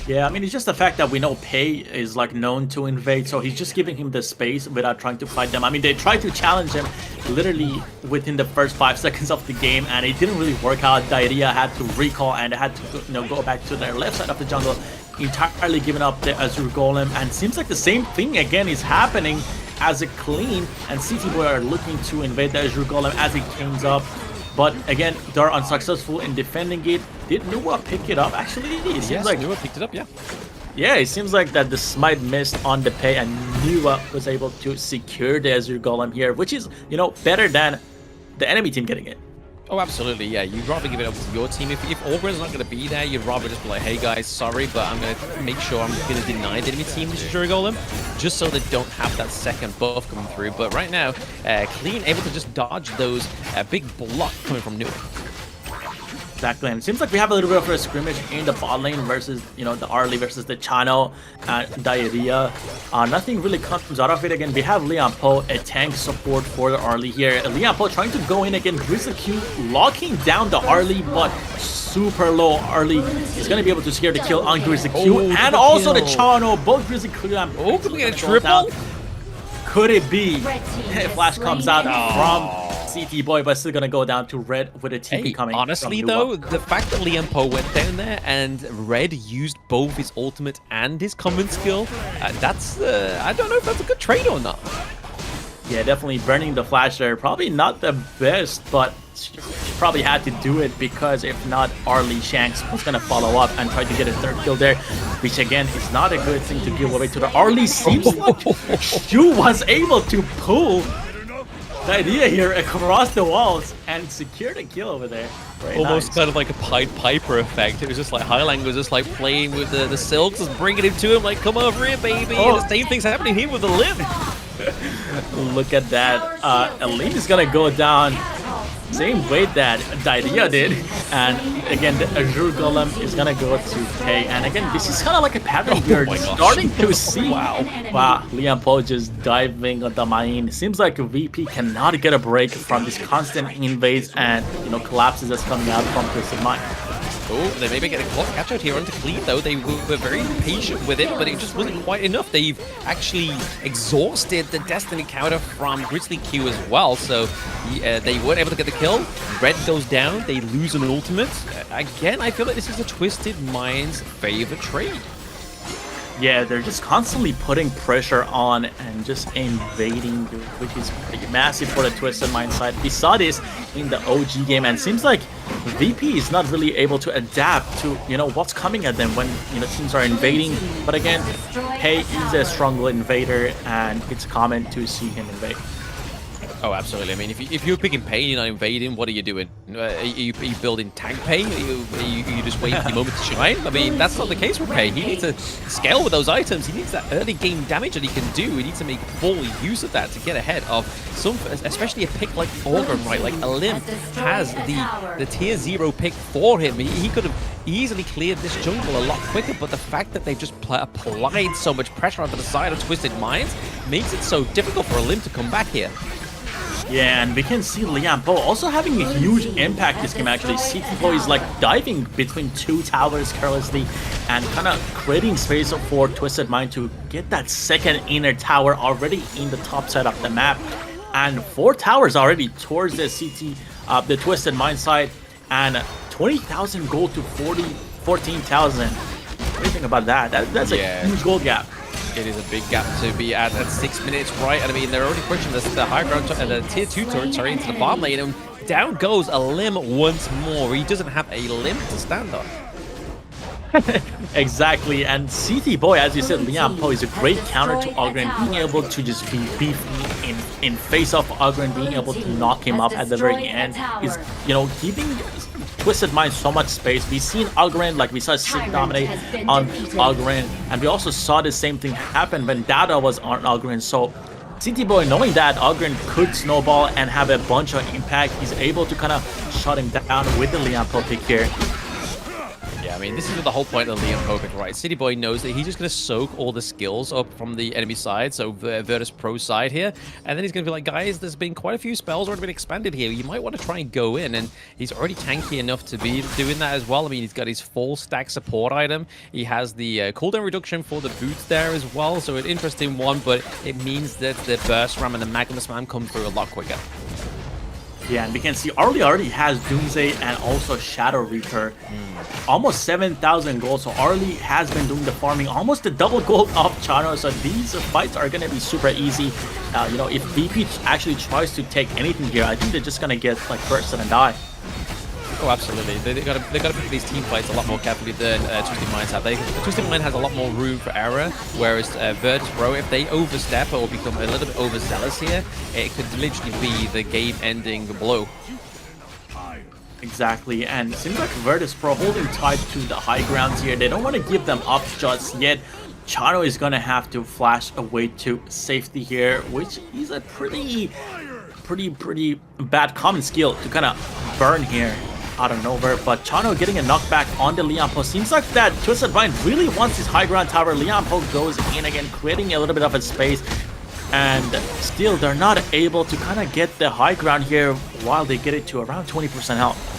Yeah, I mean, it's just the fact that we know Pei is like known to invade, so he's just giving him the space without trying to fight them. I mean, they tried to challenge him literally within the first 5 seconds of the game, and it didn't really work out. Diarrhea had to recall and had to go back to their left side of the jungle, entirely giving up the Azure Golem. And seems like the same thing again is happening as a Clean and CT Boy are looking to invade the Azure Golem as it comes up. But again, they're unsuccessful in defending it. Did Nuwa pick it up? Actually, it seems like Nuwa picked it up, yeah. Yeah, it seems like that the smite missed on the Pei, and Nuwa was able to secure the Azure Golem here, which is, better than the enemy team getting it. Oh, absolutely, yeah. You'd rather give it up to your team. If Ogren's not going to be there, you'd rather just be like, hey guys, sorry, but I'm going to make sure I'm going to deny the enemy team this Azure Golem, just so they don't have that second buff coming through. But right now, Clean able to just dodge those big block coming from Nuwa. Exactly, and it seems like we have a little bit of a scrimmage in the bot lane versus, the Arlie versus the Chano and Diarrhea. Nothing really comes out of it. Again, we have Lian Po, a tank support for the Arlie here. Lian Po trying to go in again, Grizzly Q locking down the Arlie, but super low. Arlie is going to be able to secure the kill on Grizzly Q, and also the Chano. Both Grizzly Q and could we get a triple? Could it be? Flash comes out from CT Boy, but still gonna go down to Red with a TP coming. Honestly though, the fact that Lian Po went down there and Red used both his ultimate and his common skill, that's I don't know if that's a good trade or not. Yeah, definitely burning the flash there. Probably not the best, but probably had to do it because if not, Arlie Shanks was gonna follow up and try to get a third kill there, which again is not a good thing to give away to the Arlie. Seems like Shu was able to pull the idea here across the walls and secure the kill over there. Very Almost nice. kind of like a Pied Piper effect. It was just like Highlang was just like playing with the silks, just bringing him to him, like, come over here, baby. Oh. And the same thing's happening here with the limb. Look at that. Elite is gonna go down same way that Diarrhea did, and again the Azure Golem is gonna go to K. And again, this is kind of like a pattern you're starting to see. Wow, Liam Poe just diving on the mine. Seems like VP cannot get a break from this constant invades and collapses that's coming out from Twisted Mind. Oh, they maybe get a clock catch out here onto Clean though. They were very patient with it, but it just wasn't quite enough. They've actually exhausted the Destiny counter from Grizzly Q as well, so they weren't able to get the kill. Red goes down, they lose an ultimate. Again, I feel like this is a Twisted Mind's favorite trade. Yeah, they're just constantly putting pressure on and just invading, which is pretty massive for the Twisted Mind side. We saw this in the OG game, and it seems like VP is not really able to adapt to what's coming at them when teams are invading. But again, Hey is a stronger invader, and it's common to see him invade. Oh, absolutely. I mean, if you're picking Pay and you're not invading, what are you doing? Are you building tank Pay? Are you just waiting for your moment to shine? I mean, that's not the case with Pay. He needs to scale with those items. He needs that early game damage that he can do. He needs to make full use of that to get ahead of some, especially a pick like Organ, right? Like Alim has the tier 0 pick for him. He could have easily cleared this jungle a lot quicker, but the fact that they've just applied so much pressure onto the side of Twisted Minds makes it so difficult for Alim to come back here. Yeah, and we can see Liam Poe also having a huge impact this game actually. CT is like diving between two towers carelessly and kind of creating space for Twisted Mind to get that second inner tower already in the top side of the map. And 4 towers already towards the the Twisted Mind side, and 20,000 gold to 14,000. What do you think about that? That's a huge gold gap. It is a big gap to be at 6 minutes, right? And I mean, they're already pushing the high ground, the tier 2 turret, sorry, into the bomb lane, and down goes a limb once more. He doesn't have a limb to stand on. Exactly, and CT Boy, as you said, Liam Poe is a great counter to Ogren, being able to just be beefy in face of Ogren, being able to knock him up at the very end is, giving Twisted Mind so much space. We've seen Ogren, like we saw Sig dominate on Ogren, and we also saw the same thing happen when Dada was on Ogren. So CT Boy, knowing that Ogren could snowball and have a bunch of impact, he's able to kind of shut him down with the Liam Poe pick here. Yeah, I mean, this is the whole point of Liam Poe pick, right? City Boy knows that he's just going to soak all the skills up from the enemy side, so Virtus.pro side here, and then he's going to be like, guys, there's been quite a few spells already been expanded here. You might want to try and go in, and he's already tanky enough to be doing that as well. I mean, he's got his full stack support item. He has the cooldown reduction for the boots there as well, so an interesting one, but it means that the Burst Ram and the Magnus Man come through a lot quicker. Yeah, and we can see Arlie already has Doomsday and also Shadow Reaper. Almost 7,000 gold, so Arlie has been doing the farming, almost the double gold of Chano, so these fights are going to be super easy. If VP actually tries to take anything here, I think they're just going to get like bursted and die. Oh, absolutely. They got to pick these team fights a lot more carefully than Twisted Minds have. Twisted Mind has a lot more room for error, whereas Virtus.pro, if they overstep or become a little bit overzealous here, it could literally be the game-ending blow. Exactly, and it seems like Virtus.pro holding tight to the high grounds here. They don't want to give them up just yet. Chano is going to have to flash away to safety here, which is a pretty bad common skill to kind of burn here out of nowhere. But Chano getting a knockback on the Liam Poe. Seems like that Twisted Mind really wants his high ground tower. Liam Poe goes in again, creating a little bit of a space, and still they're not able to kind of get the high ground here while they get it to around 20% health.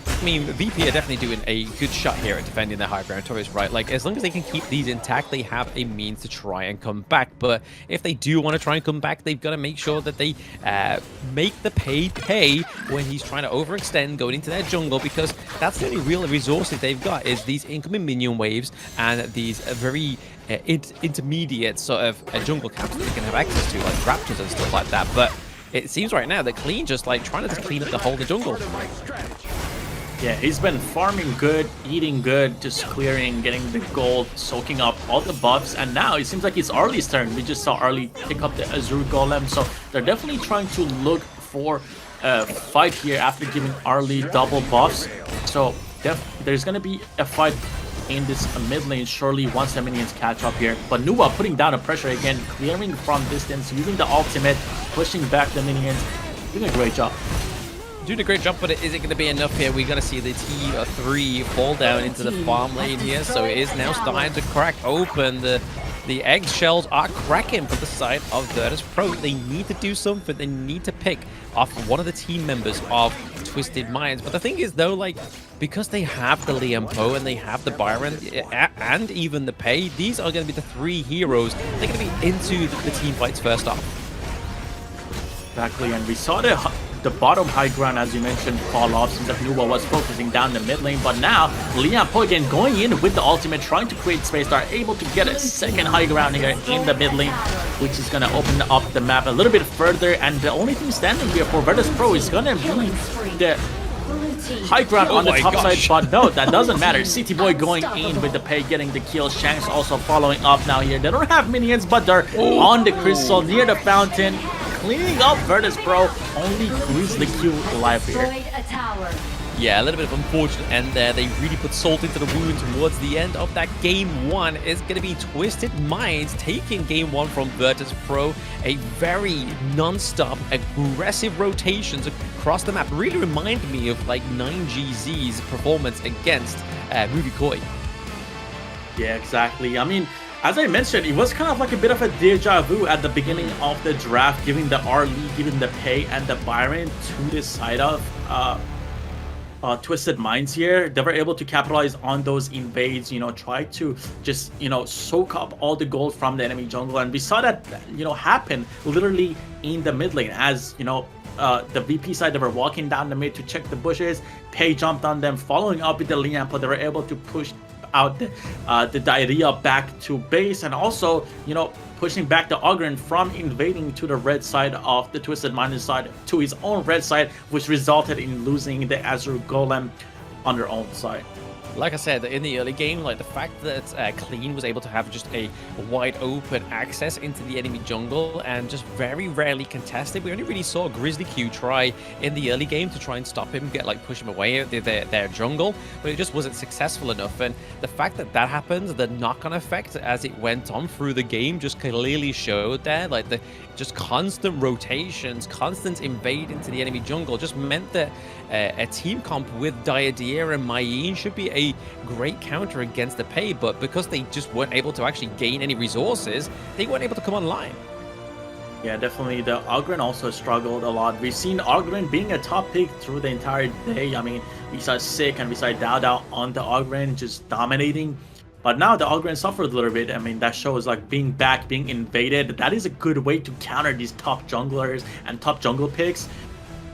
I mean, VP are definitely doing a good shot here at defending their high ground turrets, right? Like, as long as they can keep these intact, they have a means to try and come back. But if they do want to try and come back, they've got to make sure that they make the pay when he's trying to overextend going into their jungle, because that's the only real resources they've got is these incoming minion waves and these very intermediate sort of jungle camps that they can have access to, like raptors and stuff like that. But it seems right now that Clean just like trying to just clean up the whole of the jungle. Yeah, he's been farming good, eating good, just clearing, getting the gold, soaking up all the buffs, and now it seems like it's Arlie's turn. We just saw Arlie pick up the Azure Golem, so they're definitely trying to look for a fight here after giving Arlie double buffs. So there's gonna be a fight in this mid lane surely once the minions catch up here. But Nuwa putting down a pressure again, clearing from distance, using the ultimate, pushing back the minions, doing a great job. Doing a great job, but is it going to be enough here? We're going to see the team of 3 fall down into the farm lane here, so it is now starting to crack open. The eggshells are cracking for the side of Virtus.pro. They need to do something. They need to pick off one of the team members of Twisted Minds. But the thing is, though, like, because they have the Liam Poe and they have the Byron and even the Pei, these are going to be the 3 heroes. They're going to be into the team fights first off. Exactly, and we saw the bottom high ground, as you mentioned, fall off since Nuwa was focusing down the mid lane. But now, Liam Poe again going in with the ultimate, trying to create space. They're able to get a second high ground here in the mid lane, which is going to open up the map a little bit further. And the only thing standing here for Virtus.pro is going to be the high ground on the top side. But no, that doesn't matter. City Boy going in with the Pei, getting the kill. Shanks also following up now here. They don't have minions, but they're on the crystal near the fountain. Cleaning up Virtus.pro, only Grizzly Q alive here. Yeah, a little bit of unfortunate end there. They really put salt into the wound towards the end of that game 1. Is going to be Twisted Minds taking game 1 from Virtus.pro. A very non-stop, aggressive rotations across the map. Really remind me of like 9GZ's performance against Movie Koi. Yeah, exactly. I mean, as I mentioned, it was kind of like a bit of a deja vu at the beginning of the draft, giving the Arlie, giving the Pei and the Byron to the side of Twisted Minds here. They were able to capitalize on those invades, you know, try to just, you know, soak up all the gold from the enemy jungle. And we saw that, you know, happen literally in the mid lane as, you know, the VP side, they were walking down the mid to check the bushes. Pei jumped on them, following up with the Liam, but they were able to push out the diarrhea back to base, and also, you know, pushing back the Ogren from invading to the red side of the Twisted Minds side to his own red side, which resulted in losing the Azure Golem on their own side. Like I said, in the early game, like the fact that Clean was able to have just a wide open access into the enemy jungle and just very rarely contested. We only really saw Grizzly Q try in the early game to try and stop him, push him away their jungle, but it just wasn't successful enough. And the fact that that happened, the knock-on effect as it went on through the game just clearly showed there, like the just constant rotations, constant invade into the enemy jungle just meant that a team comp with Diadea and Mayin should be a great counter against the Pei, but because they just weren't able to actually gain any resources, they weren't able to come online. Yeah, definitely. The Ogren also struggled a lot. We've seen Ogren being a top pick through the entire day. I mean, we saw Sick and we saw Dao on the Ogren just dominating. But now the Ogren suffered a little bit. I mean, that shows like being back, being invaded. That is a good way to counter these top junglers and top jungle picks.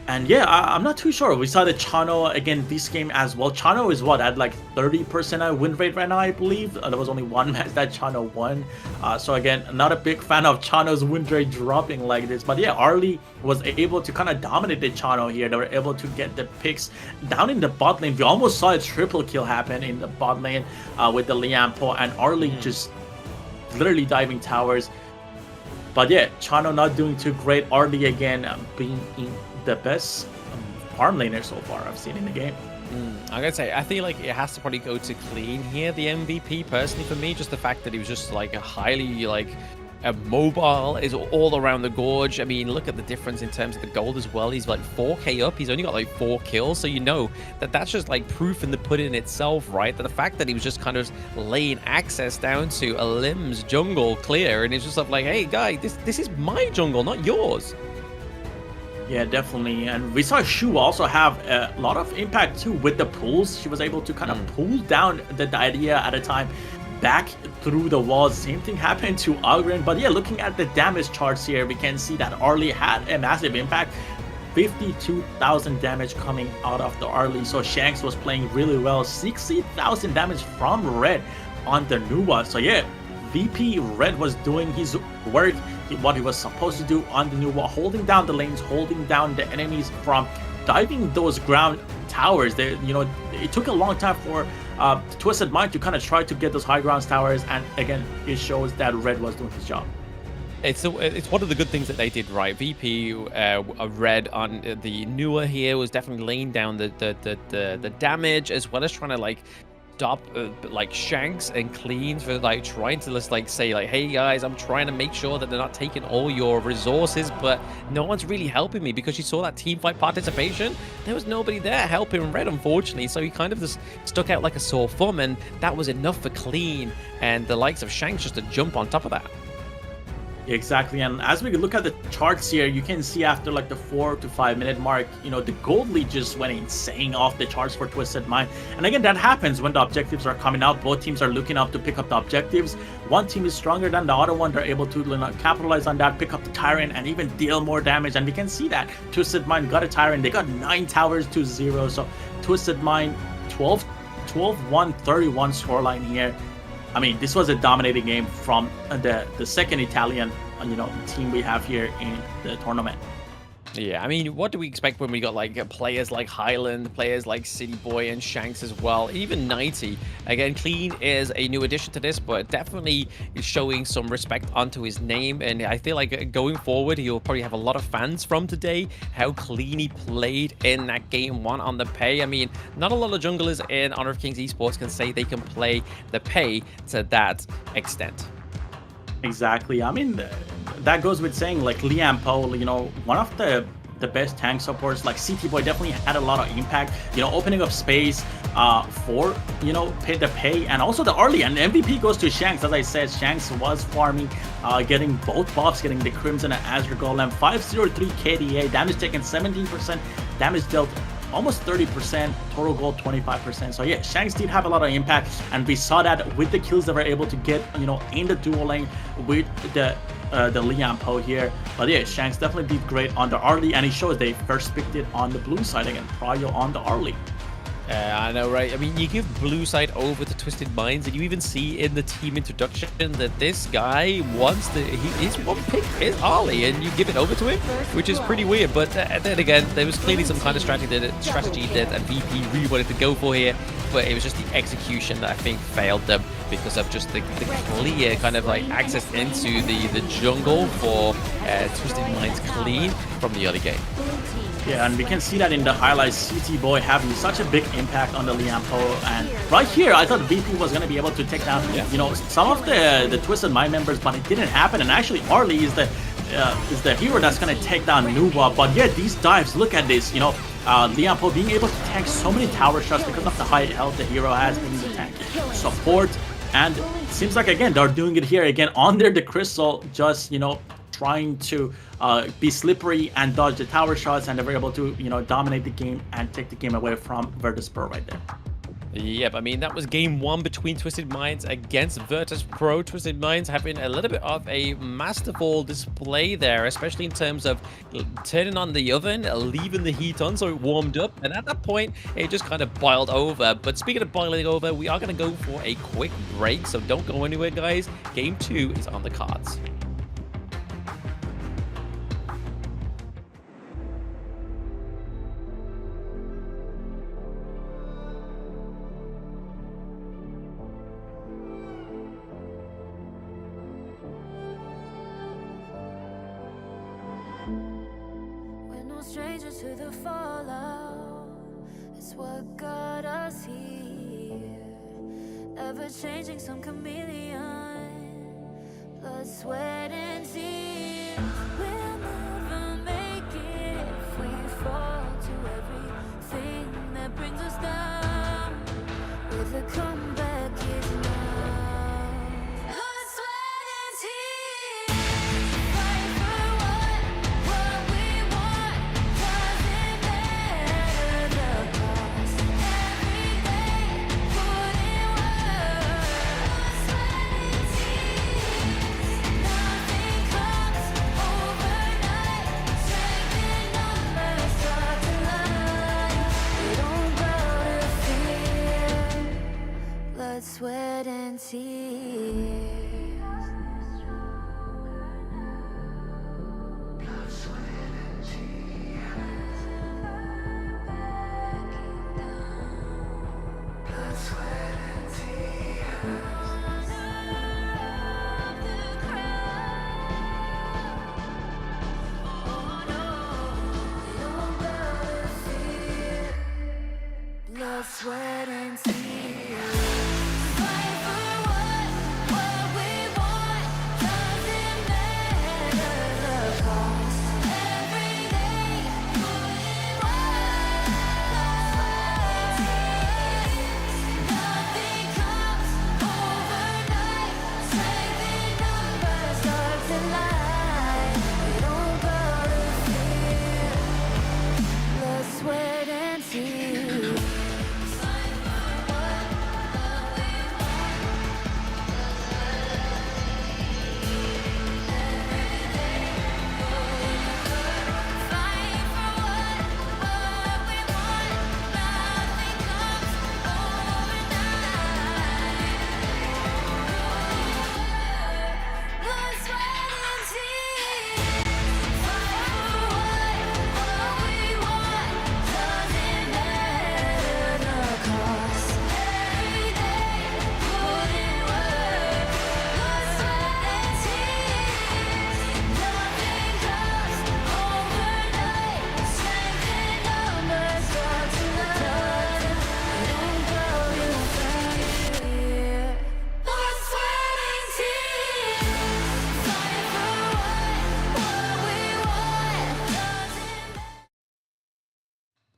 And yeah, I'm not too sure. We saw the Chano again this game as well. Chano is what, at like 30% win rate right now, I believe. There was only one match that Chano won. So again, not a big fan of Chano's win rate dropping like this. But yeah, Arlie was able to kind of dominate the Chano here. They were able to get the picks down in the bot lane. We almost saw a triple kill happen in the bot lane with the Liam Poe and Arlie just literally diving towers. But yeah, Chano not doing too great. Arlie again being in the best farm laner so far I've seen in the game. I'm gonna say, I feel like it has to probably go to Clean here, the MVP, personally for me. Just the fact that he was just like a highly mobile, is all around the gorge. I mean, look at the difference in terms of the gold as well. He's like 4k up, he's only got like 4 kills, so you know that that's just like proof in the pudding itself, right? That the fact that he was just kind of laying access down to a Lim's jungle clear, and it's just like, hey guy, this is my jungle, not yours. Yeah, definitely. And we saw Shu also have a lot of impact too with the pulls. She was able to kind of pull down the Diarrhea at a time back through the walls. Same thing happened to Ogren. But yeah, looking at the damage charts here, we can see that Arlie had a massive impact. 52,000 damage coming out of the Arlie. So Shanks was playing really well. 60,000 damage from Red on the Nuwa. So yeah, VP Red was doing his work. what he was supposed to do on the new wall, holding down the lanes, holding down the enemies from diving those ground towers. They, it took a long time for Twisted Mind to kind of try to get those high ground towers, and again, it shows that Red was doing his job. It's one of the good things that they did right. VP Red on the newer here was definitely laying down the damage, as well as trying to like stop like Shanks and Clean for like trying to just like say like, hey guys, I'm trying to make sure that they're not taking all your resources, but no one's really helping me, because you saw that team fight participation. There was nobody there helping Red, unfortunately, so he kind of just stuck out like a sore thumb, and that was enough for Clean and the likes of Shanks just to jump on top of that. Exactly, and as we look at the charts here, you can see after like the 4 to 5 minute mark, the gold lead just went insane off the charts for Twisted Mind. And again, that happens when the objectives are coming out. Both teams are looking up to pick up the objectives. One team is stronger than the other one. They're able to capitalize on that, pick up the Tyrant, and even deal more damage. And we can see that Twisted Mind got a Tyrant. They got 9 towers to 0. So Twisted Mind 12-1, 31 scoreline here. I mean, this was a dominating game from the second Italian, team we have here in the tournament. Yeah, I mean, what do we expect when we got like players like Highland, players like City Boy and Shanks as well, even 90. Again, Clean is a new addition to this, but definitely showing some respect onto his name, and I feel like going forward, he'll probably have a lot of fans from today, how clean he played in that game 1 on the pay. I mean, not a lot of junglers in Honor of Kings Esports can say they can play the pay to that extent. Exactly. I mean, that goes with saying, like, Liam Poe, one of the best tank supports. Like, CT Boy definitely had a lot of impact, opening up space for, the pay, and also the early. And MVP goes to Shanks. As I said, Shanks was farming, getting both buffs, getting the Crimson and Azure Golem. 503 KDA, damage taken 17%, damage dealt almost 30%, total gold 25%. So yeah, Shanks did have a lot of impact, and we saw that with the kills that were able to get, in the dual lane with the Liam Poe here. But yeah, Shanks definitely did great on the early, and he shows they first picked it on the blue side again, Pryo on the early. I know, right? I mean, you give blue side over to Twisted Minds, and you even see in the team introduction that this guy wants his one pick is Ollie, and you give it over to him, which is pretty weird. But then again, there was clearly some kind of strategy that VP really wanted to go for here, but it was just the execution that I think failed them because of just the clear kind of like access into the jungle for Twisted Minds Clean from the early game. Yeah, and we can see that in the highlights, CT Boy having such a big impact on the Liam Poe. And right here, I thought VP was going to be able to take down, some of the Twisted Mind members, but it didn't happen. And actually, Arlie is the hero that's going to take down Nuba. But yeah, these dives, look at this, Liam Poe being able to tank so many tower shots because of the high health the hero has, being the tank support. And it seems like, again, they're doing it here again under the crystal, just, trying to be slippery and dodge the tower shots, and they were able to, dominate the game and take the game away from Virtus.pro right there. Yep, I mean, that was game 1 between Twisted Minds against Virtus.pro. Twisted Minds having a little bit of a masterful display there, especially in terms of turning on the oven, leaving the heat on so it warmed up, and at that point, it just kind of boiled over. But speaking of boiling over, we are going to go for a quick break, so don't go anywhere, guys. Game 2 is on the cards. Stranger to the fallout, it's what got us here. Ever changing, some chameleon, blood, sweat, and tears. We'll never make it if we fall to everything that brings us down. With a comeback is now. Blood, sweat, and tears. Fight for what we want. Doesn't matter the cost. Every day, put in work. Blood, sweat, and tears. Nothing comes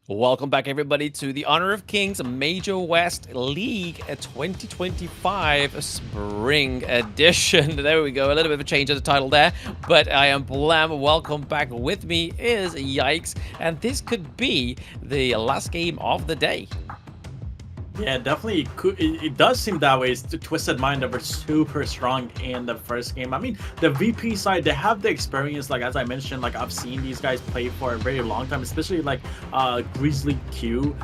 Welcome back, everybody, to the Honor of Kings Major West League 2025 Spring Edition. There we go, a little bit of a change of the title there, but I am Blam. Welcome back. With me is Yikes, and this could be the last game of the day. Yeah, definitely. It does seem that way. It's the Twisted Mind that were super strong in the first game. I mean, the VP side, they have the experience. Like, as I mentioned, like, I've seen these guys play for a very long time, especially like Grizzly Q.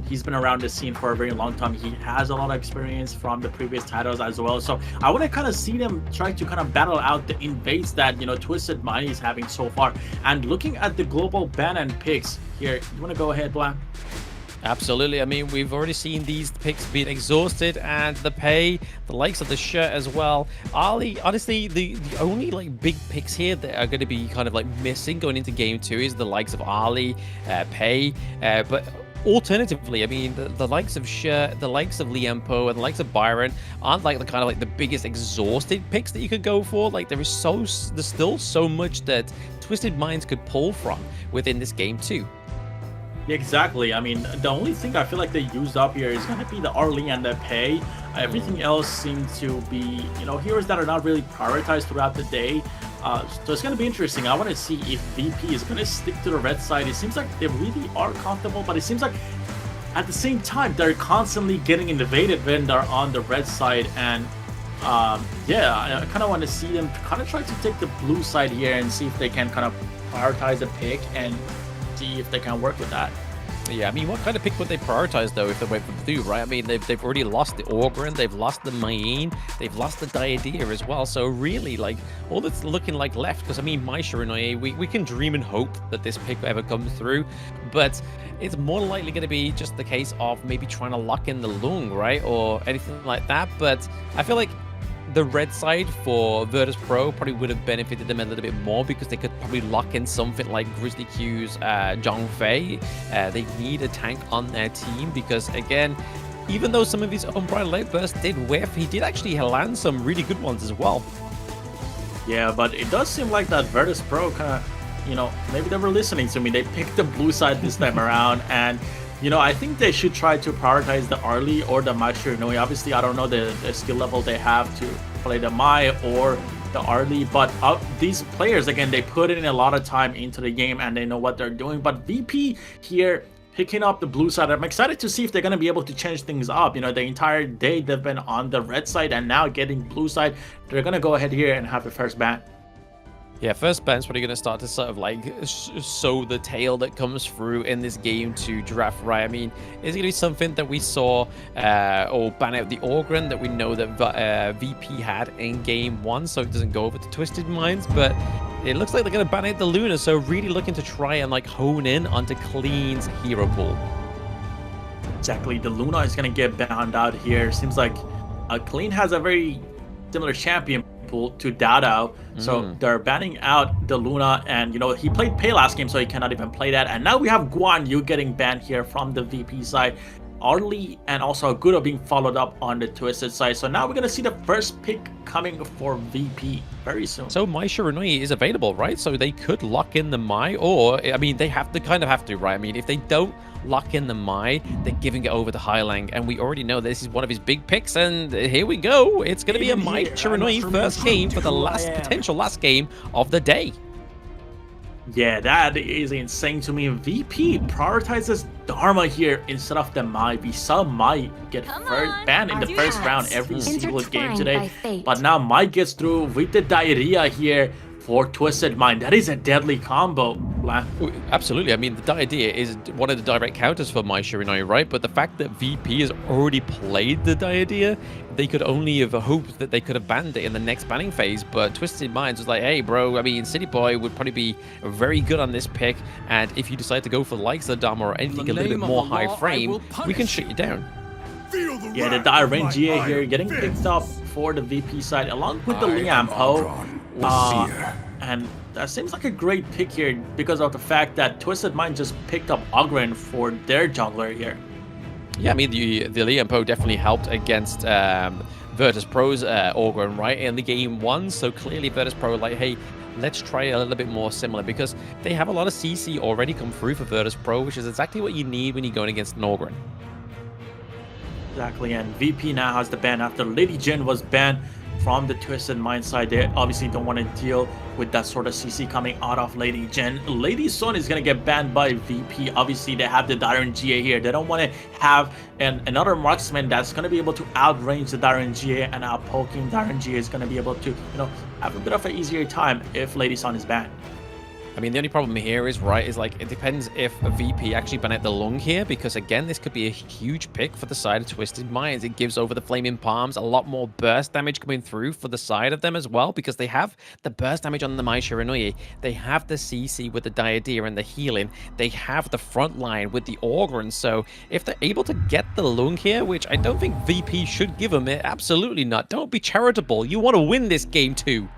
He's been around the scene for a very long time. He has a lot of experience from the previous titles as well. So I want to kind of see them try to kind of battle out the invades that, you know, Twisted Mind is having so far. And looking at the global ban and picks here, you want to go ahead, Blam? Absolutely. I mean, we've already seen these picks being exhausted, and the pay, the likes of the shirt as well. Ali, honestly, the only like big picks here that are going to be kind of like missing going into game 2 is the likes of Ali, pay, but alternatively, I mean, the likes of Shirt, the likes of Liempo, and the likes of Byron aren't like the kind of like the biggest exhausted picks that you could go for. Like, there's still so much that Twisted Minds could pull from within this game too. Exactly. I mean, the only thing I feel like they used up here is going to be the Arlie and the pay. Everything else seems to be, you know, heroes that are not really prioritized throughout the day. So it's going to be interesting. I want to see if VP is going to stick to the red side. It seems like they really are comfortable, but it seems like at the same time, they're constantly getting invaded when they're on the red side. And yeah, I kind of want to see them kind of try to take the blue side here and see if they can kind of prioritize the pick and see if they can work with that. Yeah, I mean, what kind of pick would they prioritize, though, if they went for blue, right? I mean, they've already lost the Orgrin, they've lost the Mayin, they've lost the Diadea as well. So really, like, all that's looking like left, because, I mean, my Shiranui, we can dream and hope that this pick ever comes through, but it's more likely going to be just the case of maybe trying to lock in the Lung, right? Or anything like that. But I feel like the red side for Virtus.pro probably would have benefited them a little bit more, because they could probably lock in something like Grizzly Q's Zhongfei. They need a tank on their team, because again, even though some of his Unbridled Outbursts did whiff, he did actually land some really good ones as well. Yeah, but it does seem like that Virtus.pro kind of, you know, maybe they were listening to me. They picked the blue side this time around, and you know, I think they should try to prioritize the Arlie or the Mai Shiranui. Obviously, I don't know the skill level they have to play the Mai or the Arlie, but these players, again, they put in a lot of time into the game and they know what they're doing. But VP here, picking up the blue side, I'm excited to see if they're going to be able to change things up. You know, the entire day they've been on the red side, and now getting blue side, they're going to go ahead here and have the first ban. Yeah, first ban's probably going to start to sort of like sow the tail that comes through in this game to draft, right? I mean, is it going to be something that we saw or ban out the Orgrin that we know that VP had in game 1, so it doesn't go over to Twisted Minds? But it looks like they're going to ban out the Luna, so really looking to try and like hone in onto Clean's hero pool. Exactly, the Luna is going to get banned out here. Seems like Clean has a very similar champion pool to Dado, so they're banning out the Luna, and you know, he played Pay last game, so he cannot even play that. And now we have Guan Yu getting banned here from the VP side, Arlie and also Agudo being followed up on the Twisted side. So now we're gonna see the first pick coming for VP very soon. So Mai Shiranui is available, right? So they could lock in the Mai, or I mean, they have to, right? I mean, if they don't lock in the Mai, they're giving it over to Hylang, and we already know this is one of his big picks, and here we go. It's going to be a Mai Shiranui first game for the potential last game of the day. Yeah, that is insane to me. VP prioritizes Dharma here instead of the Mai. We saw Mai get banned in the first round every single game today, but now Mai gets through with the Diarrhea here for Twisted Mind. That is a deadly combo, Blam. Absolutely. I mean, the Diadea is one of the direct counters for Mai Shiranui, right? But the fact that VP has already played the Diadea, they could only have hoped that they could have banned it in the next banning phase. But Twisted Minds was like, hey, bro, I mean, City Boy would probably be very good on this pick. And if you decide to go for the likes of Dama or anything a little bit more high frame, we can shut you down. Yeah, the Diren GA here getting picked up for the VP side along with the Liempo. And that seems like a great pick here because of the fact that Twisted Mind just picked up Ogren for their jungler here. Yeah, I mean, the Liempo definitely helped against Virtus.pro's Orgrin, right, in the game 1. So clearly Virtus.pro like, hey, let's try a little bit more similar, because they have a lot of CC already come through for Virtus.pro, which is exactly what you need when you're going against an Ogryn. Exactly, and VP now has the ban after Lady Jin was banned from the Twisted Mind side. They obviously don't want to deal with that sort of CC coming out of Lady Jin. Lady Sun is going to get banned by VP. Obviously, they have the Darren GA here. They don't want to have another marksman that's going to be able to outrange the Darren GA and outpoking. Darren GA is going to be able to, you know, have a bit of an easier time if Lady Sun is banned. I mean, the only problem here is, right, is like, it depends if a VP actually ban out the lung here, because again, this could be a huge pick for the side of Twisted Minds. It gives over the Flaming Palms a lot more burst damage coming through for the side of them as well, because they have the burst damage on the Mai Shiranui, they have the CC with the Diadea and the healing, they have the front line with the Ogryn. So if they're able to get the lung here, which I don't think VP should give them it, absolutely not. Don't be charitable. You want to win this game too.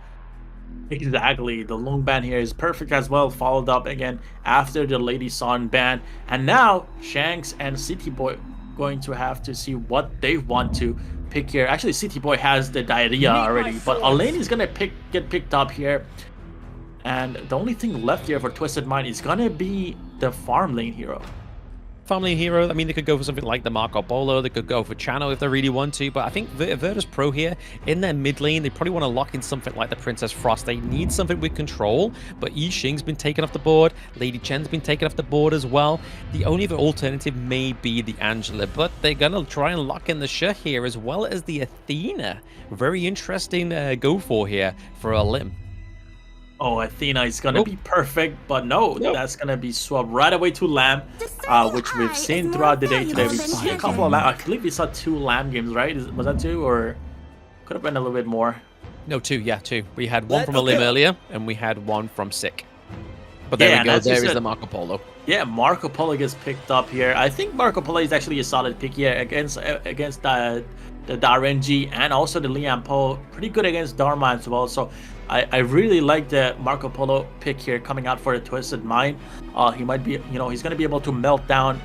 Exactly, the Lung ban here is perfect as well, followed up again after the Lady Sun ban. And now Shanks and City Boy going to have to see what they want to pick here. Actually, City Boy has the Diarrhea already, but Elaine is gonna get picked up here. And the only thing left here for Twisted Mind is gonna be the farm lane hero. Family hero, I mean, they could go for something like the Marco Polo, they could go for Channel if they really want to, but I think Virtus.pro here, in their mid lane, they probably want to lock in something like the Princess Frost. They need something with control, but Yi Xing's been taken off the board, Lady Chen's been taken off the board as well. The only other alternative may be the Angela, but they're going to try and lock in the Sha here, as well as the Athena. Very interesting go for here for a limb. Oh, Athena is going to be perfect, but no, that's going to be swapped right away to Lamb, which we've seen throughout the day today. We've seen a couple of Lamb. I believe we saw 2 Lamb games, right? Was that 2, or could have been a little bit more? No, 2, yeah, 2. We had one from a limb earlier, and we had one from Sick. But there we go, there is the Marco Polo. Yeah, Marco Polo gets picked up here. I think Marco Polo is actually a solid pick here against the Darren G and also the Liam Po. Pretty good against Dharma as well. So I really like the Marco Polo pick here coming out for the Twisted Mind. He might be, you know, he's going to be able to melt down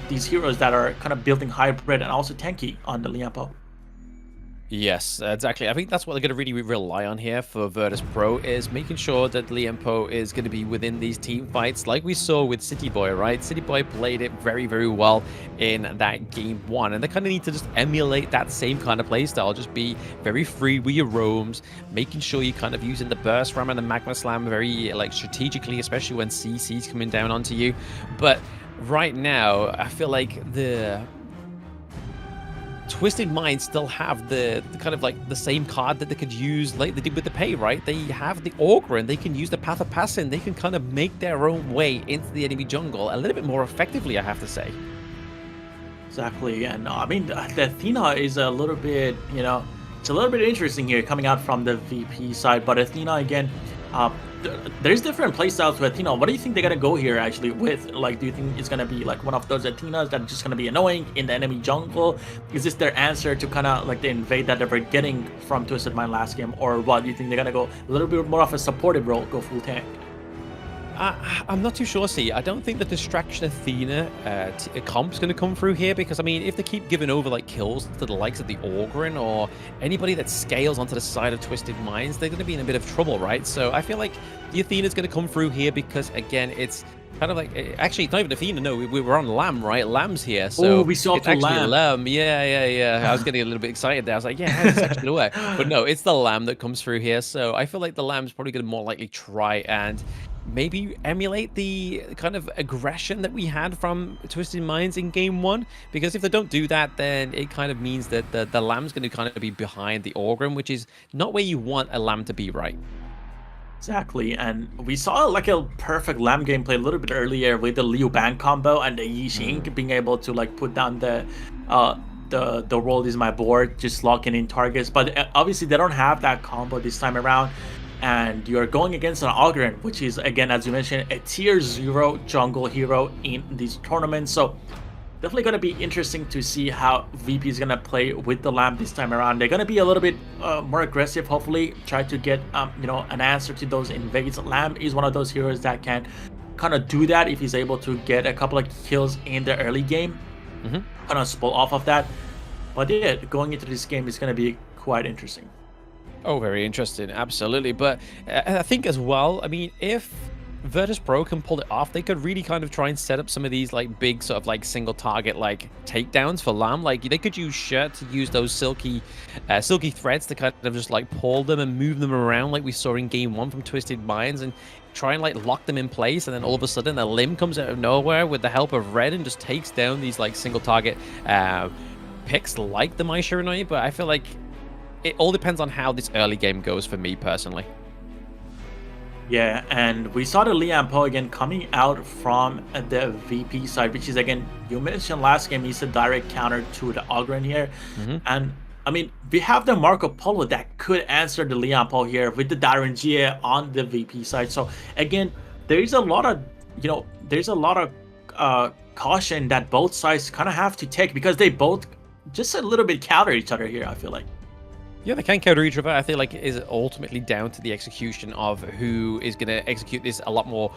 these heroes that are kind of building hybrid and also tanky on the Liam Po. Yes, exactly. I think that's what they're going to really rely on here for Virtus.pro, is making sure that Liam Po is going to be within these team fights, like we saw with City Boy, right? City Boy played it very, very well in that game 1, and they kind of need to just emulate that same kind of playstyle. Just be very free with your roams, making sure you're kind of using the burst ram and the magma slam very like strategically, especially when CC's coming down onto you. But right now, I feel like the Twisted Minds still have the kind of like the same card that they could use like they did with the Pay, right? They have the Ogryn, they can use the Path of Passing, they can kind of make their own way into the enemy jungle a little bit more effectively, I have to say. Exactly, and I mean, the Athena is a little bit, you know, it's a little bit interesting here coming out from the VP side, but Athena again, there's different playstyles with Athena. What do you think they're gonna go here actually with? Like, do you think it's gonna be like one of those Athenas that are just gonna be annoying in the enemy jungle? Is this their answer to kind of like the invade that they were getting from Twisted Mind last game, or what? Do you think they're gonna go a little bit more of a supportive role, go full tank? I'm not too sure, see. I don't think the Distraction Athena comp's going to come through here, because, I mean, if they keep giving over, like, kills to the likes of the Ogryn or anybody that scales onto the side of Twisted Minds, they're going to be in a bit of trouble, right? So I feel like the Athena's going to come through here because, again, it's kind of like... Actually, it's not even Athena, no. We were on Lamb, right? Lamb's here, so... Oh, we saw it's actually Lamb. Lamb. Yeah. I was getting a little bit excited there. I was like, yeah, how does this actually work? But no, it's the Lamb that comes through here, so I feel like the Lamb's probably going to more likely try and maybe emulate the kind of aggression that we had from Twisted Minds in game 1, because if they don't do that, then it kind of means that the Lamb's going to kind of be behind the Ogryn, which is not where you want a Lamb to be, right? Exactly, and we saw like a perfect Lamb gameplay a little bit earlier with the Liu Bang combo and the Yi Xing being able to like put down the world is my board, just locking in targets. But obviously they don't have that combo this time around, and you're going against an Ogryn, which is, again, as you mentioned, a tier 0 jungle hero in these tournaments. So definitely going to be interesting to see how VP is going to play with the Lamb this time around. They're going to be a little bit more aggressive, hopefully, try to get you know, an answer to those invades. Lamb is one of those heroes that can kind of do that if he's able to get a couple of kills in the early game, kind of spoil off of that. But yeah, going into this game is going to be quite interesting. Oh, very interesting. Absolutely. But I think as well, I mean, if Virtus.pro can pull it off, they could really kind of try and set up some of these like big sort of like single target like takedowns for Lamb. Like they could use Shirt to use those silky threads to kind of just like pull them and move them around like we saw in game 1 from Twisted Minds, and try and like lock them in place, and then all of a sudden a limb comes out of nowhere with the help of Red and just takes down these like single target picks like the Mai Shiranui. But I feel like it all depends on how this early game goes for me personally. Yeah, and we saw the Lian Po again coming out from the VP side, which is, again, you mentioned last game, he's a direct counter to the Ogren here. And I mean, we have the Marco Polo that could answer the Lian Po here with the Darren Jie on the VP side. So again, there's a lot of, caution that both sides kind of have to take, because they both just a little bit counter each other here, I feel like. Yeah, they can counter each other. I feel like it is ultimately down to the execution of who is going to execute this a lot more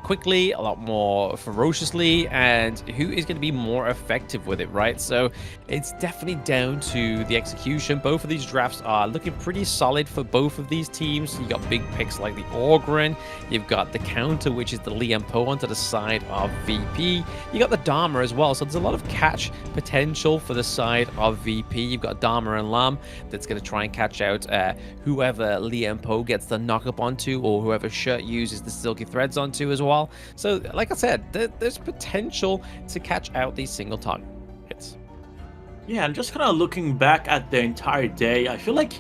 quickly, a lot more ferociously, and who is going to be more effective with it, right? So it's definitely down to the execution. Both of these drafts are looking pretty solid for both of these teams. You got big picks like the Ogren, you've got the counter, which is the Lian Po onto the side of VP. You got the Dharma as well, so there's a lot of catch potential for the side of VP. You've got Dharma and Lam that's going to try and catch out whoever Lian Po gets the knock up onto, or whoever Shirt uses the silky threads onto as well. So like I said, there's potential to catch out these single targets. Yeah, and just kind of looking back at the entire day, I feel like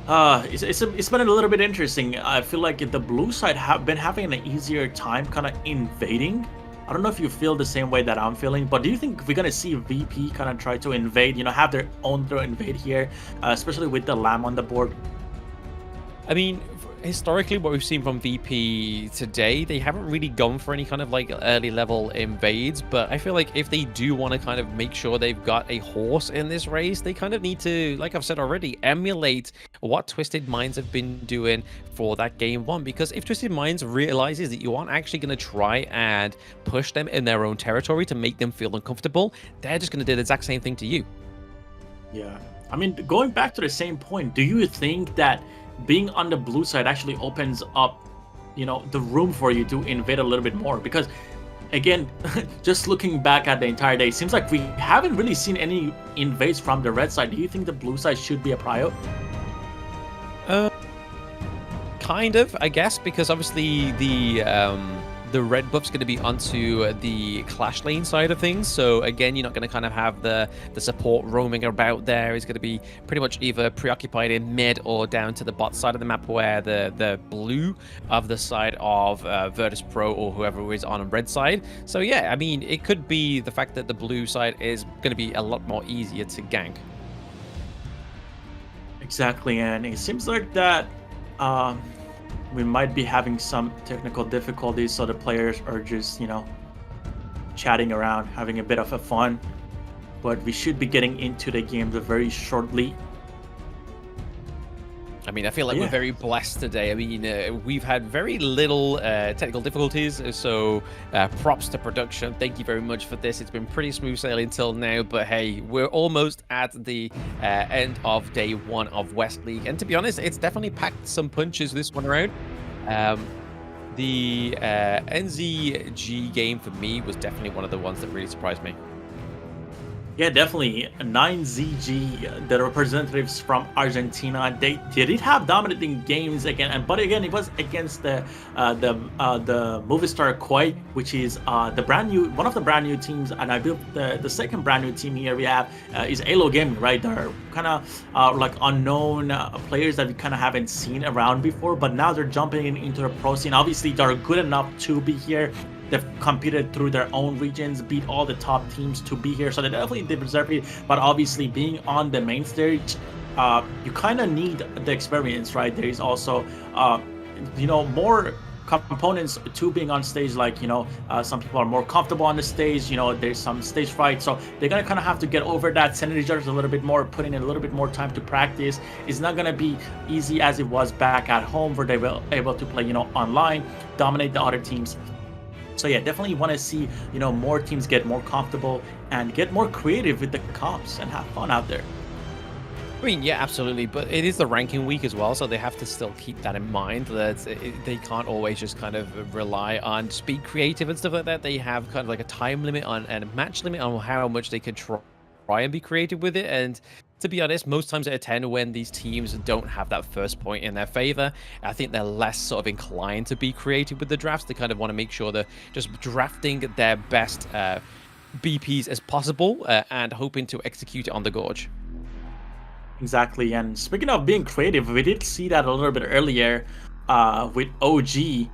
it's been a little bit interesting. I feel like the blue side have been having an easier time kind of invading. I don't know if you feel the same way that I'm feeling, but do you think we're going to see VP kind of try to invade, have their own invade here, especially with the Lamb on the board? I mean, historically, what we've seen from VP today, they haven't really gone for any kind of like early level invades, but I feel like if they do want to kind of make sure they've got a horse in this race, they kind of need to, like I've said already, emulate what Twisted Minds have been doing for that game 1. Because if Twisted Minds realizes that you aren't actually going to try and push them in their own territory to make them feel uncomfortable, they're just going to do the exact same thing to you. Yeah, I mean, going back to the same point, do you think that being on the blue side actually opens up, the room for you to invade a little bit more? Because again, just looking back at the entire day, it seems like we haven't really seen any invades from the red side. Do you think the blue side should be a prio? Kind of, I guess, because obviously the red buff's going to be onto the clash lane side of things. So again, you're not going to kind of have the support roaming about there. It's going to be pretty much either preoccupied in mid or down to the bot side of the map, where the blue of the side of Virtus.pro or whoever is on a red side. So yeah, I mean, it could be the fact that the blue side is going to be a lot more easier to gank. Exactly, and it seems like that we might be having some technical difficulties, so the players are just, chatting around, having a bit of a fun. But we should be getting into the games very shortly. I mean, I feel like we're very blessed today. I mean, we've had very little technical difficulties, so props to production. Thank you very much for this. It's been pretty smooth sailing till now, but hey, we're almost at the end of day 1 of West League. And to be honest, it's definitely packed some punches this one around. The NZG game for me was definitely one of the ones that really surprised me. Yeah, definitely. 9ZG, the representatives from Argentina, they did have dominating games again, but again, it was against the Movistar Koi, which is one of the brand new teams, and I built the second brand new team here we have is AYLO Gaming, right? They're kind of like unknown players that we kind of haven't seen around before, but now they're jumping into the pro scene. Obviously, they're good enough to be here. They've competed through their own regions, beat all the top teams to be here, so they definitely deserve it. But obviously, being on the main stage, you kind of need the experience, right? There is also, more components to being on stage. Like, some people are more comfortable on the stage. There's some stage fright, so they're gonna kind of have to get over that, send each other a little bit more, putting in a little bit more time to practice. It's not gonna be easy as it was back at home, where they were able to play, online, dominate the other teams. So yeah, definitely want to see, more teams get more comfortable and get more creative with the comps and have fun out there. I mean, yeah, absolutely, but it is the ranking week as well, so they have to still keep that in mind, that they can't always just kind of rely on speed creative and stuff like that. They have kind of like a time limit on and a match limit on how much they can try and be creative with it. And to be honest, most times out of 10, when these teams don't have that first point in their favor, I think they're less sort of inclined to be creative with the drafts. They kind of want to make sure they're just drafting their best BPs as possible and hoping to execute it on the Gorge. Exactly, and speaking of being creative, we did see that a little bit earlier with OG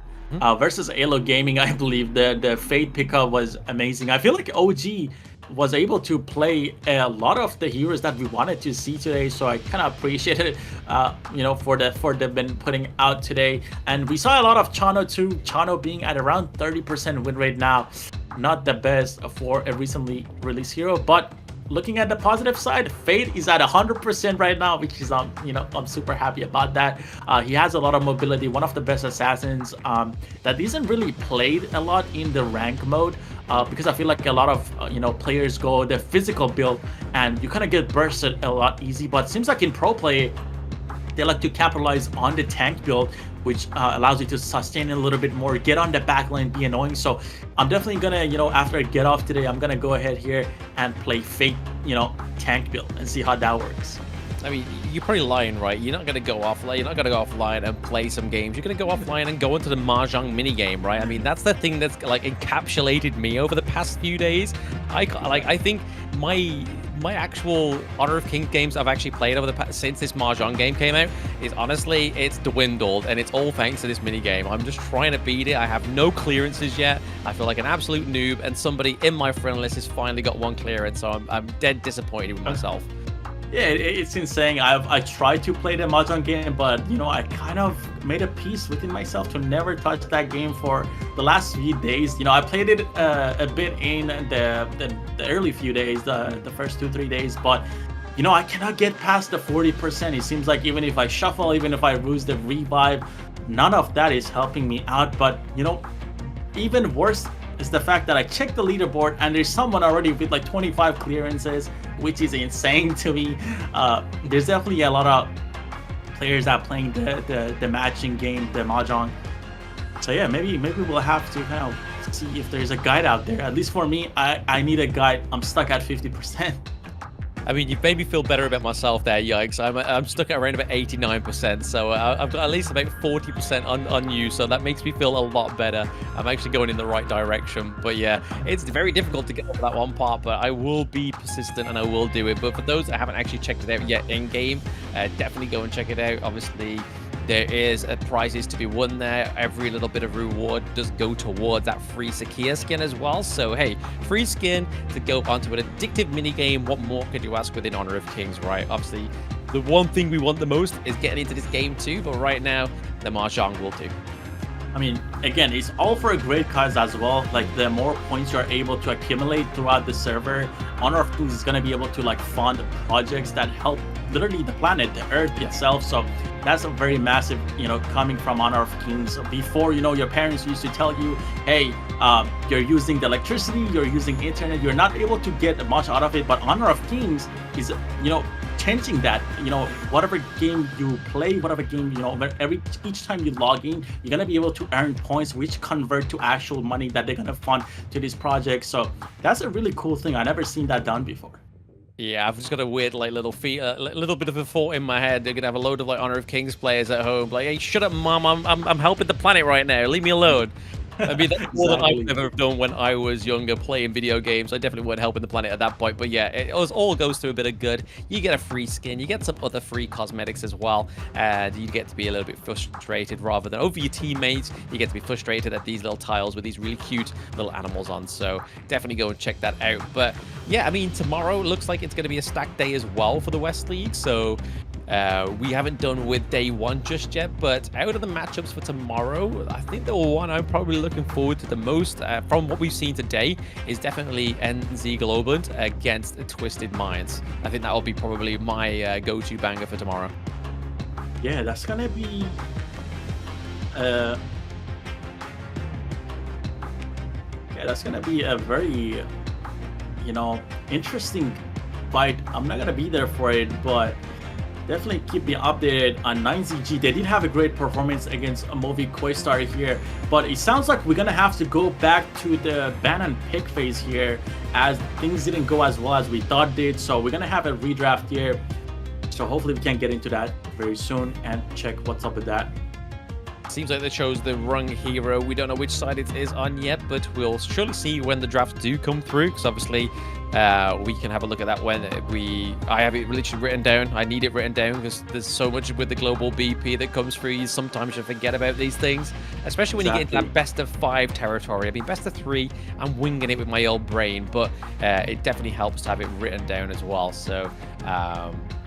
versus AYLO Gaming. I believe the Fade pickup was amazing. I feel like OG was able to play a lot of the heroes that we wanted to see today, so I kind of appreciate it, for they've been putting out today. And we saw a lot of Chano too. Chano being at around 30% win rate now, not the best for a recently released hero, but looking at the positive side, Fade is at 100% right now, which is I'm super happy about that. He has a lot of mobility, one of the best assassins that isn't really played a lot in the rank mode, because I feel like a lot of players go the physical build and you kind of get bursted a lot easy. But it seems like in pro play, they like to capitalize on the tank build, which allows you to sustain a little bit more, get on the back line, be annoying. So I'm definitely gonna, after I get off today, I'm gonna go ahead here and play Fate, tank build and see how that works. I mean, you're probably lying, right? You're not gonna go offline. You're not gonna go offline and play some games. You're gonna go offline and go into the Mahjong mini game, right? I mean, that's the thing that's like encapsulated me over the past few days. I think my actual Honor of Kings games I've actually played over the past since this Mahjong game came out is honestly, it's dwindled, and it's all thanks to this mini game. I'm just trying to beat it. I have no clearances yet. I feel like an absolute noob, and somebody in my friend list has finally got one clearance, so I'm dead disappointed with myself. Yeah, it's insane. I tried to play the Mahjong game, but I kind of made a peace within myself to never touch that game for the last few days. I played it a bit in the early few days, the first 2-3 days, but I cannot get past the 40%. It seems like even if I shuffle, even if I lose the revive, none of that is helping me out. But even worse is the fact that I checked the leaderboard and there's someone already with like 25 clearances, which is insane to me. There's definitely a lot of players that are playing the matching game, the Mahjong. So yeah, maybe we'll have to kind of see if there's a guide out there. At least for me, I need a guide. I'm stuck at 50%. I mean, you've made me feel better about myself there, yikes. I'm stuck at around about 89%, so I've got at least about 40% on you, so that makes me feel a lot better. I'm actually going in the right direction. But yeah, it's very difficult to get over that one part, but I will be persistent and I will do it. But for those that haven't actually checked it out yet in-game, definitely go and check it out. Obviously, there is prizes to be won there. Every little bit of reward does go towards that free Sakia skin as well. So hey, free skin to go onto an addictive minigame. What more could you ask within Honor of Kings, right? Obviously, the one thing we want the most is getting into this game too, but right now, the Mahjong will too. I mean, again, it's all for a great cause as well. Like, the more points you're able to accumulate throughout the server, Honor of Kings is going to be able to like fund projects that help literally the planet, the Earth itself. So that's a very massive, coming from Honor of Kings. Before, your parents used to tell you, hey, you're using the electricity, you're using internet, you're not able to get much out of it. But Honor of Kings is, changing that. Whatever game you play, whatever game, each time you log in, you're going to be able to earn points, which convert to actual money that they're going to fund to this project. So that's a really cool thing. I've never seen that done before. Yeah, I've just got a weird, little bit of a thought in my head. They're gonna have a load of Honor of Kings players at home, like, hey, shut up, mom! I'm helping the planet right now. Leave me alone. I mean, that's more than I would ever have done when I was younger playing video games. I definitely weren't helping the planet at that point. But yeah, it all goes to a bit of good. You get a free skin, you get some other free cosmetics as well, and you get to be a little bit frustrated rather than over your teammates. You get to be frustrated at these little tiles with these really cute little animals on. So definitely go and check that out. But yeah, I mean, tomorrow looks like it's going to be a stacked day as well for the West League. So we haven't done with day one just yet, but out of the matchups for tomorrow, I think the one I'm probably looking forward to the most from what we've seen today is definitely NZ Globant against Twisted Minds. I think that will be probably my go-to banger for tomorrow. Yeah, that's gonna be a very interesting fight. I'm not gonna be there for it, but definitely keep me updated on 9ZG. They did have a great performance against Movistar here, but it sounds like we're gonna have to go back to the ban and pick phase here, as things didn't go as well as we thought did. So we're gonna have a redraft here. So hopefully we can get into that very soon and check what's up with that. Seems like they chose the wrong hero. We don't know which side it is on yet, but we'll surely see when the drafts do come through, because obviously we can have a look at that when I have it literally written down. I need it written down because there's so much with the global BP that comes through. Sometimes you forget about these things, especially when you get into that best of 5 territory. I mean, best of 3, I'm winging it with my old brain, but it definitely helps to have it written down as well. So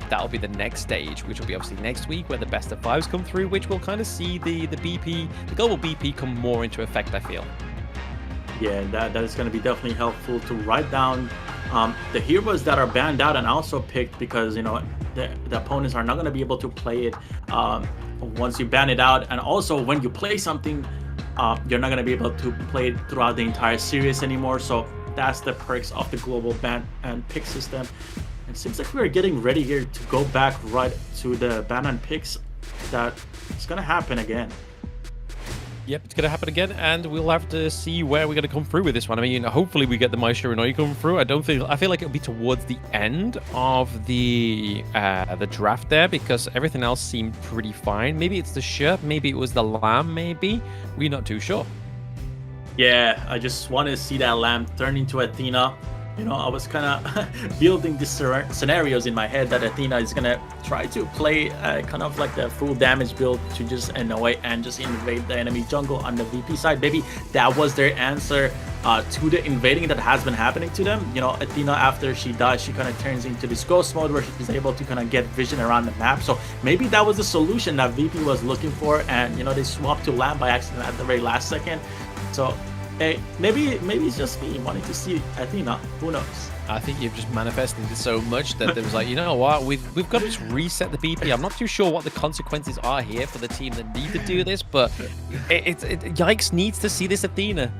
that'll be the next stage, which will be obviously next week, where the best of 5s come through, which will kind of see the BP, the global BP, come more into effect, I feel. Yeah, that is going to be definitely helpful to write down the heroes that are banned out and also picked, because you know the opponents are not going to be able to play it once you ban it out, and also when you play something, you're not going to be able to play it throughout the entire series anymore. So that's the perks of the global ban and pick system. It seems like we're getting ready here to go back right to the ban and picks. That it's gonna happen again. Yep, it's gonna happen again, and we'll have to see where we're gonna come through with this one. I mean, hopefully we get the Mai Shiranui come through. I feel like it'll be towards the end of the draft there, because everything else seemed pretty fine. Maybe it's the shirt, maybe it was the lamb, maybe we're not too sure. Yeah, I just want to see that lamb turn into Athena. You know, I was kind of building these scenarios in my head that Athena is going to try to play kind of like the full damage build to just annoy and just invade the enemy jungle on the VP side. Maybe that was their answer to the invading that has been happening to them. You know, Athena, after she dies, she kind of turns into this ghost mode where she's able to kind of get vision around the map. So maybe that was the solution that VP was looking for, and, you know, they swapped to lamb by accident at the very last second. So hey, maybe it's just me wanting to see Athena. Who knows? I think you've just manifested it so much that there was like, you know what, we've got to just reset the BP. I'm not too sure what the consequences are here for the team that need to do this, but Yikes needs to see this Athena.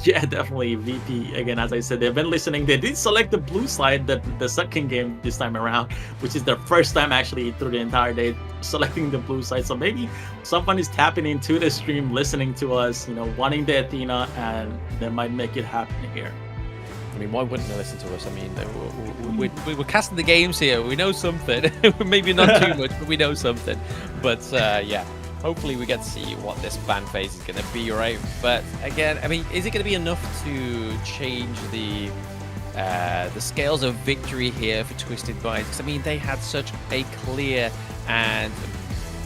Yeah, definitely. VP, again, as I said, they've been listening. They did select the blue side, the second game this time around, which is their first time actually through the entire day selecting the blue side. So maybe someone is tapping into the stream, listening to us, you know, wanting the Athena, and they might make it happen here. I mean, why wouldn't they listen to us? I mean, we're casting the games here. We know something. Maybe not too much, but we know something. But yeah. Hopefully we get to see what this ban phase is going to be, right? But again, I mean, is it going to be enough to change the scales of victory here for Twisted Minds? Because I mean, they had such a clear and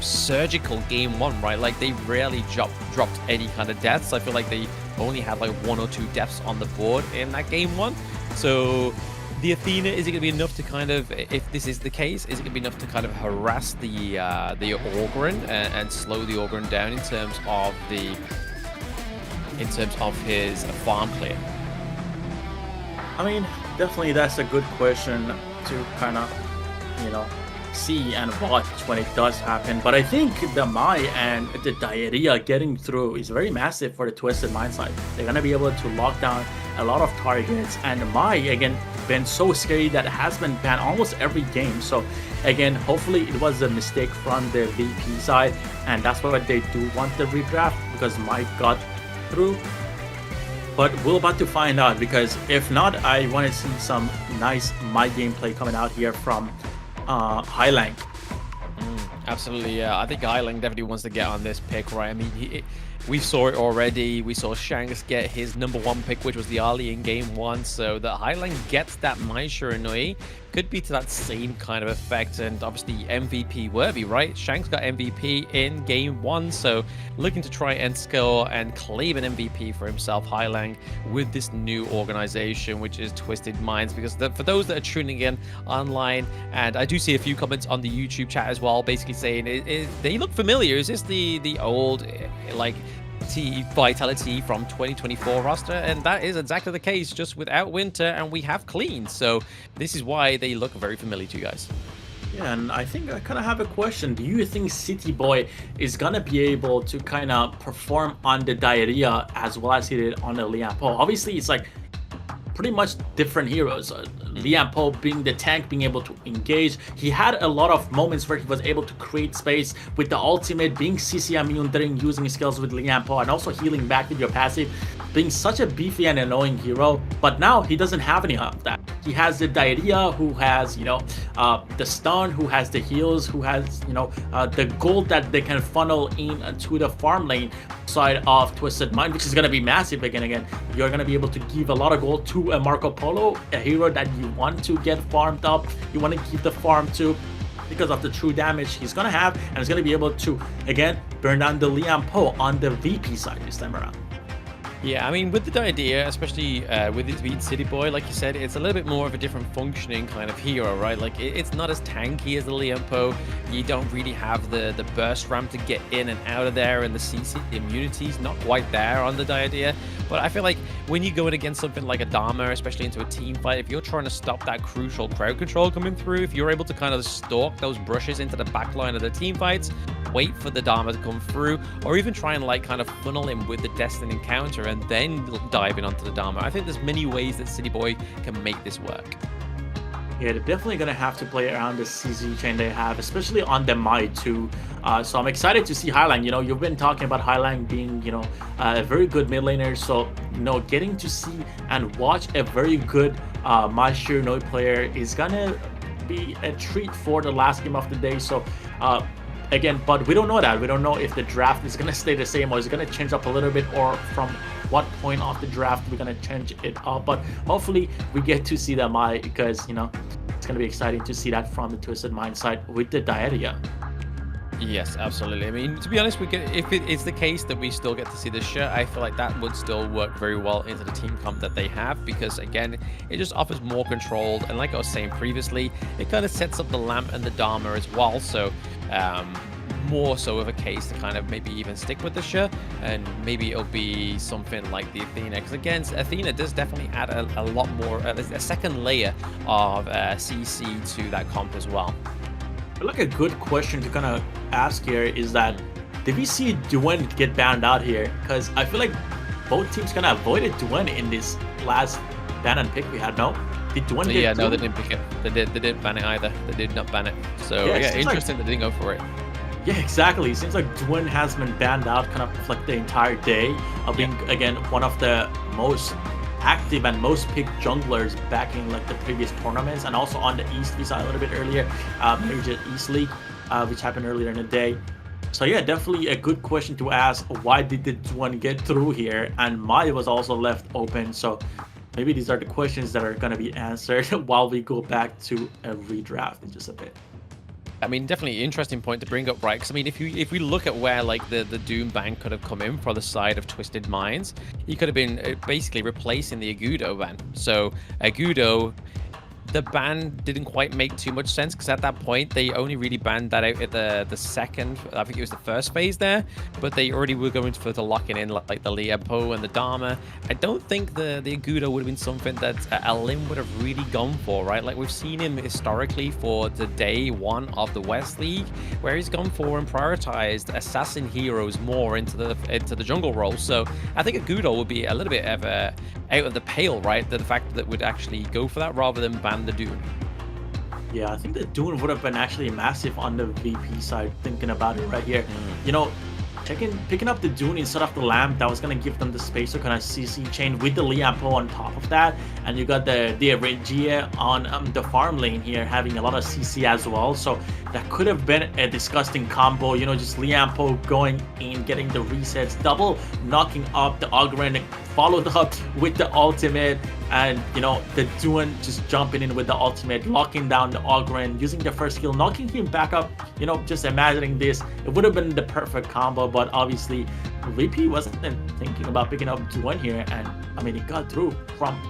surgical game 1, right? Like, they rarely dropped any kind of deaths. I feel like they only had like 1 or 2 deaths on the board in that game 1. So the Athena, is it going to be enough to kind of, if this is the case, is it going to be enough to kind of harass the Ogryn and slow the Ogryn down in terms of his farm clear? I mean, definitely that's a good question to kind of, you know, see and watch when it does happen. But I think the Mai and the diarrhea getting through is very massive for the Twisted Mind side. They're going to be able to lock down a lot of targets, and Mai, again, been so scary that it has been banned almost every game. So again, hopefully it was a mistake from the VP side, and that's why they do want the redraft, because Mai got through. But we're about to find out, because if not, I want to see some nice Mai gameplay coming out here from Highlang. Absolutely, yeah. I think Highlang definitely wants to get on this pick, right? I mean, we saw it already. We saw Shanks get his #1 pick, which was the Ali in game 1. So that Highlang gets that Mai Shiranui could be to that same kind of effect, and obviously MVP worthy, right? Shanks got MVP in game 1, so looking to try and score and claim an MVP for himself, Highlang, with this new organization, which is Twisted Minds. Because for those that are tuning in online, and I do see a few comments on the YouTube chat as well, basically saying they look familiar. Is this the old like Vitality from 2024 roster? And that is exactly the case, just without Winter, and we have clean. So this is why they look very familiar to you guys. Yeah, and I think I kind of have a question. Do you think City Boy is gonna be able to kind of perform on the diarrhea as well as he did on the Lian Po? Obviously, it's like pretty much different heroes. Liam Po being the tank, being able to engage. He had a lot of moments where he was able to create space with the ultimate, being CC immune during using skills with Liam Po, and also healing back with your passive, being such a beefy and annoying hero. But now he doesn't have any of that. He has the diarrhea, who has, you know, the stun, who has the heals, who has, you know, the gold that they can funnel in to the farm lane side of Twisted Mind, which is going to be massive. Again, you're going to be able to give a lot of gold to a Marco Polo, a hero that you want to get farmed up, you want to keep the farm to, because of the true damage he's going to have, and he's going to be able to, again, burn down the Liam Po on the VP side this time around. Yeah, I mean, with the idea, especially with it being City Boy, like you said, it's a little bit more of a different functioning kind of hero, right? Like, it's not as tanky as the Liam Po. You don't really have the burst ramp to get in and out of there, and the CC immunity's not quite there on the idea. But I feel like when you go in against something like a Dharma, especially into a team fight, if you're trying to stop that crucial crowd control coming through, if you're able to kind of stalk those brushes into the back line of the team fights, wait for the Dharma to come through, or even try and like kind of funnel him with the Destined Encounter and then dive in onto the Dharma. I think there's many ways that City Boy can make this work. Yeah, they're definitely going to have to play around the CC chain they have, especially on the Mai too. So I'm excited to see Highline. You know, you've been talking about Highline being, you know, a very good mid laner. So, you know, getting to see and watch a very good Mai Shiranui player is going to be a treat for the last game of the day. So, again, but we don't know that. We don't know if the draft is going to stay the same, or is it going to change up a little bit, or from what point of the draft we're going to change it up. But hopefully we get to see that Mai, because, you know, it's going to be exciting to see that from the Twisted Mind side with the diarrhea. Yes, absolutely. I mean, to be honest, if it is the case that we still get to see this shirt, I feel like that would still work very well into the team comp that they have, because again, it just offers more control, and like I was saying previously, it kind of sets up the Lamp and the Dharma as well. So more so of a case to kind of maybe even stick with the shirt, and maybe it'll be something like the Athena, because again, Athena does definitely add a lot more, a second layer of CC to that comp as well. I feel like a good question to kind of ask here is that, did we see Duen get banned out here? Because I feel like both teams kind of avoided Duen in this last ban and pick we had. No? Did Duen get Yeah, through? no, they didn't pick it. They didn't ban it either. They did not ban it. So yeah, interesting that they didn't go for it. Yeah, exactly. It seems like Duen has been banned out kind of like the entire day of being, again, one of the most active and most picked junglers back in like the previous tournaments, and also on the East we saw a little bit earlier, Major East League, which happened earlier in the day. So yeah, definitely a good question to ask. Why did the Duen get through here? And Maya was also left open. So maybe these are the questions that are going to be answered while we go back to a redraft in just a bit. I mean, definitely an interesting point to bring up, right? Because I mean, if we look at where like the Doom ban could have come in for the side of Twisted Minds, he could have been basically replacing the Agudo ban. So Agudo, the ban didn't quite make too much sense, because at that point they only really banned that out at the second, I think it was the first phase there, but they already were going for the locking in like the Liam Po and the Dharma. I don't think the Agudo would have been something that Lim would have really gone for, right? Like we've seen him historically for the day one of the West League, where he's gone for and prioritized assassin heroes more into the jungle role. So I think Agudo would be a little bit of out of the pale, right? The fact that would actually go for that rather than ban the Dune. Yeah, I think the Dune would have been actually massive on the VP side, thinking about it right here. You know, picking up the Dune instead of the Lamp, that was going to give them the space to kind of CC chain with the Liam Po on top of that. And you got the Regia on the farm lane here having a lot of CC as well. So that could have been a disgusting combo, you know, just Liam Po going in, getting the resets, double knocking up the Ogren, followed up with the ultimate, and you know, the Duen just jumping in with the ultimate, locking down the Ogren, using the first skill, knocking him back up. You know, just imagining this, it would have been the perfect combo, but obviously VP wasn't thinking about picking up Duen here, and I mean, it got through from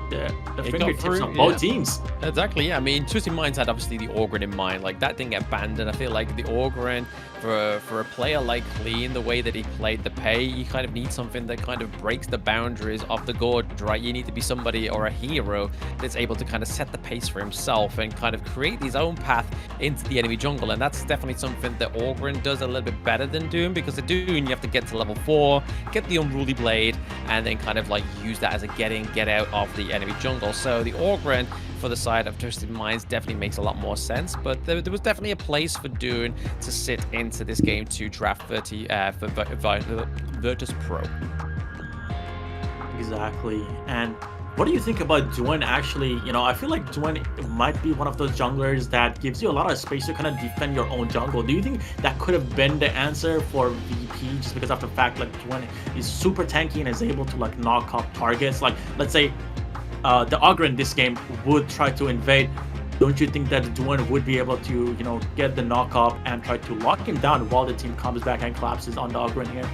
the fingertips of both teams. Exactly, yeah. I mean, Twisted Minds had obviously the Ogren in mind. Like, that didn't get banned, and I feel like the Ogren for a player like Clean, the way that he played the pay, you kind of need something that kind of breaks the boundaries of the gorge, right? You need to be somebody or a hero that's able to kind of set the pace for himself and kind of create his own path into the enemy jungle. And that's definitely something that Orgren does a little bit better than Doom, because at Doom you have to get to level 4, get the Unruly Blade, and then kind of like use that as a get in, get out of the enemy jungle. So the Orgren for the side of Twisted Minds definitely makes a lot more sense, but there was definitely a place for Dune to sit into this game to draft Virtus.pro. Exactly. And what do you think about Duen actually? You know, I feel like Duen might be one of those junglers that gives you a lot of space to kind of defend your own jungle. Do you think that could have been the answer for VP, just because of the fact like Duen is super tanky and is able to like knock off targets? Like, let's say the Augur in this game would try to invade. Don't you think that Duen would be able to, you know, get the knockoff and try to lock him down while the team comes back and collapses on the Augur here?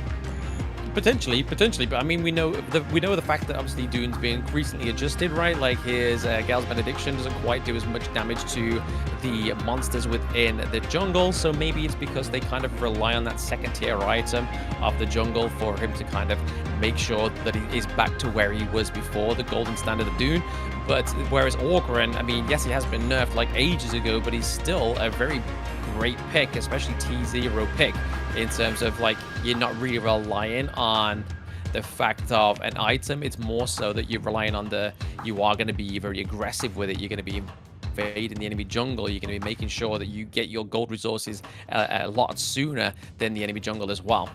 Potentially, but I mean, we know the fact that obviously Dune's been recently adjusted, right? Like his Gal's Benediction doesn't quite do as much damage to the monsters within the jungle, so maybe it's because they kind of rely on that second tier item of the jungle for him to kind of make sure that he is back to where he was before the golden standard of Dune. But whereas Orgren, I mean, yes, he has been nerfed like ages ago, but he's still a very great pick, especially T0 pick, in terms of like you're not really relying on the fact of an item. It's more so that you're relying on you are going to be very aggressive with it. You're going to be invading the enemy jungle. You're going to be making sure that you get your gold resources a lot sooner than the enemy jungle as well.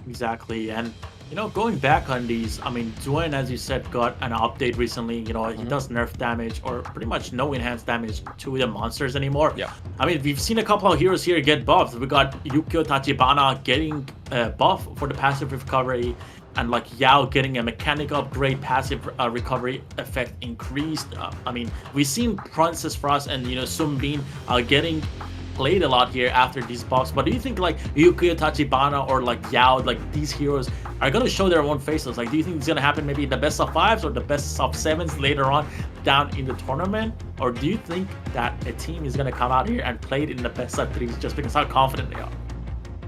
Exactly. And you know, going back on these, I mean, Duen, as you said, got an update recently. You know, he does nerf damage or pretty much no enhanced damage to the monsters anymore. Yeah. I mean, we've seen a couple of heroes here get buffed. We got Yukio Tachibana getting buff for the passive recovery, and like Yao getting a mechanic upgrade, passive recovery effect increased. I mean, we've seen Princess Frost and, you know, Sunbin getting played a lot here after these buffs. But do you think like Yukio Tachibana or like Yao, like these heroes are going to show their own faces? Like, do you think it's going to happen maybe in the best of 5s or the best of 7s later on down in the tournament? Or do you think that a team is going to come out here and play it in the best of 3s just because how confident they are?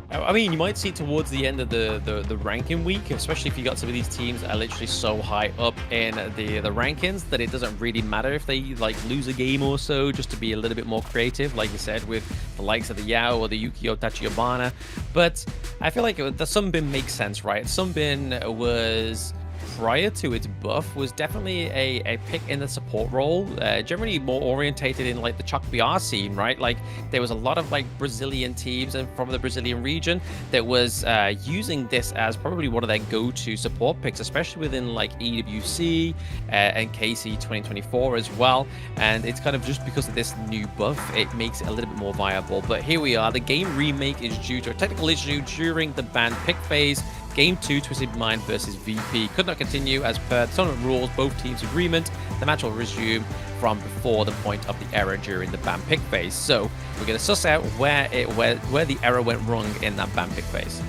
I mean, you might see towards the end of the ranking week, especially if you got some of these teams that are literally so high up in the rankings that it doesn't really matter if they like lose a game or so, just to be a little bit more creative, like you said, with the likes of the Yao or the Yukio Tachibana. But I feel like the Sunbin makes sense, right? Sunbin was, prior to its buff, was definitely a pick in the support role, generally more orientated in like the Chuck BR scene, right? Like there was a lot of like Brazilian teams and from the Brazilian region that was using this as probably one of their go-to support picks, especially within like EWC and KC 2024 as well. And it's kind of just because of this new buff, it makes it a little bit more viable. But here we are, the game remake is due to a technical issue during the ban pick phase. Game 2, Twisted Mind versus VP could not continue as per the tournament rules. Both teams' agreement. The match will resume from before the point of the error during the ban pick phase. So we're going to suss out where the error went wrong in that ban pick phase.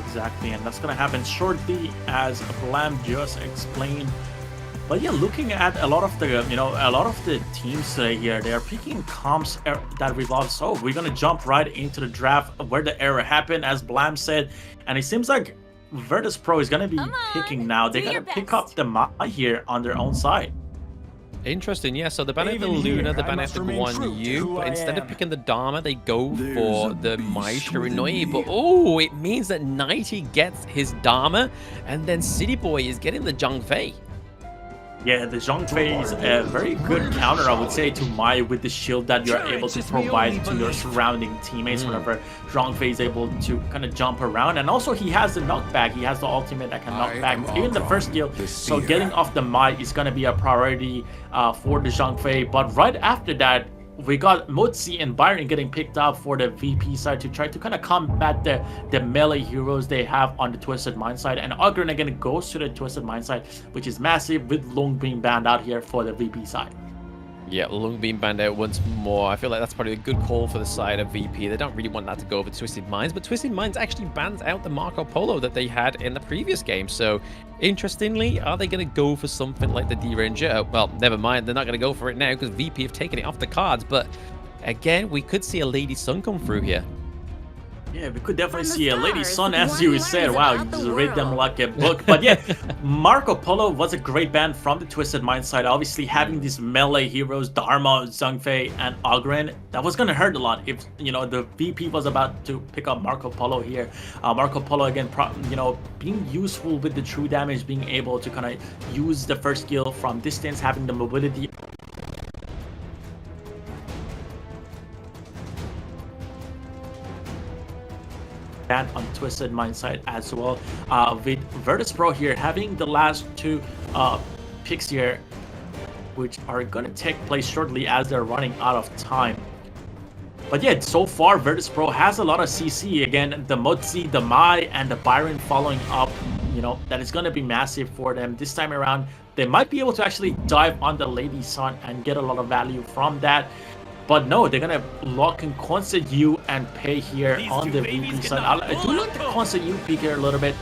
Exactly, and that's going to happen shortly, as Blam just explained. But yeah, looking at a lot of the teams here, they are picking comps that revolve. So we're gonna jump right into the draft where the error happened, as Blam said, and it seems like Virtus.pro is gonna be picking now. They're gonna pick up the Mai here on their own side. Interesting, yeah. So the ban the Luna, the ban the Guan Yu, but instead of picking the Dharma, they go for the Mai Shiranui. But oh, it means that Nighty gets his Dharma, and then City Boy is getting the Zhang Fei. Yeah, the Zhang Fei is a very good counter, I would say, to Mai with the shield that you're able to provide to your surrounding teammates whenever Zhang Fei is able to kind of jump around. And also, he has the knockback. He has the ultimate that can knock back even the first skill. So getting off the Mai is going to be a priority for the Zhang Fei. But right after that, we got Motzi and Byron getting picked up for the VP side to try to kind of combat the melee heroes they have on the Twisted Mind side. And Ogren again goes to the Twisted Mind side, which is massive, with Lung being banned out here for the VP side. Yeah, Lung being banned out once more. I feel like that's probably a good call for the side of VP. They don't really want that to go over Twisted Minds, but Twisted Minds actually bans out the Marco Polo that they had in the previous game. So, interestingly, are they going to go for something like the D-Ranger? Well, never mind. They're not going to go for it now because VP have taken it off the cards, but again, we could see a Lady Sun come through here. Yeah, we could definitely see a Lady Sun, as you said. Wow, you just read them like a book. But yeah, Marco Polo was a great band from the Twisted Mind side. Obviously, having these melee heroes, Dharma, Zhongfei, and Ogren, that was going to hurt a lot if, you know, the VP was about to pick up Marco Polo here. Marco Polo, again, you know, being useful with the true damage, being able to kind of use the first skill from distance, having the mobility. On Twisted Mind side as well, with Virtus.pro here having the last two picks here, which are going to take place shortly as they're running out of time. But yeah, so far Virtus.pro has a lot of CC. Again, the Motzi, the Mai, and the Byron following up, you know, that is going to be massive for them this time around. They might be able to actually dive on the Lady Sun and get a lot of value from that. But no, they're going to lock in Constant U and pay here on the VP side. I do like the Constant U pick here a little bit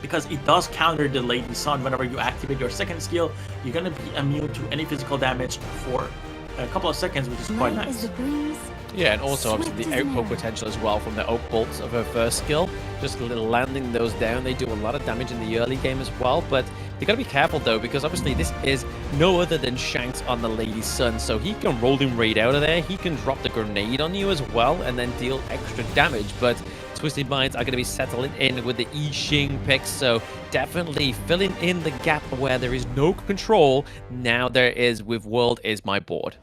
because it does counter the Lady Sun. Whenever you activate your second skill, you're going to be immune to any physical damage for a couple of seconds, which is quite nice. Yeah, and also obviously the outpoke potential as well from the out bolts of her first skill. Just a little landing those down. They do a lot of damage in the early game as well, but you gotta be careful though, because obviously this is no other than Shanks on the Lady Sun, so he can rolling raid out of there. He can drop the grenade on you as well and then deal extra damage, but Twisted Minds are going to be settling in with the I Ching picks, so definitely filling in the gap where there is no control. Now there is with World is my board.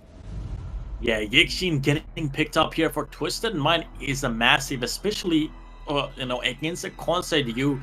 Yeah, Yixin getting picked up here for Twisted Mind is a massive, especially you know, against a Conside U.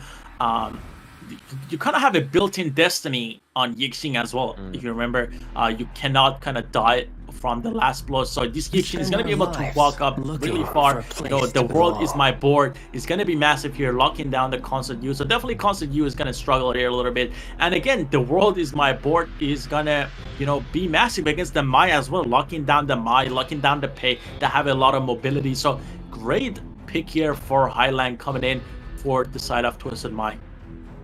You kind of have a built-in destiny on Yixin as well. If you remember, you cannot kind of die from the last blow. So this Yixin is going to be able to walk up really far. You know, the world is my board. It's going to be massive here, locking down the Constant U. So definitely Constant U is going to struggle here a little bit. And again, the world is my board is going to, you know, be massive against the Mai as well, locking down the Mai, locking down the Pei that have a lot of mobility. So great pick here for Highland coming in for the side of Twisted Mai.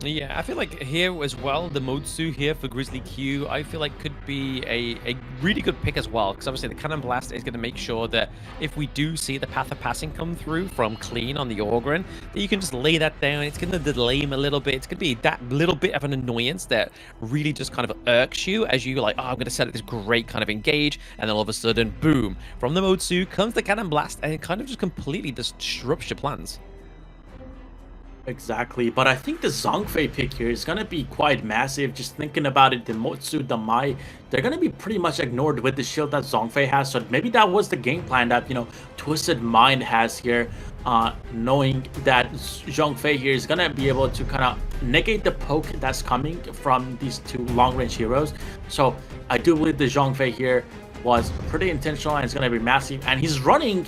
Yeah, I feel like here as well, the Motsu here for Grizzly Q, I feel like could be a really good pick as well, because obviously the Cannon Blast is going to make sure that if we do see the Path of Passing come through from Clean on the Orgren, that you can just lay that down. It's going to delay him a little bit. It's going to be that little bit of an annoyance that really just kind of irks you as you like, oh, I'm going to set up this great kind of engage, and then all of a sudden, boom, from the Motsu comes the Cannon Blast, and it kind of just completely disrupts your plans. Exactly, but I think the Zhongfei pick here is going to be quite massive. Just thinking about it, the Motsu, the Mai, they're going to be pretty much ignored with the shield that Zhongfei has. So maybe that was the game plan that, you know, Twisted Mind has here, knowing that Zhongfei here is going to be able to kind of negate the poke that's coming from these two long-range heroes. So I do believe the Zhongfei here was pretty intentional and it's going to be massive. And he's running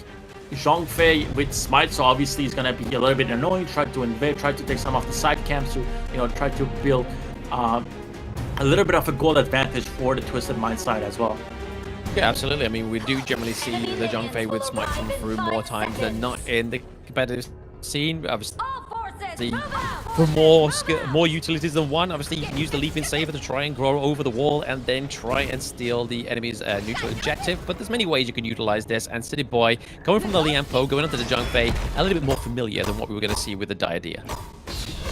Zhongfei with Smite, so obviously he's gonna be a little bit annoying, try to invade, try to take some of the side camps to, you know, try to build a little bit of a goal advantage for the Twisted Mind side as well. Yeah, absolutely. I mean, we do generally see the Zhongfei with Smite come through more times than not in the competitive scene. Obviously, for more utilities than one, obviously you can use the Leaping Saber to try and grow over the wall and then try and steal the enemy's neutral objective. But there's many ways you can utilize this, and City Boy going from the Lianpo, going onto the Zhongfei, a little bit more familiar than what we were going to see with the Diadea.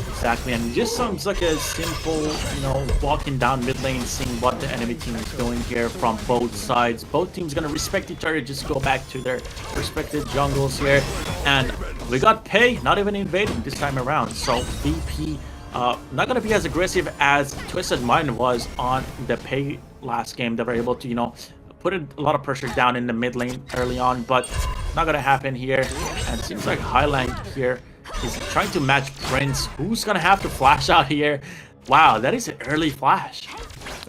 Exactly, and it just sounds like a simple, you know, walking down mid lane, seeing what the enemy team is doing here from both sides. Both teams gonna respect each other, just go back to their respective jungles here. And we got Pei not even invading this time around, so VP not gonna be as aggressive as Twisted Mind was on the Pei last game. They were able to, you know, put a lot of pressure down in the mid lane early on, but not gonna happen here. And it seems like Highland here is trying to match Prince. Who's gonna have to flash out here? Wow, that is an early flash.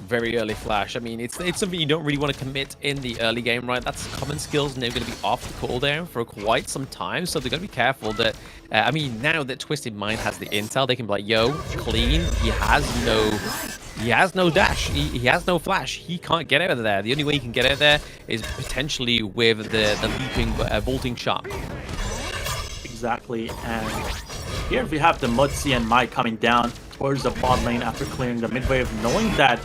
Very early flash. I mean, it's something you don't really want to commit in the early game, right? That's common skills, and they're going to be off the cooldown for quite some time, so they're going to be careful that... I mean, now that Twisted Mind has the intel, they can be like, yo, Clean, he has no dash, he has no flash, he can't get out of there. The only way he can get out there is potentially with the leaping, vaulting shot. Exactly, and here we have the Mutsi and Mai coming down towards the bot lane after clearing the mid wave, knowing that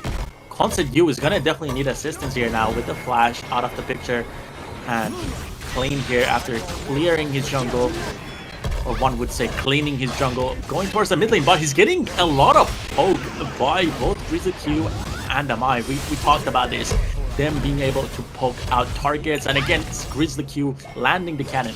Constant U is gonna definitely need assistance here now with the flash out of the picture. and clean here after clearing his jungle, or one would say cleaning his jungle, going towards the mid lane, but he's getting a lot of poke by both Grizzly Q and Amai. We talked about this, them being able to poke out targets, and again, it's Grizzly Q landing the cannon.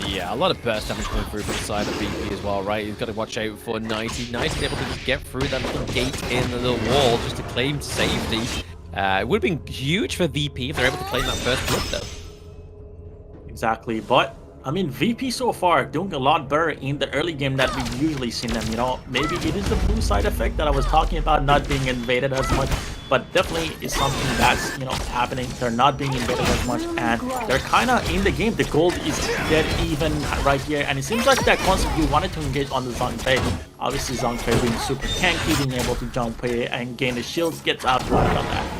Yeah, a lot of burst damage coming through from the side of VP as well, right? You've got to watch out for 90. 90's able to just get through that little gate in the wall just to claim safety. It would have been huge for VP if they're able to claim that first blood, though. Exactly, but I mean, VP so far doing a lot better in the early game that we've usually seen them, you know. Maybe it is the blue side effect that I was talking about, not being invaded as much, but definitely is something that's, you know, happening. They're not being invaded as much, and they're kind of in the game. The gold is dead even right here, and it seems like that concept you wanted to engage on the Zhongfei. Obviously, Zhongfei being super tanky, being able to jump and gain the shields, gets out right on that.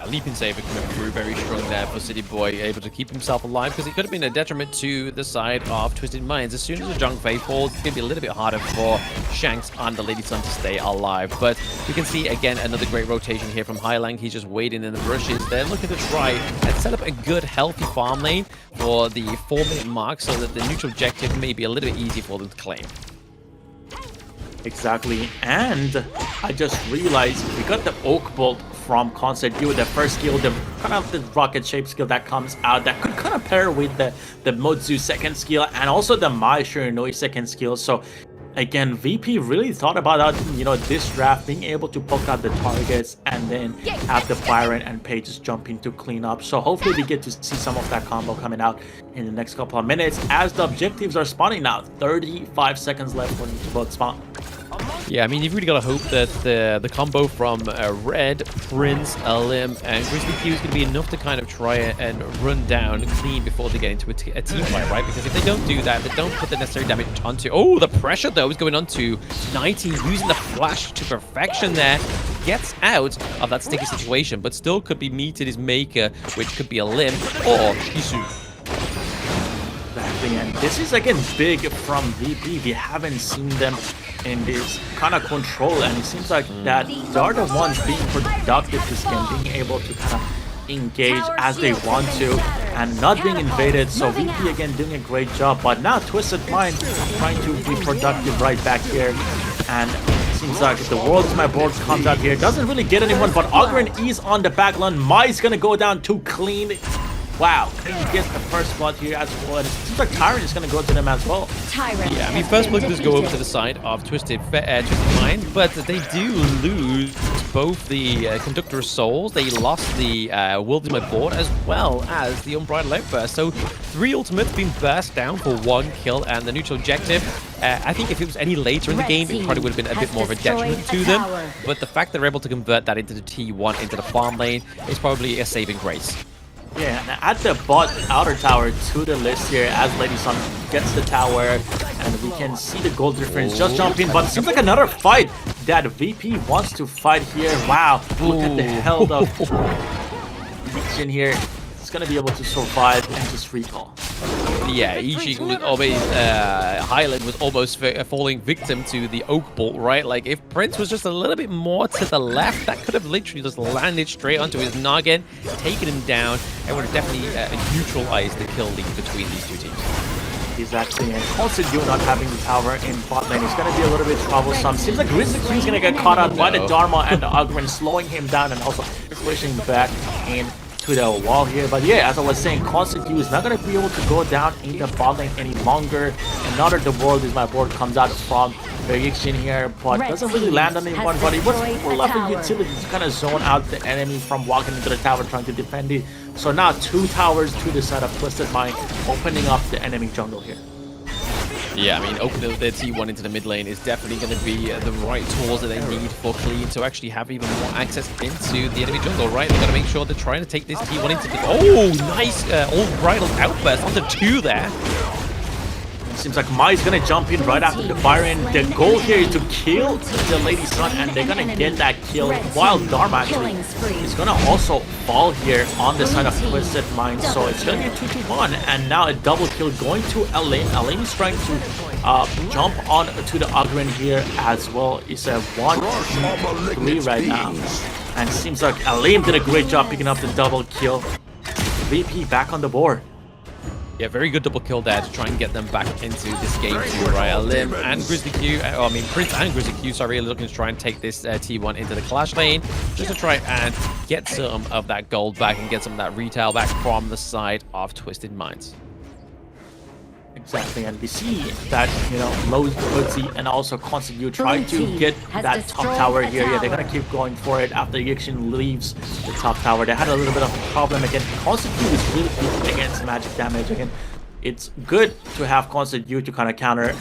A leaping saver coming through very strong there for City Boy, able to keep himself alive because he could have been a detriment to the side of Twisted Minds. As soon as the Zhongfei falls, it's going to be a little bit harder for Shanks and the Lady Sun to stay alive. But you can see again another great rotation here from Highlang. He's just waiting in the bushes. They're looking to try and set up a good, healthy farm lane for the 4-minute mark so that the neutral objective may be a little bit easy for them to claim. Exactly, and I just realized we got the Oak Bolt from Concert U, the first skill, the kind of the rocket shape skill that comes out that could kind of pair with the Modzu second skill and also the Mai Shiranui second skill. So again, VP really thought about that, you know, this draft, being able to poke out the targets and then have the Byron and Pages jump in to clean up. So hopefully we get to see some of that combo coming out in the next couple of minutes as the objectives are spawning now. 35 seconds left for them to both spawn. Yeah, I mean, you've really got to hope that the combo from Red, Prince, Alim, and Grizzly Q is going to be enough to kind of try and run down clean before they get into a team fight, right? Because if they don't do that, they don't put the necessary damage onto... Oh, the pressure, though, is going on to 90, using the flash to perfection there. Gets out of that sticky situation, but still could be meeting his maker, which could be Alim or Isu. Exactly, and this is again big from VP. We haven't seen them in this kind of control, and it seems like that they are the ones being productive this game, being able to kind of engage as they want to and not being invaded. So VP again doing a great job, but now Twisted Mind trying to be productive right back here, and it seems like the World is My Board comes out here, doesn't really get anyone, but Ogren is on the back line. Mai's gonna go down to clean. Wow, Clean gets the first blood here as well, and it seems like Tyrant is going to go to them as well. Yeah, I mean, first blood does go over to the side of Twisted Mind, but they do lose both the Conductor of Souls. They lost the World is My Board as well as the Unbridled Outburst. So 3 ultimates being burst down for 1 kill, and the neutral objective, I think if it was any later in the game, it probably would have been a bit more of a detriment to them. But the fact that they're able to convert that into the T1, into the farm lane, is probably a saving grace. Yeah, and add the bot outer tower to the list here as Lady Sun gets the tower, and we can see the gold difference just jumping, but it seems like another fight that VP wants to fight here. Wow, look at the held up in here. It's gonna be able to survive and just recall. Yeah, Ishii was always, Highland was almost falling victim to the Oak Bolt, right? Like, if Prince was just a little bit more to the left, that could have literally just landed straight onto his noggin, taken him down, and would have definitely neutralized the kill lead between these two teams. Exactly, and Constant U not having the tower in bot lane is going to be a little bit troublesome. Seems like Grizzly Q is going to get caught out by the Dharma and the Ogren, slowing him down and also pushing back in to the wall here. But yeah, as I was saying, Constant U is not going to be able to go down in the bot lane any longer. Another The World is My Board comes out from Variation here, but doesn't really land on anyone. But it was for left utility to kind of zone out the enemy from walking into the tower trying to defend it. So now 2 towers to the side of Twisted Mind, opening up the enemy jungle here. Yeah, I mean, opening the T1 into the mid lane is definitely going to be the right tools that they need for Clean to actually have even more access into the enemy jungle, right? They've got to make sure they're trying to take this T1 into the... Oh, nice all-bridled outburst onto 2 there. Seems like Mai's gonna jump in right after the Byron. The goal here is to kill the Lady Sun, and they're gonna get that kill while Dharma actually is gonna also fall here on the side of Twisted Mind. So it's gonna be a 2-2-1, and now a double kill going to Elaine. Elaine is trying to jump on to the Ogren here as well. It's a 1-3 right now, and it seems like Elaine did a great job picking up the double kill. VP back on the board. Yeah, very good double kill there to try and get them back into this game too, right? Lim and Grizzly Q, Prince and Grizzly Q, sorry, looking to try and take this T1 into the clash lane, just to try and get some of that gold back and get some of that retail back from the side of Twisted Minds. Exactly, and we see that, you know, Movistar and also Constantly trying to get that top tower here. Yeah, they're gonna keep going for it after Yixian leaves the top tower. They had a little bit of a problem again. Constantly is really good against magic damage. Again, it's good to have Constantly to kind of counter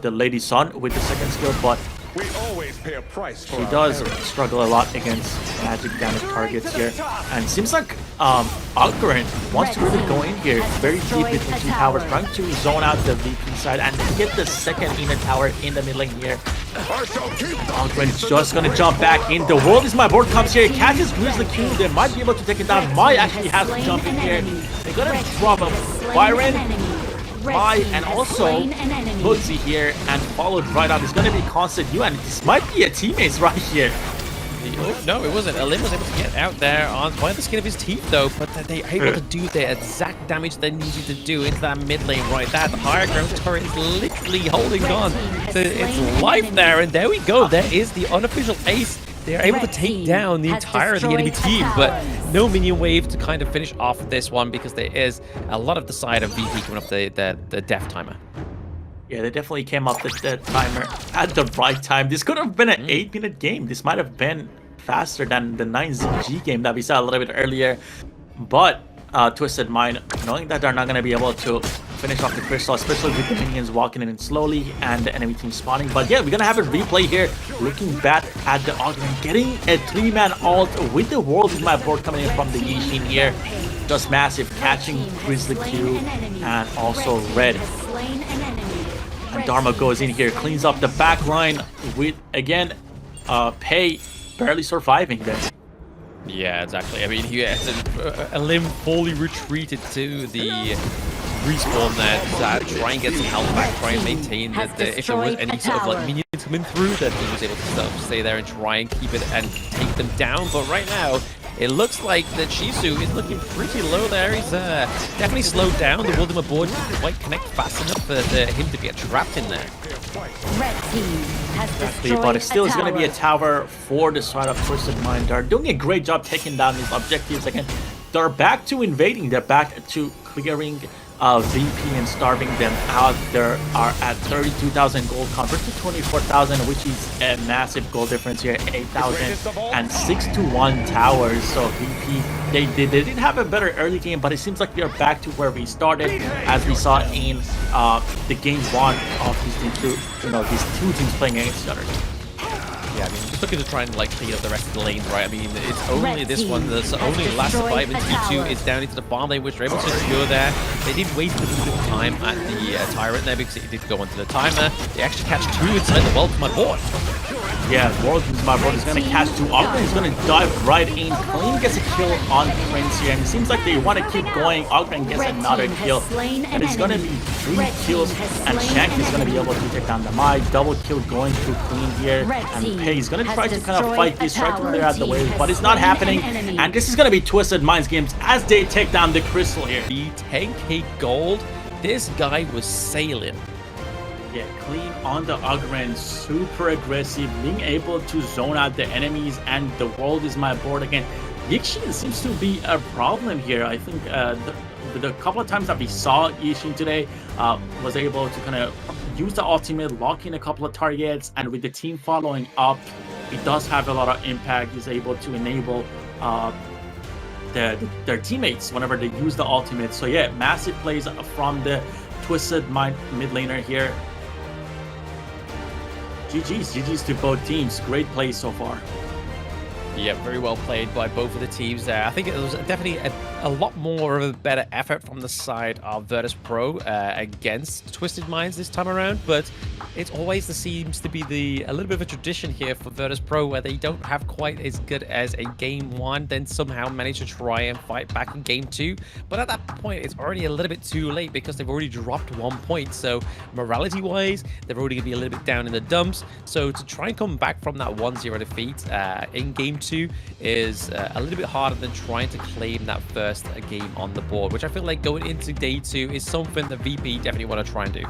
the Lady Sun with the second skill, but We always pay a price for he does struggle a lot against magic damage targets here. And seems like Algorand wants to really go in here very deep between two towers, trying to zone out the VP side and get the second Ina tower in the mid lane here. Algorand is just gonna jump back in. The world is my board comes here, catches Grizzly Q. They might be able to take it down. Mai actually has to jump in here. They're gonna drop a Byron. Mai and also Hoodzy here, and followed right up is going to be Constant U, and this might be a teammates right here. Oh, no, it wasn't. Lim was able to get out there by the skin of his teeth, though, but they are able to do the exact damage they needed to do into that mid lane right there. The higher ground turret is literally holding on to its life there, and there we go. There is the unofficial ace. They are able to take down the entire of the enemy team, but no minion wave to kind of finish off this one because there is a lot of the side of VP coming up the death timer. Yeah, they definitely came up with the timer at the right time. This could have been an 8-minute game. This might have been faster than the 9ZG game that we saw a little bit earlier. But Twisted Mind, knowing that they're not going to be able to finish off the crystal, especially with the minions walking in slowly and the enemy team spawning. But yeah, we're going to have a replay here, looking back at the Augment, getting a 3-man ult with the world is my board coming in from the Yixin here. Just massive, catching Grizzly Q and also Red. And Dharma goes in here, cleans up the back line with, again, Pei barely surviving there. Yeah, exactly. I mean, he has a Lim fully retreated to the respawn there to try and get some health back, try and maintain that if there was any sort of like minions coming through, that he was able to stay there and try and keep it and take them down. But right now, it looks like that Shizu is looking pretty low there. He's definitely slowed down. The Wildemar board didn't quite connect fast enough for him to get trapped in there. Red team has destroyed but it still is going to be a tower for the side of Twisted Mind. They're doing a great job taking down these objectives. Again, they're back to invading. They're back to clearing VP and starving them out. They are at 32,000 gold compared to 24,000, which is a massive gold difference here. 8,000 and 6-1 towers. So VP, they didn't have a better early game, but it seems like we are back to where we started, as we saw in the game 1 of these two teams playing against each other. Yeah, I mean, just looking to try and like clean up the rest of the lanes, right? I mean, it's only this one that's only last survivor. T2 is down into the farm lane, which they're able to secure there. They did waste a little bit of time at the tyrant there because it did go onto the timer. They actually catch 2 inside the world to my board. Yeah, World is my board is going to catch 2. Ogden is going to dive right in. Clean gets a kill on Prince here, and it seems like they want to keep going. Ogden gets another kill, and it's going to be 3 kills, and Shank is going to be able to take down the Mai. Double kill going through Clean here, and Pei is going to try to kind of fight this, try to clear out the way, but it's not happening, and this is going to be Twisted Minds games as they take down the Crystal here. The 10k gold, this guy was sailing. Yeah, Clean on the Ogren, super aggressive, being able to zone out the enemies, and the world is my board again. Yixin seems to be a problem here. I think the couple of times that we saw Yixin today was able to kind of use the ultimate, lock in a couple of targets, and with the team following up, it does have a lot of impact. He's able to enable their teammates whenever they use the ultimate. So yeah, massive plays from the Twisted Mind mid laner here. GG's to both teams. Great play so far. Yeah, very well played by both of the teams there. I think it was definitely a lot more of a better effort from the side of Virtus.pro against Twisted Minds this time around, but it always seems to be a little bit of a tradition here for Virtus.pro where they don't have quite as good as a game 1, then somehow manage to try and fight back in game 2. But at that point, it's already a little bit too late because they've already dropped 1 point. So morality-wise, they're already going to be a little bit down in the dumps. So to try and come back from that 1-0 defeat in game 2 is a little bit harder than trying to claim that first first game on the board, which I feel like going into day 2 is something that VP definitely want to try and do.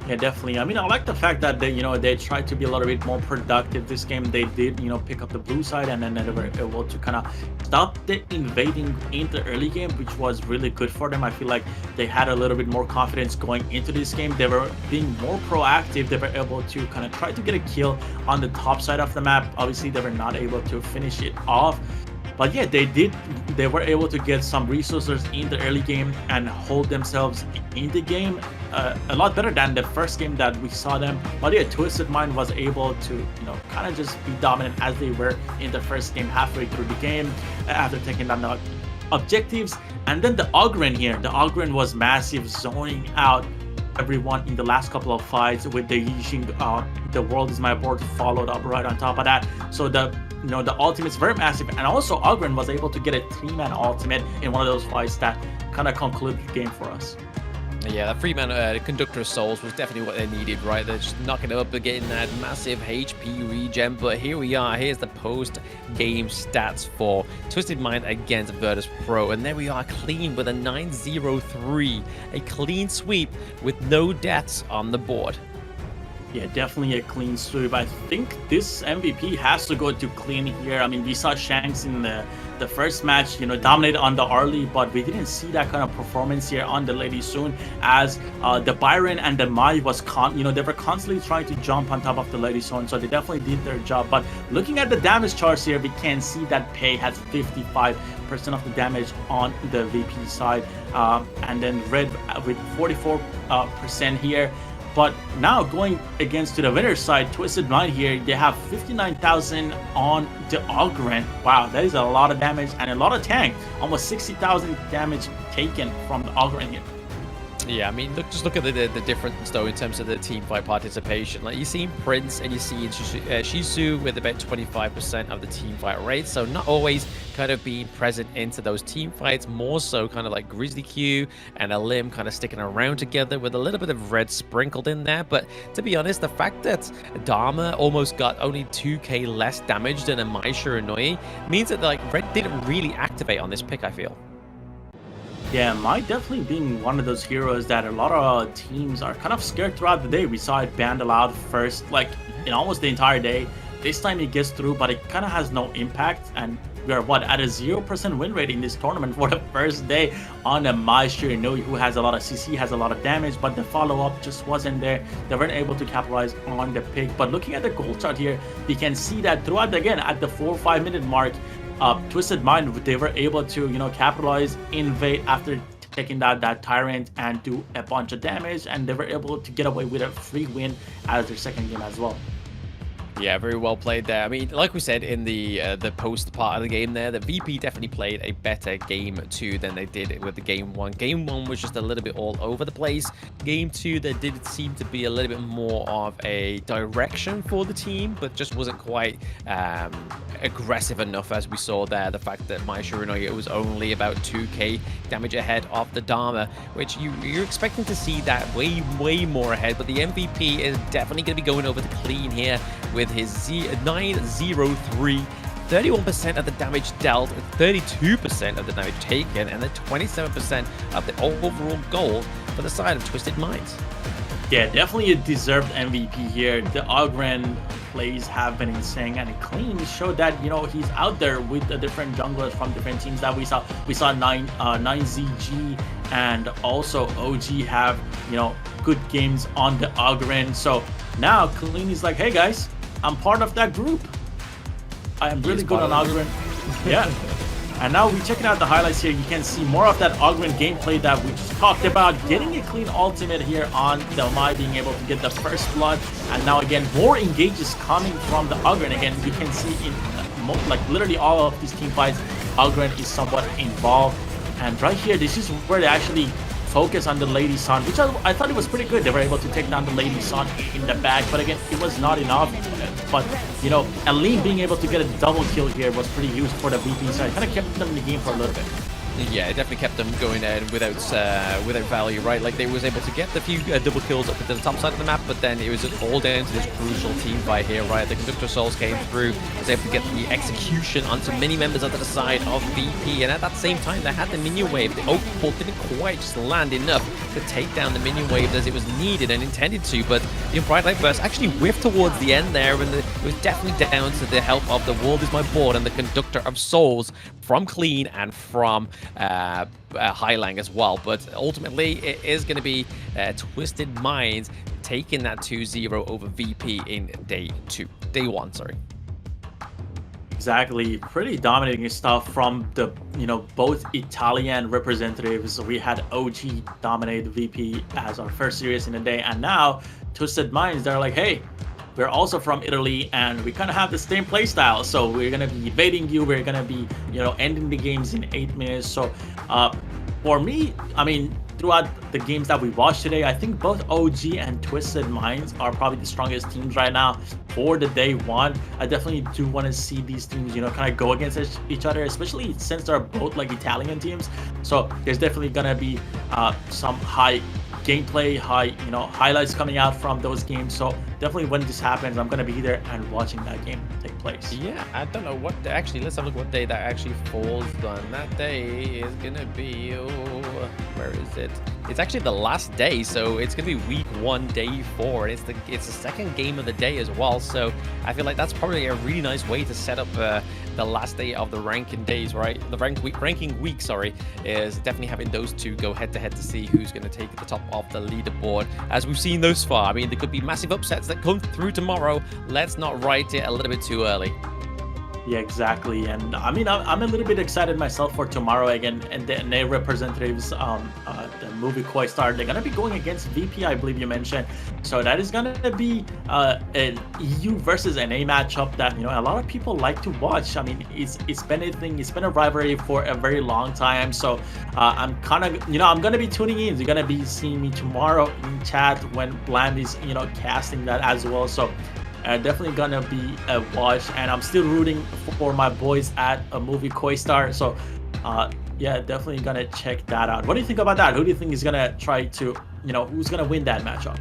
Yeah, definitely. I mean, I like the fact that they tried to be a little bit more productive this game. They did, pick up the blue side, and then they were able to kind of stop the invading in the early game, which was really good for them. I feel like they had a little bit more confidence going into this game. They were being more proactive. They were able to kind of try to get a kill on the top side of the map. Obviously, they were not able to finish it off. But yeah, they were able to get some resources in the early game and hold themselves in the game a lot better than the first game that we saw them. But yeah, Twisted Mind was able to, kind of just be dominant as they were in the first game halfway through the game after taking down the objectives. And then the Ogren here, the Ogren was massive, zoning out everyone in the last couple of fights with the Yixing, the world is my board followed up right on top of that. So the ultimate's very massive, and also Ogren was able to get a 3-man ultimate in one of those fights that kind of concluded the game for us. Yeah, that 3-man Conductor of Souls was definitely what they needed, right? They're just knocking it up and getting that massive HP regen. But here we are. Here's the post-game stats for Twisted Mind against Virtus.pro. And there we are, clean with a 9-0-3. A clean sweep with no deaths on the board. Yeah, definitely a clean sweep. I think this MVP has to go to clean here. I mean, we saw Shanks in the first match, dominate on the early, but we didn't see that kind of performance here on the Lady Soon, as the Byron and the Mai was they were constantly trying to jump on top of the Lady Soon, so they definitely did their job. But looking at the damage charts here, we can see that Pei has 55% of the damage on the VP side, and then Red with 44% here. But now going against to the winner's side, Twisted Mind here, they have 59,000 on the Ogren. Wow, that is a lot of damage and a lot of tank. Almost 60,000 damage taken from the Ogren here. Yeah, I mean, just look at the difference, though, in terms of the team fight participation. Like, you see Prince and you see Shizu with about 25% of the team fight rate, so not always kind of being present into those team fights, more so kind of like Grizzly Q and Alim kind of sticking around together with a little bit of Red sprinkled in there. But to be honest, the fact that Dharma almost got only 2k less damage than a Mai Shiranui means that like Red didn't really activate on this pick, I feel. Yeah, Mai definitely being one of those heroes that a lot of teams are kind of scared throughout the day. We saw it banned aloud first, like in almost the entire day. This time it gets through, but it kind of has no impact. And we are, at a 0% win rate in this tournament for the first day on a Mai Shiranui, who has a lot of CC, has a lot of damage, but the follow-up just wasn't there. They weren't able to capitalize on the pick. But looking at the goal chart here, we can see that throughout, again, at the 4 or 5 minute mark, Twisted Mind, they were able to, capitalize, invade after taking that Tyrant and do a bunch of damage, and they were able to get away with a free win as their second game as well. Yeah, very well played there. I mean, like we said in the post part of the game there, the VP definitely played a better game 2 than they did with the game 1. Game 1 was just a little bit all over the place. Game 2, there did seem to be a little bit more of a direction for the team, but just wasn't quite aggressive enough, as we saw there. The fact that Mai Shiranui, it was only about 2k damage ahead of the Dharma, which you're expecting to see that way more ahead. But the MVP is definitely going to be going over to clean here with his 9-0-3, 31% of the damage dealt, 32% of the damage taken, and then 27% of the overall goal for the side of Twisted Minds. Yeah, definitely a deserved MVP here. The Ogren plays have been insane, and clean showed that he's out there with the different junglers from different teams that we saw. We saw 9ZG and also OG have good games on the Ogren. So now clean is like, hey guys, I'm part of that group. I am really good on Ogren. Yeah. And now we're checking out the highlights here. You can see more of that Ogren gameplay that we just talked about. Getting a clean ultimate here on Delmai, being able to get the first blood. And now again, more engages coming from the Ogren. Again, you can see in literally all of these team fights, Ogren is somewhat involved. And right here, this is where they actually focus on the Lady Sun, which I thought it was pretty good. They were able to take down the Lady Sun in the back, but again, it was not enough. But Aline being able to get a double kill here was pretty huge for the VP side. Kind of kept them in the game for a little bit. Yeah, it definitely kept them going without value, right? Like they was able to get the few double kills up at the top side of the map, but then it was all down to this crucial team fight here, right? The Conductor Souls came through, was able to get the execution onto many members onto the side of VP, and at that same time they had the minion wave. The Oak Bolt didn't quite just land enough to take down the minion wave as it was needed and intended to, but the Bright Light Burst actually whiffed towards the end there, and it was definitely down to the help of the World Is My Board and the Conductor of Souls from Clean and from Highlang as well. But ultimately it is going to be Twisted Minds taking that 2-0 over VP in day 1, sorry. Exactly, pretty dominating stuff from the both Italian representatives. We had OG dominate VP as our first series in the day, and now Twisted Minds, they're like, hey, we're also from Italy and we kind of have the same play style, so we're gonna be evading you, we're gonna be ending the games in 8 minutes. So for me, I mean, throughout the games that we watched today, I think both OG and Twisted Minds are probably the strongest teams right now for the day 1. I definitely do want to see these teams, kind of go against each other, especially since they're both like Italian teams. So there's definitely gonna be some high gameplay, highlights coming out from those games. So definitely when this happens, I'm gonna be there and watching that game take place. Yeah, I don't know what actually, let's have a look what day that actually falls on. That day is gonna be, where is it? It's actually the last day, so it's gonna be week 1, day 4, and it's the second game of the day as well. So I feel like that's probably a really nice way to set up the last day of the ranking days, right? The ranking week, sorry, is definitely having those two go head to head to see who's going to take the top of the leaderboard. As we've seen thus far, I mean, there could be massive upsets that come through tomorrow. Let's not write it a little bit too early. Yeah, exactly. And I mean, I'm a little bit excited myself for tomorrow again. And the NA representatives, the Movistar, they're gonna be going against VP, I believe you mentioned. So that is gonna be an EU versus NA matchup that a lot of people like to watch. I mean, it's been a rivalry for a very long time. So I'm kind of I'm gonna be tuning in. You're gonna be seeing me tomorrow in chat when Bland is casting that as well. So definitely gonna be a watch, and I'm still rooting for my boys at a Movistar. So yeah, definitely gonna check that out. What do you think about that? Who do you think is gonna try to who's gonna win that matchup?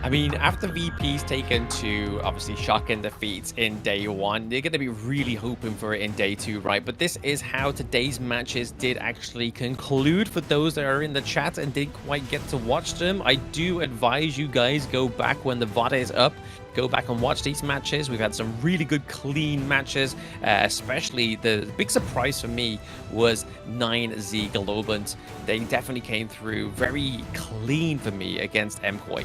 I mean, after VP's taken to obviously shocking defeats in day 1, they're going to be really hoping for it in day 2, right? But this is how today's matches did actually conclude. For those that are in the chat and didn't quite get to watch them, I do advise you guys go back when the VOD is up. Go back and watch these matches. We've had some really good, clean matches, especially the big surprise for me was 9Z Globant. They definitely came through very clean for me against MKOI.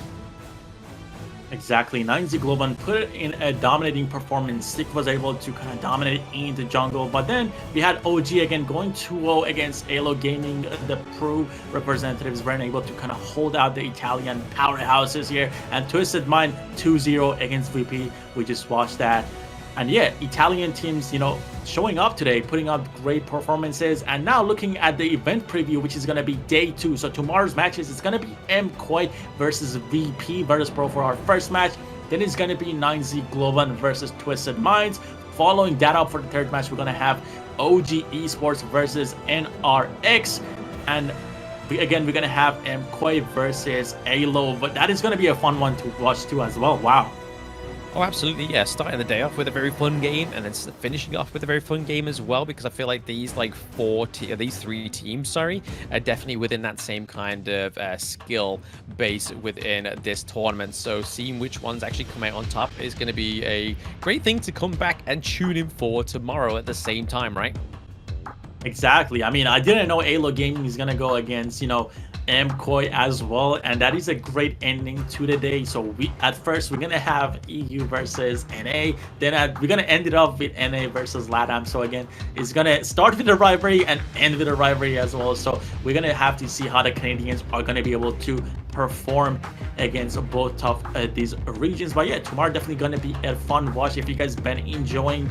Exactly, 9Z Globant put in a dominating performance. Stick was able to kind of dominate in the jungle, but then we had OG again going 2-0 against AYLO Gaming. The pro representatives weren't able to kind of hold out the Italian powerhouses here, and Twisted Mind 2-0 against VP. We just watched that. And yeah, Italian teams, showing up today, putting out great performances. And now looking at the event preview, which is going to be day 2. So tomorrow's matches, it's going to be MKOI versus VP Virtus.pro for our first match. Then it's going to be 9Z Globant versus Twisted Minds. Following that up for the third match, we're going to have OG Esports versus NRX. And we're going to have MKOI versus AYLO. But that is going to be a fun one to watch too as well. Wow. Oh, absolutely, yeah. Starting the day off with a very fun game, and then finishing off with a very fun game as well, because I feel like these these 3 teams, are definitely within that same kind of skill base within this tournament. So seeing which ones actually come out on top is going to be a great thing to come back and tune in for tomorrow at the same time, right? Exactly. I mean, I didn't know AYLO Gaming is going to go against, MKOI as well, and that is a great ending to the day. So at first we're gonna have EU versus NA, then we're gonna end it up with NA versus LATAM. So again, it's gonna start with a rivalry and end with a rivalry as well. So we're gonna have to see how the Canadians are gonna be able to perform against both of these regions. But yeah, tomorrow definitely gonna be a fun watch. If you guys been enjoying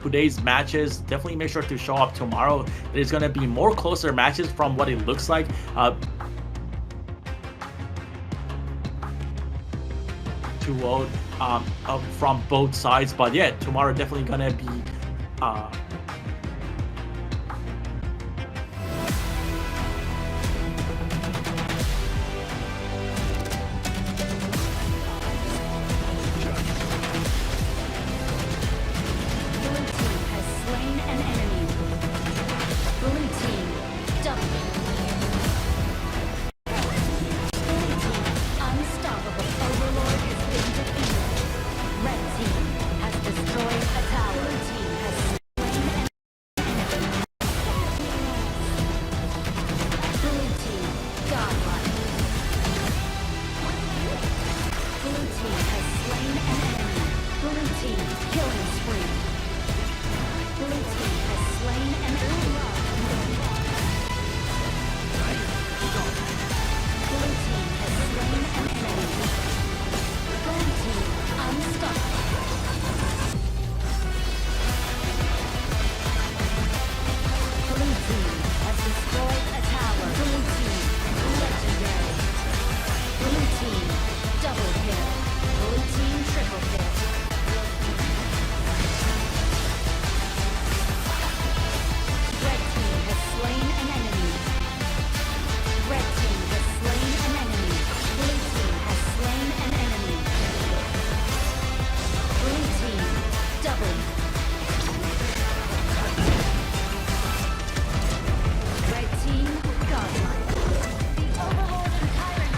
today's matches, definitely make sure to show up tomorrow. There's gonna be more closer matches from what it looks like. From both sides, but yeah, tomorrow definitely gonna be team killing spree. Blue team has slain an enemy. Blue team has slain an enemy. Blue team unstoppable. Blue team has destroyed a tower. Blue team legendary. Blue team double kill. Blue team triple kill. Red team has slain an enemy. Red team has slain an enemy. Blue team has slain an enemy. Blue team double. Red team godlike. The Overlord and Tyrant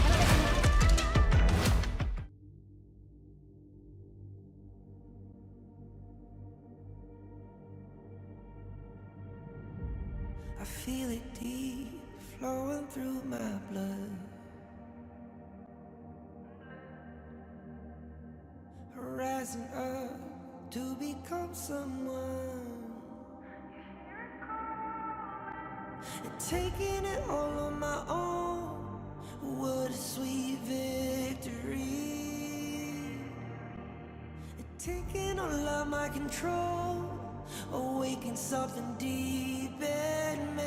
I feel it deep flowing through my blood. Rising up to become someone. And taking it all on my own. What a sweet victory. And taking all of my control. Awaken something deep in me.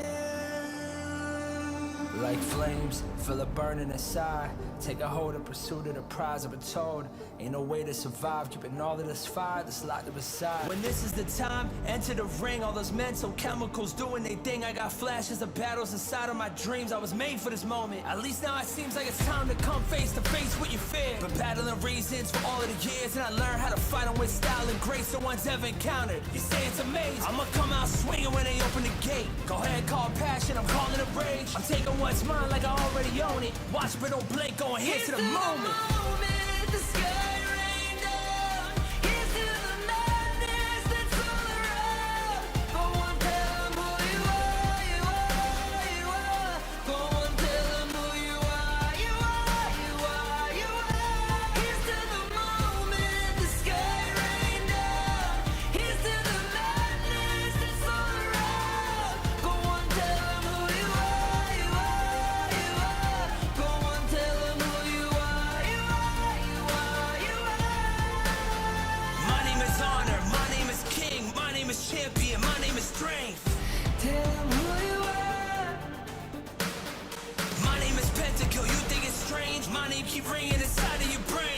Like flames, feel it burning inside. Take a hold of pursuit of the prize. I've been told ain't no way to survive, keeping all of this fire that's locked up inside. When this is the time, enter the ring. All those mental chemicals doing their thing. I got flashes of battles inside of my dreams. I was made for this moment. At least now it seems like it's time to come face to face with your fear. Been battling reasons for all of the years, and I learned how to fight them with style and grace no one's ever encountered. You say it's amazing, I'ma come out swinging when they open the gate. Go ahead, call passion, I'm calling it rage. I'm taking what's mine like I already own it. Watch but don't blink, going here to the moment. The sky rained down. Here's to the madness that's all around. Go on, tell them who you are, you are, you are. Go on, tell them who you are, you are, you are, you are. Here's to the moment, the sky rained down. Here's to the madness that's all around. Go on, tell them who you are, you are, you are. Go on, tell them who you are, you are, you are, you are. My name is honor, my name is king, my name is champion, my name is strength. Tell them who you are. My name is Pentakill, you think it's strange? My name keep ringing inside of your brain.